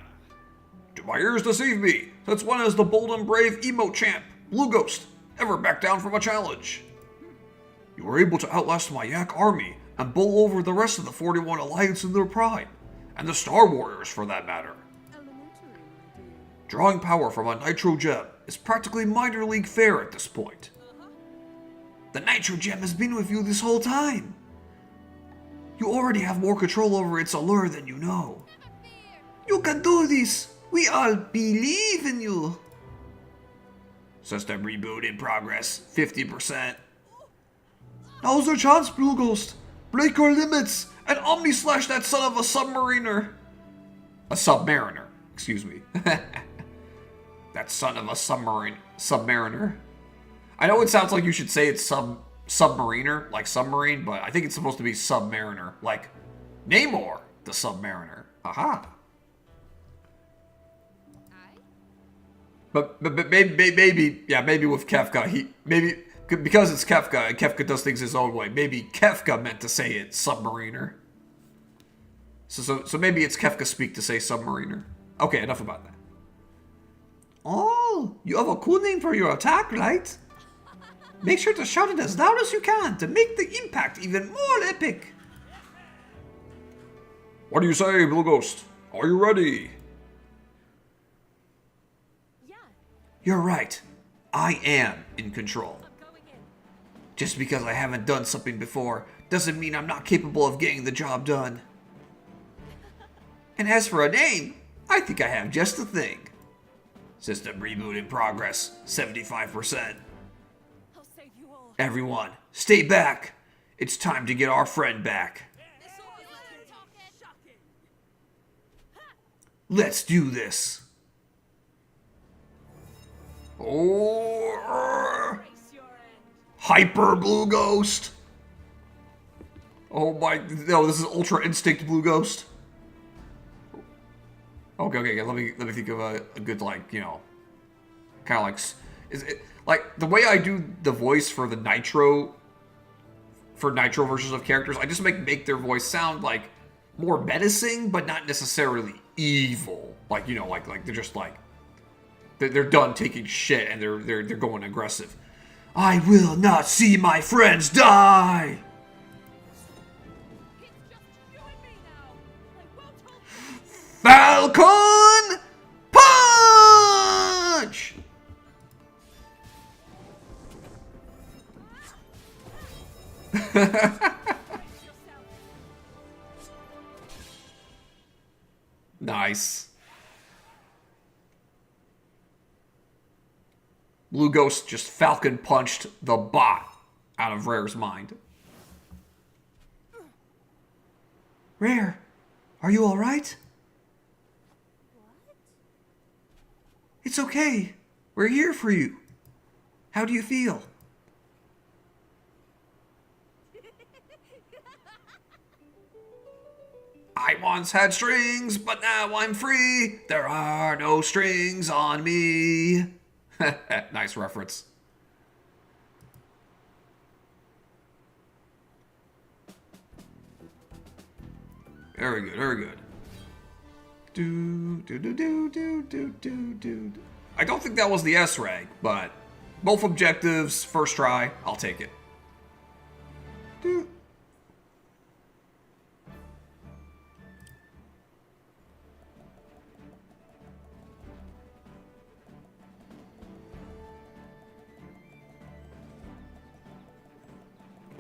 S6: Do my ears deceive me? Since when has the bold and brave emote champ, Blue Ghost, ever backed down from a challenge? You were able to outlast my Yak army and bowl over the rest of the 41 Alliance in their prime, and the Star Warriors for that matter.
S3: Elementary, my dear.
S6: Drawing power from a Nitro Gem is practically minor league fare at this point.
S7: The Nitro Gem has been with you this whole time. You already have more control over its allure than you know. You can do this. We all believe in you.
S6: System reboot in progress. 50%.
S7: Now's your chance, Blue Ghost. Break your limits and omni-slash that son of a submariner.
S1: A submariner. Excuse me. That son of a submariner. I know it sounds like you should say it's submariner, like submarine, but I think it's supposed to be submariner, like Namor, the submariner. Aha. But maybe with Kefka, because it's Kefka, and Kefka does things his own way, maybe Kefka meant to say it submariner. So maybe it's Kefka speak to say submariner. Okay, enough about that.
S7: Oh, you have a cool name for your attack, right? Make sure to shout it as loud as you can to make the impact even more epic.
S6: What do you say, Blue Ghost? Are you ready?
S3: Yeah,
S7: You're right. I am in control.
S3: I'm going in.
S7: Just because I haven't done something before doesn't mean I'm not capable of getting the job done. And as for a name, I think I have just the thing. System reboot in progress, 75%.
S3: I'll save you all.
S7: Everyone, stay back. It's time to get our friend back.
S3: This wasn't shocking.
S7: Let's do this.
S6: Oh,
S3: Brace your end.
S1: Hyper Blue Ghost. Oh my, no, this is Ultra Instinct Blue Ghost. Okay, let me think of a good, like, kind of like Is it like the way I do the voice for the Nitro versions of characters? I just make their voice sound like more menacing, but not necessarily evil. Like, you know, like they're just like they're done taking shit and they're going aggressive. I will not see my friends die.
S3: It's just you and me now. I won't hold
S1: Falcon Punch!
S3: yourself.
S1: Nice. Blue Ghost just Falcon punched the bot out of Rare's mind.
S7: Rare, are you alright?
S3: What?
S7: It's okay. We're here for you. How do you feel?
S1: I once had strings, but now I'm free. There are no strings on me. Nice reference. Very good, very good. I don't think that was the S rank, but both objectives, first try, I'll take it.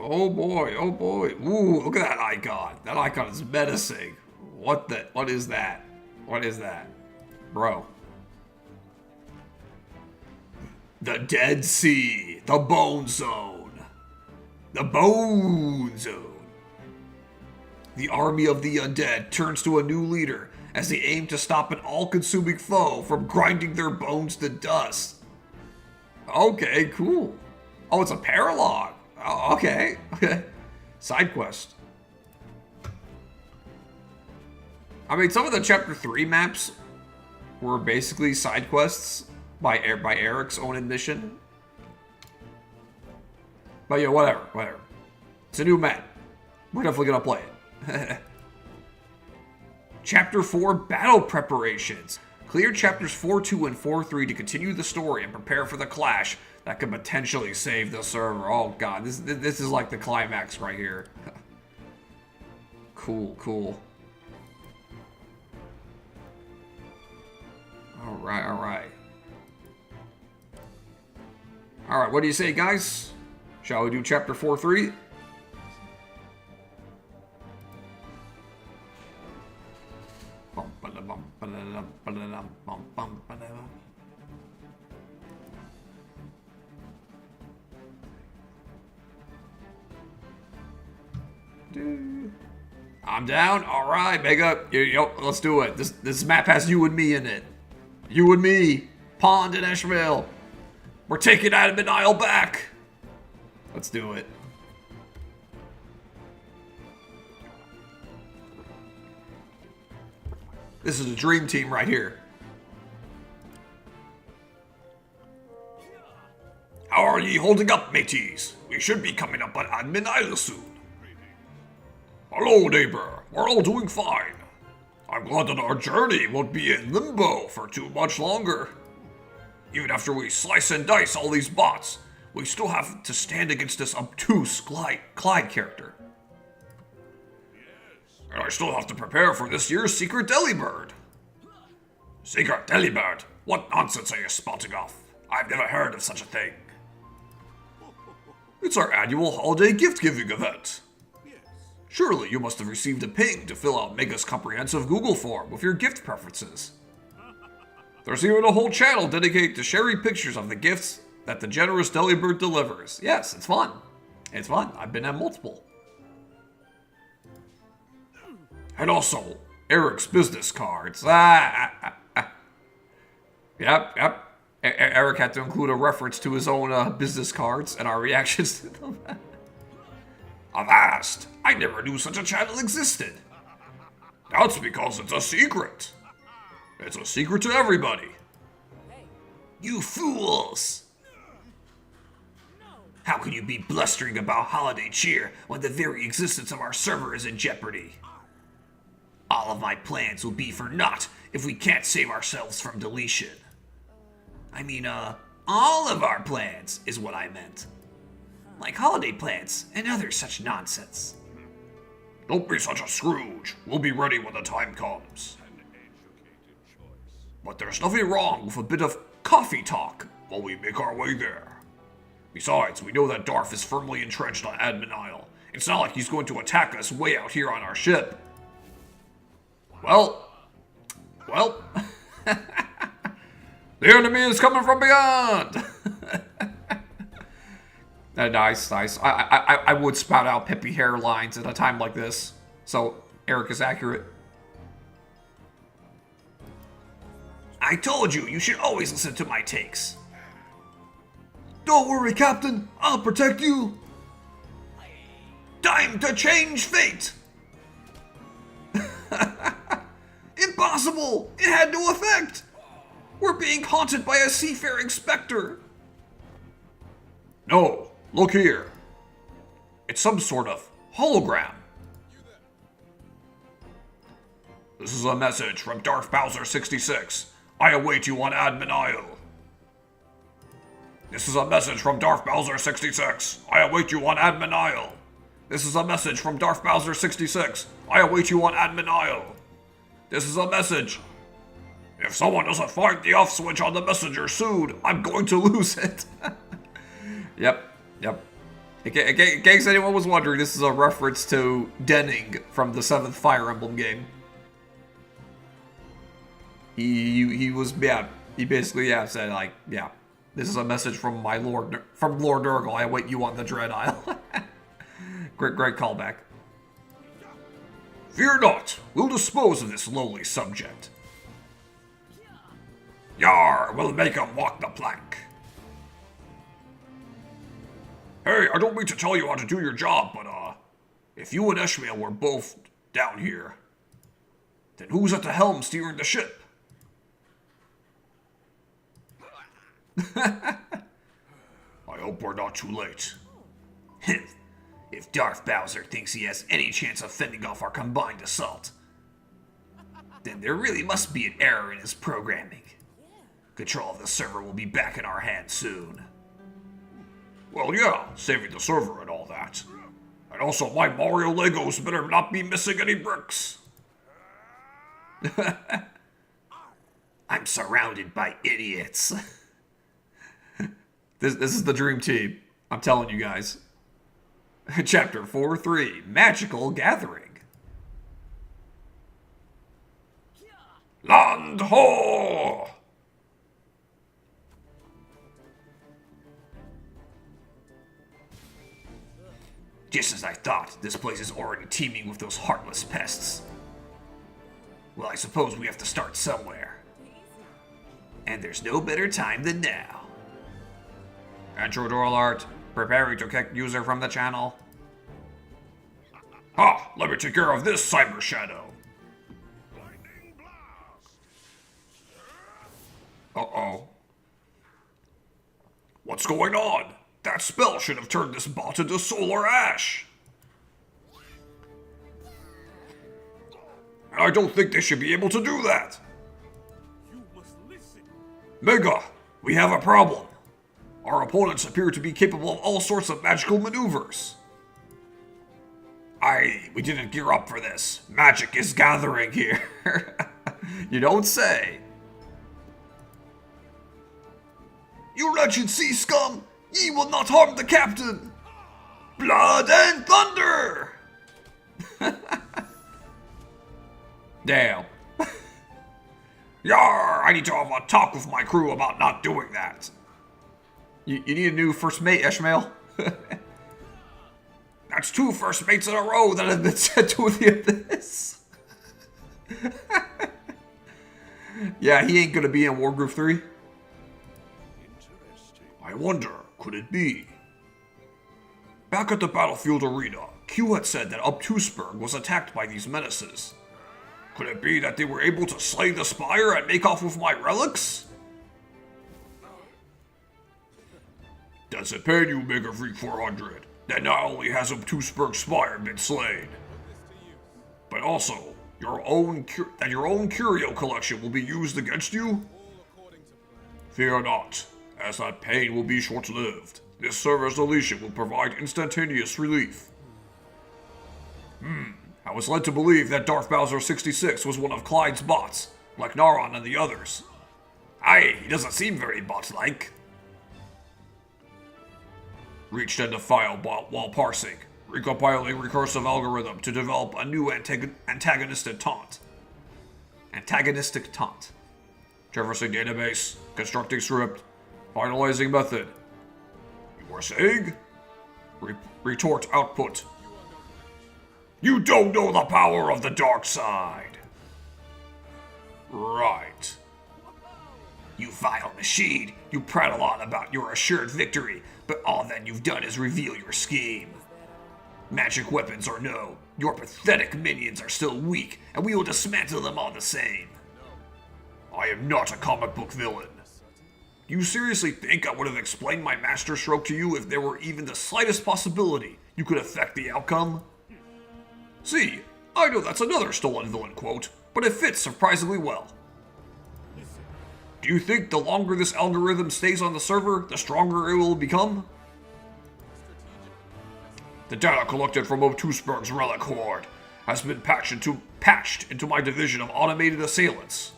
S1: Oh boy, oh boy. Ooh, look at that icon. That icon is menacing. What is that? What is that? Bro. The Dead Sea. The Bone Zone. The Bone Zone. The army of the undead turns to a new leader as they aim to stop an all-consuming foe from grinding their bones to dust. Okay, cool. Oh, it's a paralogue. Oh, okay. Side quest. I mean, some of the Chapter 3 maps were basically side quests by Eric's own admission. But yeah, whatever. It's a new map. We're definitely gonna play it. Chapter 4 Battle Preparations. Clear Chapters 4.2 and 4.3 to continue the story and prepare for the clash that could potentially save the server. Oh god, this is like the climax right here. Cool. Alright. Alright, what do you say, guys? Shall we do Chapter 4.3? I'm down. All right, Mega. Yo, let's do it. This map has you and me in it. You and me, Pond and Eshville. We're taking Adam and Isle back. Let's do it. This is a dream team right here. How are ye holding up, mateys? We should be coming up on Admin Isle soon. Hello, neighbor. We're all doing fine. I'm glad that our journey won't be in limbo for too much longer. Even after we slice and dice all these bots, we still have to stand against this obtuse Clyde character. And I still have to prepare for this year's Secret Delibird. Secret Delibird? What nonsense are you spouting off? I've never heard of such a thing. It's our annual holiday gift-giving event. Surely you must have received a ping to fill out Mega's comprehensive Google form with your gift preferences. There's even a whole channel dedicated to sharing pictures of the gifts that the generous Delibird delivers. Yes, it's fun. It's fun. I've been at multiple. And also, Eric's business cards. Yep. Eric had to include a reference to his own business cards and our reactions to them. Avast! I never knew such a channel existed. That's because it's a secret. It's a secret to everybody. You fools!
S7: How can you be blustering about holiday cheer when the very existence of our server is in jeopardy? All of my plans will be for naught if we can't save ourselves from deletion. I mean, all of our plans is what I meant. Like holiday plans and other such nonsense.
S2: Don't be such a Scrooge. We'll be ready when the time comes. But there's nothing wrong with a bit of coffee talk while we make our way there. Besides, we know that Darth is firmly entrenched on Admin Isle. It's not like he's going to attack us way out here on our ship. Well. The enemy is coming from beyond!
S1: Nice. I would spout out Pippi hairlines at a time like this. So, Eric is accurate.
S7: I told you, you should always listen to my takes.
S6: Don't worry, Captain. I'll protect you.
S7: Time to change fate!
S6: Impossible! It had no effect! We're being haunted by a seafaring specter!
S2: No, look here. It's some sort of hologram. This is a message from Darth Bowser 66. I await you on Admin Isle. This is a message from Darth Bowser 66. I await you on Admin Isle. This is a message from Darth Bowser 66. I await you on Admin Isle. This is a message. If someone doesn't find the off switch on the messenger soon, I'm going to lose it.
S1: Yep. In case anyone was wondering, this is a reference to Denning from the 7th Fire Emblem game. He basically said like, this is a message from Lord Nurgle. I await you on the Dread Isle. Great callback.
S2: Fear not, we'll dispose of this lowly subject. Yar, we'll make him walk the plank. Hey, I don't mean to tell you how to do your job, but if you and Ishmael were both down here, then who's at the helm steering the ship? I hope we're not too late.
S7: If Darth Bowser thinks he has any chance of fending off our combined assault, then there really must be an error in his programming. Control of the server will be back in our hands soon.
S2: Well, yeah, saving the server and all that. And also, my Mario Legos better not be missing any bricks.
S7: I'm surrounded by idiots.
S1: This is the dream team. I'm telling you guys. Chapter 4-3, Magical Gathering.
S2: Land ho!
S7: Just as I thought, this place is already teeming with those heartless pests. Well, I suppose we have to start somewhere. And there's no better time than now.
S1: Intruder alert. Preparing to kick user from the channel.
S2: Ha! Let me take care of this cyber shadow. Uh-oh. What's going on? That spell should have turned this bot into solar ash. And I don't think they should be able to do that.
S8: You must listen.
S2: Mega, we have a problem. Our opponents appear to be capable of all sorts of magical maneuvers. We didn't gear up for this. Magic is gathering here.
S1: You don't say.
S6: You wretched sea scum! Ye will not harm the captain! Blood and thunder!
S1: Damn.
S2: Yar! I need to have a talk with my crew about not doing that.
S1: You need a new first mate, Ishmael.
S2: That's 2 first mates in a row that have been
S1: Sent to the abyss. Yeah, he ain't gonna be in Wargroove 3.
S8: Interesting.
S2: I wonder, could it be? Back at the battlefield arena, Q had said that Obtuseberg was attacked by these menaces. Could it be that they were able to slay the spire and make off with my relics?
S6: Does it pain you, Mega Freak 400, that not only has Obtusberg's Spire been slain, but also your own curio collection will be used against you? Fear not, as that pain will be short-lived. This server's deletion will provide instantaneous relief. I was led to believe that Darth Bowser 66 was one of Clyde's bots, like Naron and the others. Aye, he doesn't seem very bot-like. Reached end of file while parsing, recompiling recursive algorithm to develop a new antagonistic taunt. Traversing database, constructing script, finalizing method. You were saying? Retort output. You don't know the power of the dark side. Right. You vile machine, you prattle on about your assured victory, but all that you've done is reveal your scheme. Magic weapons or no, your pathetic minions are still weak, and we will dismantle them all the same. I am not a comic book villain. Do you seriously think I would have explained my master stroke to you if there were even the slightest possibility you could affect the outcome? See, I know that's another stolen villain quote, but it fits surprisingly well. Do you think the longer this algorithm stays on the server, the stronger it will become? The data collected from Obtusberg's relic hoard has been patched into my division of automated assailants.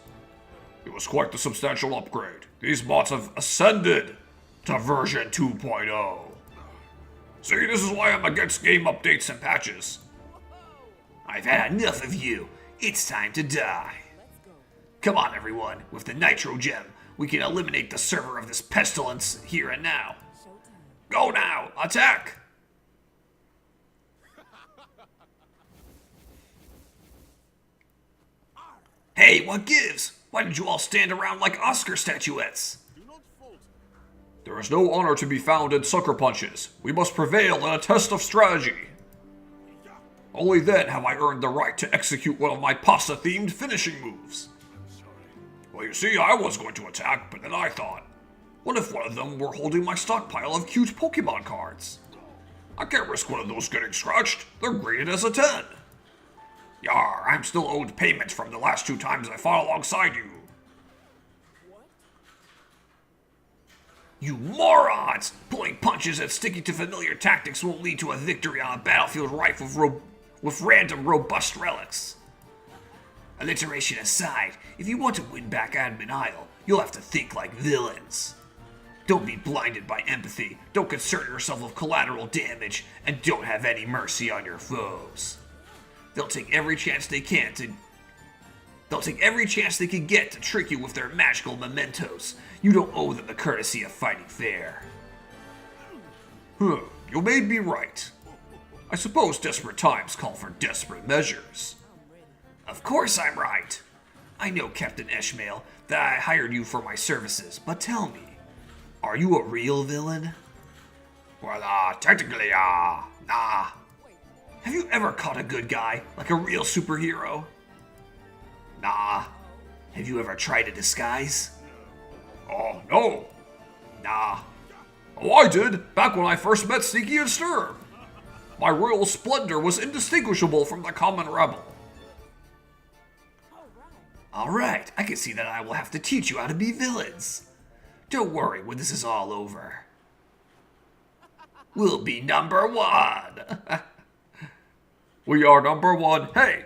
S6: It was quite the substantial upgrade. These bots have ascended to version 2.0. See, this is why I'm against game updates and patches. I've had enough of you. It's time to die. Come on, everyone. With the Nitro Gem, we can eliminate the server of this pestilence here and now. Go now! Attack! Hey, what gives? Why did you all stand around like Oscar statuettes? There is no honor to be found in sucker punches. We must prevail in a test of strategy. Only then have I earned the right to execute one of my pasta-themed finishing moves. Well, you see, I was going to attack, but then I thought, what if one of them were holding my stockpile of cute Pokemon cards? I can't risk one of those getting scratched. They're graded as a 10. Yar, I'm still owed payment from the last 2 times I fought alongside you. You morons! Pulling punches and sticking to familiar tactics won't lead to a victory on a battlefield rife with random robust relics. Alliteration aside, if you want to win back Admin Isle, you'll have to think like villains. Don't be blinded by empathy, don't concern yourself with collateral damage, and don't have any mercy on your foes. They'll take every chance they can get to trick you with their magical mementos. You don't owe them the courtesy of fighting fair. You may be right. I suppose desperate times call for desperate measures. Of course I'm right. I know, Captain Eshmael, that I hired you for my services, but tell me, are you a real villain? Well, technically, nah. Have you ever caught a good guy, like a real superhero? Nah. Have you ever tried a disguise? Oh, no. Nah. Oh, I did, back when I first met Sneaky and Sturm. My royal splendor was indistinguishable from the common rebel. Alright, I can see that I will have to teach you how to be villains. Don't worry when this is all over. We'll be number 1. We are number 1. Hey!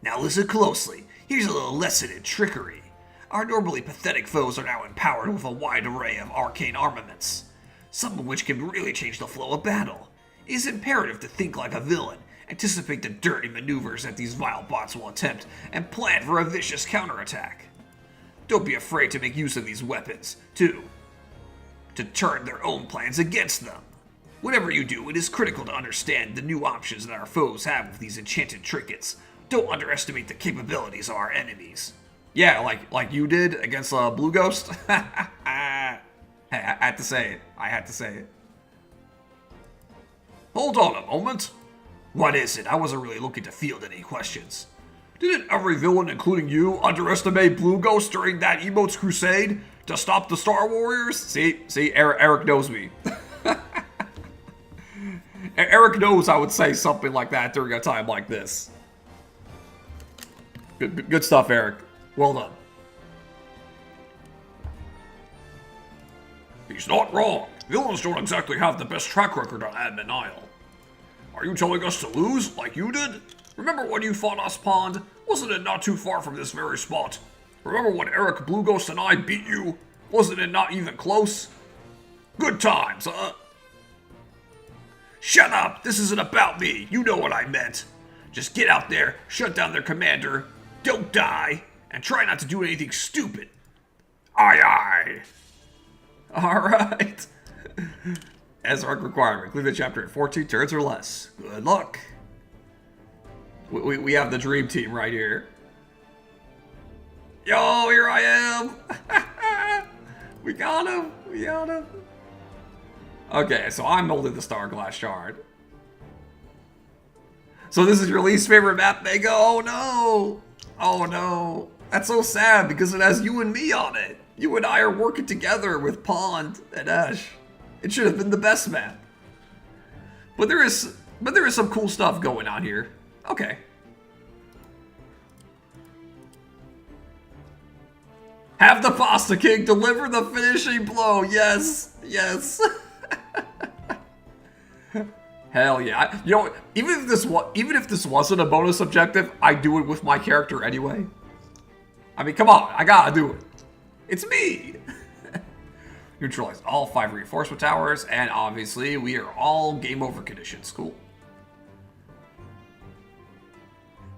S6: Now listen closely. Here's a little lesson in trickery. Our normally pathetic foes are now empowered with a wide array of arcane armaments, some of which can really change the flow of battle. It is imperative to think like a villain, anticipate the dirty maneuvers that these vile bots will attempt, and plan for a vicious counterattack. Don't be afraid to make use of these weapons, too, to turn their own plans against them. Whatever you do, it is critical to understand the new options that our foes have with these enchanted trinkets. Don't underestimate the capabilities of our enemies. Yeah, like you did against Blue Ghost. Hey, I had to say it. Hold on a moment. What is it? I wasn't really looking to field any questions. Didn't every villain, including you, underestimate Blue Ghost during that emotes crusade? to stop the Star Warriors? See, Eric knows me. Eric knows I would say something like that during a time like this. Good stuff, Eric. Well done. He's not wrong. Villains don't exactly have the best track record on Admin Isle. Are you telling us to lose, like you did? Remember when you fought us, Pond? Wasn't it not too far from this very spot? Remember when Eric, Blue Ghost, and I beat you? Wasn't it not even close? Good times, huh? Shut up! This isn't about me. You know what I meant. Just get out there, shut down their commander, don't die, and try not to do anything stupid. Aye, aye. Alright. As arc requirement, clear the chapter in 14 turns or less. Good luck. We have the dream team right here. Yo, here I am. We got him. We got him. Okay, so I'm holding the Starglass Shard. So this is your least favorite map, Mega? Oh no. Oh no. That's so sad because it has you and me on it. You and I are working together with Pond and Ash. It should have been the best map. But there is some cool stuff going on here. Okay. Have the Pasta King deliver the finishing blow. Yes. Yes. Hell yeah. You know, even if this wasn't a bonus objective, I'd do it with my character anyway. I mean, come on. I gotta do it. It's me. Neutralize all 5 reinforcement towers, and obviously we are all game over conditions. Cool.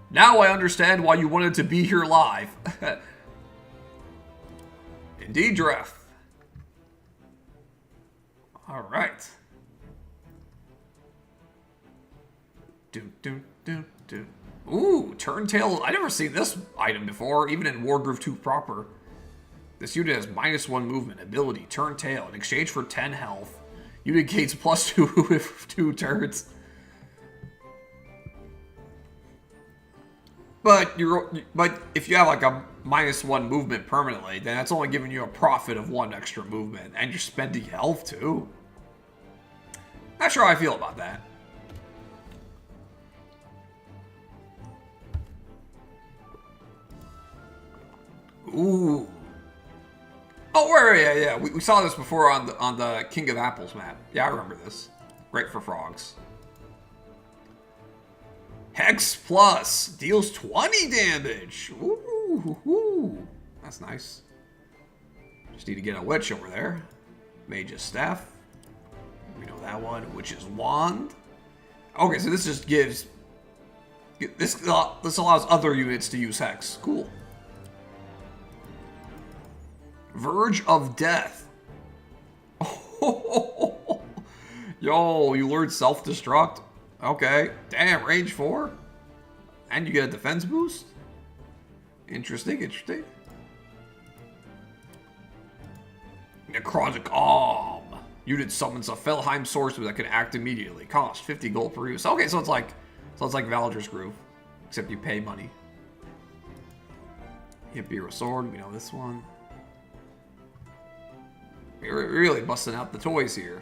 S6: Now I understand why you wanted to be here live. Indeed, Dref. All right. Ooh, Turntail. I never seen this item before, even in Wargroove 2 proper. This unit has -1 movement, ability, Turntail. In exchange for 10 health, unit gains +2 with 2 turns. But if you have like a -1 movement permanently, then that's only giving you a profit of 1 extra movement, and you're spending health too. Not sure how I feel about that. Ooh. Oh, yeah. We saw this before on the King of Apples map. Yeah, I remember this. Great for frogs. Hex Plus deals 20 damage. Ooh. That's nice. Just need to get a witch over there. Mage's Staff. We know that one. Witch's Wand. Okay, so this just gives... This allows other units to use Hex. Cool. Verge of Death. Yo, you learned self-destruct? Okay. Damn, range 4? And you get a defense boost? Interesting. Necrotic Arm. Unit summons a Felheim sorcerer that can act immediately. Cost 50 gold per use. Okay, so it's like Valadr's Groove. Except you pay money. Imperial Sword, we know this one. We're really busting out the toys here.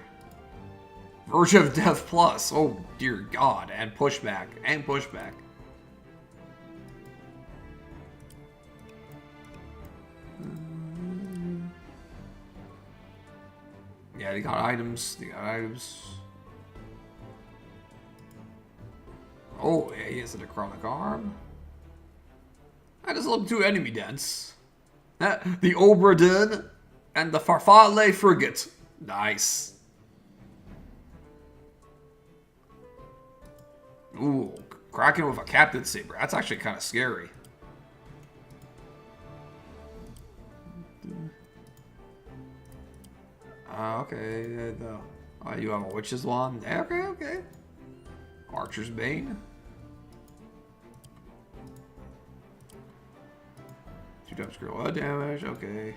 S6: Verge of Death Plus. Oh, dear God. And pushback. Yeah, they got items. Oh, yeah, he has a Necrotic Arm. That doesn't look too enemy dense. The Obradin and the Farfalle Frigate. Nice. Ooh, Kraken with a Captain Saber. That's actually kind of scary. Okay. You have a Witch's Wand. Okay. Archer's Bane. 2 times scroll damage. Okay.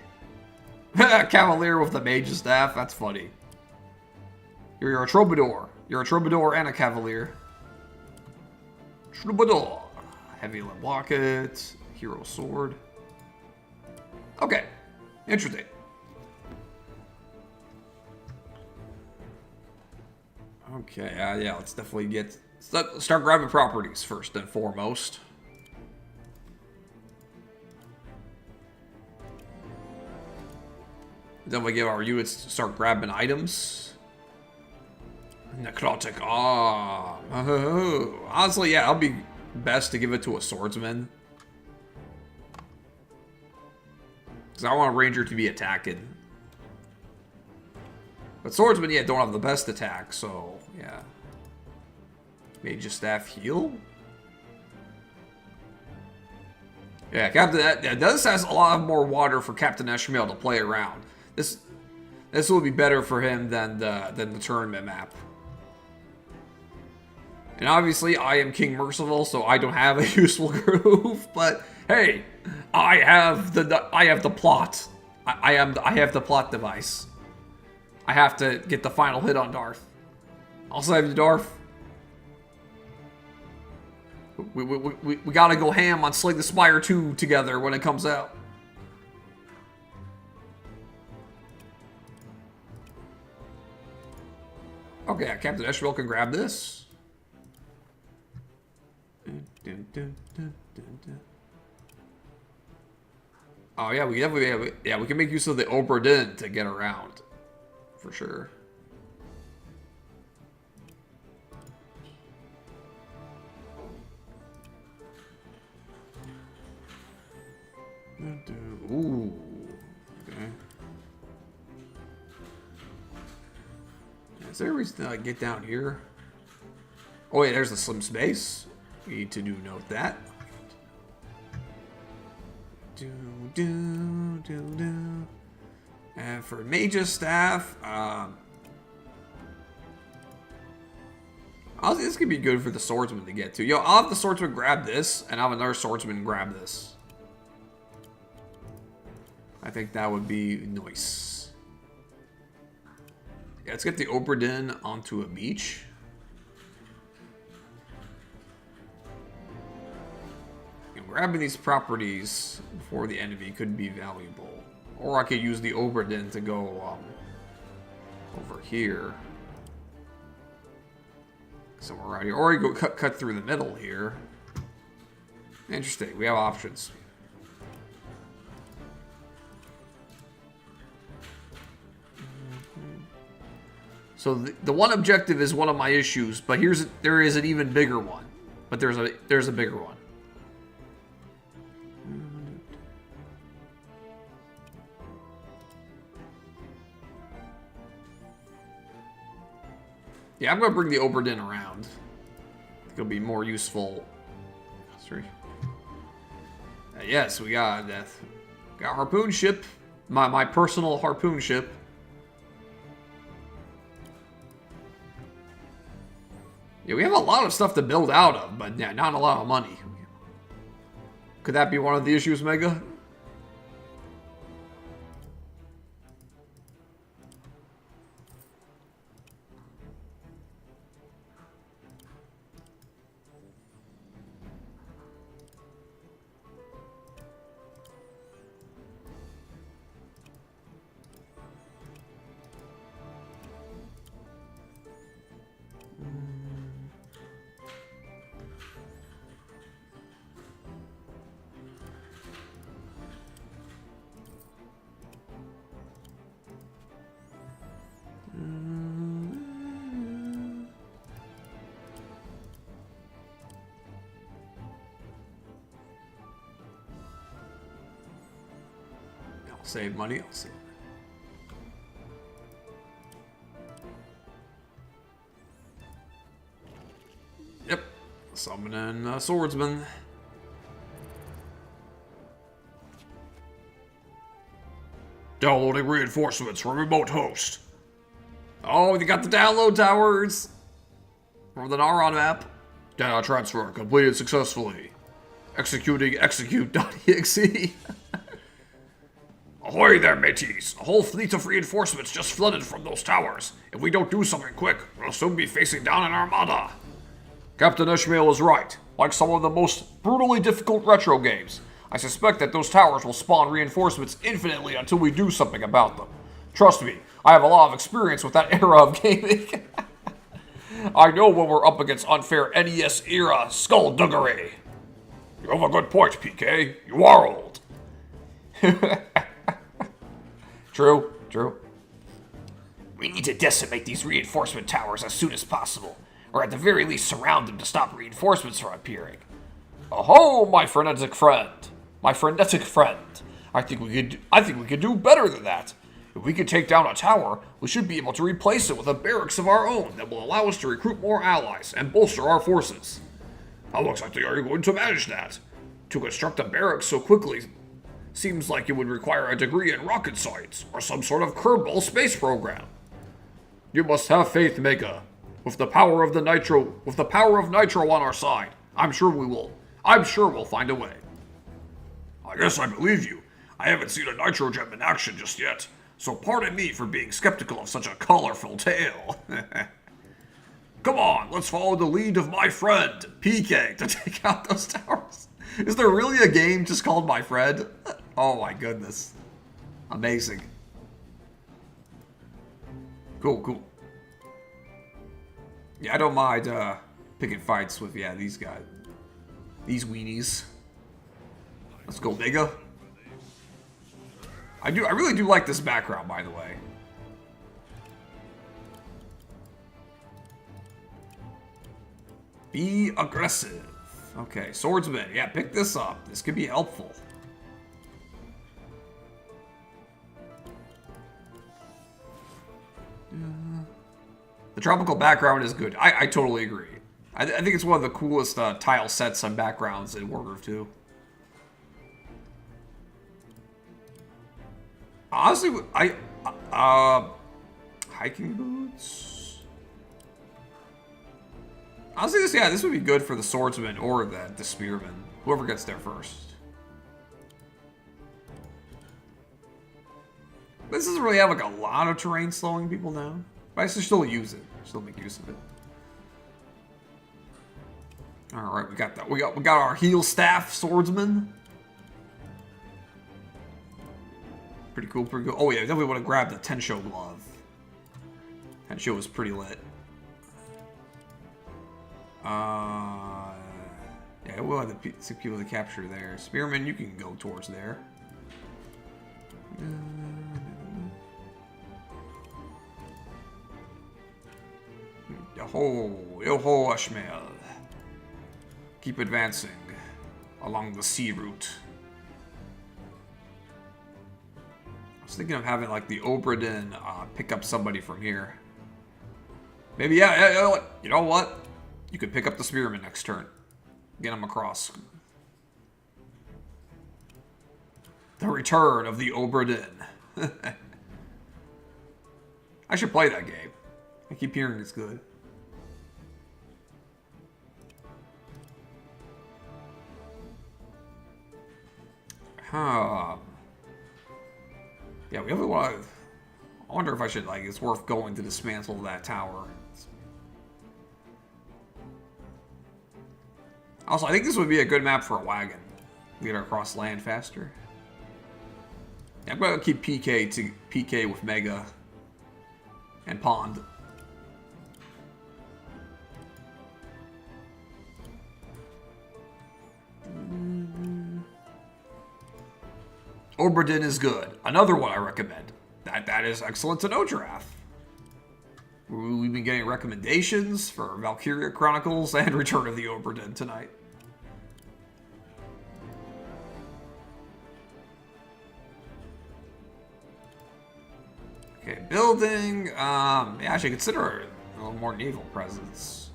S6: Cavalier with the Mage's Staff. That's funny. You're a Troubadour. You're a Troubadour and a Cavalier. Troubadour. Heavy Limb Locket. Hero Sword. Okay. Interesting.
S1: Okay, yeah, let's definitely start grabbing properties first and foremost. Definitely give our units to start grabbing items. Necrotic arm. Honestly, yeah, it'll be best to give it to a swordsman. Because I want a ranger to be attacking. But swordsmen, yeah, don't have the best attack, so, yeah. Mage's staff heal? Yeah, this has a lot more water for Captain Ishmael to play around. This will be better for him than the tournament map. And obviously, I am King Merciful, so I don't have a useful groove. But hey, I have the plot. I have the plot device. I have to get the final hit on Darth. I'll save you, Darth. We gotta go ham on Slay the Spire 2 together when it comes out. Okay, Captain Ishmael can grab this. Oh yeah, we can make use of the Oberdin to get around, for sure. Ooh, okay. Is there a reason to get down here? Oh wait, there's the slim space. We need to note that. And for Mage's staff, honestly, this could be good for the swordsman to get to. Yo, I'll have the swordsman grab this, and I'll have another swordsman grab this. I think that would be nice. Yeah, let's get the Oberdin onto a beach. And grabbing these properties before the enemy could be valuable. Or I could use the Oberdin to go over here. Somewhere around here. Or you go cut through the middle here. Interesting. We have options. So the one objective is one of my issues, but there is an even bigger one. But there's a bigger one. Yeah, I'm gonna bring the Oberdin around. I think it'll be more useful. Sorry. Yes, we got harpoon ship, my personal harpoon ship. Yeah, we have a lot of stuff to build out of, but yeah, not a lot of money. Could that be one of the issues, Mega? Save money, I'll save. Yep, summoning a swordsman.
S2: Downloading reinforcements from remote host.
S1: Oh, they got the download towers from the Naron map.
S2: Data transfer completed successfully. Executing execute.exe. Ahoy there, mateys! A whole fleet of reinforcements just flooded from those towers. If we don't do something quick, we'll soon be facing down an armada.
S6: Captain Ishmael is right. Like some of the most brutally difficult retro games, I suspect that those towers will spawn reinforcements infinitely until we do something about them. Trust me, I have a lot of experience with that era of gaming. I know when we're up against unfair NES era skullduggery. You have a good point, PK. You are old. True, true. We need to decimate these reinforcement towers as soon as possible, or at the very least surround them to stop reinforcements from appearing. Oh, my frenetic friend. My frenetic friend. I think we could do better than that. If we could take down a tower, we should be able to replace it with a barracks of our own that will allow us to recruit more allies and bolster our forces. How exactly are you going to manage that? To construct a barracks so quickly seems like it would require a degree in rocket science or some sort of curveball space program. You must have faith, Mega. With the power of Nitro on our side, I'm sure we'll find a way. I guess I believe you. I haven't seen a Nitro Gem in action just yet, so pardon me for being skeptical of such a colorful tale. Come on, let's follow the lead of my friend, PK, to take out those towers. Is there really a game just called My Friend? Oh my goodness. Amazing. Cool. Yeah, I don't mind picking fights with, these guys. These weenies. Let's go, Mega. I really do like this background, by the way. Be aggressive. Okay, swordsman. Yeah, pick this up. This could be helpful. The tropical background is good. I totally agree. I think it's one of the coolest tile sets and backgrounds in Wargroove 2. Honestly, hiking boots. Honestly, this would be good for the swordsman or the spearman. Whoever gets there first. This doesn't really have like a lot of terrain slowing people down, but I should still use it. Still make use of it. All right, we got that. We got our heel staff swordsman. Pretty cool, pretty cool. Oh yeah, definitely want to grab the Tensho glove. Tensho was pretty lit. Yeah, we'll have the people to capture there. Spearman, you can go towards there. Yo-ho, Ashmael. Keep advancing along the sea route. I was thinking of having like the Obradin pick up somebody from here. Maybe, yeah, you know what? You could pick up the Spearman next turn. Get him across. The return of the Obradin. I should play that game. I keep hearing it's good. Yeah, we really want to... I wonder if I should, like, it's worth going to dismantle that tower. Also, I think this would be a good map for a wagon. Get her across land faster. Yeah, I'm going to keep PK with Mega and Pond. Obradin is good. Another one I recommend. That is excellent to know, Giraffe. We've been getting recommendations for Valkyria Chronicles and Return of the Obradin tonight. Okay, building. Yeah, I should consider a little more naval presence.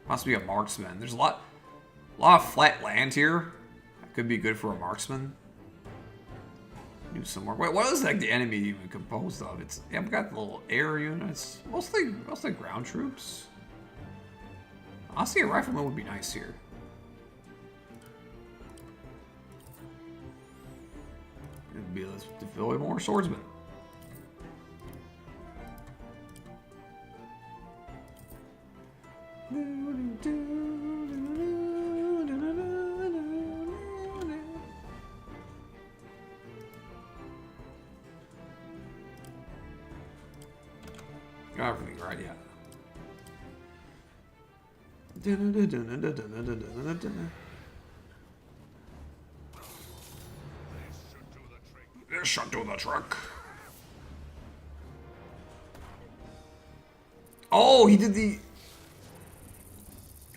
S6: Must be a marksman. There's a lot of flat land here. That could be good for a marksman. Do some more. Wait, what is like the enemy even composed of? We got the little air units. Mostly ground troops. Honestly, a rifleman would be nice here. Let's deploy more swordsmen. Got everything right, yeah.
S2: This should do the trick.
S1: Oh, he did the...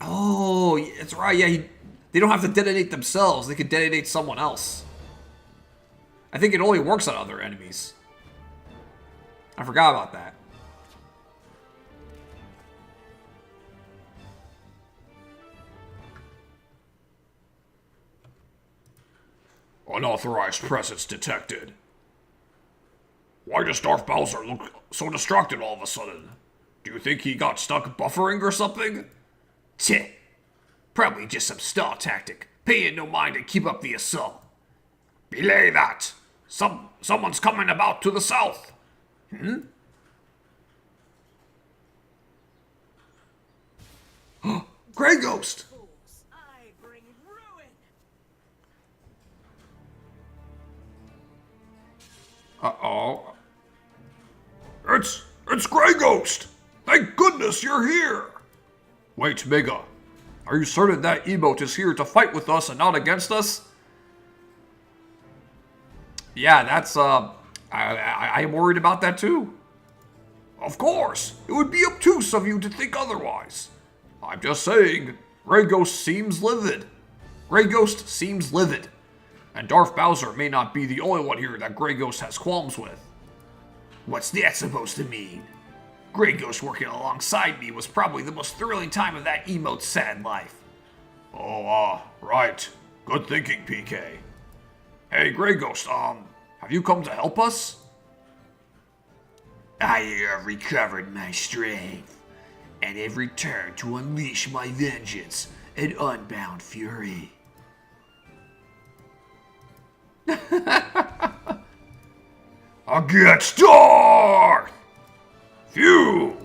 S1: Oh, that's right. Yeah, they don't have to detonate themselves. They could detonate someone else. I think it only works on other enemies. I forgot about that.
S2: Unauthorized presence detected. Why does Darth Bowser look so distracted all of a sudden? Do you think he got stuck buffering or something?
S7: Tch. Probably just some stall tactic. Paying no mind and keep up the assault.
S2: Belay that! Someone's coming about to the south!
S1: Grey Ghost!
S3: I bring ruin.
S1: Uh-oh.
S2: It's Grey Ghost! Thank goodness you're here!
S6: Wait, Mega. Are you certain that emote is here to fight with us and not against us?
S1: Yeah, that's, I'm worried about that too.
S2: Of course! It would be obtuse of you to think otherwise.
S6: I'm just saying, Grey Ghost seems livid.
S1: Grey Ghost seems livid.
S6: And Darth Bowser may not be the only one here that Grey Ghost has qualms with.
S7: What's that supposed to mean? Grey Ghost working alongside me was probably the most thrilling time of that emote's sad life.
S2: Oh, right. Good thinking, PK. Hey, Grey Ghost, have you come to help us?
S7: I have recovered my strength, and have returned to unleash my vengeance and unbound fury.
S2: Against Darth! Phew!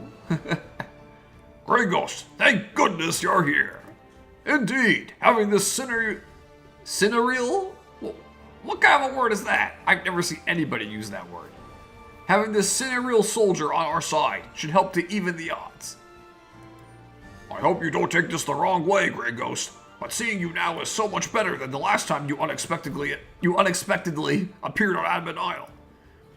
S2: Grey Ghost, thank goodness you're here.
S6: Indeed, having this
S1: Cinereal? What kind of a word is that? I've never seen anybody use that word. Having this Cinereal soldier on our side should help to even the odds.
S2: I hope you don't take this the wrong way, Grey Ghost, but seeing you now is so much better than the last time you unexpectedly appeared on Admin Isle.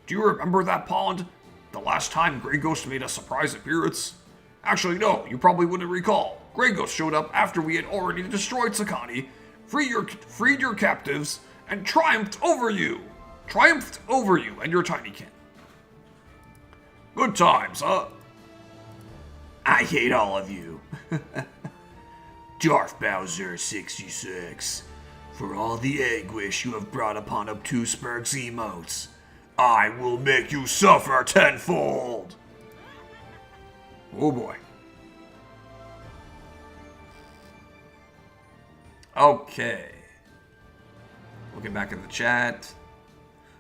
S2: Do you remember that pond? The last time Grey Ghost made a surprise appearance? Actually, no, you probably wouldn't recall. Grey Ghost showed up after we had already destroyed Sakani, freed your captives, and triumphed over you. Triumphed over you and your tiny kin. Good times, huh?
S7: I hate all of you. Darth Bowser 66. For all the anguish you have brought upon obtuse Blargg's emotes, I will make you suffer tenfold.
S1: Oh boy. Okay. Looking back at the chat.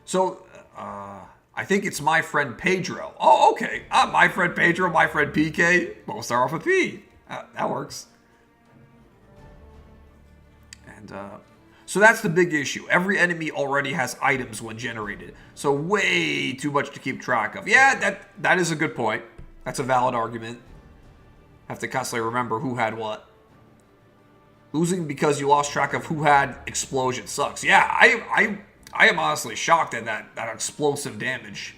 S1: So, I think it's my friend Pedro. Oh, okay. My friend Pedro, my friend PK. Both start off with P. That works. And, so that's the big issue. Every enemy already has items when generated. So way too much to keep track of. Yeah, that is a good point. That's a valid argument. Have to constantly remember who had what. Losing because you lost track of who had explosion sucks. Yeah, I am honestly shocked at that explosive damage.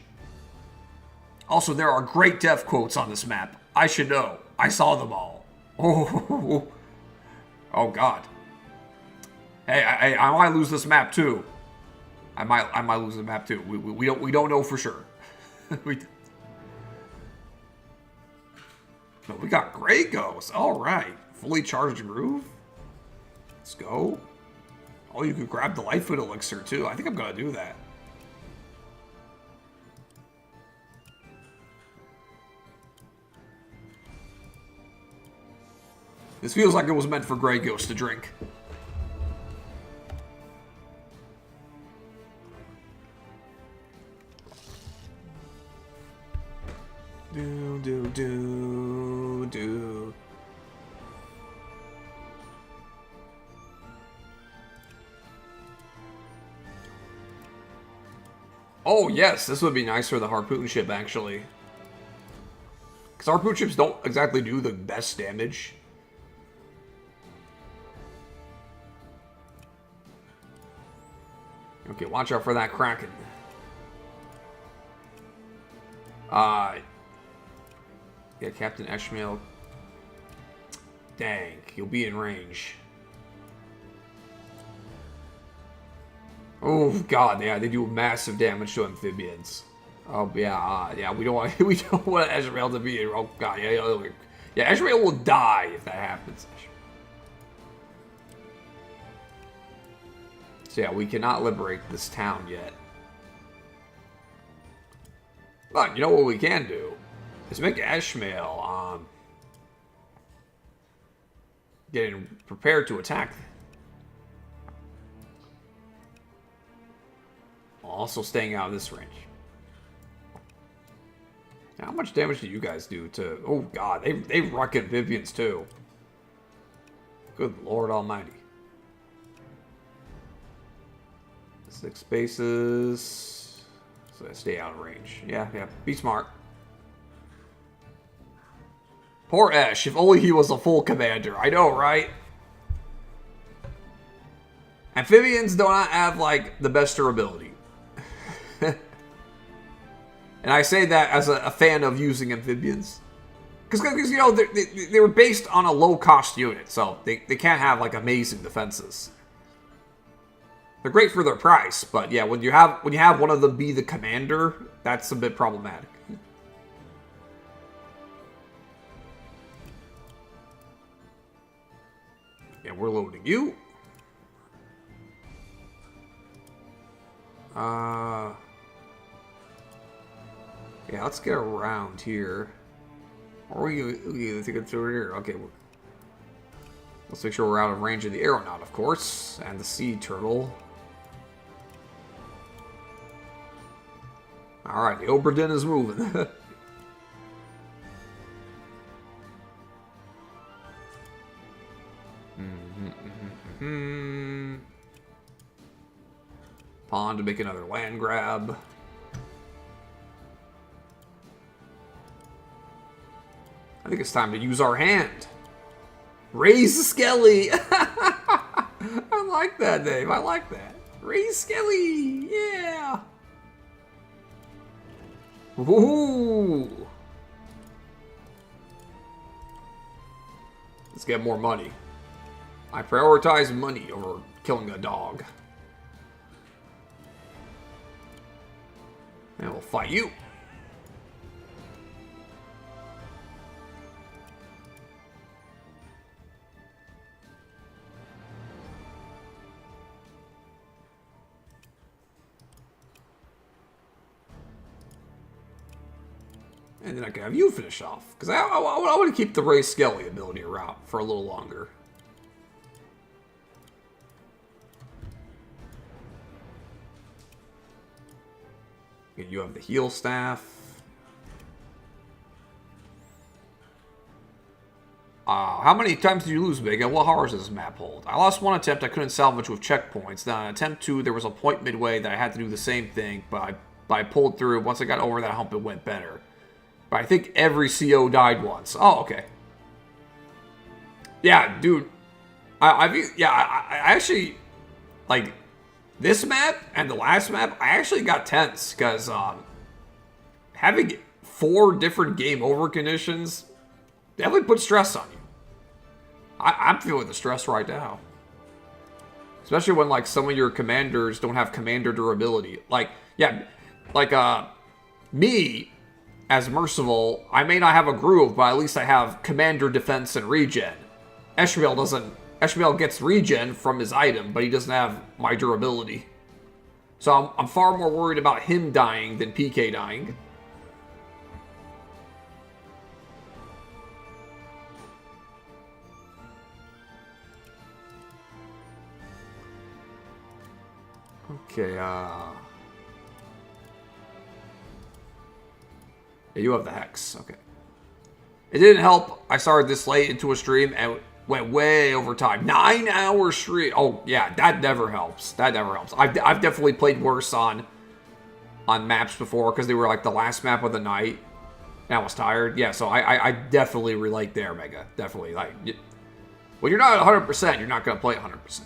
S1: Also, there are great death quotes on this map. I should know. I saw them all. Oh, oh God. Hey, I might lose this map too. I might lose the map too. We don't know for sure. But we got Grey Ghost. All right, fully charged groove. Let's go. Oh, you can grab the Lightfoot elixir too. I think I'm gonna do that. This feels like it was meant for Grey Ghost to drink. Do. Oh, yes, this would be nice for the harpoon ship, actually. Because harpoon ships don't exactly do the best damage. Okay, watch out for that Kraken. Yeah, Captain Eshmael. Dang, he'll be in range. Oh god, yeah, they do massive damage to amphibians. Oh yeah, yeah, we don't want Eshmael to be in. Oh god, yeah, Eshmael will die if that happens. So yeah, we cannot liberate this town yet. But you know what we can do is make Eshmael getting prepared to attack. Also staying out of this range. How much damage do you guys do to... Oh god, they wreck amphibians too. Good Lord Almighty. 6 spaces. So I stay out of range. Yeah, be smart. Poor Esh, if only he was a full commander. I know, right? Amphibians do not have, like, the best durability. And I say that as a fan of using amphibians. Because you know, they were based on a low-cost unit, so they can't have, like, amazing defenses. They're great for their price, but yeah, when you have one of them be the commander, that's a bit problematic. Yeah, we're loading you. Yeah, let's get around here. Or we think it's over here. Okay, let's make sure we're out of range of the aeronaut, of course, and the sea turtle. Alright, the Oberdin is moving. Pawn to make another land grab. I think it's time to use our hand. Raise the Skelly! I like that name, I like that. Raise Skelly! Yeah! Ooh! Let's get more money. I prioritize money over killing a dog. And we'll fight you. And then I can have you finish off. Because I want to keep the Ray Skelly ability around for a little longer. And you have the heal staff. How many times did you lose, Vega? What horrors does this map hold? I lost one attempt I couldn't salvage with checkpoints. Then on attempt 2, there was a point midway that I had to do the same thing, but I pulled through. Once I got over that hump, it went better. But I think every CO died once. Oh, okay. Yeah, dude. I actually, like, this map and the last map, I actually got tense because having 4 different game over conditions definitely put stress on you. I'm feeling the stress right now. Especially when, like, some of your commanders don't have commander durability. Like, yeah, like, me, as Merciful, I may not have a groove, but at least I have commander defense and regen. Eshmael doesn't. Eshmael gets regen from his item, but he doesn't have my durability. So I'm far more worried about him dying than PK dying. Okay, yeah, you have the Hex. Okay. It didn't help. I started this late into a stream and went way over time. 9-hour stream. Oh, yeah, that never helps. That never helps. I've definitely played worse on maps before because they were like the last map of the night. And I was tired. Yeah, so I definitely relate there, Mega. Definitely. Like, when you're not at 100%, you're not going to play 100%.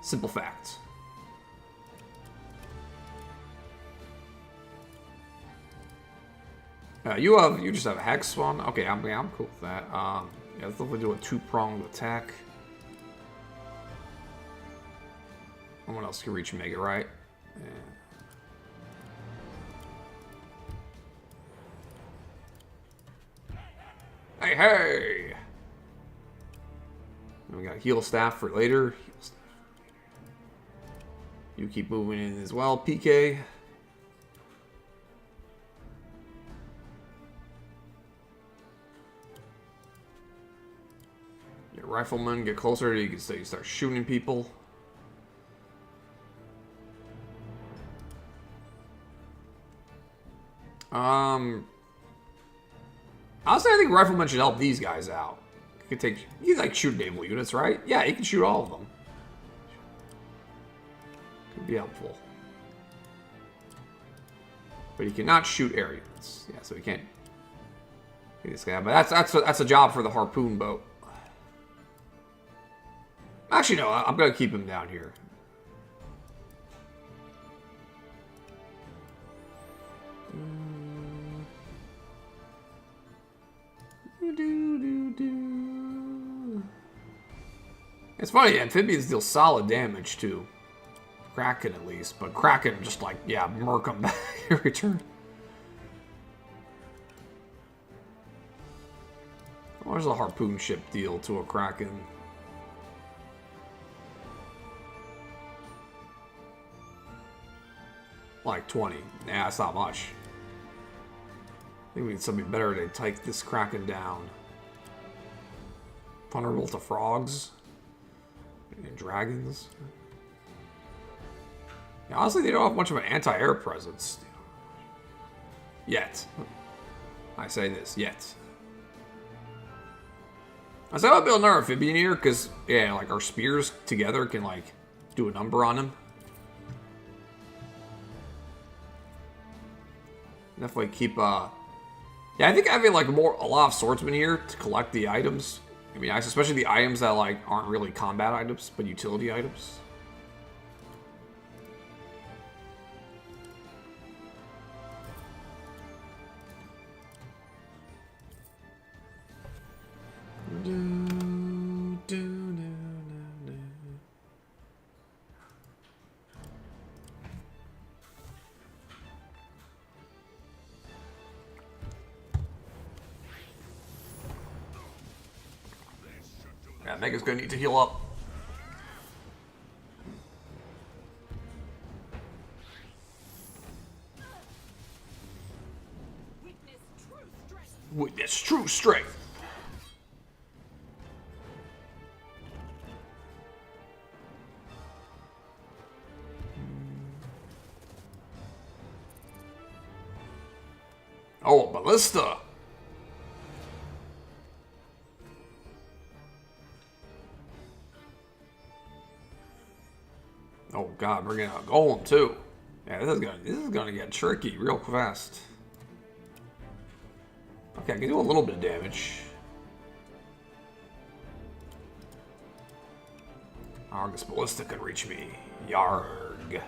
S1: Simple facts. You just have a hex one. Okay, I'm cool with that. Yeah, let's definitely do a 2-pronged attack. Someone else can reach Mega, right? Yeah. Hey! And we got heal staff for later. You keep moving in as well, PK. Your riflemen get closer. You can start shooting people. Honestly, I think riflemen should help these guys out. You can like shoot naval units, right? Yeah, you can shoot all of them. Could be helpful. But you cannot shoot air units. Yeah, so we can't get this guy. But that's a job for the harpoon boat. Actually, no, I'm gonna keep him down here. It's funny, amphibians deal solid damage too. Kraken at least, but Kraken just like, yeah, murk them back every turn. What does a harpoon ship deal to a Kraken? Like 20. Yeah, that's not much. I think we need something better to take this Kraken down. Vulnerable to frogs and dragons. Yeah, honestly, they don't have much of an anti-air presence. Yet. I say this, yet. I said I'll build another amphibian here, because, yeah, like, our spears together can, like, do a number on them. Definitely keep, yeah, I think having, like, a lot of swordsmen here to collect the items. I mean, especially the items that, like, aren't really combat items, but utility items. Yeah, Mega's gonna need to heal up. Witness true strength. Oh, ballista. Oh god, we're getting a golem too. Yeah, this is gonna get tricky real fast. Okay, I can do a little bit of damage. Argus Ballista can reach me. Yarg.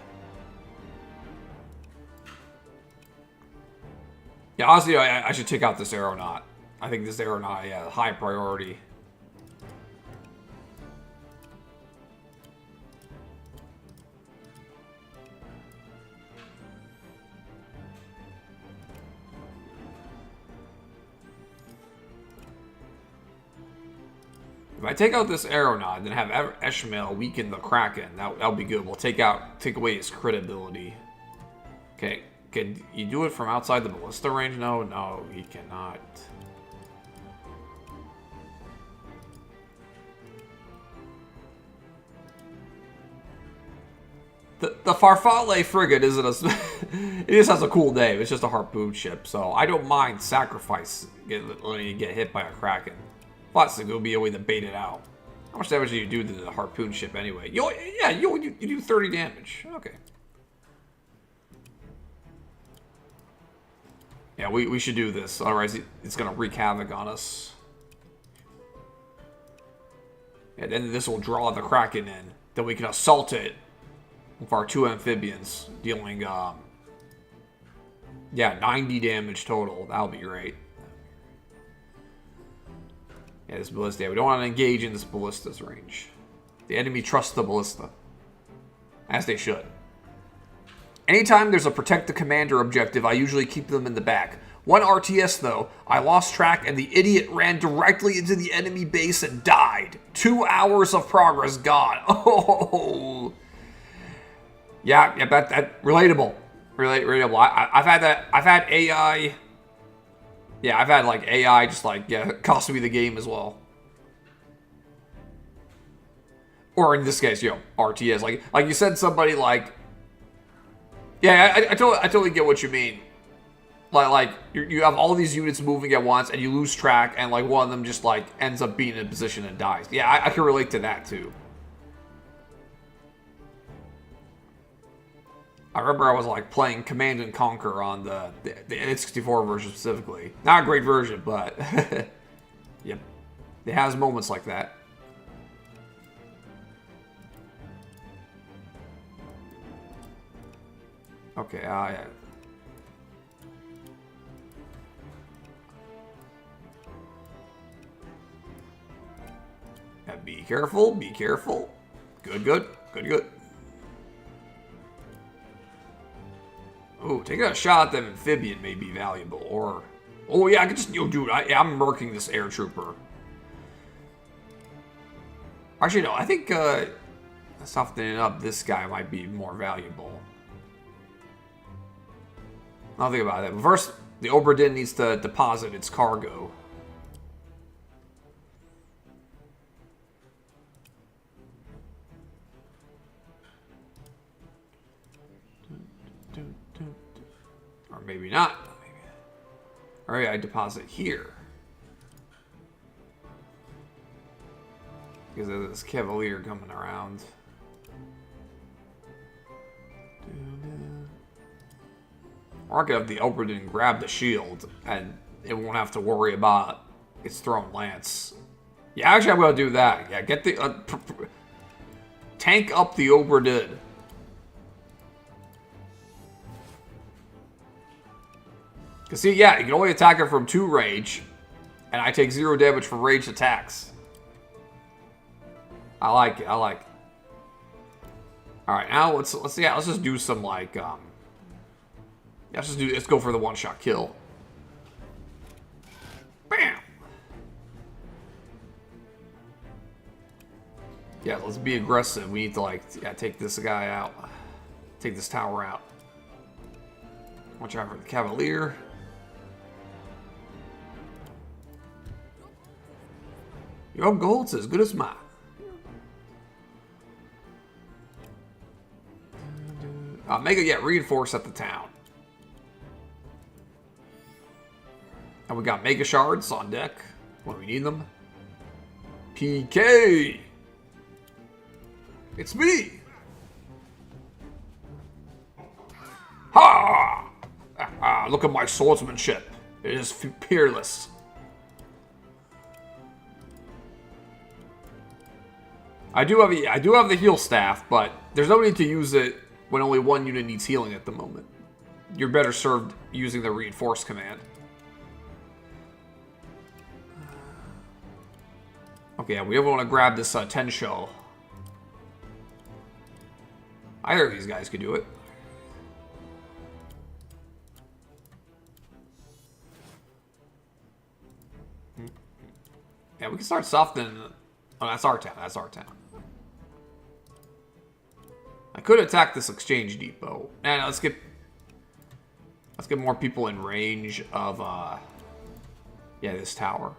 S1: Yeah, honestly, I should take out this aeronaut. I think this aeronaut, yeah, high priority. If I take out this aeronaut, then have Eshmael weaken the Kraken, that'll be good. We'll take away his crit ability. Okay, can you do it from outside the ballista range? No, he cannot. The Farfalle frigate isn't a... it just has a cool name. It's just a harpoon ship, so I don't mind sacrifice letting you get hit by a Kraken. Plus, it'll be a way to bait it out. How much damage do you do to the harpoon ship anyway? You do 30 damage. Okay. Yeah, we should do this. Otherwise, it's going to wreak havoc on us. And then this will draw the Kraken in. Then we can assault it with our 2 amphibians, dealing Yeah, 90 damage total. That'll be great. Yeah, this ballista. Yeah, we don't want to engage in this ballista's range. The enemy trusts the ballista. As they should. Anytime there's a protect the commander objective, I usually keep them in the back. One RTS, though, I lost track and the idiot ran directly into the enemy base and died. 2 hours of progress gone. Oh. Yeah, that relatable. Relatable. I've had that. I've had AI. Yeah, I've had like AI just like, yeah, cost me the game as well. Or in this case, RTS. Like you said, somebody like, yeah, I totally get what you mean. Like you have all these units moving at once, and you lose track, and like one of them just like ends up being in a position and dies. Yeah, I can relate to that too. I remember I was like playing Command and Conquer on the N64 version specifically. Not a great version, but yep, it has moments like that. Okay, yeah. Yeah, be careful, be careful. Good. Oh, taking a shot at them amphibian may be valuable, or... Oh yeah, I can just... dude, I'm murking this air trooper. Actually, no, I think, softening up this guy might be more valuable. I'll think about it. But first, the Oberdin needs to deposit its cargo. Or maybe not. Alright, I deposit here. Because there's this Cavalier coming around. Or I could have the Oberdin grab the shield, and it won't have to worry about its thrown lance. Yeah, actually I'm going to do that. Yeah, get the... tank up the Oberdin. Because see, yeah, you can only attack it from 2 rage, and I take 0 damage from ranged attacks. I like it, Alright, now let's just do some like, let's go for the one-shot kill. Bam! Yeah, let's be aggressive. We need to like, take this guy out. Take this tower out. Watch out for the Cavalier. Your gold's as good as mine. Reinforce at the town. And we got Mega Shards on deck when we need them. PK! It's me! Ha! Look at my swordsmanship. It is peerless. I do have the heal staff, but there's no need to use it when only one unit needs healing at the moment. You're better served using the reinforce command. Okay, yeah, we ever want to grab this 10 shell. Either of these guys could do it. Yeah, we can start softening. Oh, that's our town. That's our town. I could attack this exchange depot. And let's get more people in range of this tower.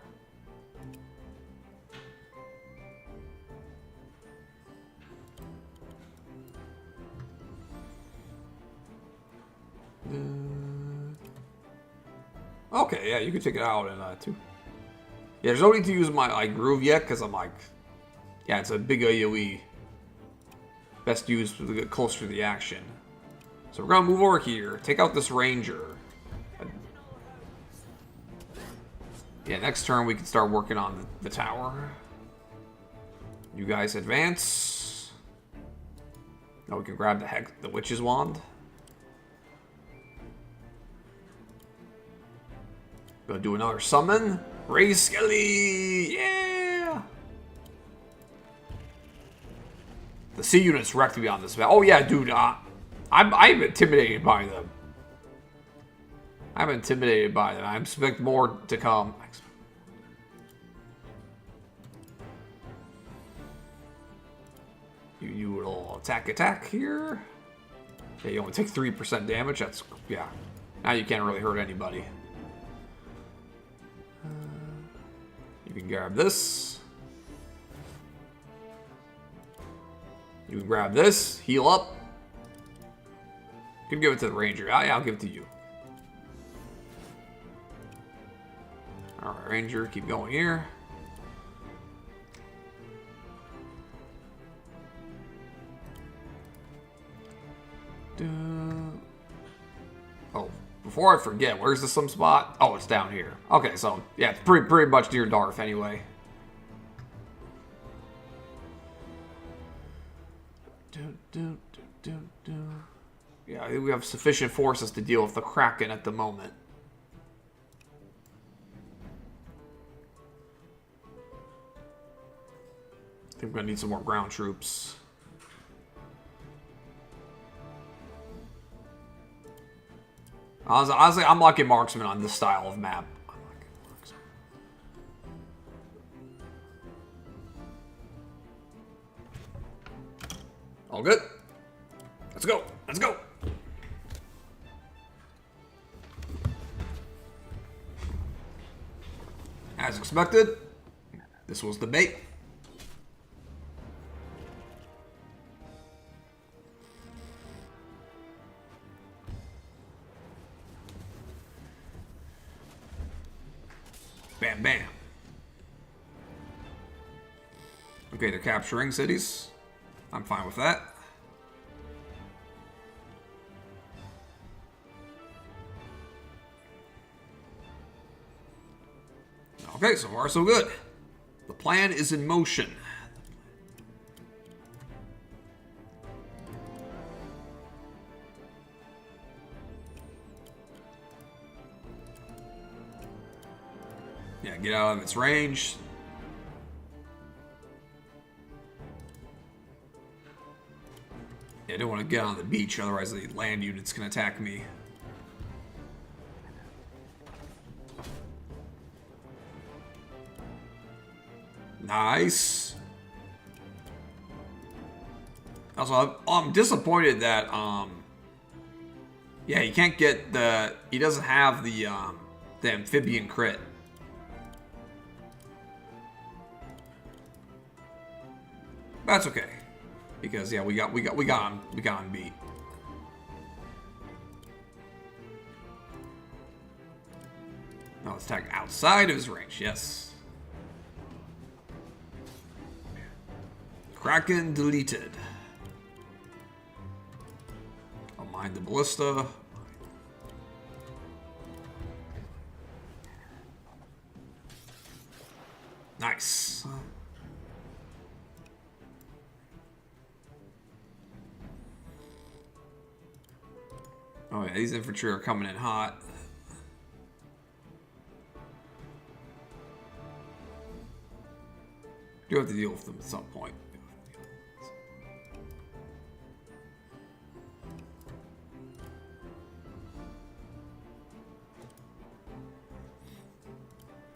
S1: Okay, yeah, you can take it out in 2. Yeah, there's no need to use my groove yet, because I'm like, yeah, it's a big AoE. Best used to get closer to the action. So we're gonna move over here, take out this ranger. Yeah, next turn we can start working on the tower. You guys advance. Now we can grab the witch's wand. Gonna do another summon. Raise Skelly! Yeah! The C units wrecked me on this map. Oh yeah, dude. I'm intimidated by them. I'm intimidated by them. I expect more to come. You do a little attack here. Yeah, you only take 3% damage. That's, yeah. Now you can't really hurt anybody. You can grab this. You can grab this. Heal up. You can give it to the ranger. Yeah, I'll give it to you. Alright, ranger, keep going here. Oh, before I forget, where's the some spot? Oh, it's down here. Okay, so yeah, it's pretty much near Darth anyway. Yeah, I think we have sufficient forces to deal with the Kraken at the moment. I think we're gonna need some more ground troops. Honestly, I'm lucky marksman on this style of map. All good. Let's go. Let's go. As expected, this was the bait. Bam, bam. Okay, they're capturing cities. I'm fine with that. Okay, so far so good. The plan is in motion. Yeah, get out of its range. Yeah, I don't want to get on the beach, otherwise the land units can attack me. Nice. Also, I'm disappointed that, yeah, he can't get the, he doesn't have the amphibian crit. That's okay, because yeah, we got him beat. Now let's attack outside of his range. Yes. Kraken deleted. I'll mind the ballista. Nice. Oh yeah, these infantry are coming in hot. You have to deal with them at some point.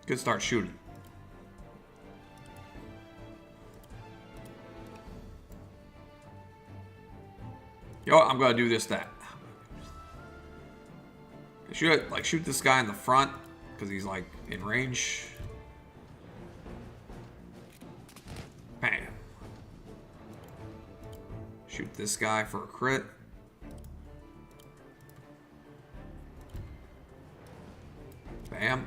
S1: Good start shooting. Yo, I'm gonna do that. Shoot this guy in the front because he's like in range. Bam. Shoot this guy for a crit. Bam.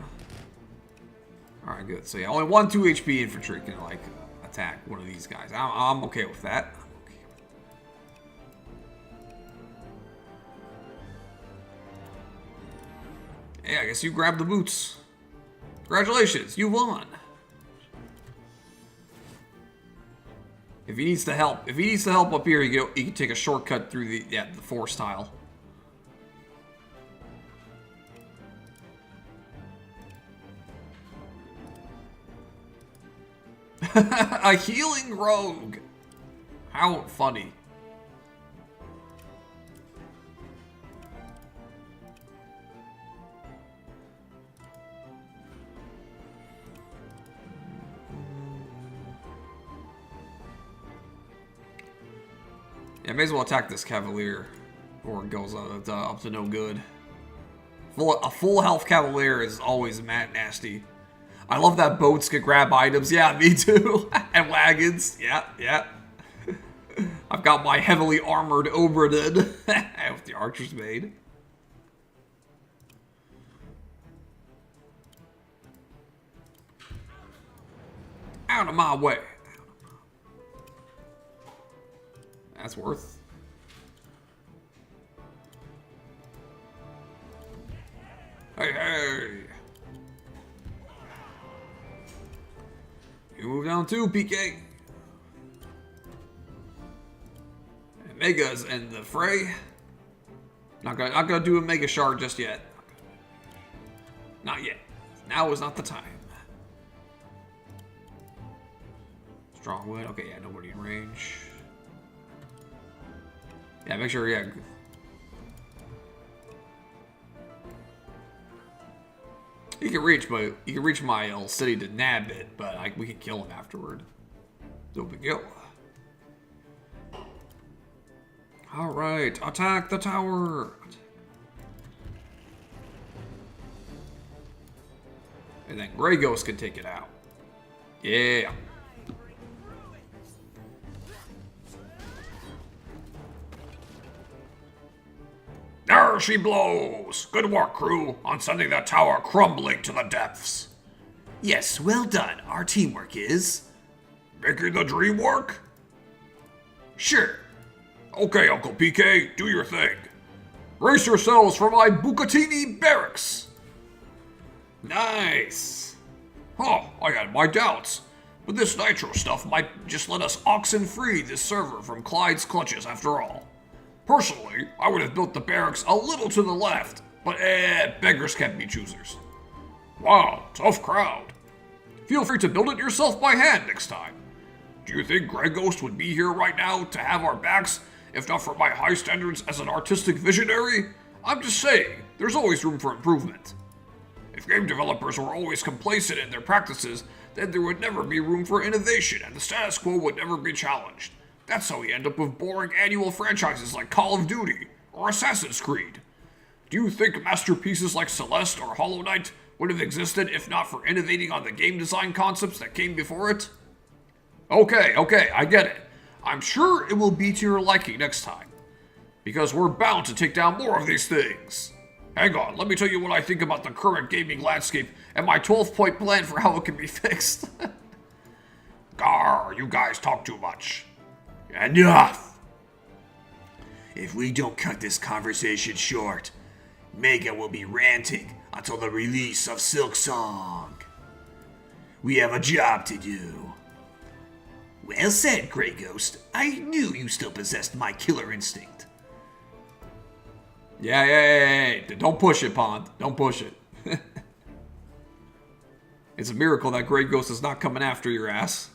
S1: Alright, good. So yeah, only 1 2 HP infantry can like attack one of these guys. I'm okay with that. Hey, I guess you grabbed the boots. Congratulations, you won. If he needs to help, up here, he can take a shortcut through the force tile. A healing rogue. How funny. Yeah, may as well attack this Cavalier before it goes up to no good. A full health Cavalier is always mad nasty. I love that boats can grab items. Yeah, me too. And wagons. Yeah. I've got my heavily armored Obradin with the archer's made. Out of my way. That's worth. Hey. You move down too, PK. And Mega's in the fray. Not gonna do a Mega Shard just yet. Not yet. Now is not the time. Strong wood. Okay, yeah, nobody in range. Yeah, make sure, yeah. You can reach my little city to nab it, but we can kill him afterward. No big deal. All right, attack the tower. And then Grey Ghost can take it out. Yeah.
S2: There she blows! Good work, crew, on sending that tower crumbling to the depths.
S7: Yes, well done. Our teamwork is...
S2: Making the dream work?
S7: Sure.
S2: Okay, Uncle PK, do your thing.
S1: Brace yourselves for my Bucatini barracks.
S2: Nice. Huh, I had my doubts. But this nitro stuff might just let us oxen free this server from Clyde's clutches after all. Personally, I would have built the barracks a little to the left, but beggars can't be choosers. Wow, tough crowd. Feel free to build it yourself by hand next time. Do you think Grey Ghost would be here right now to have our backs, if not for my high standards as an artistic visionary? I'm just saying, there's always room for improvement. If game developers were always complacent in their practices, then there would never be room for innovation and the status quo would never be challenged. That's how we end up with boring annual franchises like Call of Duty or Assassin's Creed. Do you think masterpieces like Celeste or Hollow Knight would have existed if not for innovating on the game design concepts that came before it? Okay, I get it. I'm sure it will be to your liking next time, because we're bound to take down more of these things. Hang on, let me tell you what I think about the current gaming landscape and my 12-point plan for how it can be fixed. Gar, you guys talk too much.
S7: Enough! If we don't cut this conversation short, Mega will be ranting until the release of Silk Song. We have a job to do. Well said, Grey Ghost. I knew you still possessed my killer instinct.
S1: Yeah. Don't push it, Pond. Don't push it. It's a miracle that Grey Ghost is not coming after your ass.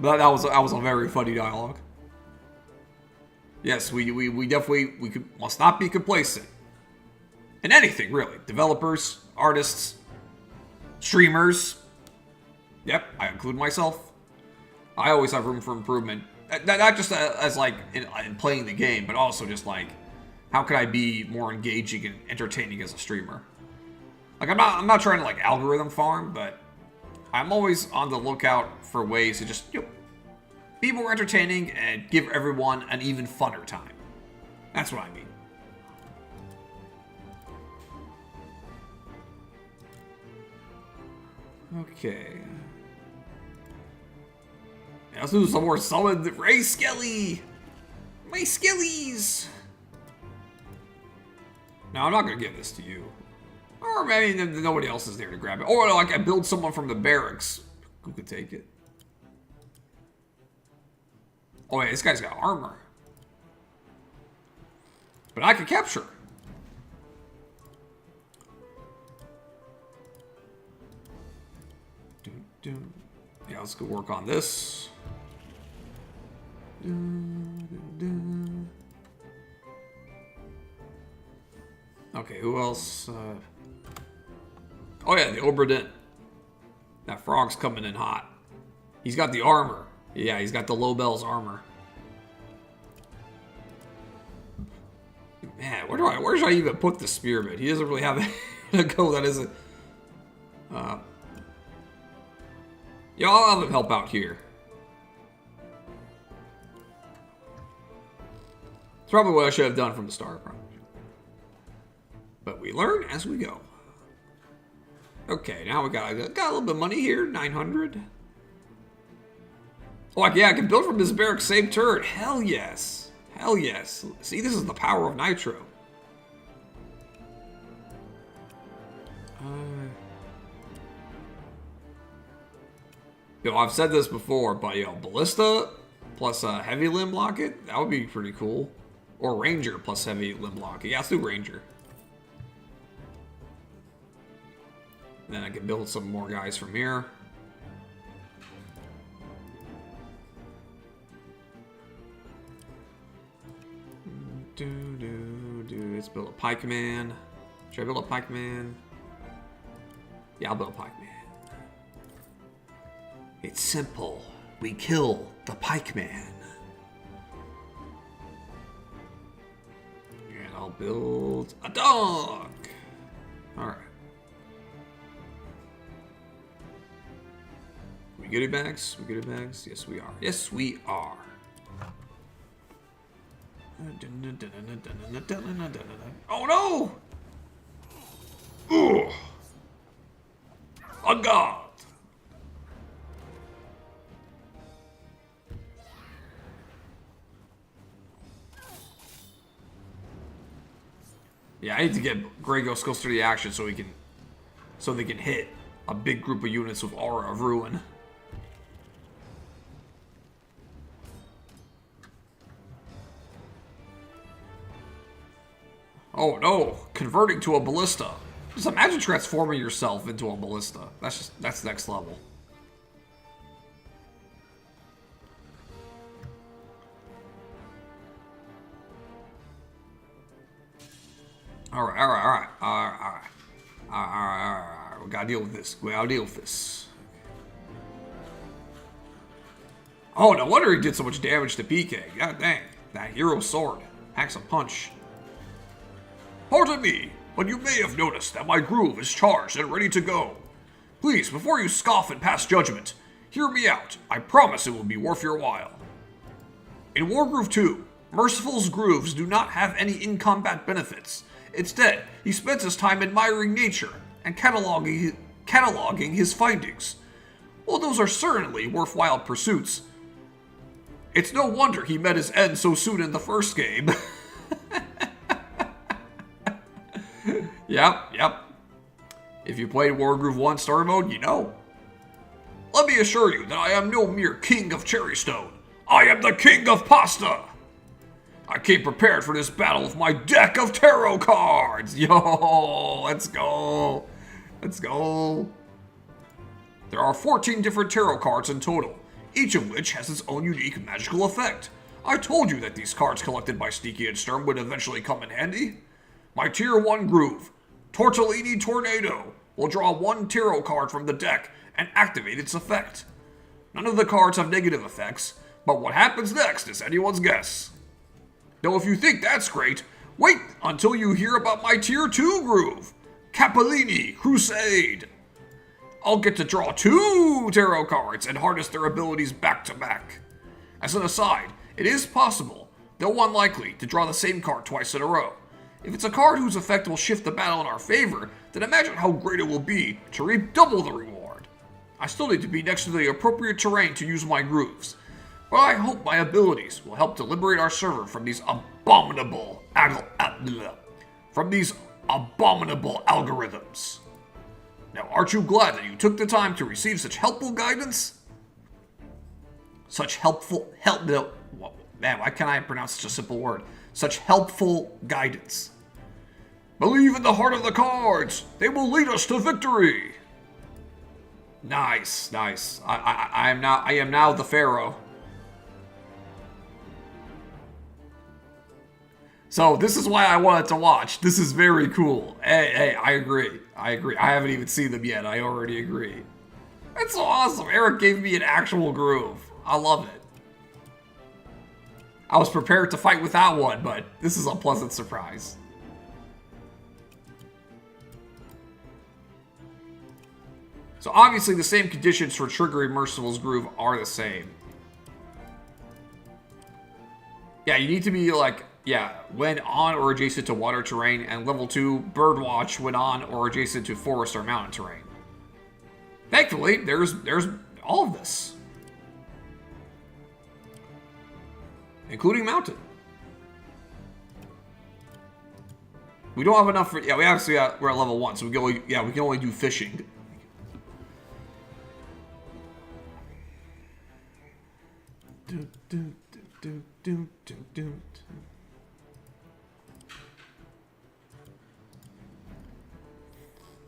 S1: But that was a very funny dialogue. Yes, we must not be complacent in anything really. Developers, artists, streamers. Yep, I include myself. I always have room for improvement. Not just as like in playing the game, but also just like how could I be more engaging and entertaining as a streamer? Like I'm not trying to like algorithm farm, but I'm always on the lookout for ways to just be more entertaining and give everyone an even funner time. That's what I mean. Okay. Yeah, let's do some more summon Ray Skelly! My Skellies! No, I'm not gonna give this to you. Or maybe nobody else is there to grab it. Or like I build someone from the barracks who could take it. Oh, yeah, this guy's got armor. But I can capture. Yeah, let's go work on this. Okay, who else? Oh yeah, the Oberdin. That frog's coming in hot. He's got the armor. Yeah, he's got the Lobel's armor. Man, where should I even put the spearman? He doesn't really have a go that isn't. Yeah, I'll have him help out here. It's probably what I should have done from the start, probably. But we learn as we go. Okay, now we got a little bit of money here, 900. Oh, yeah, I can build from this barrack same turn. Hell yes. Hell yes. See, this is the power of Nitro. I've said this before, but Ballista plus heavy limb locket, that would be pretty cool. Or Ranger plus heavy limb locket. Yeah, let's do Ranger. And then I can build some more guys from here. Let's build a pikeman. Should I build a pikeman? Yeah, I'll build a pikeman. It's simple. We kill the pikeman. And I'll build a dog. Alright. We goodie bags? We goodie bags? Yes, we are. Yes, we are. Oh no! Ugh. A god! Yeah, I need to get Grey Ghost close to the action so they can hit a big group of units with Aura of Ruin. Oh no, converting to a ballista. Just imagine transforming yourself into a ballista. That's next level. Alright. We gotta deal with this. Oh, no wonder he did so much damage to PK. God dang. That hero sword. Hacks a punch.
S2: Pardon me, but you may have noticed that my groove is charged and ready to go. Please, before you scoff and pass judgment, hear me out. I promise it will be worth your while. In Wargroove 2, Merciful's grooves do not have any in-combat benefits. Instead, he spends his time admiring nature and cataloging his findings. While those are certainly worthwhile pursuits, it's no wonder he met his end so soon in the first game. Yep. If you played Wargroove 1 Story Mode, you know. Let me assure you that I am no mere king of Cherrystone. I am the king of pasta! I came prepared for this battle with my deck of tarot cards! Yo, let's go! There are 14 different tarot cards in total, each of which has its own unique magical effect. I told you that these cards collected by Sneaky and Sturm would eventually come in handy. My Tier 1 Groove, Tortellini Tornado, will draw one tarot card from the deck and activate its effect. None of the cards have negative effects, but what happens next is anyone's guess. Though if you think that's great, wait until you hear about my Tier 2 Groove, Capellini Crusade. I'll get to draw 2 tarot cards and harness their abilities back to back. As an aside, it is possible, though unlikely, to draw the same card twice in a row. If it's a card whose effect will shift the battle in our favor, then imagine how great it will be to reap double the reward. I still need to be next to the appropriate terrain to use my grooves, but I hope my abilities will help to liberate our server from these abominable algorithms. Now, aren't you glad that you took the time to receive such helpful guidance?
S1: Such helpful help. No, man, why can't I pronounce such a simple word? Such helpful guidance.
S6: Believe in the heart of the cards. They will lead us to victory.
S1: Nice, nice. I am now the Pharaoh. So this is why I wanted to watch. This is very cool. Hey, I agree. I haven't even seen them yet. I already agree. That's so awesome. Eric gave me an actual groove. I love it. I was prepared to fight without one, but this is a pleasant surprise. So obviously the same conditions for triggering Merciful's Groove are the same. Yeah, you need to be like, yeah, when on or adjacent to water terrain, and level 2, Birdwatch when on or adjacent to forest or mountain terrain. Thankfully, there's all of this. Including mountain. We don't have enough for, yeah, we obviously we're at level 1, so we can only do fishing.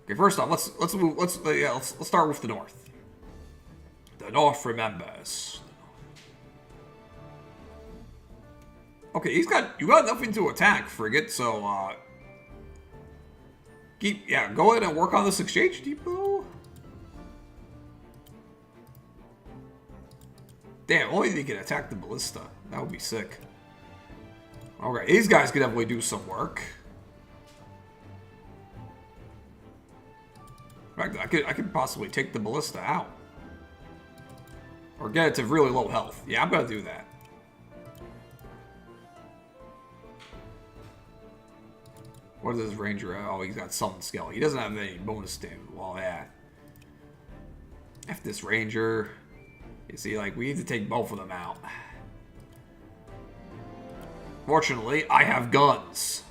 S1: Okay, first off, let's start with the north. The north remembers. Okay, you got nothing to attack, frigate. So go ahead and work on this exchange depot. Damn, only they can attack the ballista. That would be sick. Okay, these guys could definitely do some work. In fact, I could possibly take the ballista out. Or get it to really low health. Yeah, I'm gonna do that. What is this ranger? Oh, he's got summon skill. He doesn't have any bonus damage. Well, yeah. F this ranger. You see, like, we need to take both of them out. Fortunately, I have guns.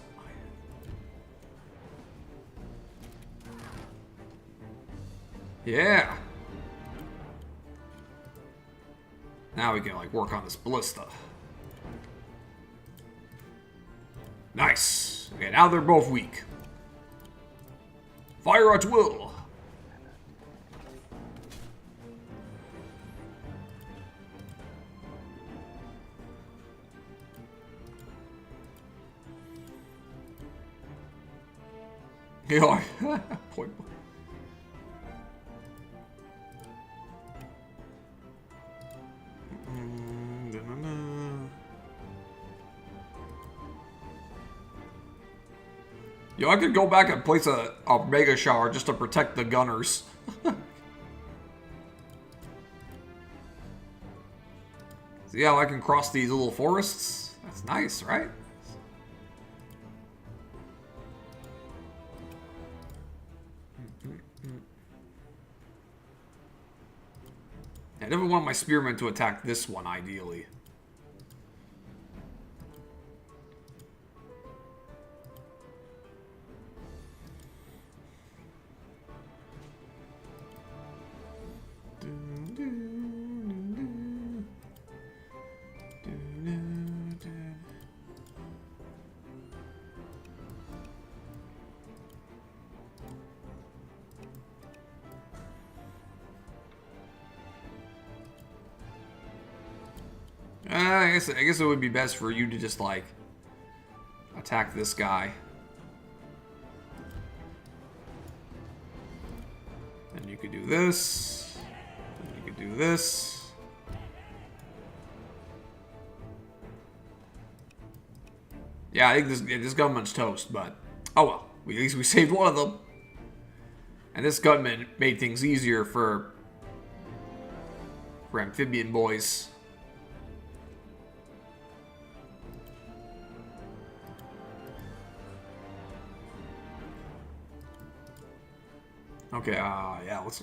S1: Yeah. Now we can, like, work on this ballista. Nice. Okay, now they're both weak. Fire at will. Yeah. Point. Yo, I could go back and place a mega shower just to protect the gunners. See how I can cross these little forests? That's nice, right? I never want my spearmen to attack this one, ideally. I guess it would be best for you to just, like, attack this guy. And you could do this. And you could do this. Yeah, I think this gunman's toast, but oh well. At least we saved one of them. And this gunman made things easier for amphibian boys. Okay, yeah, let's...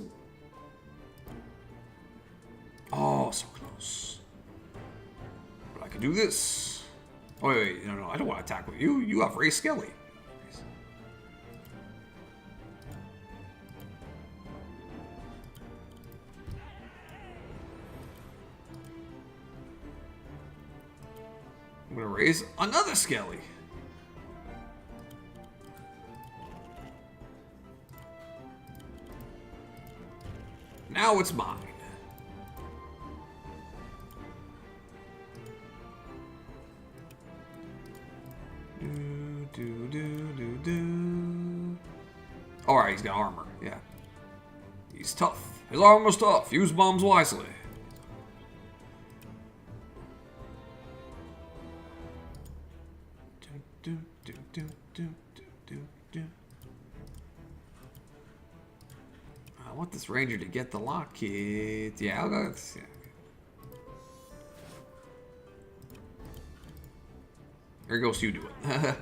S1: Oh, so close. But I can do this. Oh, wait, no, I don't want to attack with you. You have Ray Skelly.
S4: I'm gonna raise another Skelly. Now it's mine. Alright, he's got armor, yeah. He's tough. His armor's tough. Use bombs wisely. I want this ranger to get the lock kit. Yeah, I'll go. Yeah. Here goes you do it.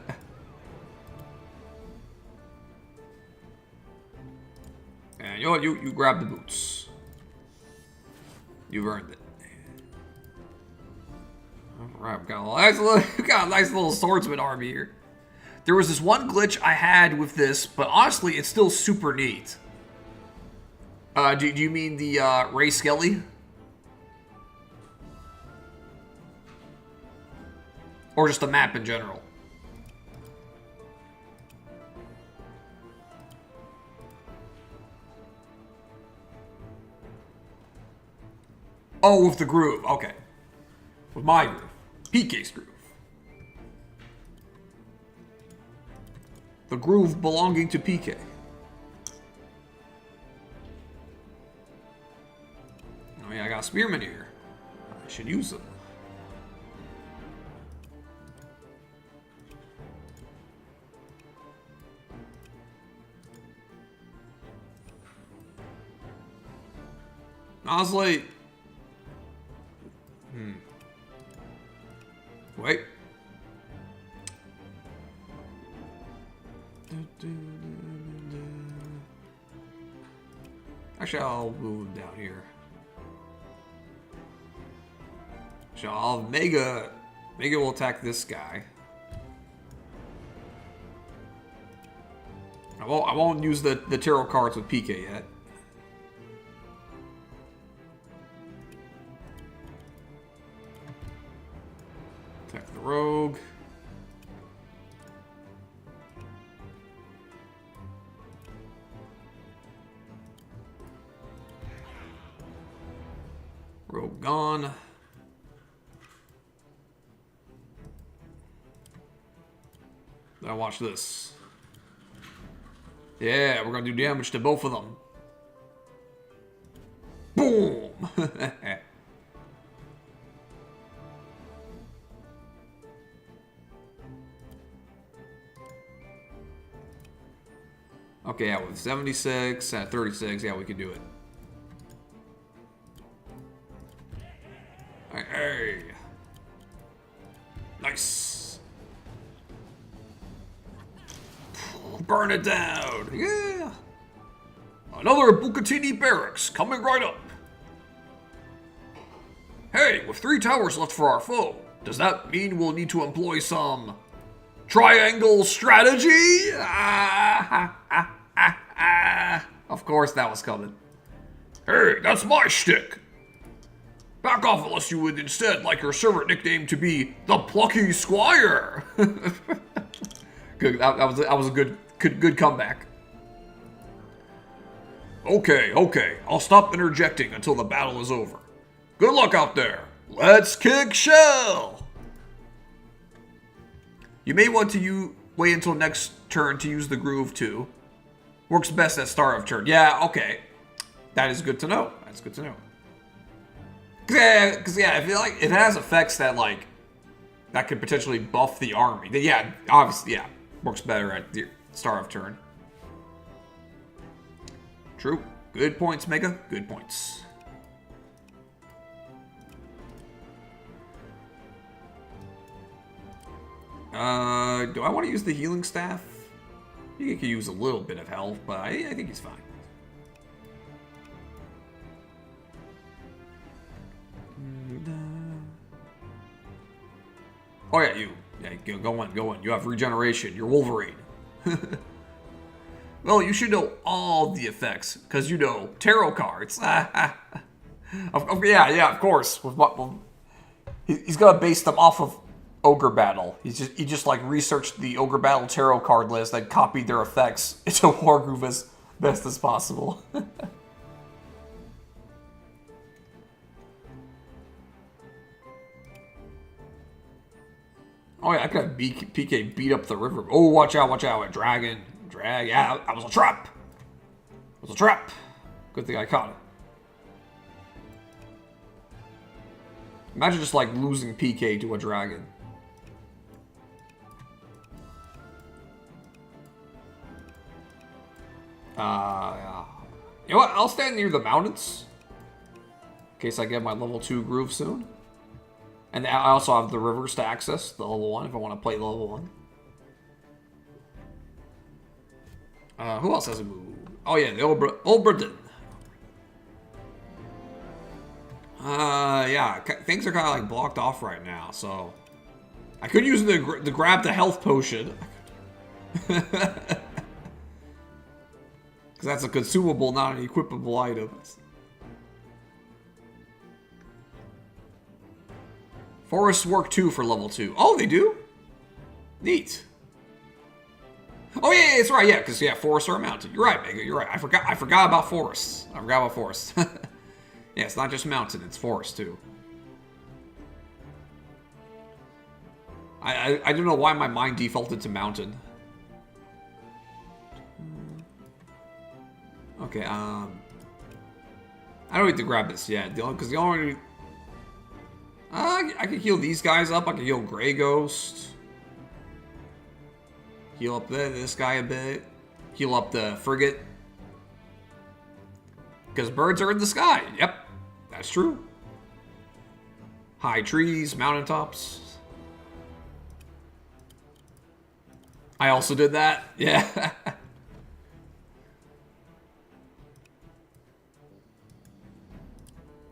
S4: And you know what? You grab the boots. You've earned it. Alright, we got a nice little swordsman army here. There was this one glitch I had with this, but honestly, it's still super neat. Do you mean the Ray Skelly? Or just the map in general? Oh, with the groove. Okay. With my groove. PK's groove. The groove belonging to PK. Oh yeah, I got spearmen here. I should use them. Nosley. Wait. Actually, I'll move him down here. So I'll Mega will attack this guy. I won't use the tarot cards with PK yet. Attack the rogue. Rogue gone. Now watch this. Yeah, we're gonna do damage to both of them. Boom! Okay, yeah, with 76 and 36, yeah, we can do it. Hey! Nice! Burn it down! Yeah! Another Bucatini barracks coming right up! Hey, with 3 towers left for our foe, does that mean we'll need to employ some triangle strategy? Of course that was coming.
S2: Hey, that's my shtick! Back off unless you would instead like your servant nickname to be the Plucky Squire!
S4: Good, that was a good comeback.
S2: Okay, I'll stop interjecting until the battle is over. Good luck out there! Let's kick shell!
S4: You may want to wait until next turn to use the groove too. Works best at start of turn. Yeah, okay. That is good to know. That's good to know. Because yeah, I feel like it has effects that like that could potentially buff the army. Yeah, obviously, yeah, works better at the start of turn. True. Good points, Mega. Good points. Do I want to use the healing staff? I think he could use a little bit of health, but I think he's fine. Oh yeah, you. Yeah, go on. You have regeneration. You're Wolverine. Well, you should know all the effects, because you know tarot cards. Yeah, of course. He's gonna base them off of
S1: Ogre Battle. He just like researched the Ogre Battle tarot card list and copied their effects into Wargroove as best as possible. Oh yeah, I could have PK beat up the river. Oh, watch out, a dragon. Yeah, that was a trap. It was a trap. Good thing I caught it. Imagine just like losing PK to a dragon. Yeah. You know what? I'll stand near the mountains. In case I get my level 2 groove soon. And I also have the rivers to access, the level 1, if I want to play level 1. Who else has a move? Oh yeah, the Oberdin. Yeah, things are kind of like blocked off right now, so... I could use the grab the health potion. Because that's a consumable, not an equipable item. Forests work too for level 2. Oh, they do? Neat. Oh yeah, it's right, yeah, because yeah, forests are mounted. You're right, Mega, you're right. I forgot about forests. Yeah, it's not just mountain, it's forest too. I don't know why my mind defaulted to mountain. Okay, I don't need to grab this yet, because the only... I can heal these guys up. I can heal Grey Ghost. Heal up this guy a bit. Heal up the frigate. Because birds are in the sky. Yep, that's true. High trees, mountaintops. I also did that. Yeah.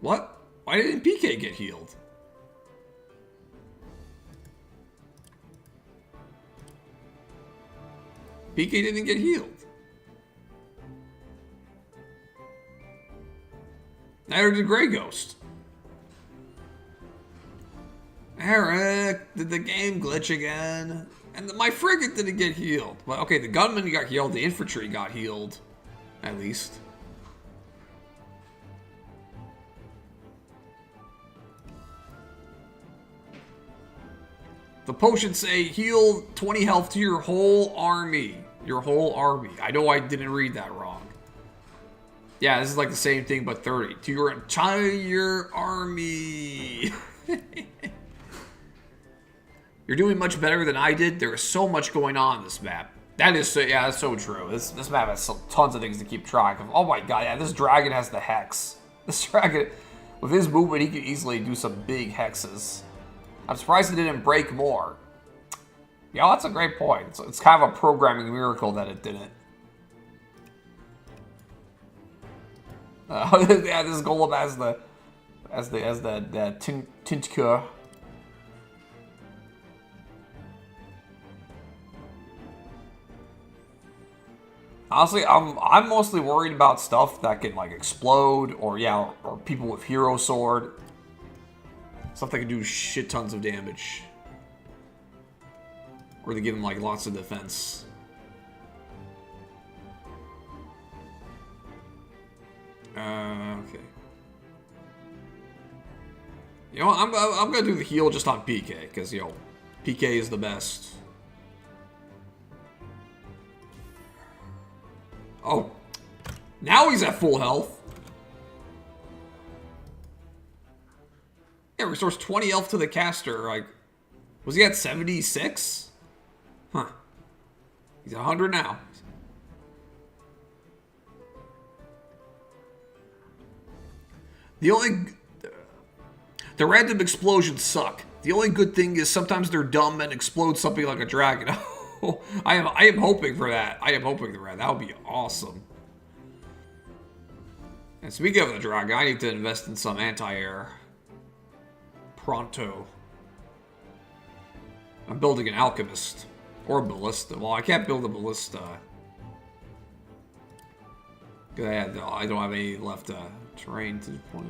S1: What? Why didn't PK get healed? PK didn't get healed. Neither did Grey Ghost. Eric, did the game glitch again? And my frigate didn't get healed. But okay, the gunman got healed, the infantry got healed. At least. The potions say heal 20 health to your whole army. Your whole army. I know I didn't read that wrong. Yeah, this is like the same thing, but 30. To your entire army. You're doing much better than I did. There is so much going on in this map. That is so, yeah, that's so true. This map has tons of things to keep track of. Oh my god, yeah, this dragon has the hex. This dragon, with his movement, he could easily do some big hexes. I'm surprised it didn't break more. Yeah, that's a great point. It's kind of a programming miracle that it didn't. Yeah, this golem has the tintcure. Honestly, I'm mostly worried about stuff that can like explode, or yeah, or people with hero sword. Stuff that can do shit tons of damage. Or they give them like lots of defense. Okay. You know, I'm gonna do the heal just on PK, because you know, PK is the best. Oh, now he's at full health. Yeah, restores 20 health to the caster. Like, was he at 76? Huh. He's at 100 now. The random explosions suck. The only good thing is sometimes they're dumb and explode something like a dragon. I am hoping for that. I am hoping for that. That would be awesome. And speaking of the dragon, I need to invest in some anti-air. Pronto. I'm building an alchemist. Or a ballista. Well, I can't build a ballista. Because I don't have any left terrain to point.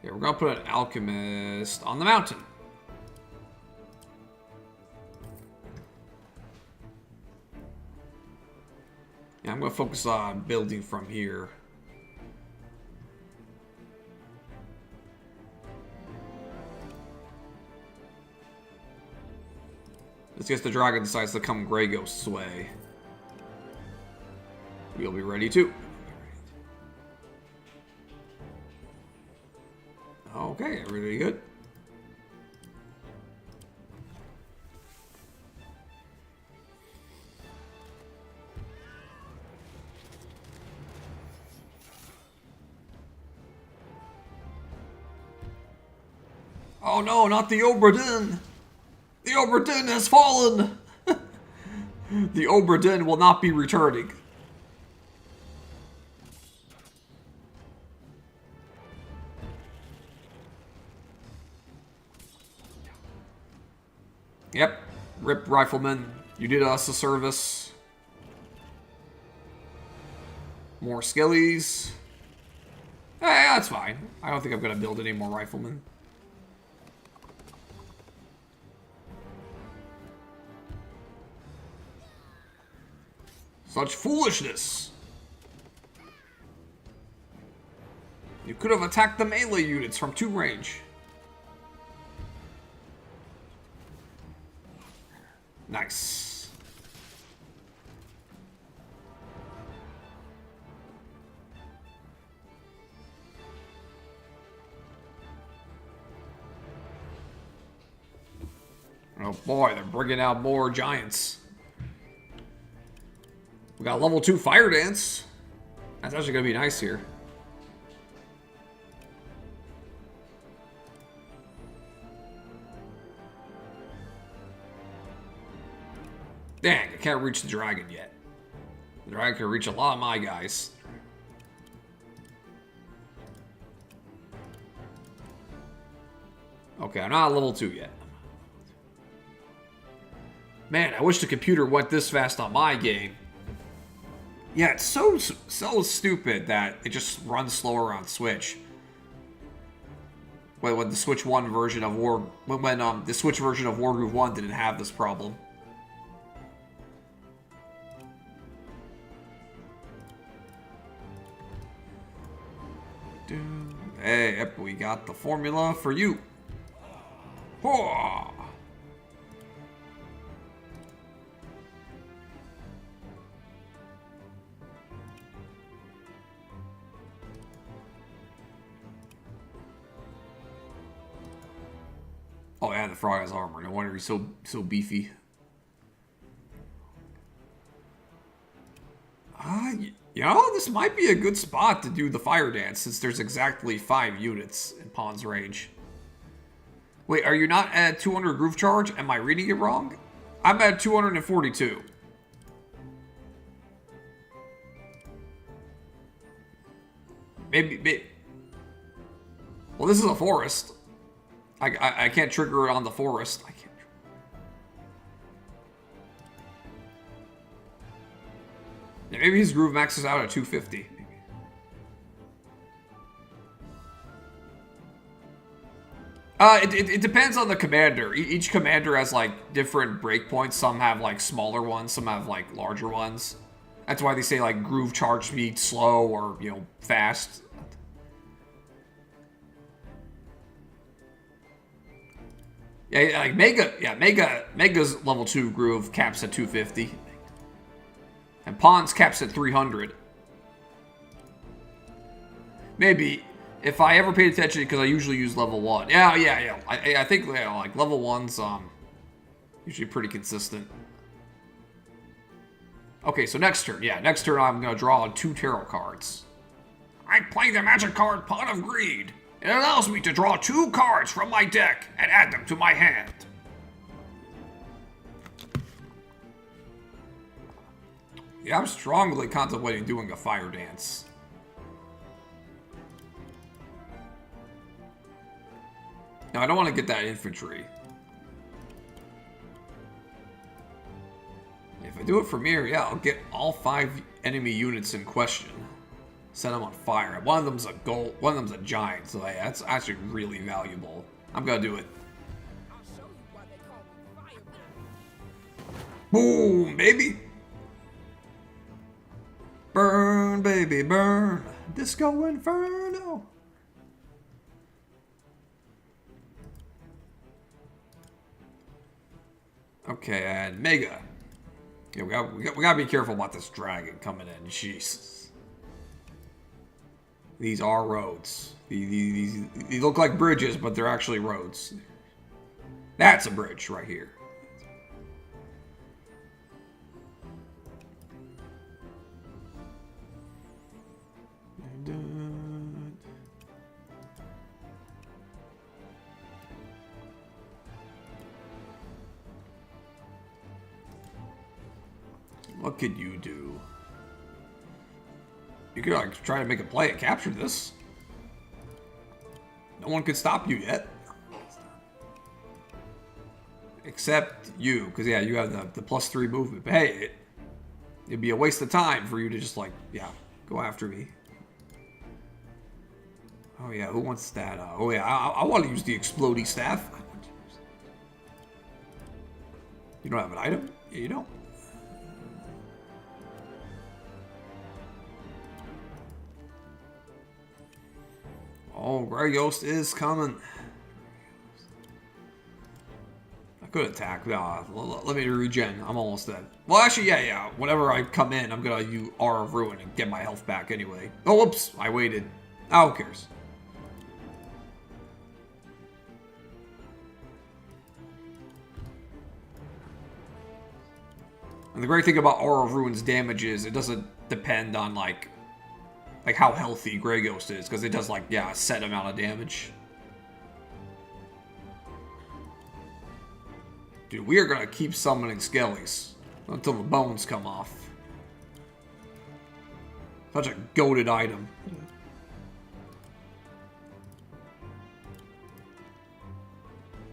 S1: Yeah, we're gonna put an alchemist on the mountain. Yeah, I'm gonna focus on building from here. Let's guess the dragon decides to come Grey Ghost's way. We'll be ready too. Okay, really good. Oh no, not the Oberdin! The Oberdin has fallen! The Oberdin will not be returning. Yep, Rip Rifleman, you did us a service. More skillies. Hey, that's fine. I don't think I'm gonna build any more Riflemen. Such foolishness! You could have attacked the melee units from 2 range. Nice. Oh boy, they're bringing out more giants. We got level 2 fire dance. That's actually gonna be nice here. Dang, I can't reach the dragon yet. The dragon can reach a lot of my guys. Okay, I'm not at level 2 yet. Man, I wish the computer went this fast on my game. Yeah, it's so stupid that it just runs slower on Switch. When the Switch 1 version of the Switch version of Wargroove 1 didn't have this problem. Hey, yep, we got the formula for you. Oh yeah, the frog has armor. No wonder he's so beefy. You know, this might be a good spot to do the fire dance since there's exactly 5 units in Pawn's range. Wait, are you not at 200 groove charge? Am I reading it wrong? I'm at 242. Maybe. Well, this is a forest. I can't trigger it on the forest. I can't. Yeah, maybe his groove maxes out at 250. It depends on the commander. Each commander has like different breakpoints. Some have like smaller ones. Some have like larger ones. That's why they say like groove charge speed slow or fast. Yeah, like Mega's level 2 groove caps at 250. And Pawn's caps at 300. Maybe, if I ever paid attention, because I usually use level 1. Yeah. I think like level 1's usually pretty consistent. Okay, so next turn. Yeah, next turn I'm going to draw 2 tarot cards. I play the magic card Pot of Greed. It allows me to draw 2 cards from my deck and add them to my hand. Yeah, I'm strongly contemplating doing a fire dance. No, I don't want to get that infantry. If I do it from here, yeah, I'll get all 5 enemy units in question. Set them on fire. One of them's a gold. One of them's a giant. So yeah, that's actually really valuable. I'm gonna do it.
S3: I'll show you why they call me Fireball.
S1: Boom, baby. Burn, baby, burn. Disco Inferno. Okay, and Mega. Yeah, we gotta be careful about this dragon coming in. Jesus. These are roads. These look like bridges, but they're actually roads. That's a bridge right here. What could you do? You could like try to make a play and capture this. No one could stop you yet. Except you, because yeah, you have the +3 movement. But hey, it'd be a waste of time for you to just like, yeah, go after me. Oh yeah, who wants that? Oh yeah, I want to use the explodey staff. You don't have an item? Yeah, you don't. Oh, Grey Ghost is coming. I could attack. Let me regen. I'm almost dead. Well, actually, yeah. Whenever I come in, I'm gonna use Aura of Ruin and get my health back anyway. Oh, whoops. I waited. Oh, who cares? And the great thing about Aura of Ruin's damage is it doesn't depend on, like how healthy Grey Ghost is, because it does, like, yeah, a set amount of damage. Dude, we are gonna keep summoning Skellies until the bones come off. Such a goated item.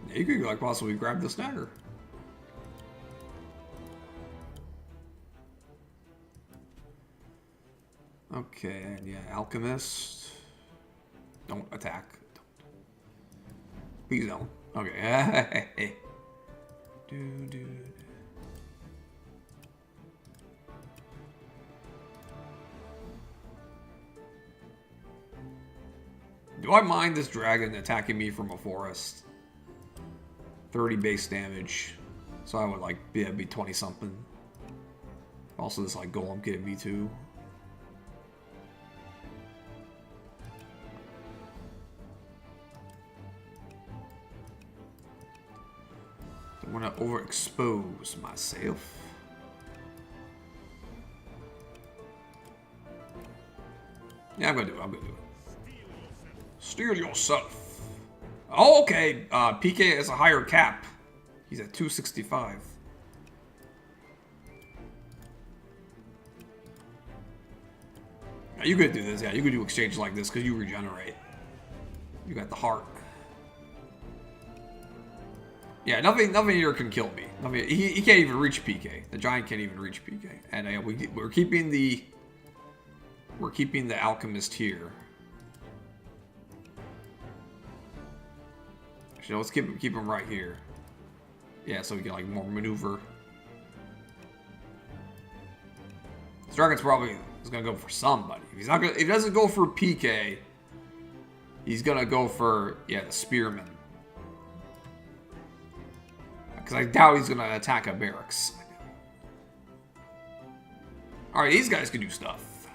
S1: Yeah, you could, like, possibly grab the snagger. Okay, and yeah, Alchemist. Don't attack. Please don't. Okay. Do I mind this dragon attacking me from a forest? 30 base damage. So I would like be 20 something. Also this like golem getting me too. I want to overexpose myself. Yeah, I'm gonna do it. Steal yourself. Oh, okay. PK has a higher cap. He's at 265. Now, you could do this. Yeah, you could do exchanges like this because you regenerate. You got the heart. Yeah, nothing here can kill me. He can't even reach PK. The giant can't even reach PK. And we're keeping the alchemist here. Actually, let's keep him right here. Yeah, so we can like more maneuver. This dragon's probably is gonna go for somebody. If he doesn't go for PK, he's gonna go for the spearman. Because I doubt he's going to attack a barracks. Alright, these guys can do stuff.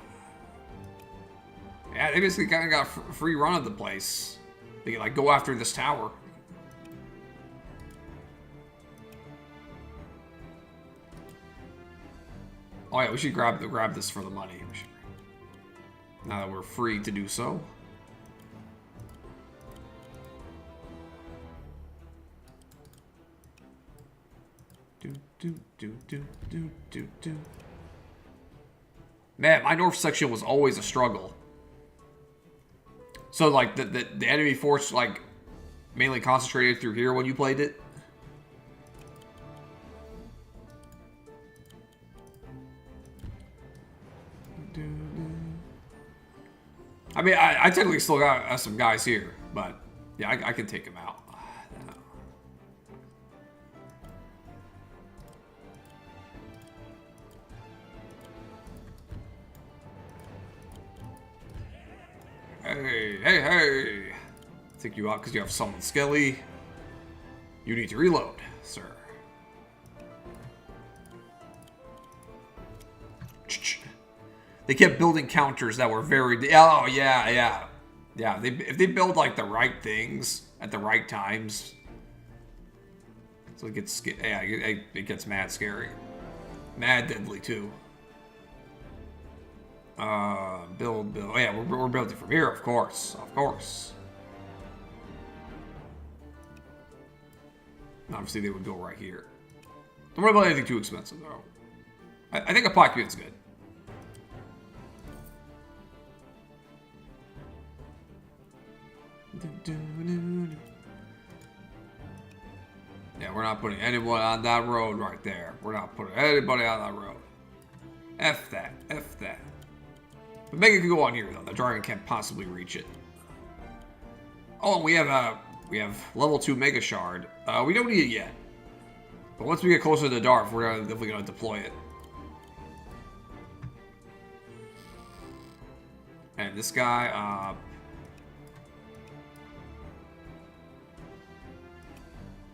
S1: Yeah, they basically kind of got a free run of the place. They can, like, go after this tower. Oh yeah, we should grab this for the money. Now that we're free to do so. Man, my north section was always a struggle. So like the enemy force like mainly concentrated through here when you played it. I mean, I technically still got some guys here, but yeah, I can take them out. Hey. Take you out because you have summoned Skelly. You need to reload, sir. They kept building counters that were very... Oh, yeah. Yeah, if they build, like, the right things at the right times... So it gets... Yeah, it gets mad scary. Mad deadly, too. Build. Oh, yeah, we're building from here, of course. Obviously, they would go right here. Don't worry about anything too expensive, though. I think a pocket's good. Yeah, we're not putting anyone on that road right there. We're not putting anybody on that road. F that. But Mega can go on here, though. The dragon can't possibly reach it. Oh, we have level 2 Mega Shard. We don't need it yet. But once we get closer to the Darth, we're definitely going to deploy it. And this guy,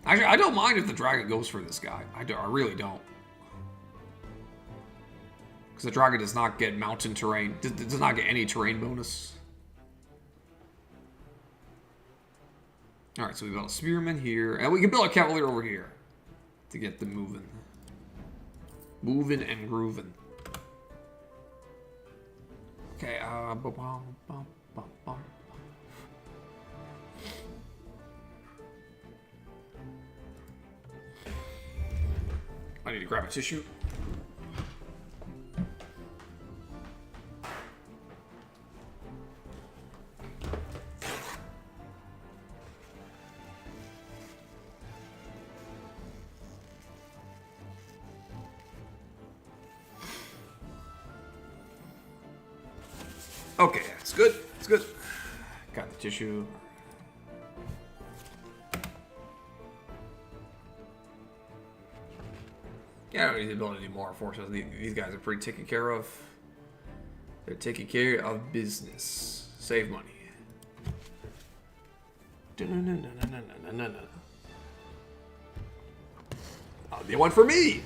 S1: actually, I don't mind if the dragon goes for this guy. I really don't. Because the dragon does not get mountain terrain, does not get any terrain bonus. Alright, so we built a spearman here. And we can build a cavalier over here. To get them moving. Moving and grooving. Okay, I need to grab a tissue. Okay, it's good. Got the tissue. Yeah, I don't need to build any more, unfortunately. These guys are pretty taken care of. They're taking care of business. Save money. Oh, they went for me!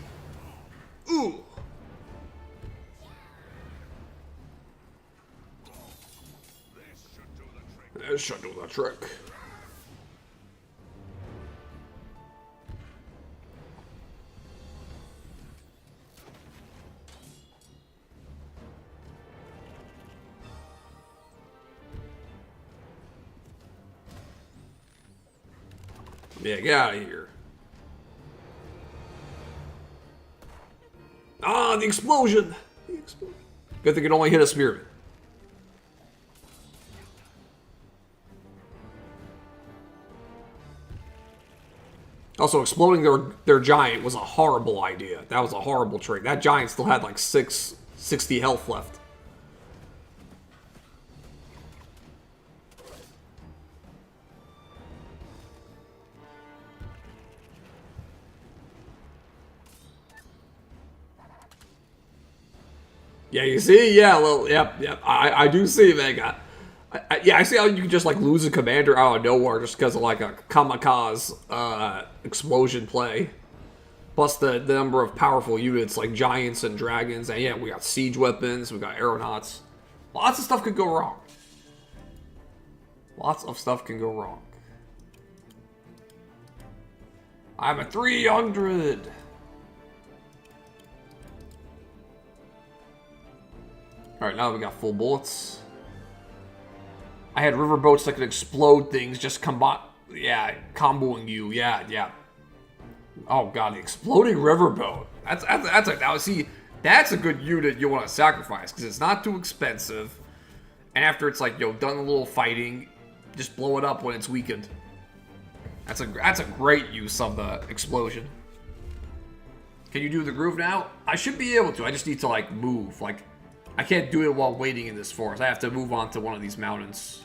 S1: Ooh! This should do the trick. Yeah, get out of here. Ah, the explosion! Good thing it only hit a spearman. Also, exploding their giant was a horrible idea. That was a horrible trick. That giant still had like 60 health left. Yeah, you see? Yeah, well, yep. I do see, Mega. Yeah, I see how you can just like lose a commander out of nowhere just because of like a kamikaze explosion play. Plus the number of powerful units like giants and dragons. And yeah, we got siege weapons, we got aeronauts. Lots of stuff could go wrong. Lots of stuff can go wrong. I'm at 300. Alright, now we got full bullets. I had riverboats that could explode things, just comboing you. Yeah. Oh god, the exploding riverboat. That's a good unit you want to sacrifice because it's not too expensive. And after it's like, done a little fighting, just blow it up when it's weakened. That's a great use of the explosion. Can you do the groove now? I should be able to. I just need to like move. Like, I can't do it while waiting in this forest. I have to move on to one of these mountains.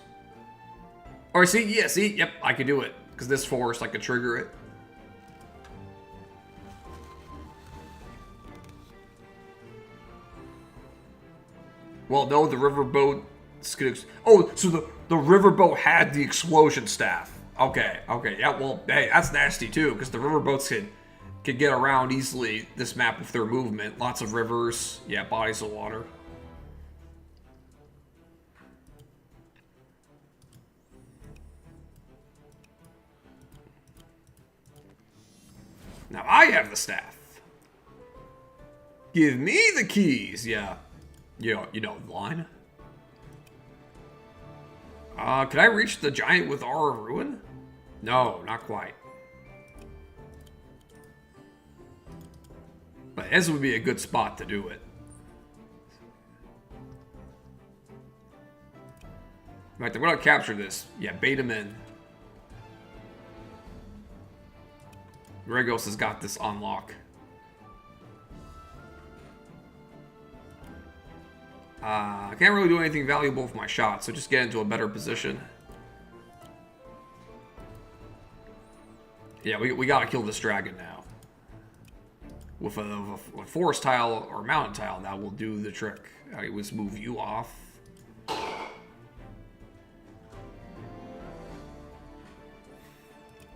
S1: Or see, yeah, see, yep, I can do it. Because this forest, I can trigger it. Well, no, the riverboat... Oh, so the riverboat had the explosion staff. Okay, okay, yeah, well, hey, that's nasty too, because the riverboats can get around easily this map with their movement. Lots of rivers, yeah, bodies of water. Now I have the staff. Give me the keys, yeah. You know the line. Can I reach the giant with Aura of Ruin? No, not quite. But this would be a good spot to do it. In fact, I'm gonna capture this. Yeah, bait him in. Regos has got this on lock. I can't really do anything valuable with my shot, so just get into a better position. Yeah, we gotta kill this dragon now. With a forest tile or mountain tile, that will do the trick. Alright, let's move you off.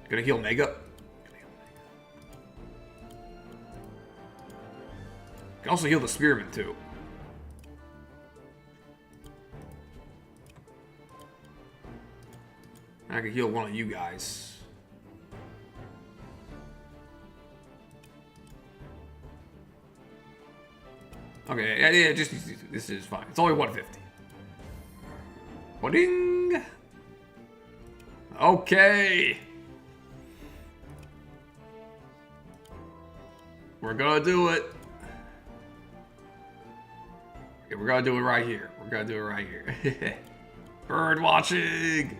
S1: Gonna heal Mega. Can also heal the Spearman too. I can heal one of you guys. Okay, yeah, just this is fine. It's only 150. Pudding. Okay. We're gonna do it. Okay, we're gonna do it right here. We're gonna do it right here. Bird watching.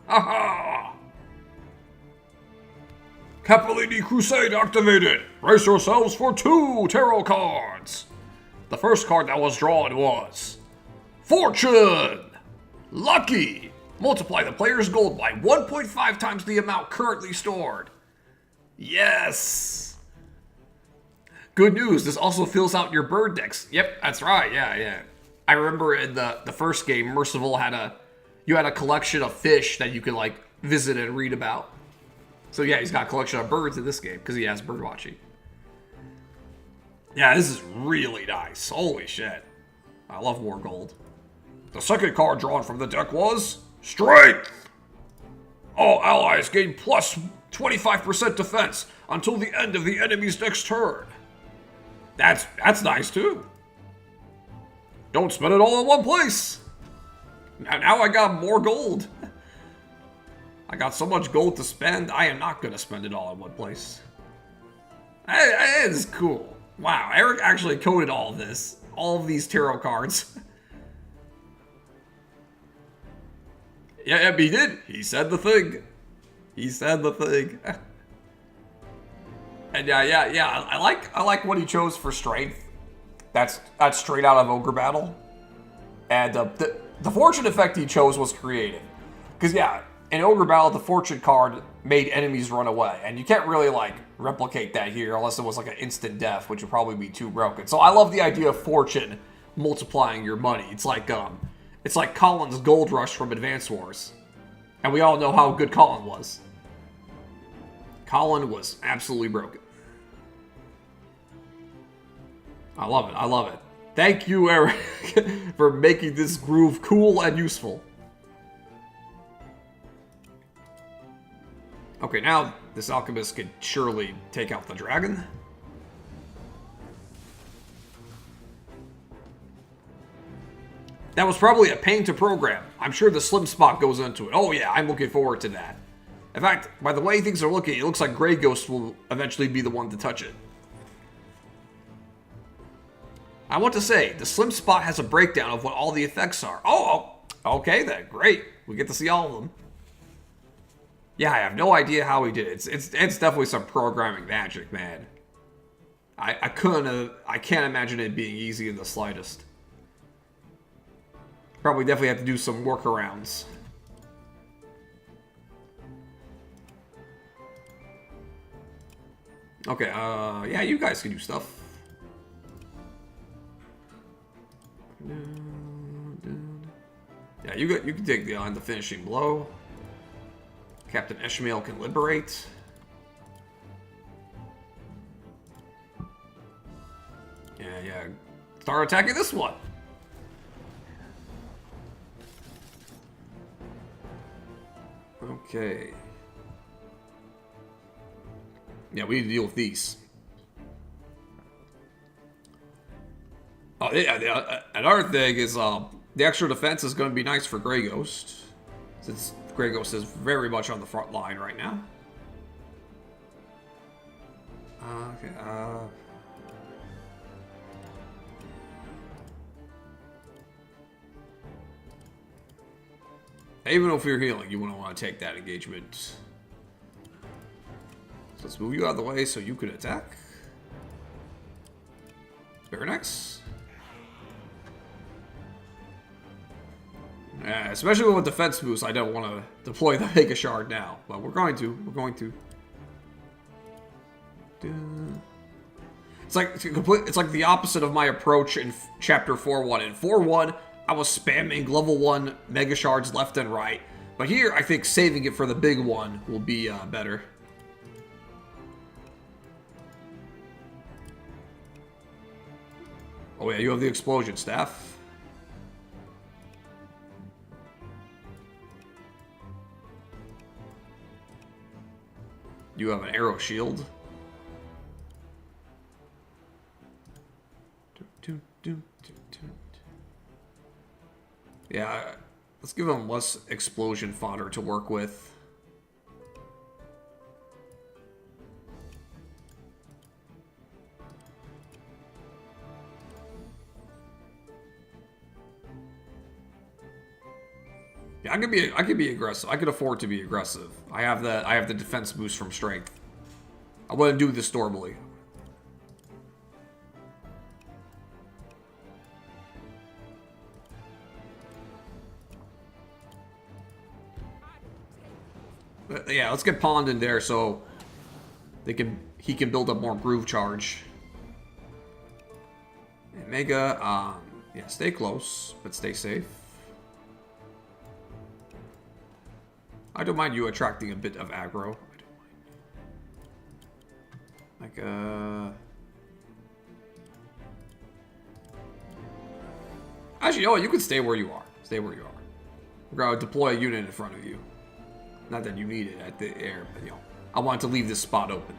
S1: Aha!
S2: Capellini Crusade activated! Brace yourselves for 2 tarot cards! The first card that was drawn was... Fortune! Lucky! Multiply the player's gold by 1.5 times the amount currently stored. Yes!
S1: Good news, this also fills out your bird decks. Yep, that's right, yeah. I remember in the first game, Merciful had you had a collection of fish that you could, like, visit and read about. So yeah, he's got a collection of birds in this game, because he has bird watching. Yeah, this is really nice. Holy shit. I love War Gold.
S2: The second card drawn from the deck was... Strength! All allies gain plus 25% defense until the end of the enemy's next turn.
S1: That's nice, too.
S2: Don't spend it all in one place.
S1: Now I got more gold. I got so much gold to spend, I am not going to spend it all in one place. It is cool. Wow, Eric actually coded all of this. All of these tarot cards. Yeah, he did. He said the thing. He said the thing. And yeah. I like what he chose for strength. That's straight out of Ogre Battle. And the fortune effect he chose was creative. Because yeah, in Ogre Battle, the fortune card made enemies run away. And you can't really, like, replicate that here unless it was, like, an instant death, which would probably be too broken. So I love the idea of fortune multiplying your money. It's like Colin's Gold Rush from Advance Wars. And we all know how good Colin was. Colin was absolutely broken. I love it. Thank you, Eric, for making this groove cool and useful. Okay, now this alchemist could surely take out the dragon. That was probably a pain to program. I'm sure the slim spot goes into it. Oh yeah, I'm looking forward to that. In fact, by the way things are looking, it looks like Grey Ghost will eventually be the one to touch it. I want to say, the slim spot has a breakdown of what all the effects are. Oh, okay then, great. We get to see all of them. Yeah, I have no idea how he did it. It's definitely some programming magic, man. I can't imagine it being easy in the slightest. Probably definitely have to do some workarounds. Okay, yeah, you guys can do stuff. Yeah, you can take the finishing blow. Captain Ishmael can liberate. Yeah. Start attacking this one. Okay. Yeah, we need to deal with these. Oh, yeah, another thing is, the extra defense is going to be nice for Grey Ghost, since Grey Ghost is very much on the front line right now. Okay, even if you're healing, you wouldn't want to take that engagement. So let's move you out of the way so you can attack. Very nice. Yeah, especially with defense boost, I don't want to deploy the Mega Shard now, but we're going to. It's like the opposite of my approach in Chapter 4.1. In 4.1, I was spamming level 1 Mega Shards left and right, but here I think saving it for the big one will be better. Oh yeah, you have the explosion staff. You have an arrow shield. Yeah, let's give him less explosion fodder to work with. Yeah, I could be aggressive. I could afford to be aggressive. I have the defense boost from strength. I wouldn't do this normally. But yeah, let's get Pond in there so he can build up more groove charge. And Mega, yeah, stay close, but stay safe. I don't mind you attracting a bit of aggro. I don't mind. Actually, you know what? You can stay where you are. Stay where you are. We're going to deploy a unit in front of you. Not that you need it at the air, but you know, I want to leave this spot open.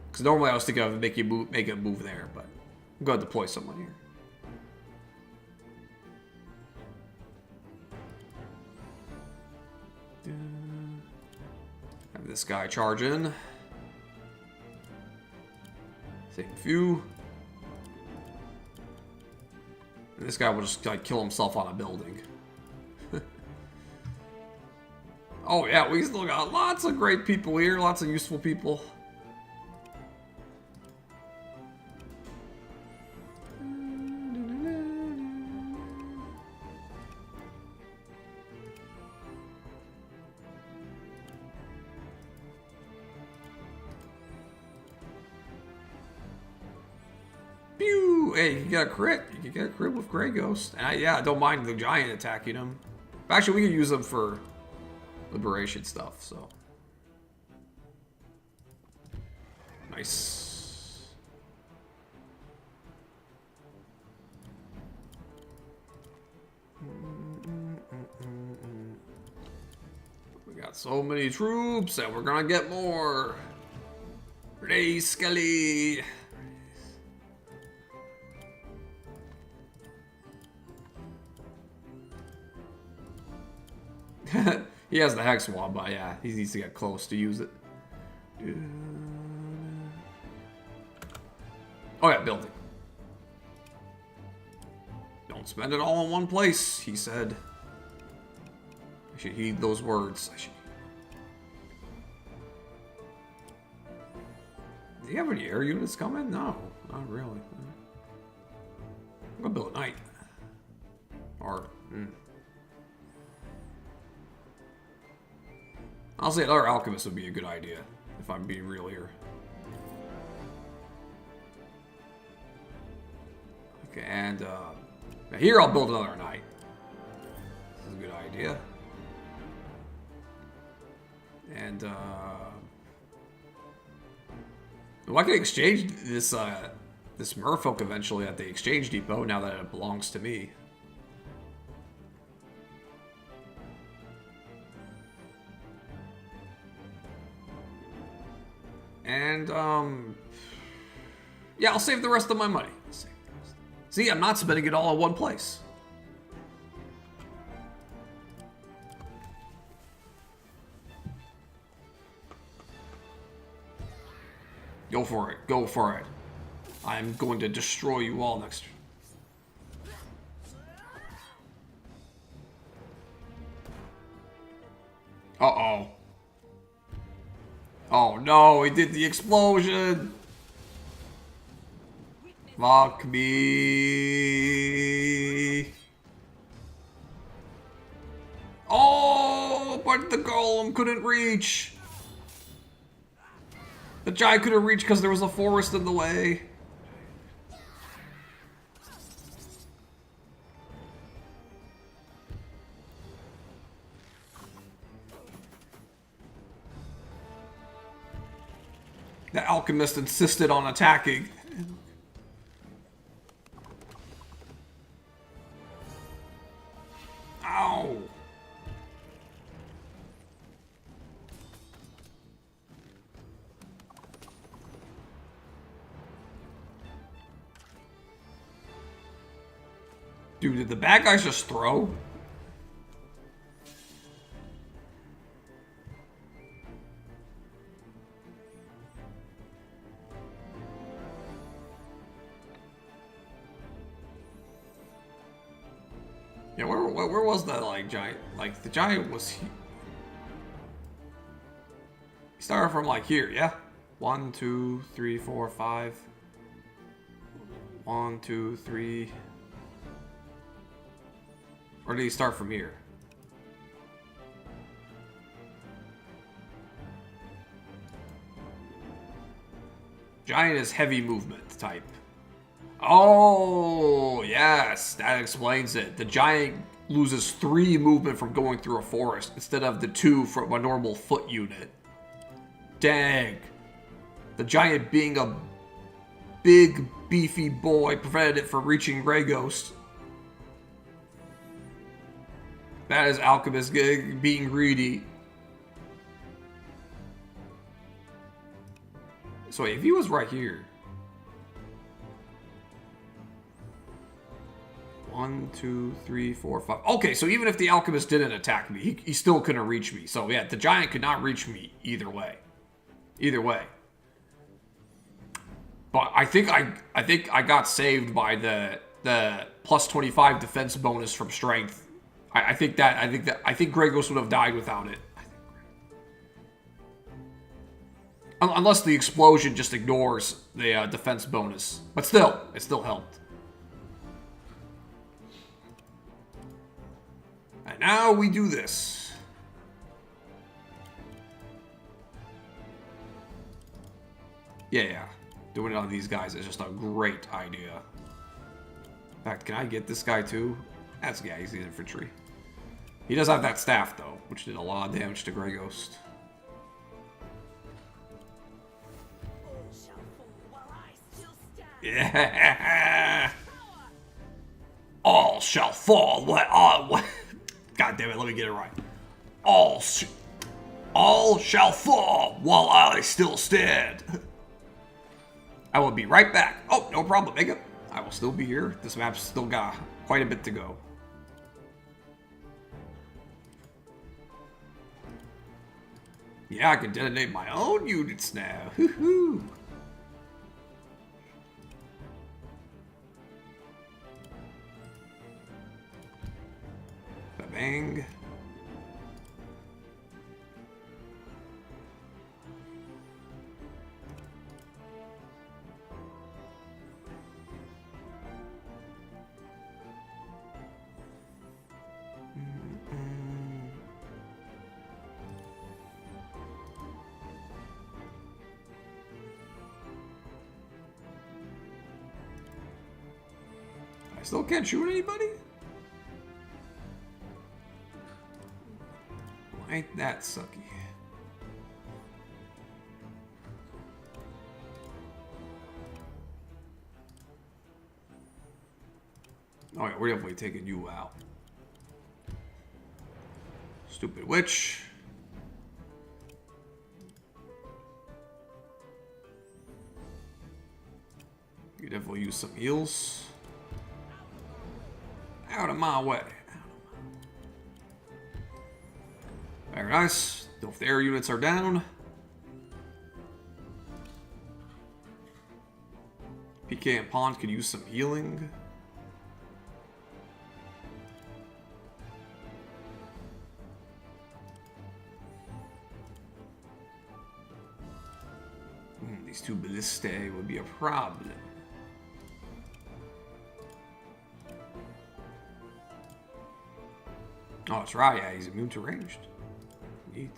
S1: Because normally I was thinking of make it move there, but I'm going to deploy someone here. Have this guy charge in. Save a few. And this guy will just like kill himself on a building. Oh yeah, we still got lots of great people here, lots of useful people. Pew! Hey, you got a crit. You can get a crit with Grey Ghost. And yeah, I don't mind the giant attacking him. Actually, we can use them for liberation stuff, so. Nice. We got so many troops, and we're gonna get more. Ray Skelly. He has the Hex Wand, but yeah, he needs to get close to use it. Oh yeah, building. Don't spend it all in one place, he said. I should heed those words. Do you have any air units coming? No, not really. I'm gonna build a knight. Or, I'll say another alchemist would be a good idea, if I'm being real here. Okay, and, here I'll build another knight. This is a good idea. And, well, I can exchange this, this merfolk eventually at the exchange depot now that it belongs to me. And, yeah, I'll save the rest of my money. See, I'm not spending it all in one place. Go for it. Go for it. I'm going to destroy you all next. Uh-oh. Oh no, he did the explosion! Fuck me. Oh, but the golem couldn't reach. The giant couldn't reach because there was a forest in the way. The alchemist insisted on attacking. Ow! Dude, did the bad guys just throw? Yeah, where was that, like, giant? Like, the giant was... He started from, like, here, yeah? 1, 2, 3, 4, 5. 1, 2, 3... Or did he start from here? Giant is heavy movement type. Oh, yes, that explains it. The giant loses 3 movement from going through a forest instead of the 2 from a normal foot unit. Dang. The giant being a big, beefy boy prevented it from reaching Grey Ghost. That is Alchemist being greedy. So wait, if he was right here. 1, 2, 3, 4, 5. Okay, so even if the Alchemist didn't attack me, he still couldn't reach me. So yeah, the giant could not reach me either way. Either way. But I think I got saved by the plus 25 defense bonus from strength. I think Grey Ghost would have died without it. Unless the explosion just ignores the defense bonus. But still, it still helped. And now we do this. Yeah. Doing it on these guys is just a great idea. In fact, can I get this guy too? That's, yeah, he's the infantry. He does have that staff, though, which did a lot of damage to Grey Ghost. Yeah! All shall fall. What? God damn it, let me get it right. All shall fall while I still stand. I will be right back. Oh, no problem, Mega. I will still be here. This map's still got quite a bit to go. Yeah, I can detonate my own units now. Hoo-hoo. Bang. I still can't shoot anybody? Well, ain't that sucky? Oh yeah, we're definitely taking you out. Stupid witch. You definitely use some heals. Out of my way. Very nice. If the air units are down. PK and Pond could use some healing. These two ballistae would be a problem. Oh, that's right. Yeah, he's immune to ranged. Neat.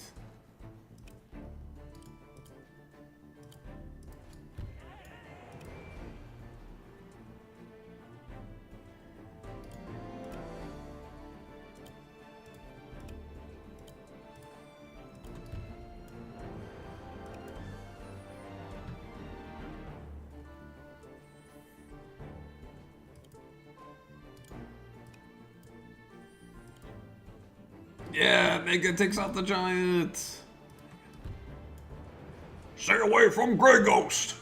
S1: Yeah, Mega takes out the giant.
S2: Stay away from Grey Ghost!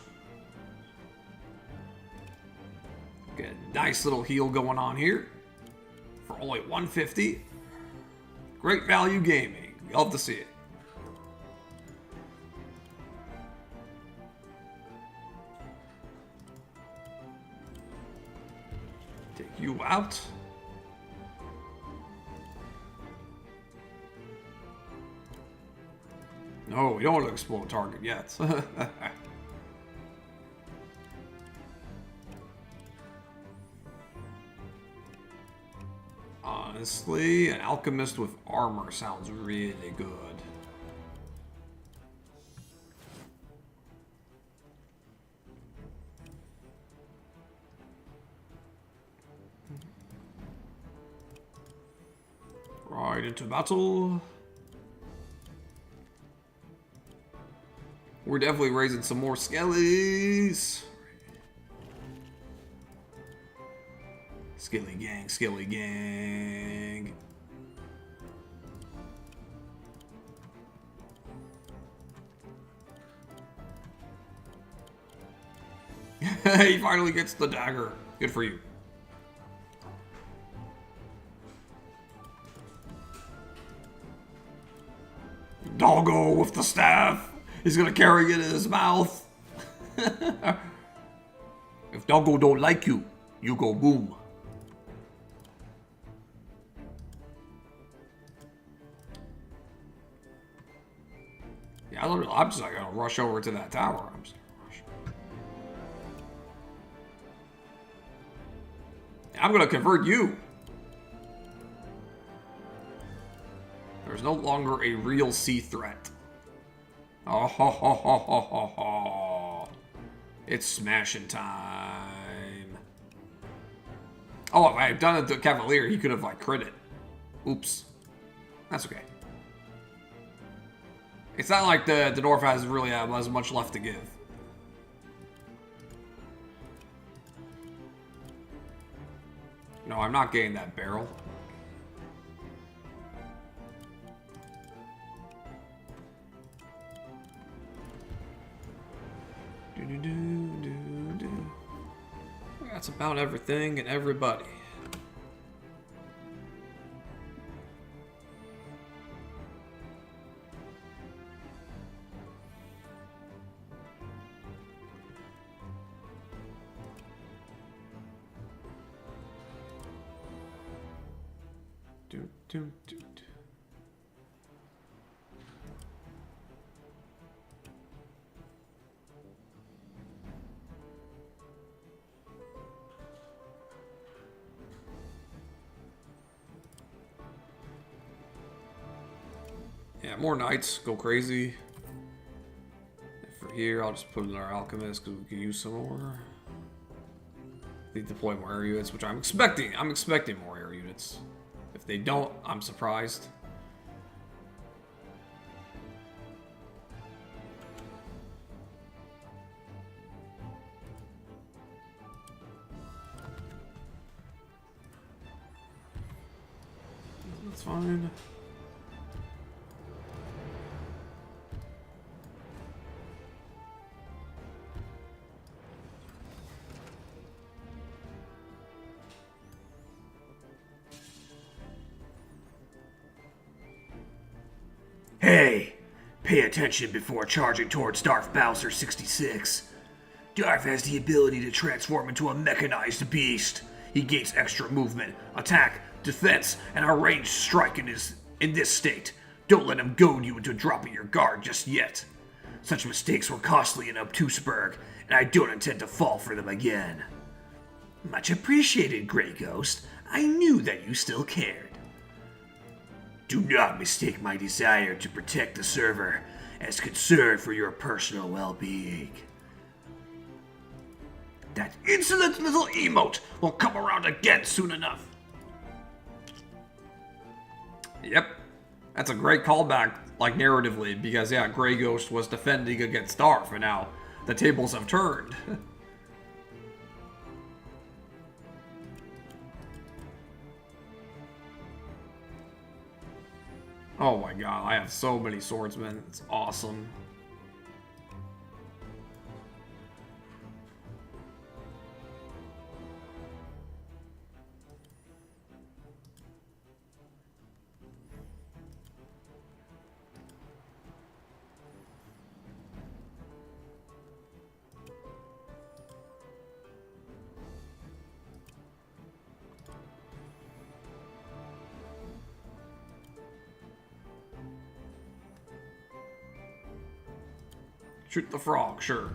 S1: Get a nice little heal going on here. For only 150. Great value gaming. Love to see it. Take you out. No, we don't want to explode target yet. Honestly, an alchemist with armor sounds really good. Right into battle. We're definitely raising some more skellies. Skilly gang, skilly gang. He finally gets the dagger. Good for you. Doggo with the staff. He's gonna carry it in his mouth. If Doggo don't like you, you go boom. Yeah, I'm just not gonna rush over to that tower. I'm just gonna rush. I'm gonna convert you. There's no longer a real sea threat. Oh, ho, ho, ho, ho, ho, ho. It's smashing time. Oh, if I had done it to Cavalier, he could have, like, crit it. Oops. That's okay. It's not like the dwarf has really as much left to give. No, I'm not getting that barrel. That's about everything and everybody. Yeah, more knights, go crazy. And for here, I'll just put in our alchemist because we can use some more. They deploy more air units, which I'm expecting. I'm expecting more air units. If they don't, I'm surprised. That's fine.
S7: Hey, pay attention before charging towards Darth Bowser 66. Darth has the ability to transform into a mechanized beast. He gains extra movement, attack, defense, and a ranged strike in this state. Don't let him goad you into dropping your guard just yet. Such mistakes were costly in Obtuseburg, and I don't intend to fall for them again. Much appreciated, Grey Ghost. I knew that you still cared. Do not mistake my desire to protect the server as concern for your personal well-being. That insolent little emote will come around again soon enough.
S1: Yep. That's a great callback, like narratively, because yeah, Grey Ghost was defending against Darth, and now the tables have turned. Oh my god, I have so many swordsmen. It's awesome. Shoot the frog, sure.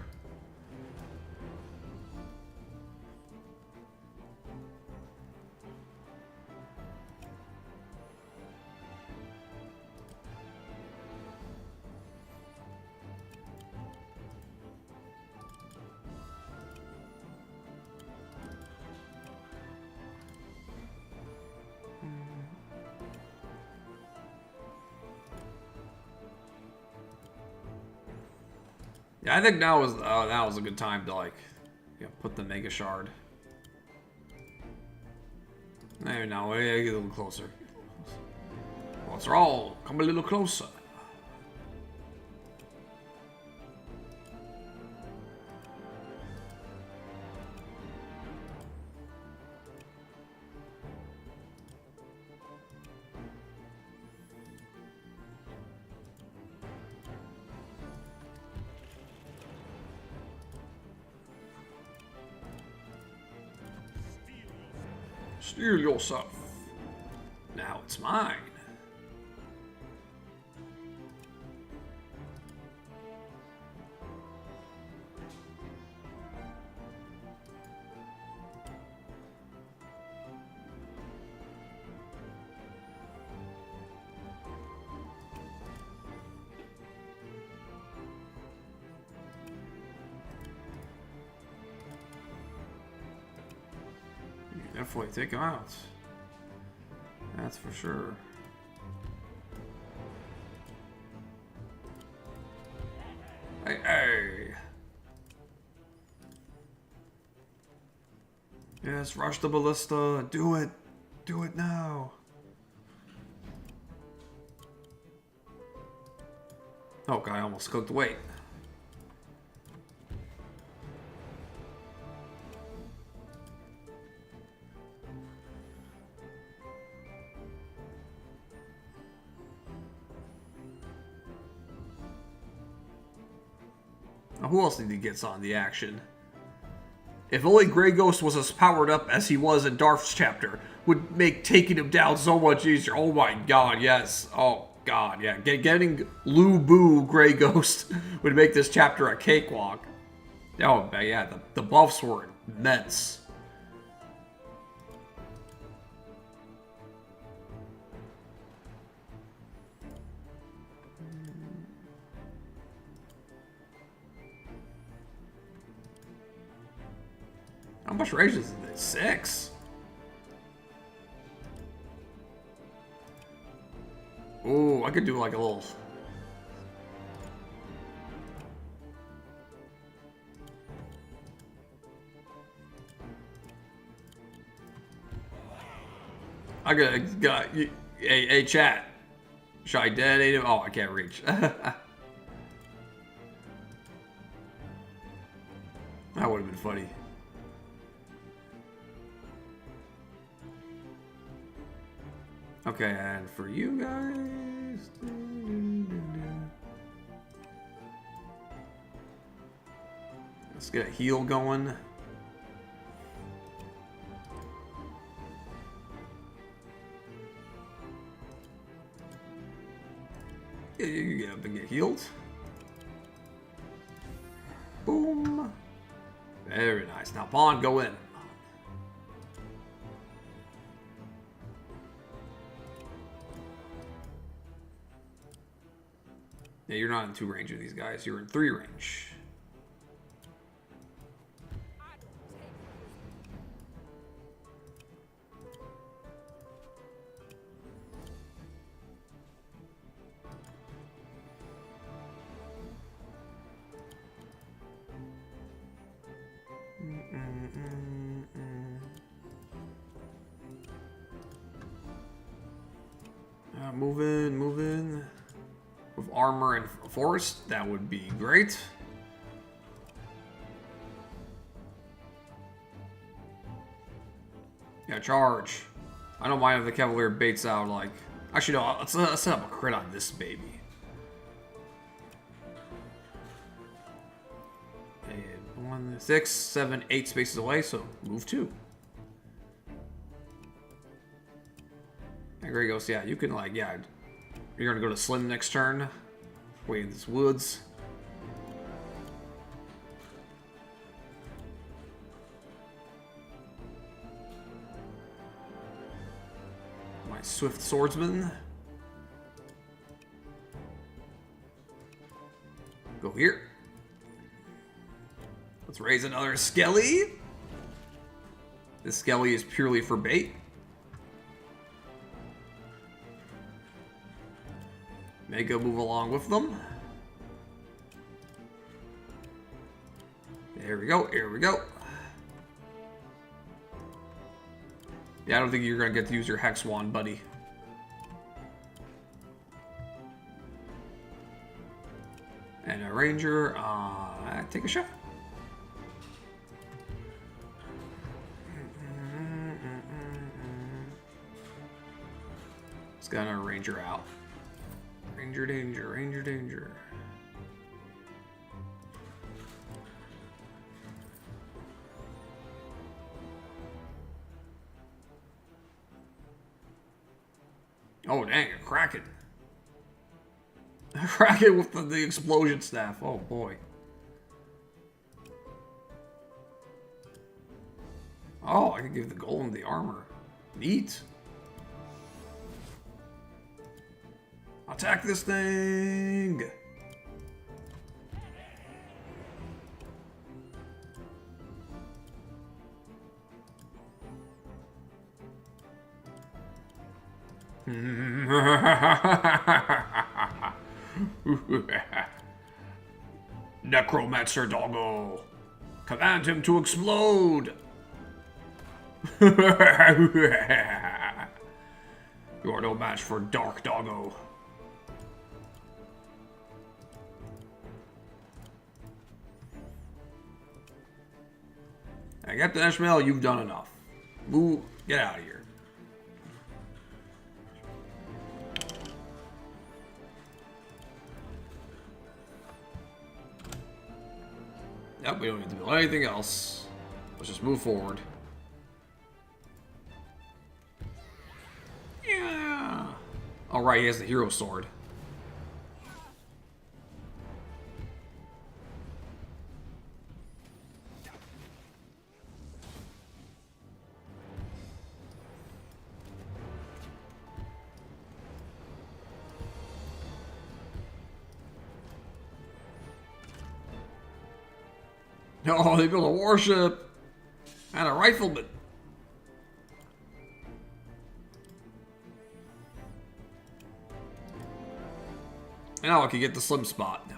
S1: Yeah, I think now was a good time to put the Mega Shard. There, now we get a little closer. Let's all come a little closer. Steal yourself. Now it's mine. Definitely take him out. That's for sure. Hey, hey. Yes, rush the ballista. Do it. Do it now. Oh god, I almost cooked weight. Who else did he get on the action? If only Grey Ghost was as powered up as he was in Darth's chapter, would make taking him down so much easier. Oh my god, yes. Oh god, yeah. Getting Lu Bu Grey Ghost would make this chapter a cakewalk. Oh yeah, the buffs were immense. How much range is it? 6? Ooh, I could do like a little... I got hey, chat. Should I detonate him? Oh, I can't reach. That would have been funny. Okay, and for you guys... Let's get a heal going. Yeah, you can get up and get healed. Boom. Very nice. Now, Pawn, go in. Yeah, you're not in 2 range of these guys. You're in 3 range. Move in. With armor and forest, that would be great. Yeah, charge. I don't mind if the Cavalier baits out, like... Actually, no, let's set up a crit on this baby. And 1, 6, 7, 8 spaces away, so move 2. And there he goes, yeah, you can, like, yeah... You're gonna go to Slim next turn. Wait in these woods. My swift swordsman. Go here. Let's raise another Skelly. This Skelly is purely for bait. Mega move along with them. There we go, here we go. Yeah, I don't think you're gonna get to use your Hex Wand, buddy. And a Ranger, take a shot. Let's get our Ranger out. Ranger danger, Ranger danger. Oh dang, a Kraken. A Kraken with the explosion staff, oh boy. Oh, I can give the golem the armor. Neat. Attack this thing! Necromancer doggo! Command him to explode! You are no match for Dark Doggo. I got the Ishmael, you've done enough. Move, get out of here. Yep, we don't need to do anything else. Let's just move forward. Yeah. Alright, he has the hero sword. Oh, they built a warship and a rifleman. And now I can get the slim spot. Now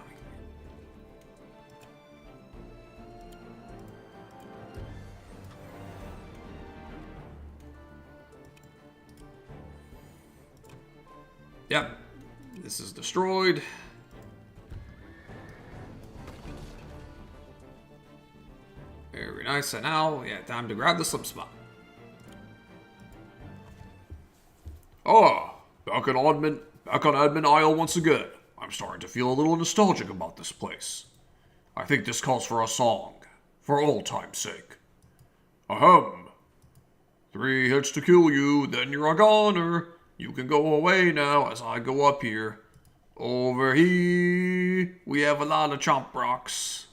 S1: Yep. This is destroyed. Very nice. And now, yeah, time to grab the slip spot.
S6: Ah, back on admin aisle once again. I'm starting to feel a little nostalgic about this place. I think this calls for a song, for old time's sake. Ahem. 3 hits to kill you, then you're a goner. You can go away now as I go up here. Over here, we have a lot of chomp rocks.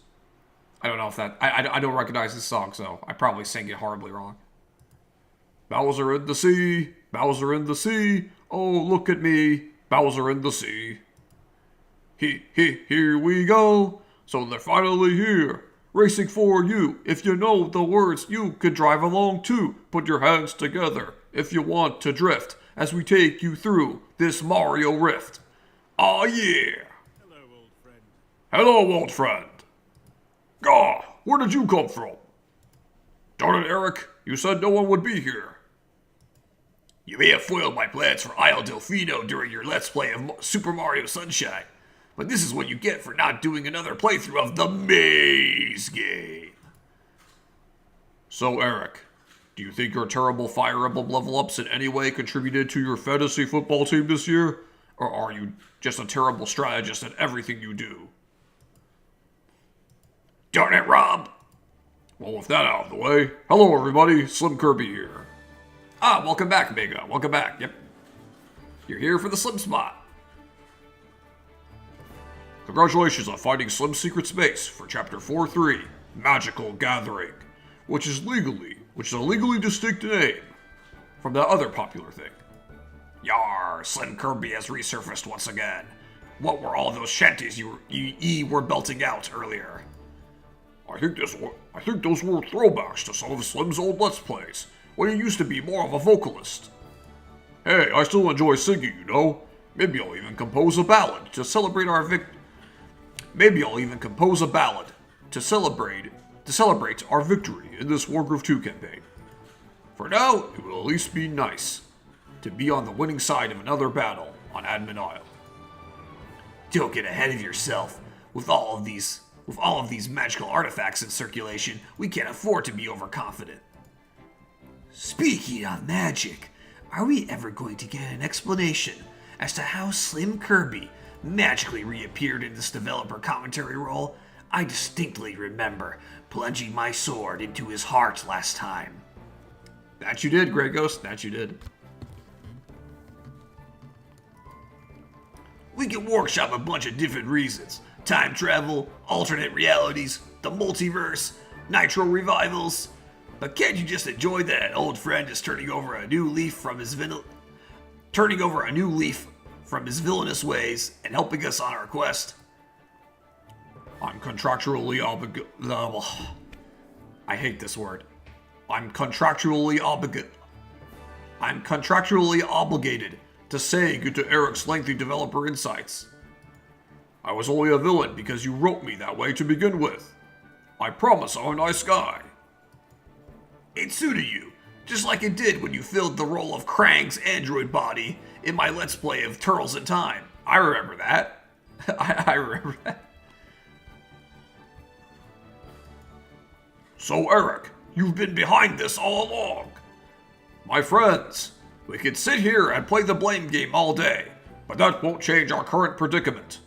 S1: I don't know if that... I don't recognize this song, so I probably sang it horribly wrong.
S6: Bowser in the sea, Bowser in the sea. Oh, look at me, Bowser in the sea. Here we go. So they're finally here, racing for you. If you know the words, you could drive along too. Put your hands together if you want to drift as we take you through this Mario Rift. Aw, yeah.
S8: Hello, old friend.
S6: Hello, old friend. Gah, where did you come from? Darn it, Eric, you said no one would be here.
S7: You may have foiled my plans for Isle Delfino during your Let's Play of Super Mario Sunshine, but this is what you get for not doing another playthrough of the Maze game.
S6: So, Eric, do you think your terrible Fire Emblem level-ups in any way contributed to your fantasy football team this year? Or are you just a terrible strategist at everything you do?
S7: Darn it, Rob!
S6: Well, with that out of the way, hello everybody, Slim Kirby here.
S1: Ah, welcome back, Mega. Welcome back. Yep. You're here for the slim spot.
S6: Congratulations on finding Slim's secret space for Chapter 4-3, Magical Gathering, which is a legally distinct name from that other popular thing.
S7: Yar, Slim Kirby has resurfaced once again. What were all those shanties you were belting out earlier?
S6: I think those were throwbacks to some of Slim's old Let's Plays, when he used to be more of a vocalist. Hey, I still enjoy singing, you know. Maybe I'll even compose a ballad to celebrate our victory in this Wargroove 2 campaign. For now, it will at least be nice to be on the winning side of another battle on Admin Isle.
S7: Don't get ahead of yourself. With all of these magical artifacts in circulation, we can't afford to be overconfident. Speaking of magic, are we ever going to get an explanation as to how Slim Kirby magically reappeared in this developer commentary role? I distinctly remember plunging my sword into his heart last time.
S1: That you did, Grey Ghost. That you did.
S7: We can workshop a bunch of different reasons. Time travel, alternate realities, the multiverse, nitro revivals. But can't you just enjoy that an old friend is turning over a new leaf from his villainous ways and helping us on our quest?
S6: I'm contractually
S1: I hate this word. I'm contractually obligated to say good to Eric's lengthy developer insights.
S6: I was only a villain because you wrote me that way to begin with. I promise I'm a nice guy.
S7: It suited you, just like it did when you filled the role of Krang's android body in my Let's Play of Turtles in Time.
S1: I remember that. I remember that.
S6: So, Eric, you've been behind this all along.
S1: My friends, we could sit here and play the blame game all day, but that won't change our current predicament.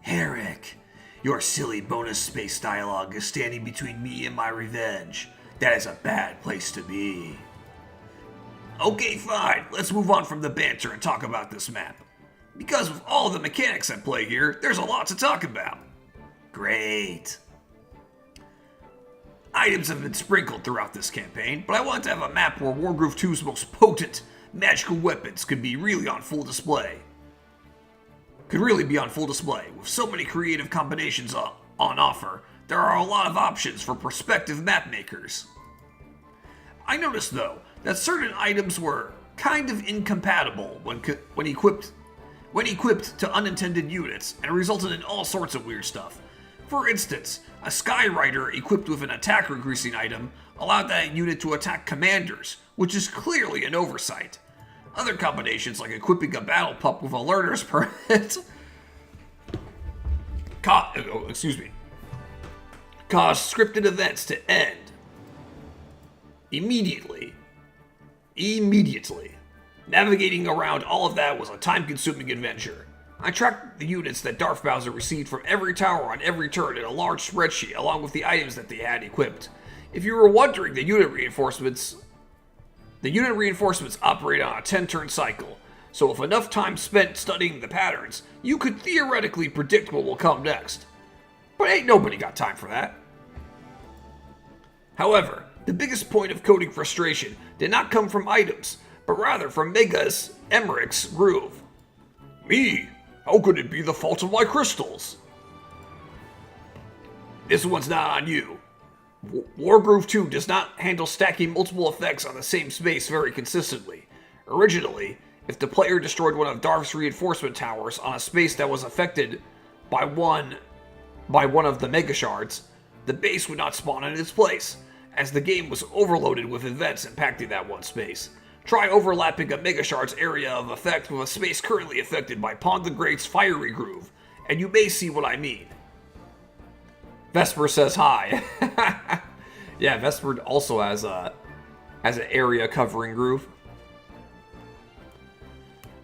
S7: Eric, your silly bonus space dialogue is standing between me and my revenge. That is a bad place to be. Okay, fine. Let's move on from the banter and talk about this map. Because of all the mechanics at play here, there's a lot to talk about. Great. Items have been sprinkled throughout this campaign, but I want to have a map where Wargroove 2's most potent magical weapons could really be on full display. With so many creative combinations on offer, there are a lot of options for prospective map makers. I noticed, though, that certain items were kind of incompatible when equipped to unintended units, and resulted in all sorts of weird stuff. For instance, a Skyrider equipped with an attack increasing item allowed that unit to attack commanders, which is clearly an oversight. Other combinations, like equipping a battle pup with a learner's permit, caused scripted events to end immediately. Navigating around all of that was a time-consuming adventure. I tracked the units that Darth Bowser received from every tower on every turn in a large spreadsheet, along with the items that they had equipped. If you were wondering, the unit reinforcements operate on a 10-turn cycle, so if enough time spent studying the patterns, you could theoretically predict what will come next. But ain't nobody got time for that. However, the biggest point of coding frustration did not come from items, but rather from Mega's Emmerich's groove.
S6: Me? How could it be the fault of my crystals?
S7: This one's not on you. Wargroove 2 does not handle stacking multiple effects on the same space very consistently. Originally, if the player destroyed one of Darth's reinforcement towers on a space that was affected by one of the Mega Shards, the base would not spawn in its place, as the game was overloaded with events impacting that one space. Try overlapping a Mega Shard's area of effect with a space currently affected by Pond the Great's fiery groove, and you may see what I mean.
S1: Vesper says hi. Yeah, Vesper also has an area covering groove.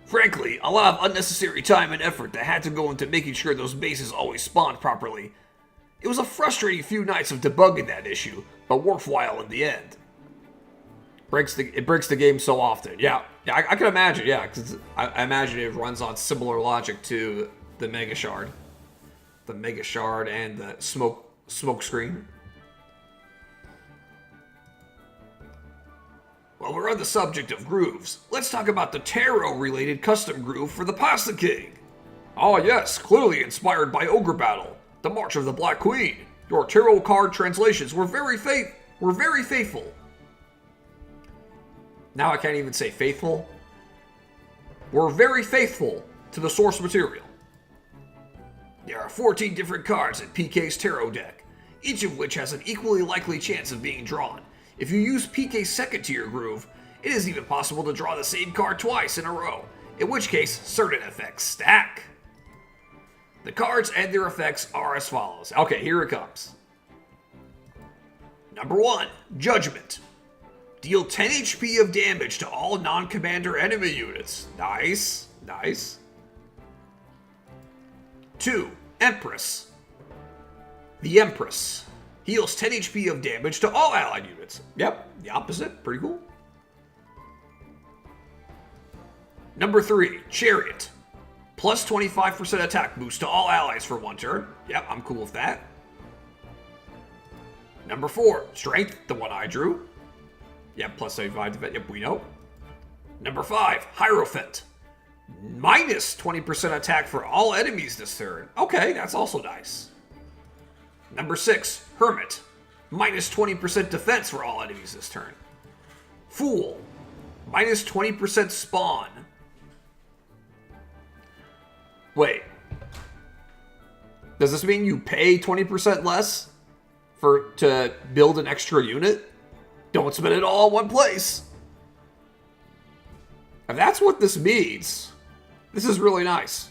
S7: Frankly, a lot of unnecessary time and effort that had to go into making sure those bases always spawned properly. It was a frustrating few nights of debugging that issue, but worthwhile in the end.
S1: It breaks the game so often. Yeah, I can imagine. Yeah, because I imagine it runs on similar logic to the Mega Shard, and the smoke screen.
S7: While we're on the subject of grooves, let's talk about the tarot-related custom groove for the Pasta King.
S6: Ah yes, clearly inspired by Ogre Battle, the March of the Black Queen. Your tarot card translations were very faithful.
S1: Now I can't even say faithful.
S6: Were very faithful to the source material.
S7: There are 14 different cards in PK's tarot deck, each of which has an equally likely chance of being drawn. If you use PK's second tier groove, it is even possible to draw the same card twice in a row, in which case certain effects stack. The cards and their effects are as follows.
S1: Okay, here it comes.
S7: Number 1, Judgment. Deal 10 HP of damage to all non-commander enemy units.
S1: Nice.
S7: 2, Empress. The Empress heals 10 HP of damage to all allied units.
S1: Yep, the opposite. Pretty cool.
S7: Number 3, Chariot. Plus 25% attack boost to all allies for 1 turn. Yep, I'm cool with that. Number 4, Strength, the one I drew.
S1: Yep, plus 75 defense. Yep, we know.
S7: Number 5, Hierophant. Minus 20% attack for all enemies this turn. Okay, that's also nice. Number 6, Hermit. Minus 20% defense for all enemies this turn. Fool. Minus 20% spawn.
S1: Wait. Does this mean you pay 20% less to build an extra unit?
S7: Don't spend it all in one place.
S1: If that's what this means, this is really nice.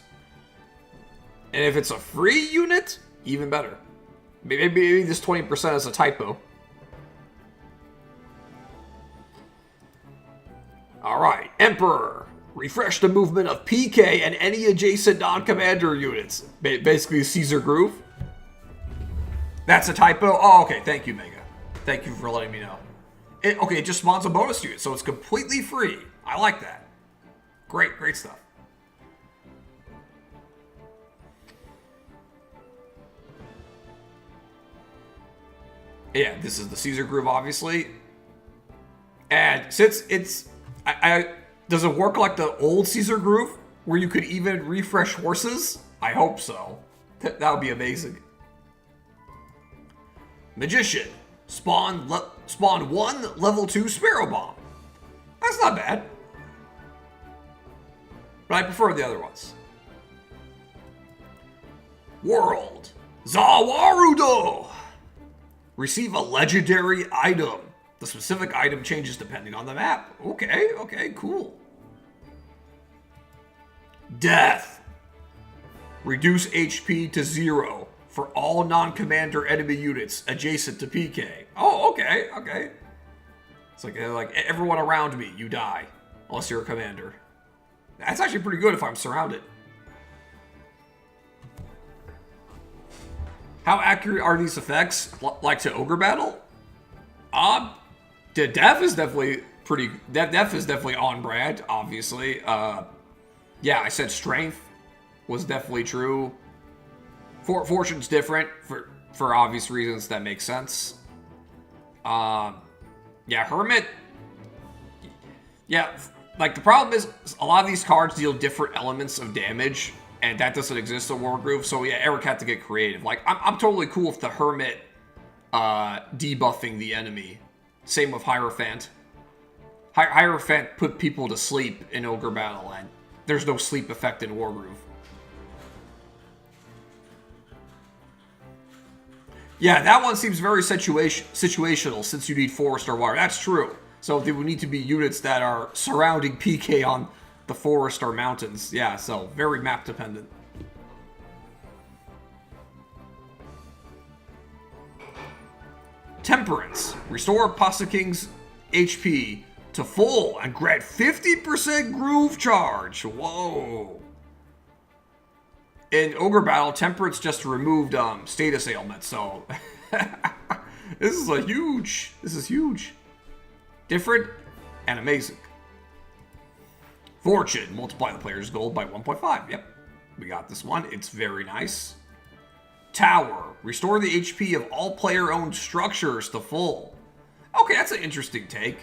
S1: And if it's a free unit, even better. Maybe this 20% is a typo.
S7: Alright, Emperor. Refresh the movement of PK and any adjacent non-commander units.
S1: Basically Caesar Groove. That's a typo? Oh, okay. Thank you, Mega. Thank you for letting me know. It just spawns a bonus unit, so it's completely free. I like that. Great stuff. Yeah, this is the Caesar Groove, obviously. And since it's... does it work like the old Caesar Groove, where you could even refresh horses? I hope so. That would be amazing.
S7: Magician.
S4: Spawn 1 level 2 Sparrow Bomb. That's not bad. But I prefer the other ones. World. Zawarudo. Receive a legendary item. The specific item changes depending on the map. Okay, cool. Death. Reduce HP to 0 for all non-commander enemy units adjacent to PK. Oh, okay. It's like everyone around me, you die. Unless you're a commander. That's actually pretty good if I'm surrounded. How accurate are these effects? Like to Ogre Battle? The Def is definitely pretty... Def is definitely on brand, obviously. Yeah, I said Strength was definitely true. Fortune's different for obvious reasons that make sense. Yeah, Hermit. Yeah, like the problem is a lot of these cards deal different elements of damage, and that doesn't exist in Wargroove. So yeah, Eric had to get creative. Like I'm totally cool with the Hermit debuffing the enemy. Same with Hierophant. Hierophant put people to sleep in Ogre Battle, and there's no sleep effect in Wargroove. Yeah, that one seems very situational since you need forest or water. That's true. So there would need to be units that are surrounding PK on the forest or mountains. Yeah, so very map dependent. Temperance. Restore Pasta King's HP to full and grant 50% groove charge. Whoa. In Ogre Battle, Temperance just removed status ailments, so this is huge. Different and amazing. Fortune. Multiply the player's gold by 1.5. Yep. We got this one. It's very nice. Tower. Restore the HP of all player-owned structures to full. Okay, that's an interesting take.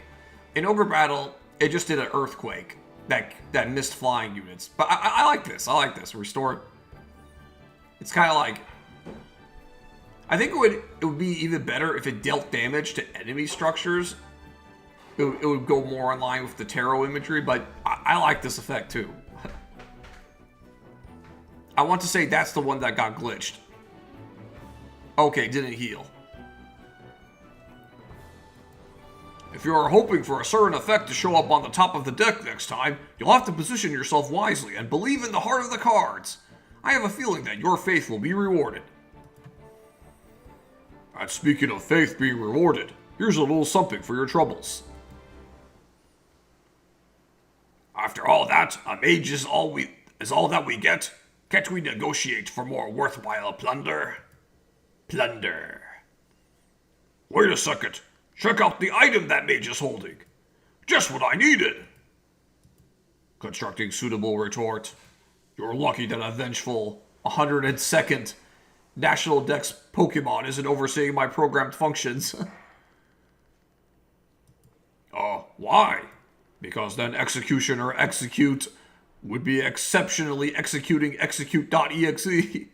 S4: In Ogre Battle, it just did an earthquake that missed flying units. But I like this. I like this. Restore. It's kind of like... I think it would be even better if it dealt damage to enemy structures. It would go more in line with the tarot imagery, but I like this effect too. I want to say that's the one that got glitched. Okay, didn't heal. If you are hoping for a certain effect to show up on the top of the deck next time, you'll have to position yourself wisely and believe in the heart of the cards. I have a feeling that your faith will be rewarded. And speaking of faith being rewarded, here's a little something for your troubles. After all that, a mage is all that we get. Can't we negotiate for more worthwhile plunder? Plunder. Wait a second. Check out the item that mage is holding. Just what I needed. Constructing suitable retort. You're lucky that a vengeful 102nd National Dex Pokemon isn't overseeing my programmed functions. Why? Because then Executioner Execute would be exceptionally executing execute.exe. See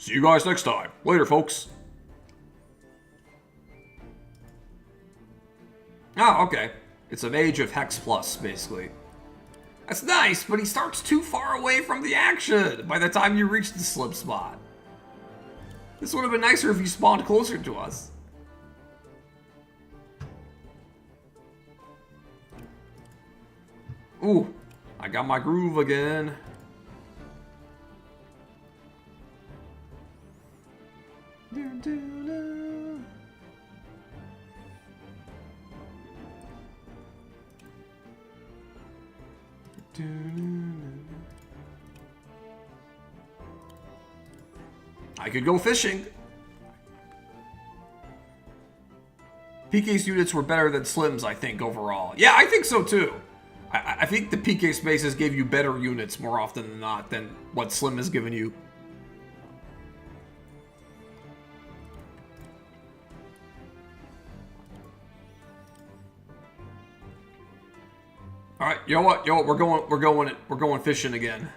S4: you guys next time. Later, folks. Oh, okay. It's a mage of Hex Plus, basically. That's nice, but he starts too far away from the action by the time you reach the slip spot. This would have been nicer if he spawned closer to us. Ooh, I got my groove again. I could go fishing. PK's units were better than Slim's, I think, overall. Yeah, I think so too. I think the PK spaces gave you better units more often than not than what Slim has given you. All right, you know what? We're going fishing again.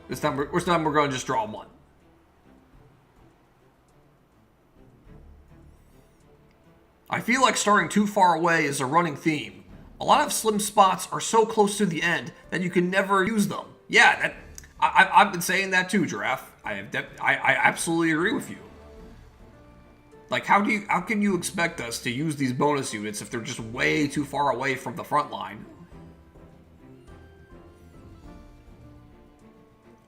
S4: This time we're going to just draw one. I feel like starting too far away is a running theme. A lot of slim spots are so close to the end that you can never use them. Yeah, I've been saying that too, Giraffe. I absolutely agree with you. Like, how can you expect us to use these bonus units if they're just way too far away from the front line?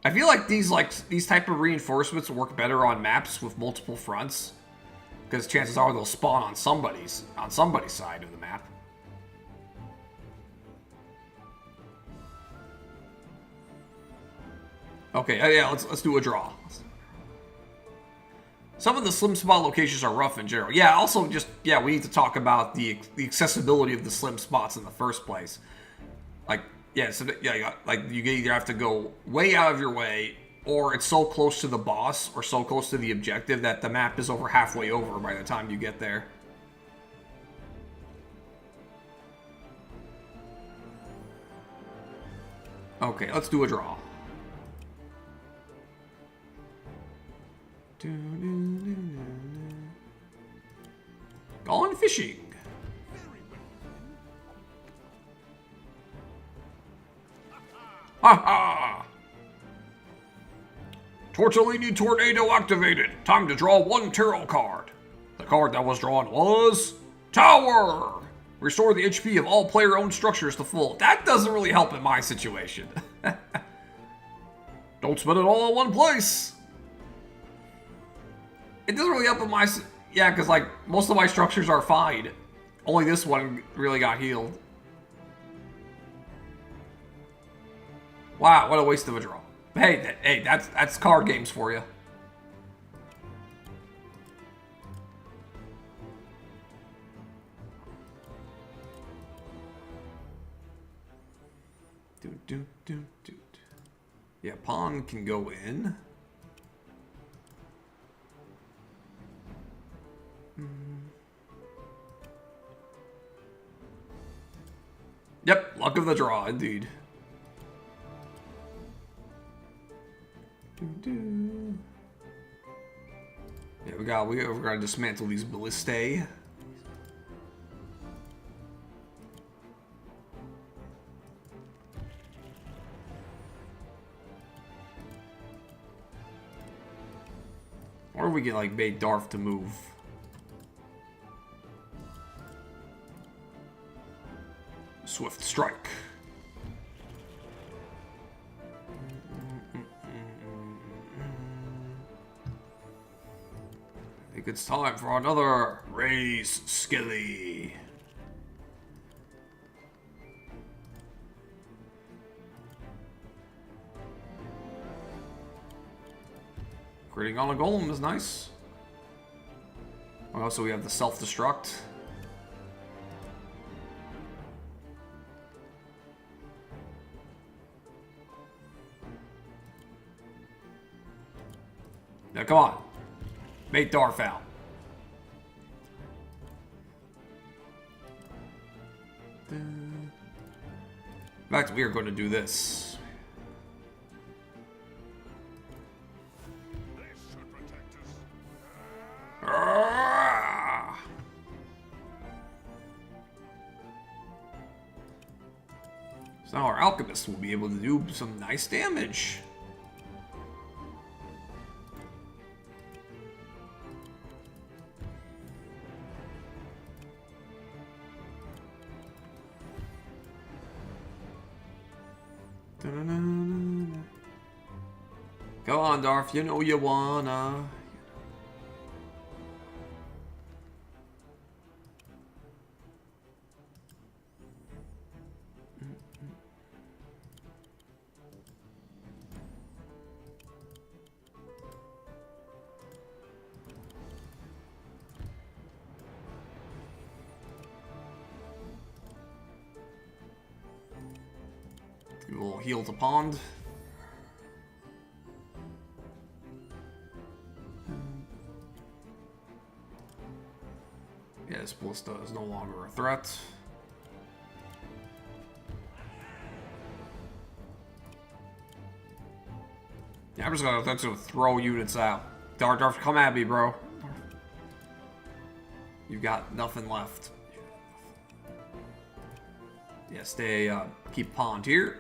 S4: I feel like these type of reinforcements work better on maps with multiple fronts, because chances are they'll spawn on somebody's side of the map. Okay, yeah, let's do a draw. Some of the slim spot locations are rough in general. Yeah, also we need to talk about the accessibility of the slim spots in the first place. Like, yeah, so like you either have to go way out of your way, or it's so close to the boss or so close to the objective that the map is over halfway over by the time you get there. Okay, let's do a draw. Gone fishing. Ha ha! Tortellini Tornado activated. Time to draw one tarot card. The card that was drawn was Tower. Restore the HP of all player-owned structures to full. That doesn't really help in my situation. Don't spend it all in one place. It doesn't really help in my... Yeah, because, like, most of my structures are fine. Only this one really got healed. Wow, what a waste of a draw. Hey, that's card games for you. Yeah, pawn can go in. Yep, luck of the draw, indeed. Yeah, we're gonna dismantle these ballistae. Or we can like bait Darth to move. Swift strike. I think it's time for another Raise Skilly. Critting on a golem is nice. Also, we have the self-destruct. Now, come on. Bait Darth out. In fact, we are going to do this.
S8: This should protect us.
S4: So now our alchemist will be able to do some nice damage. Go on, Darth. You know you wanna. We will heal the pond. Yeah, this ballista is no longer a threat. Yeah, I'm just gonna throw units out. Darth, come at me, bro.
S1: You've got nothing left. Yeah, stay, keep pond here.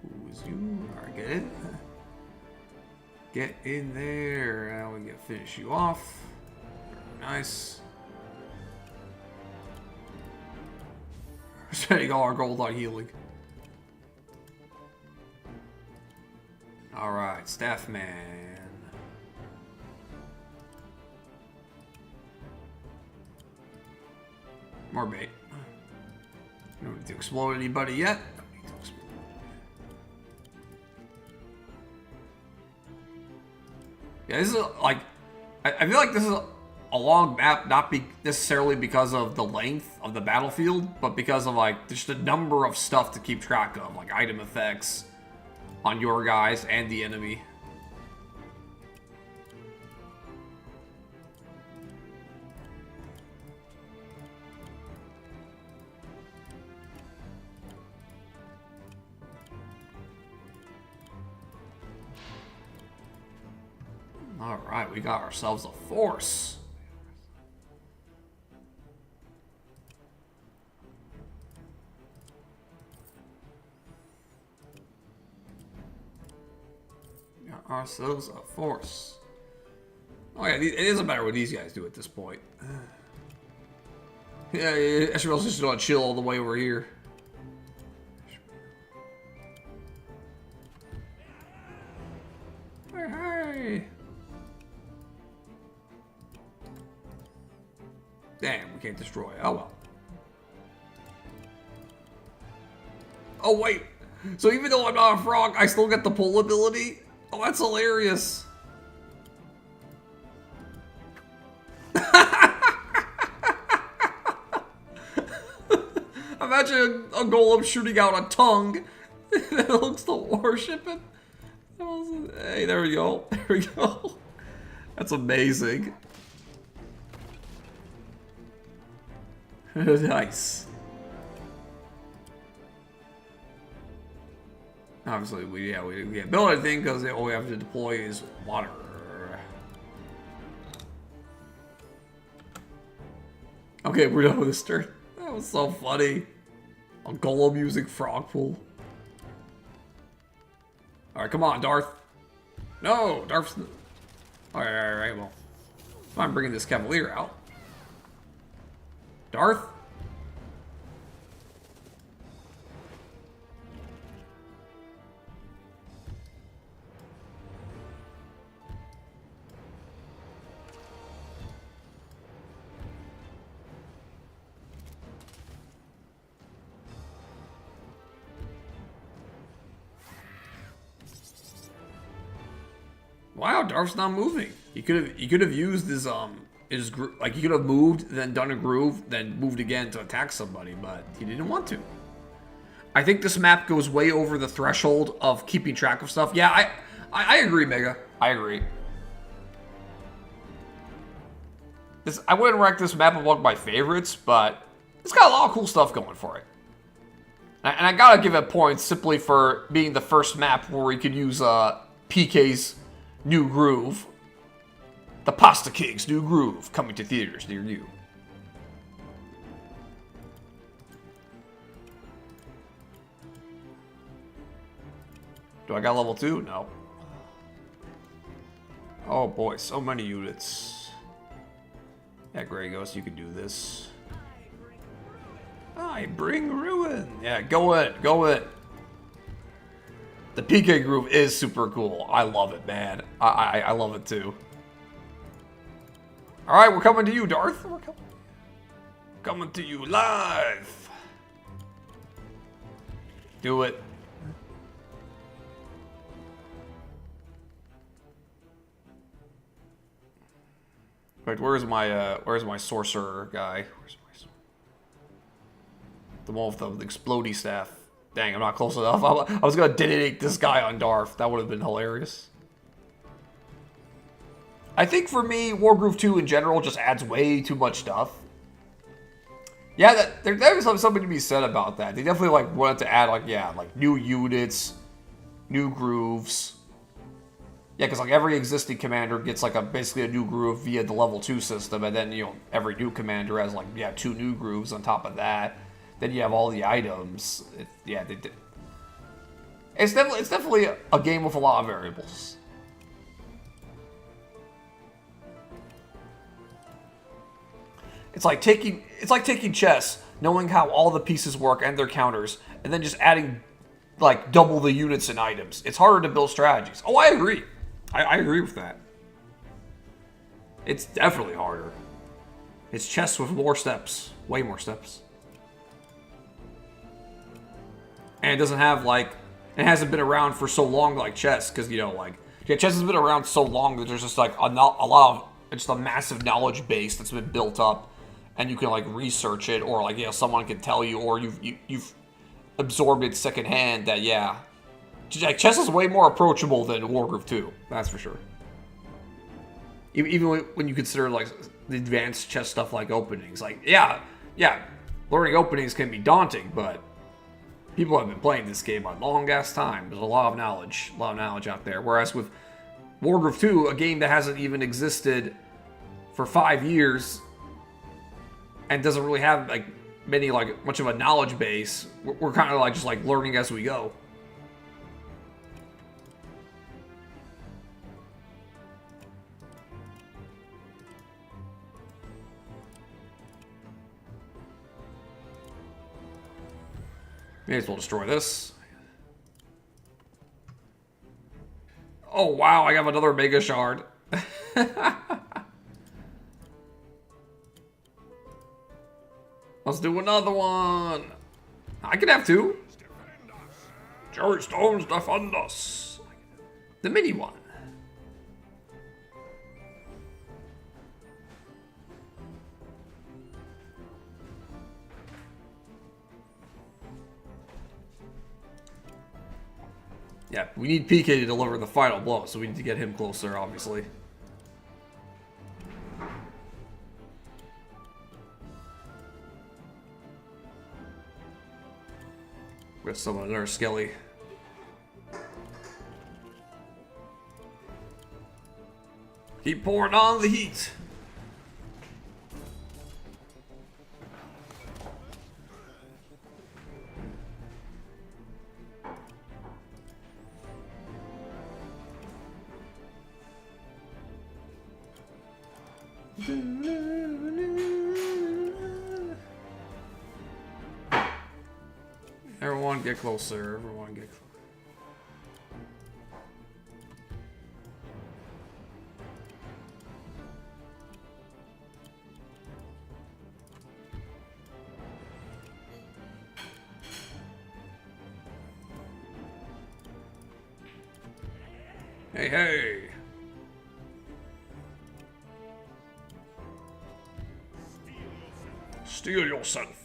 S1: Who is you? Alright, get in. Get in there. Now we can finish you off. Very nice. Spending all our gold on healing. Alright, Staff Man. More bait. Don't need to explode anybody yet. Don't need to explode. Yeah, this is like... I feel like this is a long map, not necessarily because of the length of the battlefield, but because of like just the number of stuff to keep track of, like item effects on your guys and the enemy. Alright, we got ourselves a force. Got ourselves a force. Oh yeah, it doesn't matter what these guys do at this point. Yeah, I should also just want to chill all the way over here. Hey! Damn, we can't destroy it. Oh well. Oh wait! So even though I'm not a frog, I still get the pull ability? Oh, that's hilarious. Imagine a golem shooting out a tongue that looks to worship it. Hey, there we go. There we go. That's amazing. Nice. Obviously, we can't build anything because all we have to deploy is water. Okay, we're done with this turn. That was so funny. A golem using frog pool. Alright, come on, Darth. No, Darth's... Alright, well. I'm bringing this Cavalier out. Darth? Wow, Darth's not moving. He could have used his like he could have moved, then done a groove, then moved again to attack somebody, but he didn't want to. I think this map goes way over the threshold of keeping track of stuff. Yeah, I agree, Mega. I agree. I wouldn't rank this map among my favorites, but it's got a lot of cool stuff going for it. And I gotta give it points simply for being the first map where we could use PK's new groove. The Pasta King's new groove, coming to theaters near you. Do I got level 2? No. Oh boy, so many units. Yeah, Grey Ghost, you can do this. I bring ruin. Yeah, go in, go in. The PK groove is super cool. I love it, man. I love it too. All right, we're coming to you, Darth. We're coming to you live. Do it. Wait, where's my sorcerer guy? The one with the explodey staff. Dang, I'm not close enough. I was gonna detonate this guy on Darth. That would have been hilarious. I think for me, Wargroove 2 in general just adds way too much stuff. Yeah, there's something to be said about that. They definitely like wanted to add like new units, new grooves. Yeah, because like every existing commander gets like basically a new groove via the level 2 system, and then every new commander has like 2 new grooves on top of that. Then you have all the items. It's definitely a game with a lot of variables. It's like taking chess, knowing how all the pieces work and their counters, and then just adding like double the units and items. It's harder to build strategies. Oh, I agree. I agree with that. It's definitely harder. It's chess with more steps, way more steps. And it doesn't have it hasn't been around for so long like chess, because chess has been around so long that there's just like a lot of just a massive knowledge base that's been built up, and you can like research it, or someone can tell you, or you've absorbed it secondhand that chess is way more approachable than Wargroove 2. That's for sure. Even when you consider like the advanced chess stuff like openings, learning openings can be daunting, but people have been playing this game a long ass time. There's a lot of knowledge out there. Whereas with Wargroove 2, a game that hasn't even existed for 5 years and doesn't really have much of a knowledge base, we're kind of just learning as we go. May as well destroy this. Oh wow, I have another Mega Shard. Let's do another one. I can have 2. Jerry Stones defend us. The mini one. Yeah, we need PK to deliver the final blow, so we need to get him closer, obviously. We're gonna summon another Skelly. Keep pouring on the heat. Everyone get closer. Everyone get closer. Hey, hey. Steal yourself.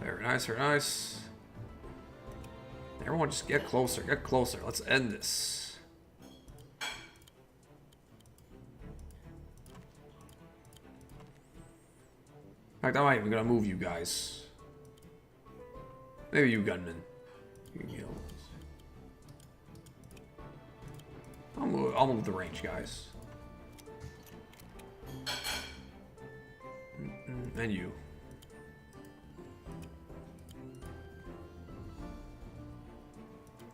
S1: Very nice, very nice. Everyone just get closer, get closer. Let's end this. In fact, I'm not even gonna move you guys. Maybe you gunmen. You can heal. I'll move the range, guys. And you.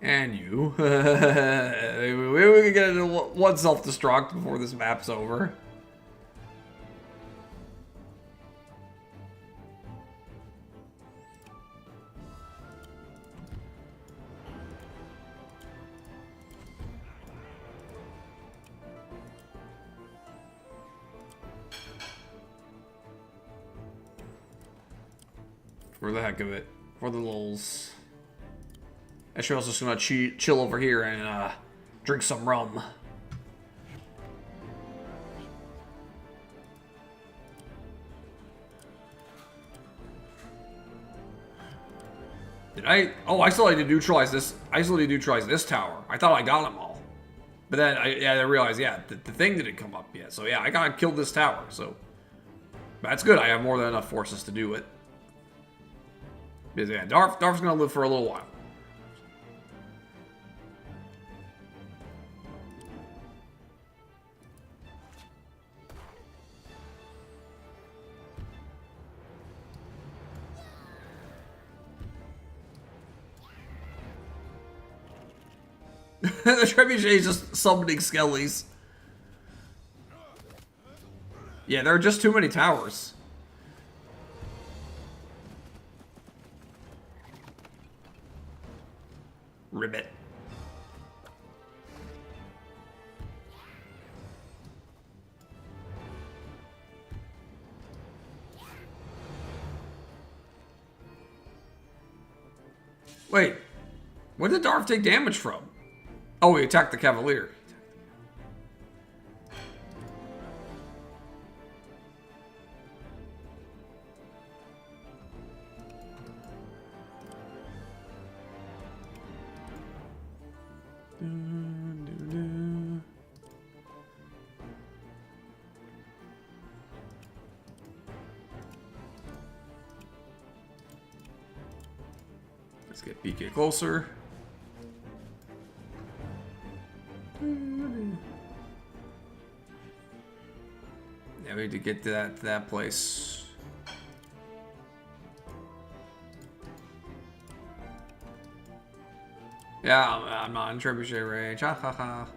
S1: And you. We can get into one self-destruct before this map's over. For the heck of it. For the lulz. Actually, I was just gonna chill over here and drink some rum. Did I? Oh, I still need to neutralize this. I still need to neutralize this tower. I thought I got them all. But then I realized, yeah, the thing didn't come up yet. So yeah, I gotta kill this tower. So that's good. I have more than enough forces to do it. Because yeah, Darf's gonna live for a little while. The trebuchet is just summoning skellies. Yeah, there are just too many towers. Ribbit. Wait, where did Darf take damage from? Oh, he attacked the Cavalier. Let's get PK closer. Yeah, we need to get to that place. Yeah, I'm not in trebuchet range. Ha ha ha.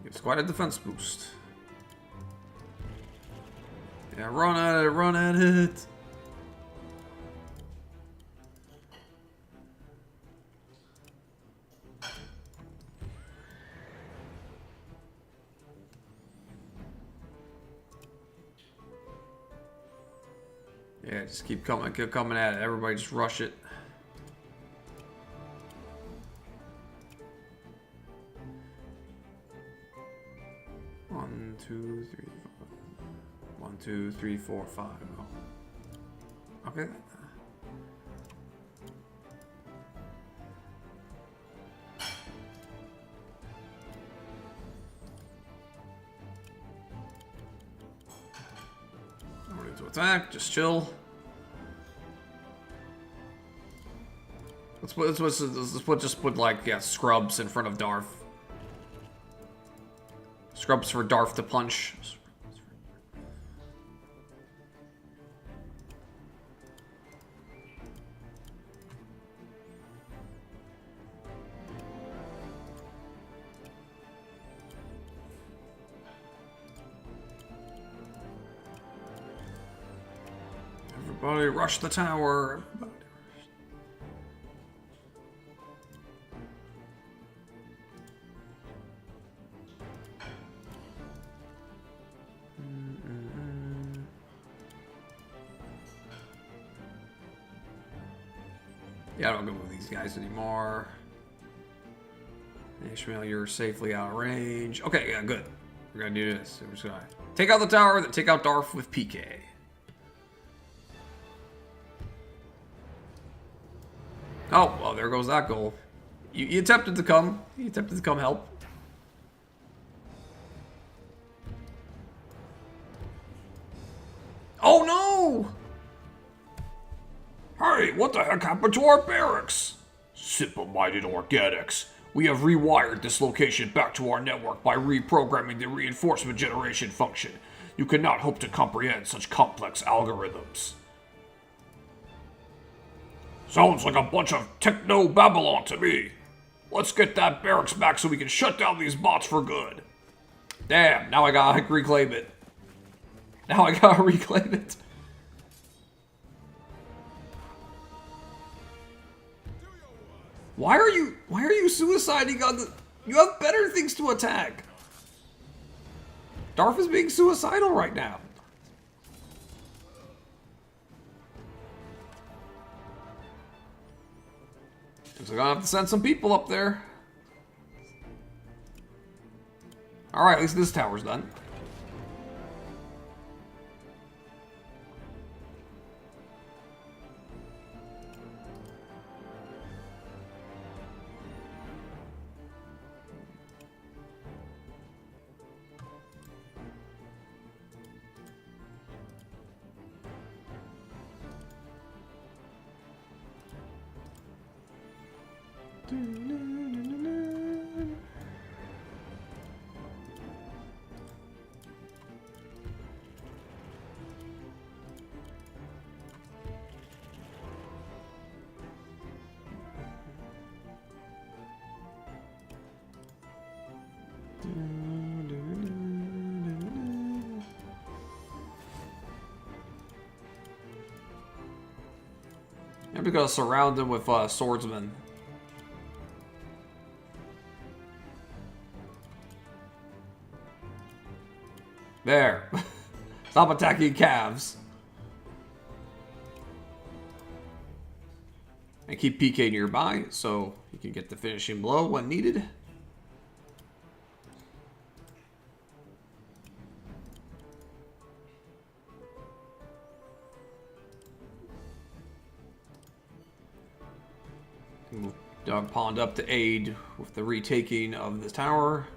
S1: It's quite a defense boost. Yeah, run at it, run at it. Yeah, just keep coming at it. Everybody just rush it. One, two, three, four. 1, 2, 3, 4, 5. Oh. Okay. No need to attack. Just chill. Just put like, yeah, scrubs in front of Darf. Scrubs for Darf to punch. Everybody rush the tower. Yeah, I don't go with these guys anymore. Ishmael, you're safely out of range. Okay, yeah, good. We're gonna do this. We're just gonna take out the tower, then take out Darf with PK. Oh, well, there goes that goal. You attempted to come. You attempted to come help. Oh, no!
S2: Hey, what the heck happened to our barracks? Simple-minded organics. We have rewired this location back to our network by reprogramming the reinforcement generation function. You cannot hope to comprehend such complex algorithms. Sounds like a bunch of techno-Babylon to me. Let's get that barracks back so we can shut down these bots for good.
S1: Damn, now I gotta reclaim it. Now I gotta reclaim it. Why are you suiciding on the... You have better things to attack. Darf is being suicidal right now. So we're gonna have to send some people up there. Alright, at least this tower's done. I'm just gonna surround them with swordsmen. There. Stop attacking calves. And keep PK nearby so you can get the finishing blow when needed. Move Dog Pond up to aid with the retaking of the tower.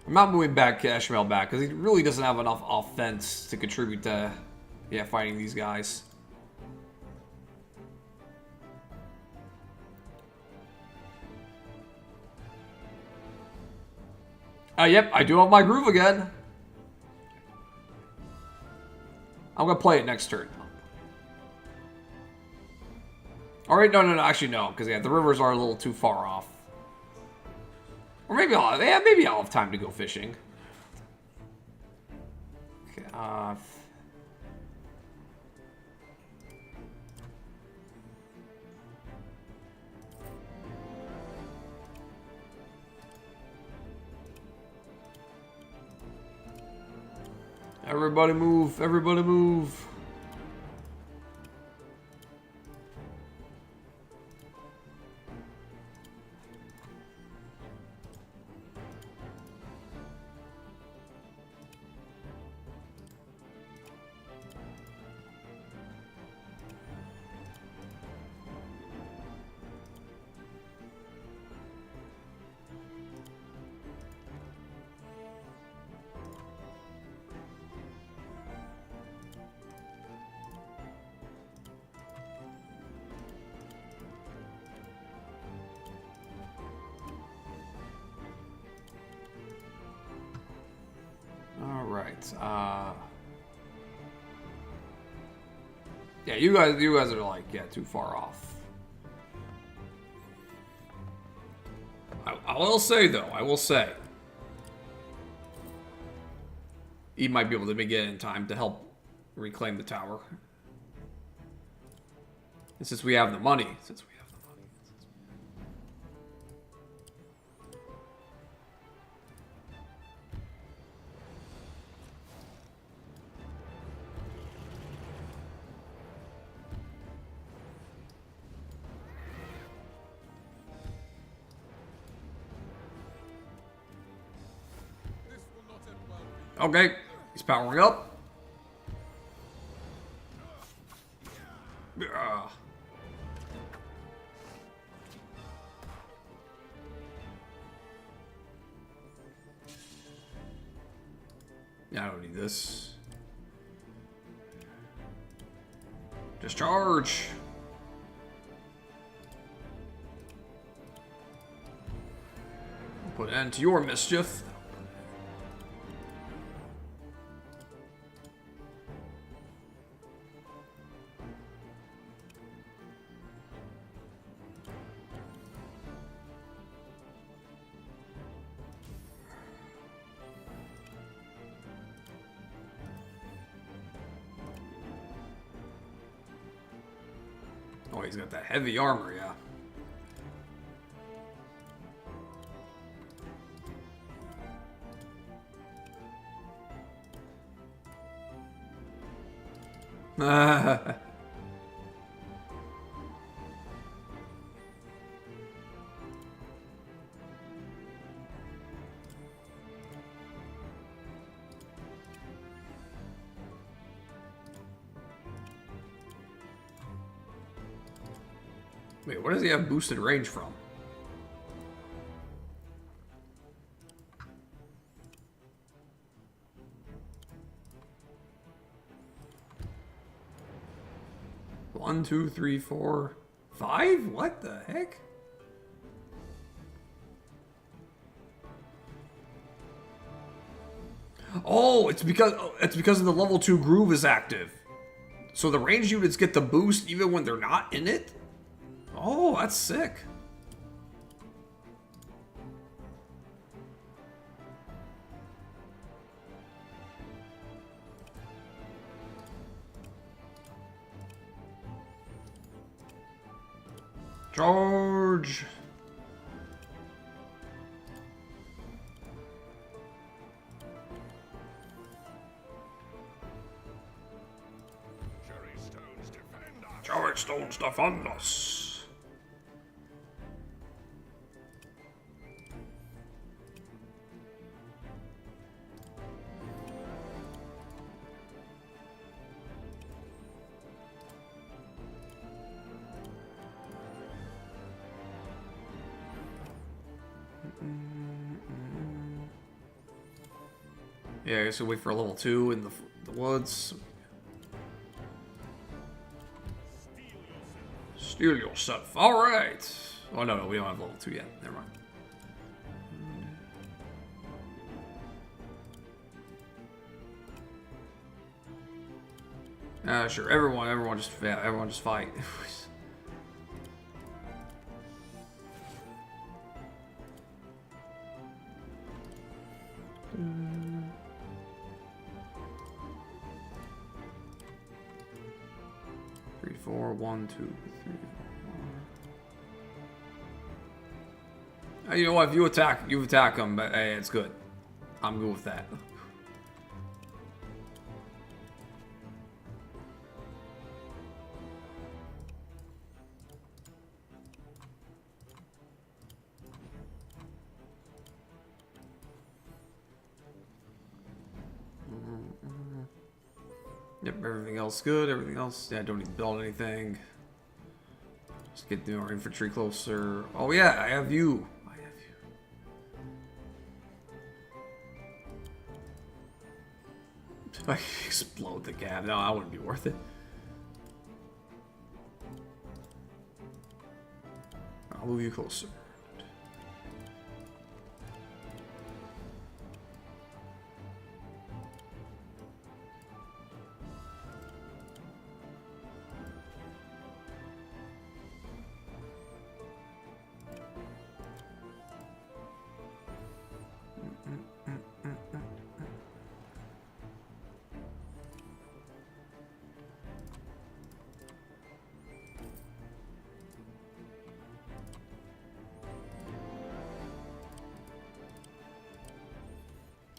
S1: I'm not moving back Ashmael back because he really doesn't have enough offense to contribute to fighting these guys. Yep, I do have my groove again. I'm gonna play it next turn. Alright, no, actually no, because the rivers are a little too far off. Or maybe I'll have time to go fishing. Okay, everybody move, everybody move. Yeah, you guys are like, too far off. I will say though, he might be able to make it in time to help reclaim the tower. And since we have the money, okay, he's powering up. Yeah, I don't need this. Discharge. Put an end to your mischief. Oh, he's got that heavy armor, yeah. Wait, what does he have boosted range from? One, two, three, four, five? What the heck? Oh, it's because of the level 2 groove is active. So the ranged units get the boost even when they're not in it? Oh, that's sick. Charge!
S6: Cherry stones defend us.
S1: Yeah, I guess we'll wait for a level 2 in the woods. Steal yourself. Alright. Oh, no, we don't have level 2 yet. Never mind. Sure. Everyone just fight. Three, four, 1, 2, 3, 4. You know what? If you attack them, but hey, it's good. I'm good with that. Yep, everything else good. Everything else, yeah, don't need to build anything. Just get our infantry closer. Oh yeah, I have you. I explode the gap. No, that wouldn't be worth it. I'll move you closer.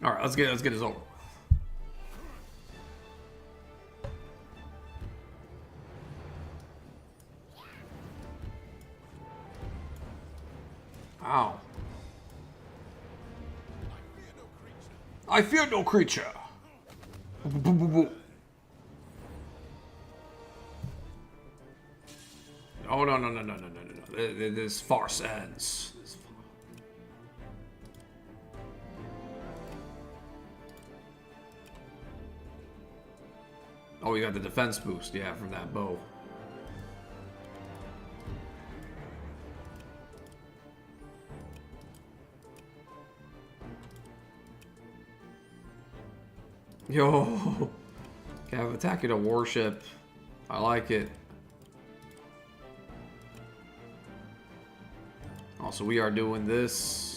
S1: All right, let's get this over. Ow.
S6: I fear no creature.
S1: Oh no. This farce ends. Oh, you got the defense boost, yeah, from that bow. Yo, okay, I'm attacking a warship. I like it. Also, we are doing this.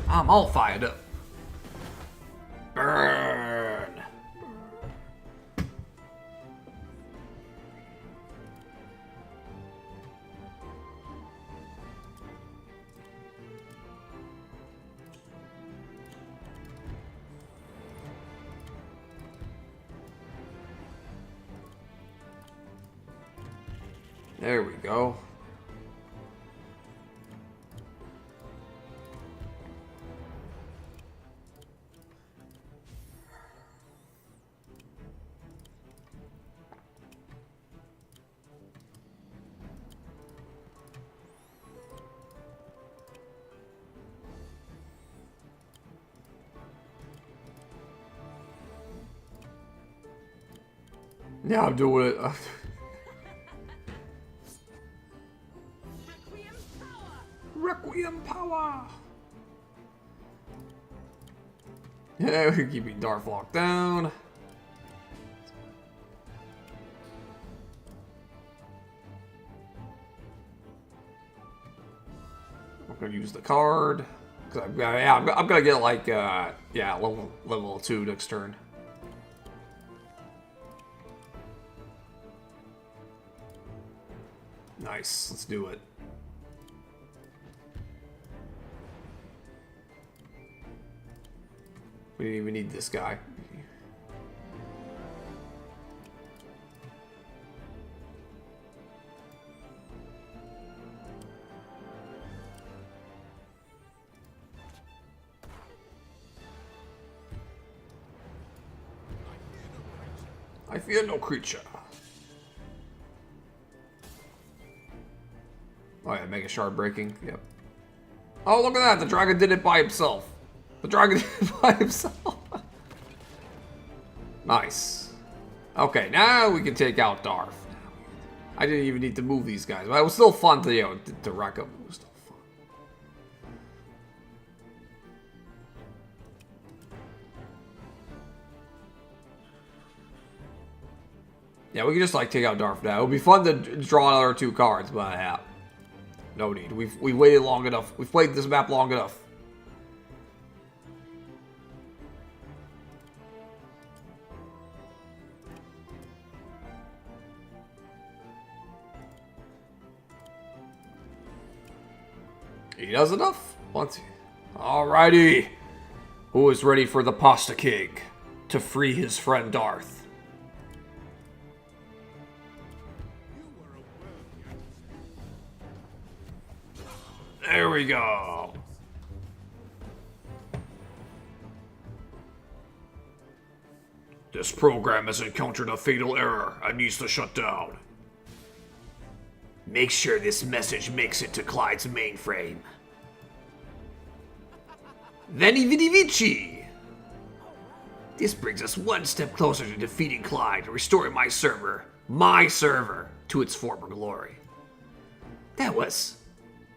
S1: I'm all fired up. Burn. There we go. Yeah, I'm doing it. Requiem power! Yeah, we're keeping Darth locked down. I'm gonna use the card. Cause I'm gonna get like, yeah, level 2 next turn. Nice, let's do it. We didn't even need this guy. I fear no creature. Oh yeah, Mega Shard breaking. Yep. Oh, look at that! The dragon did it by himself. The dragon did it by himself. Nice. Okay, now we can take out Darth. I didn't even need to move these guys, but it was still fun to, you know, to rack up. It was still fun. Yeah, we can just like take out Darth now. It would be fun to draw another 2 cards, but yeah. No need. We've waited long enough. We've played this map long enough. He does enough. Once. Alrighty. Who is ready for the Pasta King to free his friend Darth? There we go.
S6: This program has encountered a fatal error and needs to shut down.
S7: Make sure this message makes it to Clyde's mainframe. Veni Vidi Vici! This brings us one step closer to defeating Clyde and restoring my server, to its former glory. That was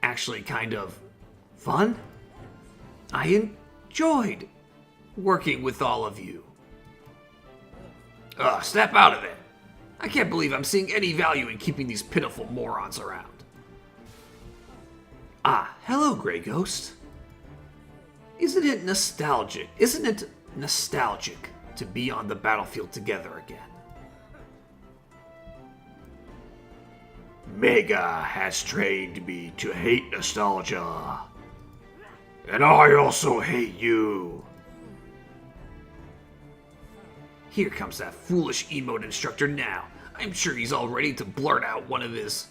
S7: actually kind of fun. I enjoyed working with all of you. Ugh, snap out of it. I can't believe I'm seeing any value in keeping these pitiful morons around. Ah, hello, Grey Ghost. Isn't it nostalgic to be on the battlefield together again? Mega has trained me to hate nostalgia. And I also hate you. Here comes that foolish emote instructor now. I'm sure he's all ready to blurt out one of his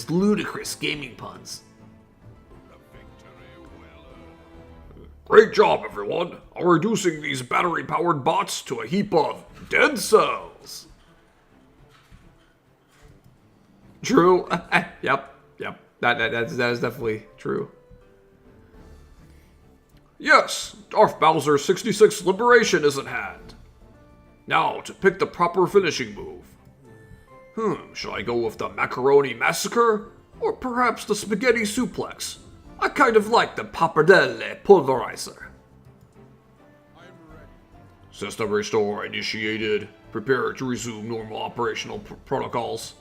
S7: ludicrous gaming puns.
S6: Great job, everyone. I'm reducing these battery-powered bots to a heap of dead cells.
S1: True. Yep. That is definitely true.
S6: Yes, Darth Bowser's 66 liberation is at hand. Now, to pick the proper finishing move. Should I go with the macaroni massacre? Or perhaps the spaghetti suplex? I kind of like the pappardelle pulverizer. System restore initiated. Prepare to resume normal operational protocols.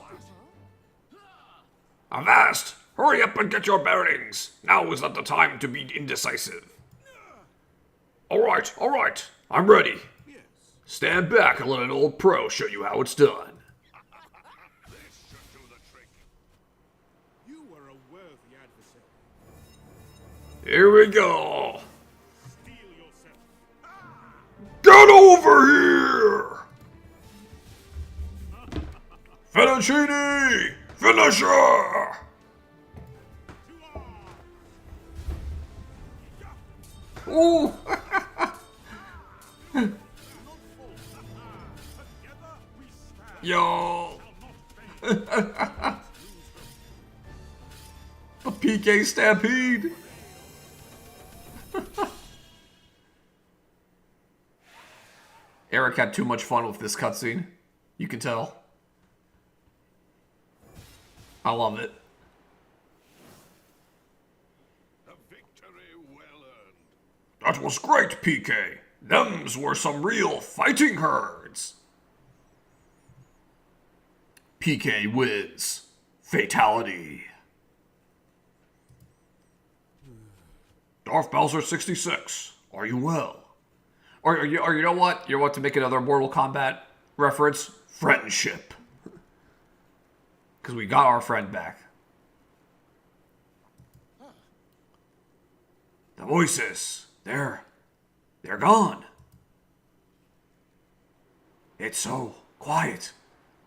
S6: Avast! Hurry up and get your bearings! Now is not the time to be indecisive. Alright, I'm ready. Stand back and let an old pro show you how it's done.
S8: This should do the trick. You were a worthy adversary.
S6: Here we go.
S8: Steel yourself.
S6: Get over here! Fettuccine! Finisher!
S1: Ooh.
S6: Yo!
S1: The PK Stampede. Eric had too much fun with this cutscene. You can tell. I love it.
S8: A victory well earned.
S6: That was great, PK. Thems were some real fighting herds. PK wins. Fatality. Darth Bowser 66. Are you well?
S1: Or you know what? You want to make another Mortal Kombat reference? Friendship. Because we got our friend back.
S6: The voices, they're gone. It's so quiet,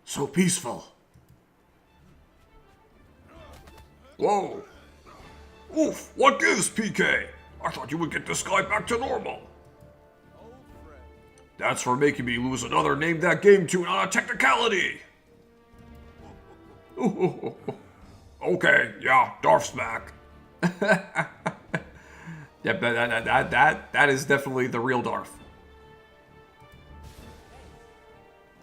S6: so peaceful. Whoa. Oof, what gives, PK? I thought you would get this guy back to normal. That's for making me lose another Name That Game tune on a technicality. Okay, yeah, Darth's back.
S1: Yep, that is definitely the real Darth.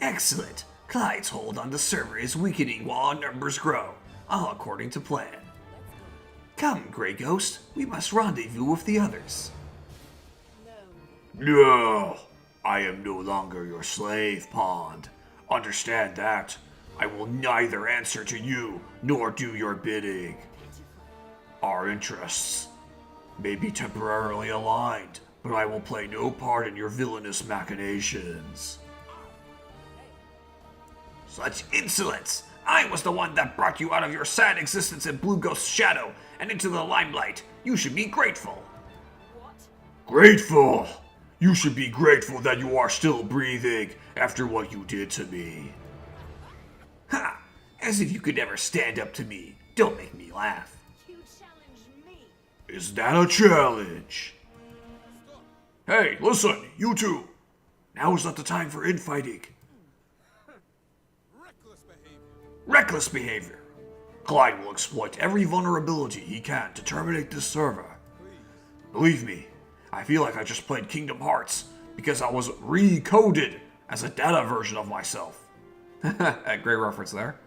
S7: Excellent. Clyde's hold on the server is weakening while our numbers grow, all according to plan. Come, Grey Ghost, we must rendezvous with the others.
S6: No, I am no longer your slave, Pond. Understand that. I will neither answer to you nor do your bidding. Our interests may be temporarily aligned, but I will play no part in your villainous machinations.
S7: Such insolence! I was the one that brought you out of your sad existence in Blue Ghost's shadow and into the limelight. You should be grateful.
S6: Grateful? You should be grateful that you are still breathing after what you did to me.
S7: Ha! As if you could ever stand up to me. Don't make me laugh.
S3: You challenge me.
S6: Is that a challenge? Hey, listen, you two. Now is not the time for infighting.
S8: Reckless behavior.
S6: Reckless behavior. Clyde will exploit every vulnerability he can to terminate this server. Believe me, I feel like I just played Kingdom Hearts because I was recoded as a data version of myself.
S1: A great reference there.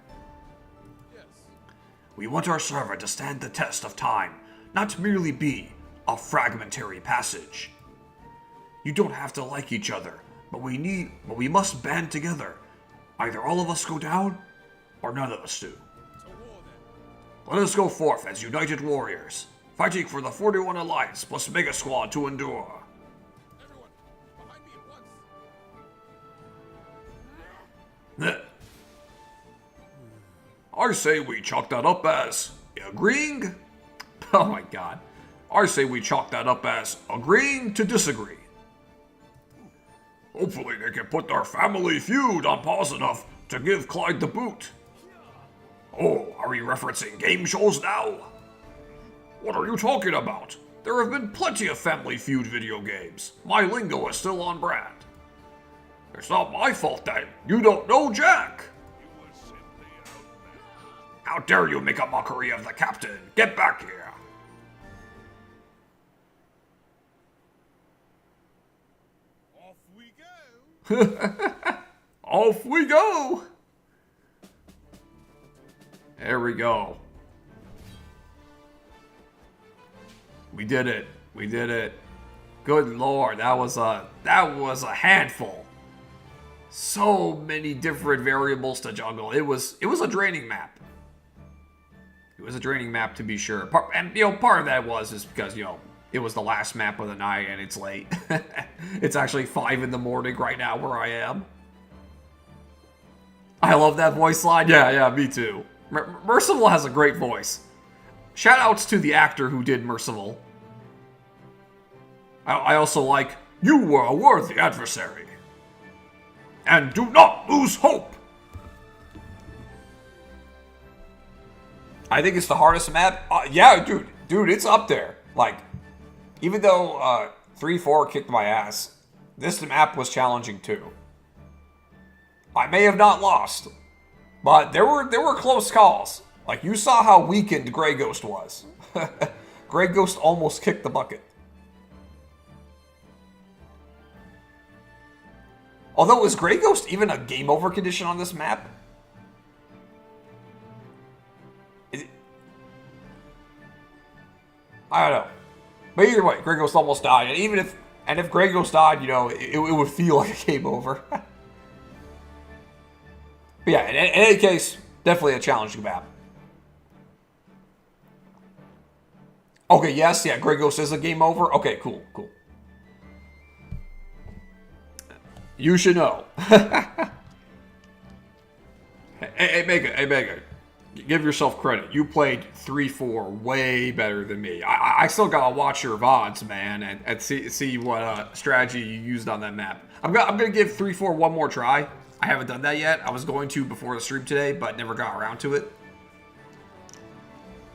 S6: We want our server to stand the test of time, not merely be a fragmentary passage. You don't have to like each other, but we must band together. Either all of us go down, or none of us do. Let us go forth as united warriors, fighting for the 41 Alliance plus Mega Squad to endure.
S8: Everyone, behind me at once.
S6: I say we chalk that up as agreeing. Oh my god. I say we chalk that up as agreeing to disagree. Hopefully they can put their family feud on pause enough to give Clyde the boot. Oh, are we referencing game shows now? What are you talking about? There have been plenty of family feud video games. My lingo is still on brand. It's not my fault that you don't know Jack. How dare you make a mockery of the captain? Get back here.
S8: Off we go.
S6: Off we go.
S1: There we go. We did it. We did it. Good lord, that was a handful. So many different variables to juggle. It was a draining map. It was a draining map to be sure. And part of that is because, it was the last map of the night and it's late. It's actually 5 in the morning right now where I am. I love that voice line. Yeah, me too. Merciful has a great voice. Shoutouts to the actor who did Merciful.
S6: I also like, you were a worthy adversary. And do not lose hope.
S1: I think it's the hardest map. Yeah, dude, it's up there. Like, even though 3-4 kicked my ass, this map was challenging too. I may have not lost, but there were close calls. Like, you saw how weakened Grey Ghost was. Grey Ghost almost kicked the bucket. Although, is Grey Ghost even a game over condition on this map? I don't know. But either way, Grey Ghost almost died. And even if Grey Ghost died, you know, it would feel like a game over. But yeah, in any case, definitely a challenging map. Okay, yes, yeah, Grey Ghost is a game over. Okay, cool. You should know. hey, Mega. Give yourself credit. You played 3-4 way better than me. I still gotta watch your VODs, man, and see what strategy you used on that map. I'm gonna give 3-4 one more try. I haven't done that yet. I was going to before the stream today, but never got around to it.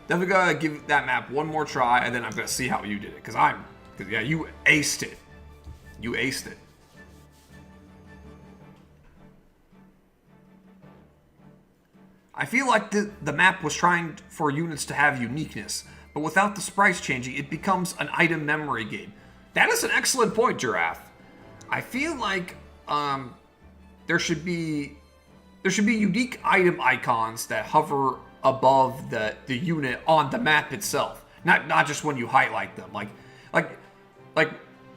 S1: Definitely gotta give that map one more try, and then I'm gonna see how you did it. Cause yeah, you aced it. You aced it. I feel like the map was trying for units to have uniqueness, but without the sprites changing, it becomes an item memory game. That is an excellent point, Giraffe. I feel like there should be unique item icons that hover above the unit on the map itself, not just when you highlight them. Like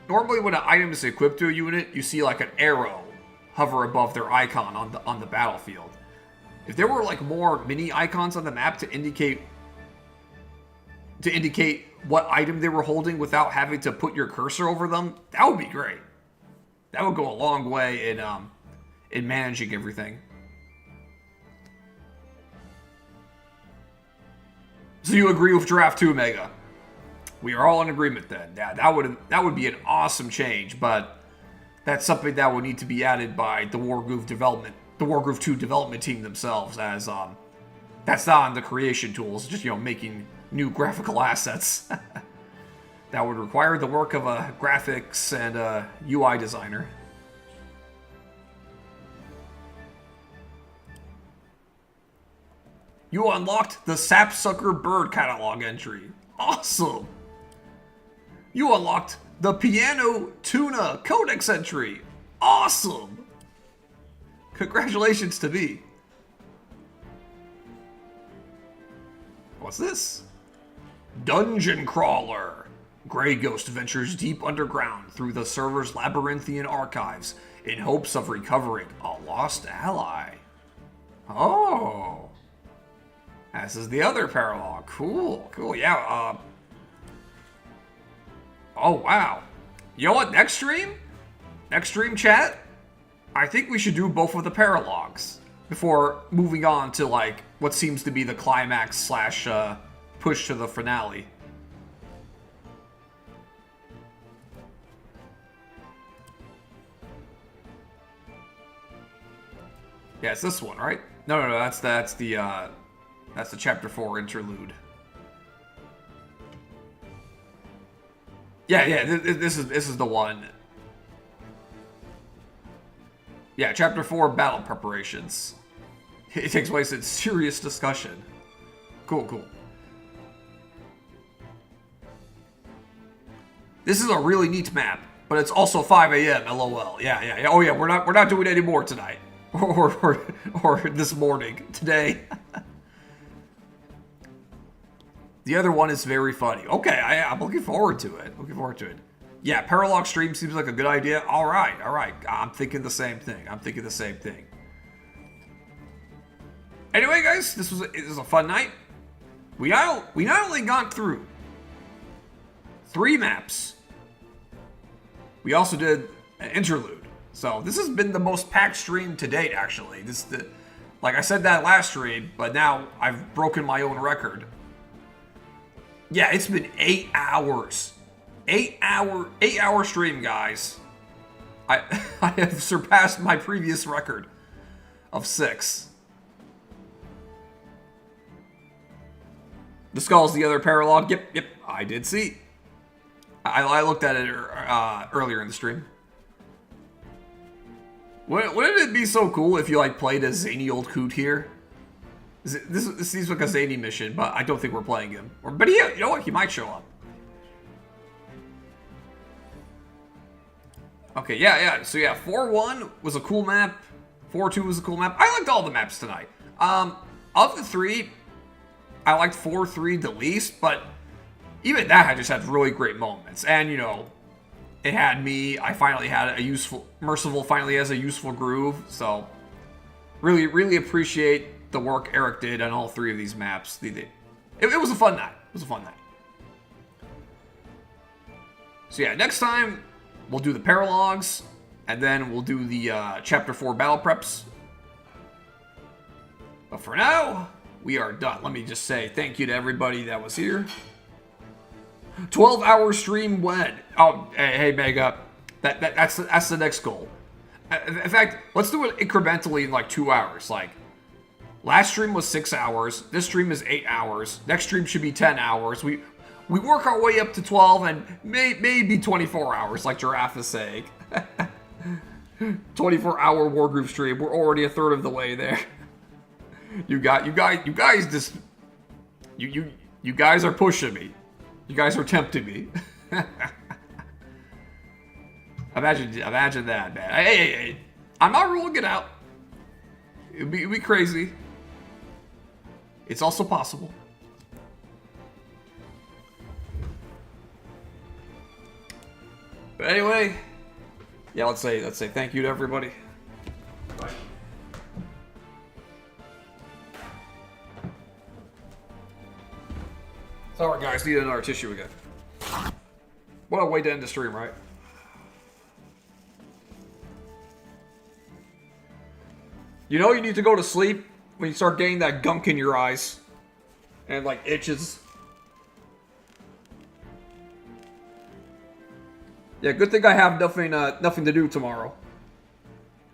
S1: normally when an item is equipped to a unit, you see like an arrow hover above their icon on the battlefield. If there were like more mini icons on the map to indicate what item they were holding without having to put your cursor over them, that would be great. That would go a long way in managing everything. So you agree with Giraffe 2, Mega? We are all in agreement then. Yeah, that would be an awesome change, but that's something that would need to be added by the Wargroove 2 development team themselves, as that's not on the creation tools, just, you know, making new graphical assets. That would require the work of a graphics and a UI designer. You unlocked the Sapsucker Bird catalog entry. Awesome! You unlocked the Piano Tuna Codex entry. Awesome! Congratulations to me. What's this? Dungeon Crawler. Grey Ghost ventures deep underground through the server's labyrinthian archives in hopes of recovering a lost ally. Oh. This is the other paralog. Cool, yeah, oh, wow. You know what, next stream, chat? I think we should do both of the paralogs before moving on to, like, what seems to be the climax / push to the finale. Yeah, it's this one, right? No, that's the chapter 4 interlude. Yeah, this is the one. Yeah, Chapter 4, Battle Preparations. It takes place in serious discussion. Cool. This is a really neat map, but it's also 5 a.m. LOL. Yeah. Oh yeah, we're not doing any more tonight, or this morning, today. The other one is very funny. Okay, I'm looking forward to it. Yeah, paralog stream seems like a good idea. All right. I'm thinking the same thing. Anyway, guys, this was a fun night. We not only got through 3 maps, we also did an interlude. So this has been the most packed stream to date, actually. Like I said that last stream, but now I've broken my own record. Yeah, it's been 8 hours. 8 hour stream, guys. I have surpassed my previous record of 6. The skull's the other paralog. Yep, I did see. I looked at it earlier in the stream. Wouldn't it be so cool if you like played a zany old coot here? This seems like a zany mission, but I don't think we're playing him. But you know what? He might show up. Okay, yeah. So yeah, 4-1 was a cool map. 4-2 was a cool map. I liked all the maps tonight. Of the three, I liked 4-3 the least, but even that I just had really great moments. And, you know, it had me. I finally had a useful... Merciful finally has a useful groove. So, really appreciate the work Eric did on all three of these maps. It was a fun night. It was a fun night. So yeah, next time, we'll do the paralogs. And then we'll do the Chapter 4 battle preps. But for now, we are done. Let me just say thank you to everybody that was here. 12-hour stream when? Oh, hey, Mega. That's the next goal. In fact, let's do it incrementally in like 2 hours. Like, last stream was 6 hours. This stream is 8 hours. Next stream should be 10 hours. We work our way up to 12 and maybe 24 hours, like Giraffe is saying. 24-hour Wargroove stream. We're already a third of the way there. You guys just you guys are pushing me. You guys are tempting me. imagine that, man. Hey, I'm not ruling it out. It'd be crazy. It's also possible. But anyway, yeah, let's say thank you to everybody. Bye. Sorry, guys, need another tissue again. What a way to end the stream, right? You know you need to go to sleep when you start getting that gunk in your eyes. And, like, itches. Yeah, good thing I have nothing to do tomorrow.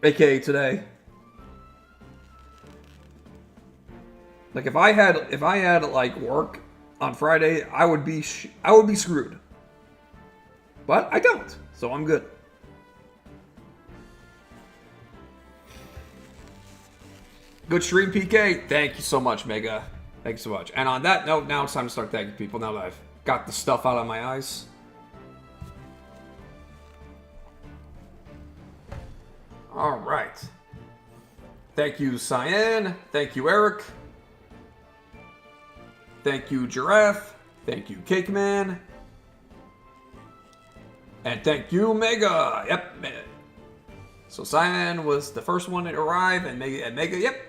S1: AKA today. Like, if I had like work on Friday, I would be screwed. But I don't, so I'm good. Good stream, PK. Thank you so much, Mega. Thanks so much. And on that note, now it's time to start thanking people. Now that I've got the stuff out of my eyes. All right. Thank you, Cyan. Thank you, Eric. Thank you, Giraffe. Thank you, Cake Man. And thank you, Mega. Yep. So Cyan was the first one to arrive, and Mega, yep.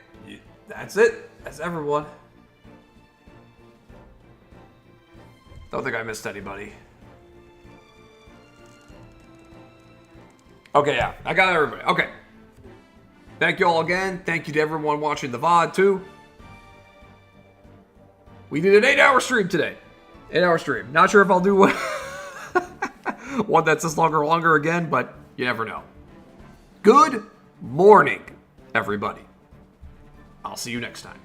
S1: That's it. That's everyone. Don't think I missed anybody. Okay, yeah. I got everybody. Okay. Thank you all again. Thank you to everyone watching the VOD, too. We did an 8-hour stream today. 8-hour stream. Not sure if I'll do one that's this longer again, but you never know. Good morning, everybody. I'll see you next time.